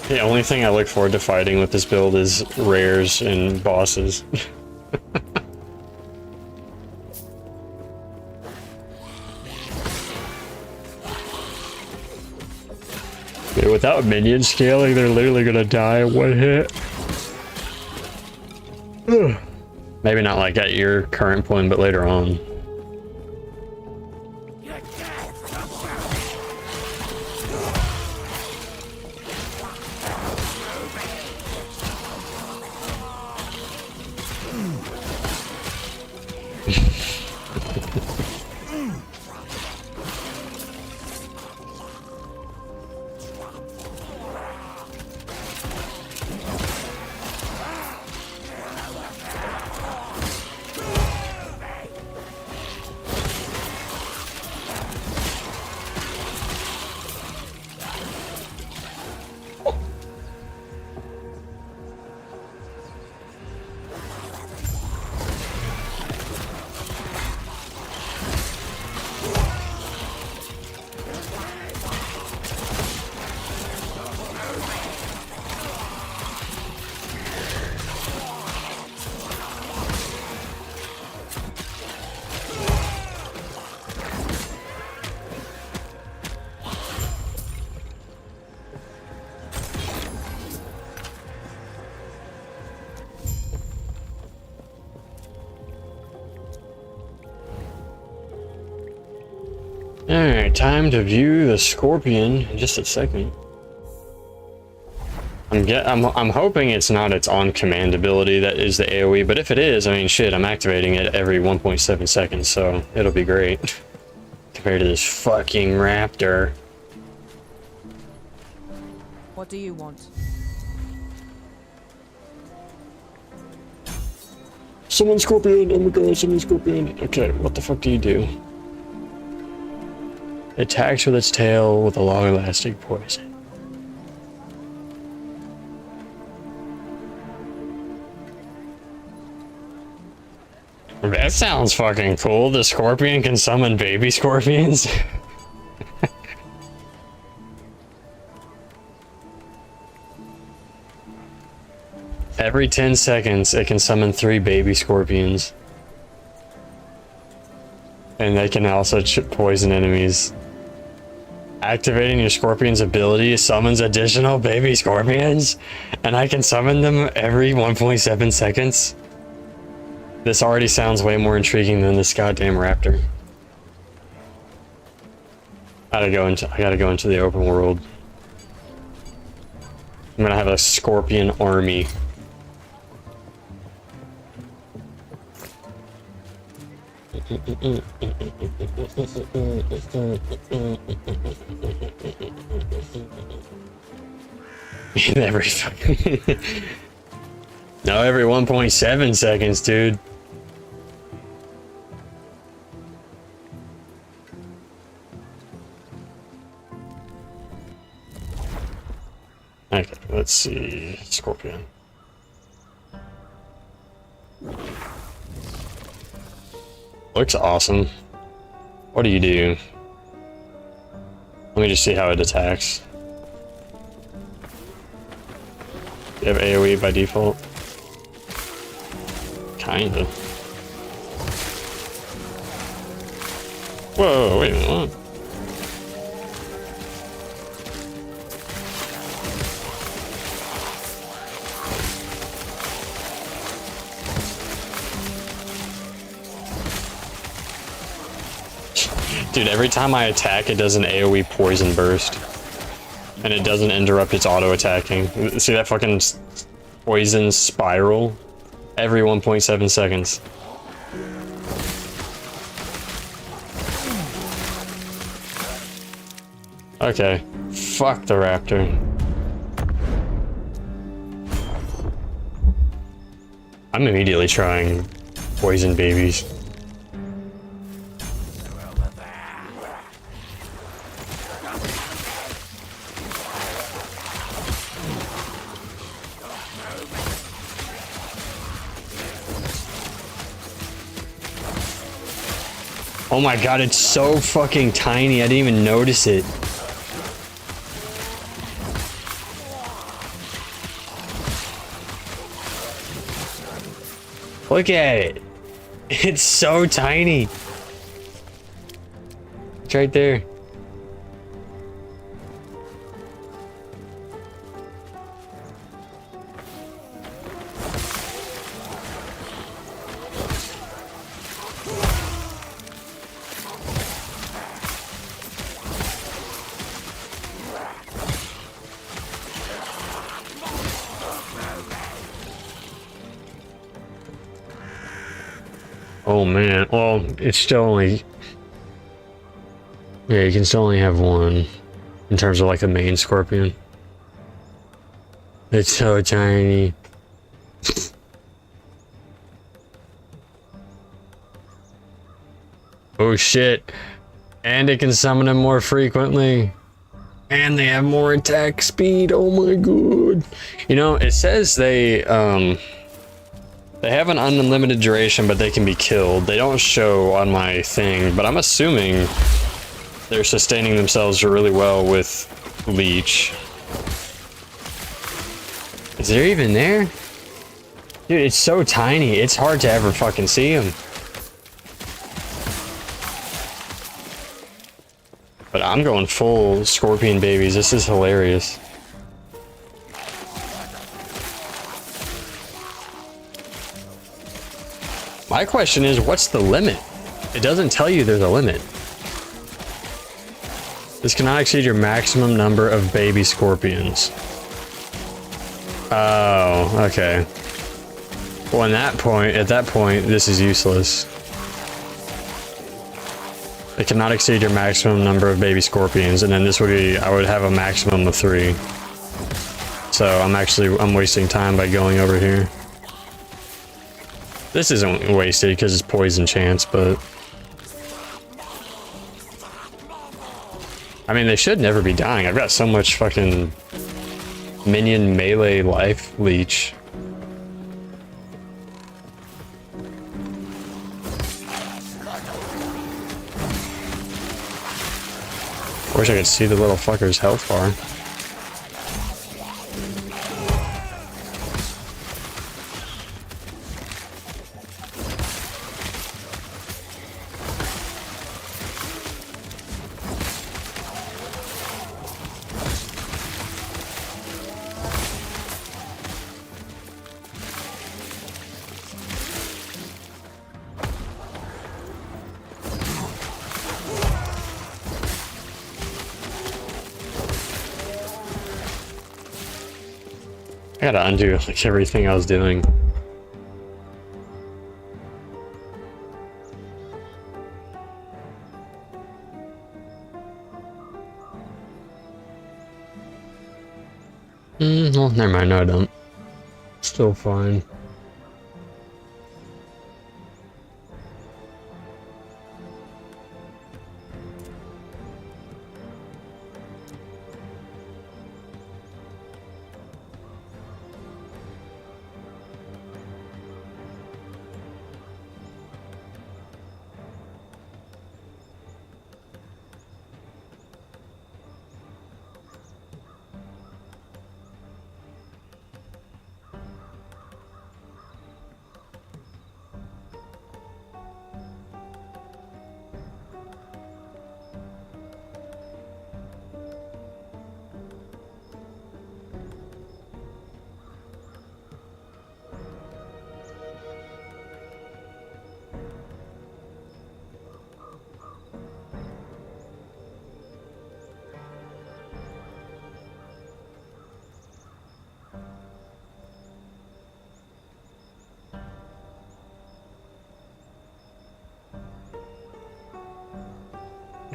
The only thing I look forward to fighting with this build is rares and bosses. Yeah, without minion scaling, they're literally gonna die in one hit. Maybe not like at your current point, but later on. Alright, time to view the Scorpion in just a second. I'm hoping it's not its on-command ability that is the AoE, but if it is, I mean, shit, I'm activating it every 1.7 seconds, so it'll be great. Compared to this fucking raptor. What do you want? Summon Scorpion! Oh my god, summon Scorpion! Okay, what the fuck do you do? It attacks with its tail with a long-lasting poison. That sounds fucking cool. The Scorpion can summon baby scorpions. Every 10 seconds, it can summon 3 baby scorpions. And they can also poison enemies. Activating your Scorpion's ability summons additional baby scorpions, and I can summon them every 1.7 seconds. This already sounds way more intriguing than this goddamn raptor. I gotta go into the open world. I'm gonna have a Scorpion army. Every no, every 1.7 seconds, dude. Okay, let's see. Scorpion. Looks awesome. What do you do? Let me just see how it attacks. You have AoE by default? Kinda. Whoa, wait a minute, what? Dude, every time I attack, it does an AoE poison burst. And it doesn't interrupt its auto-attacking. See that fucking poison spiral? Every 1.7 seconds. Okay. Fuck the raptor. I'm immediately trying poison babies. Oh my god, it's so fucking tiny, I didn't even notice it. Look at it. It's so tiny. It's right there. Oh man, well, it's still only... Yeah, you can still only have one in terms of like a main scorpion. It's so tiny. Oh shit. And it can summon them more frequently. And they have more attack speed. Oh my god. You know, it says they have an unlimited duration, but they can be killed. They don't show on my thing, but I'm assuming they're sustaining themselves really well with leech. Is there even there? Dude, it's so tiny. It's hard to ever fucking see them. But I'm going full scorpion babies. This is hilarious. My question is, what's the limit? It doesn't tell you there's a limit. This cannot exceed your maximum number of baby scorpions. Oh, okay. Well, at that point, this is useless. It cannot exceed your maximum number of baby scorpions, and then this would be, I would have a maximum of 3. So I'm wasting time by going over here. This isn't wasted because it's poison chance, but... I mean, they should never be dying. I've got so much fucking minion melee life leech. Wish I could see the little fucker's health bar. I gotta undo like everything I was doing. Well, never mind. No, I don't. Still fine.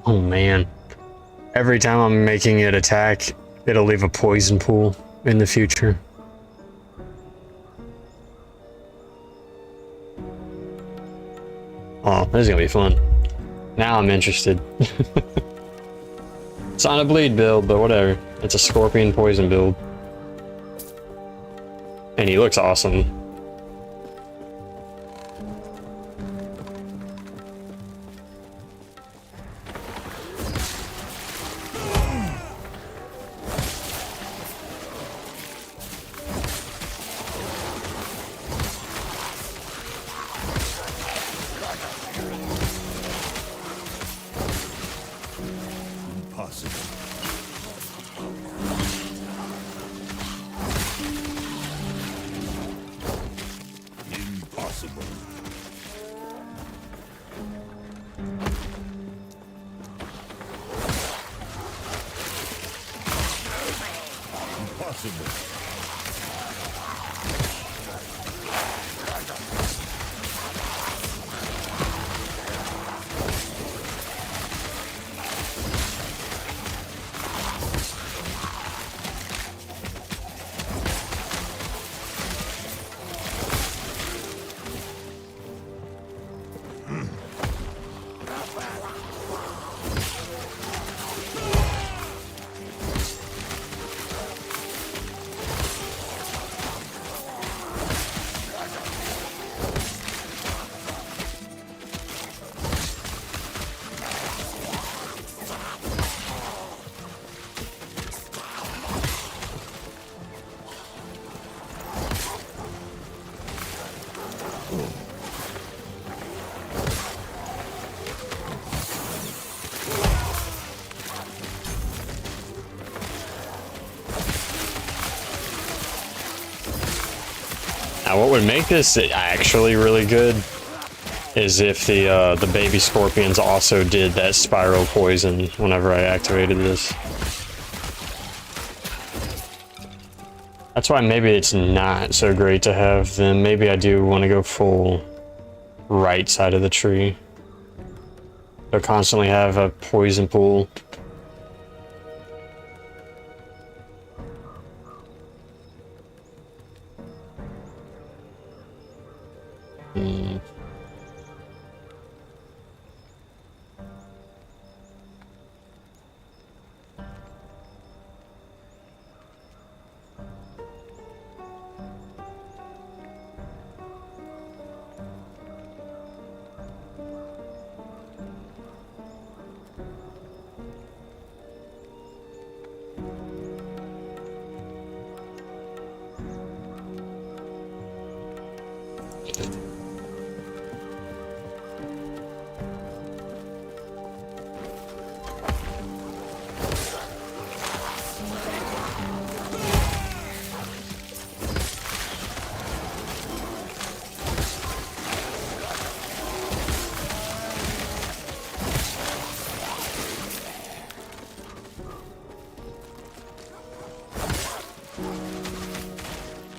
Oh man. Every time I'm making it attack, it'll leave a poison pool in the future. Oh, this is gonna be fun. Now I'm interested. It's not a bleed build, but whatever. It's a scorpion poison build. And he looks awesome. Impossible. Impossible. Now, what would make this actually really good is if the baby scorpions also did that spiral poison whenever I activated this. That's why maybe it's not so great to have them. Maybe I do want to go full right side of the tree. So constantly have a poison pool.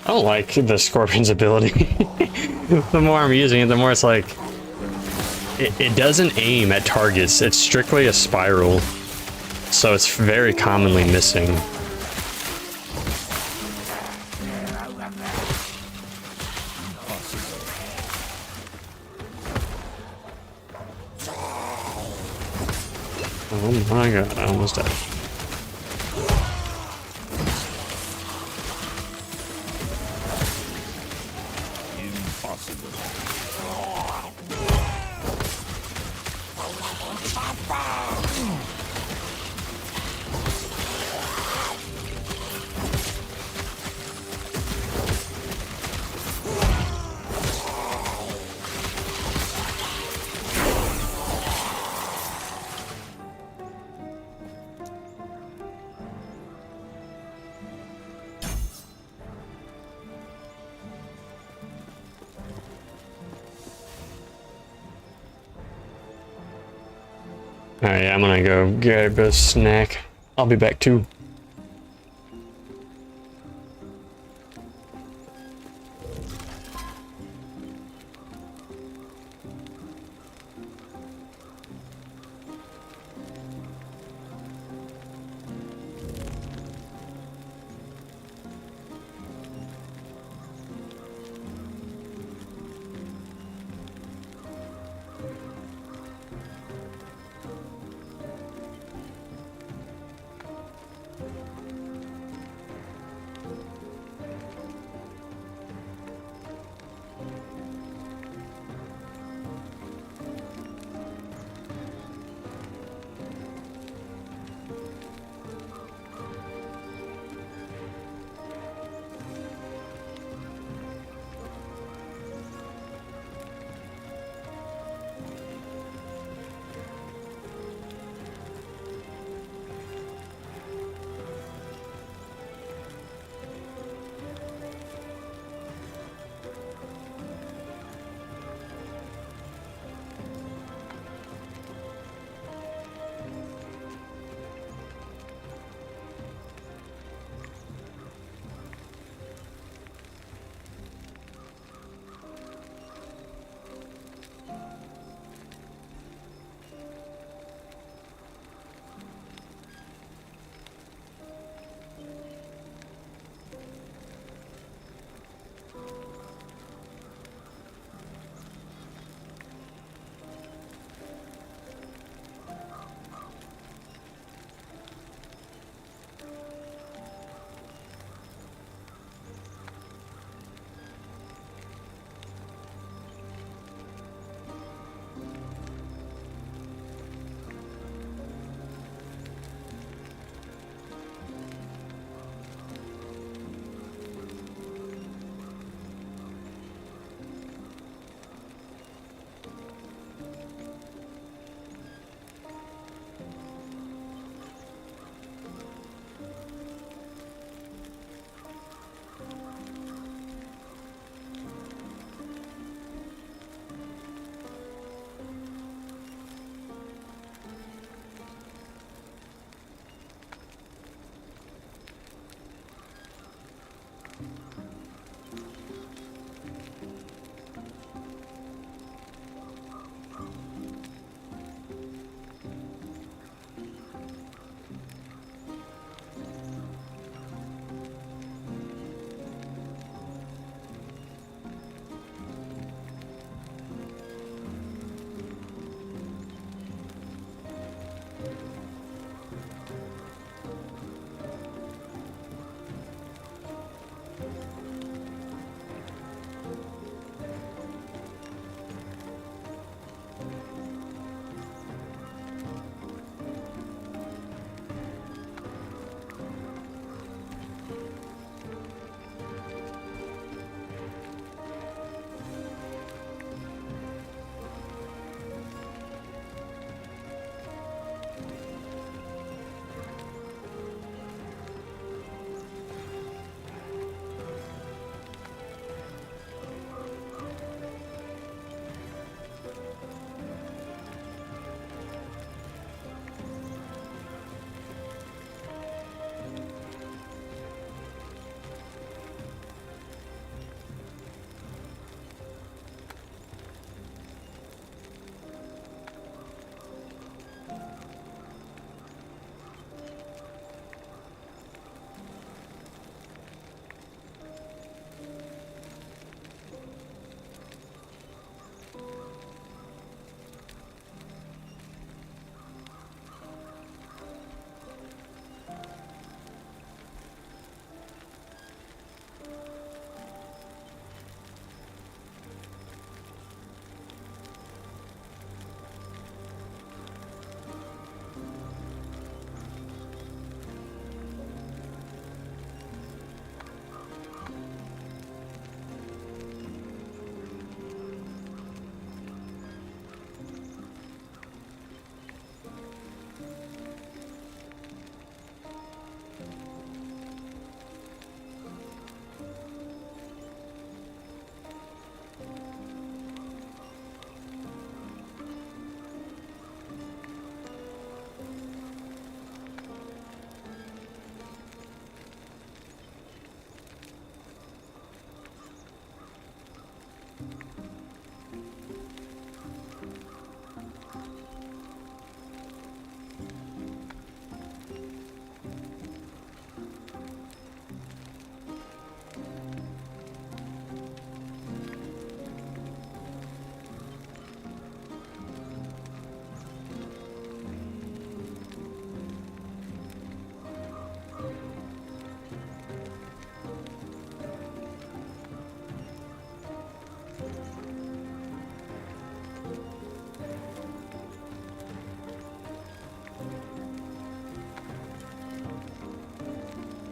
I don't like the Scorpion's ability. The more I'm using it, the more it's like... It doesn't aim at targets, it's strictly a spiral. So it's very commonly missing. Oh my god, I almost died. Alright, I'm gonna go grab a snack. I'll be back too.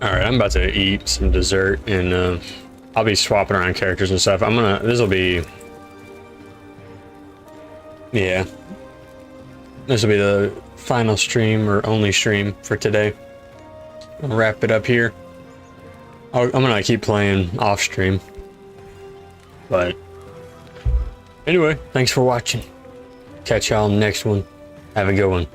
Alright, I'm about to eat some dessert, and I'll be swapping around characters and stuff. This'll be... Yeah. This'll be the final stream, or only stream, for today. I'll wrap it up here. I'm gonna keep playing off stream. But... Anyway, thanks for watching. Catch y'all next one. Have a good one.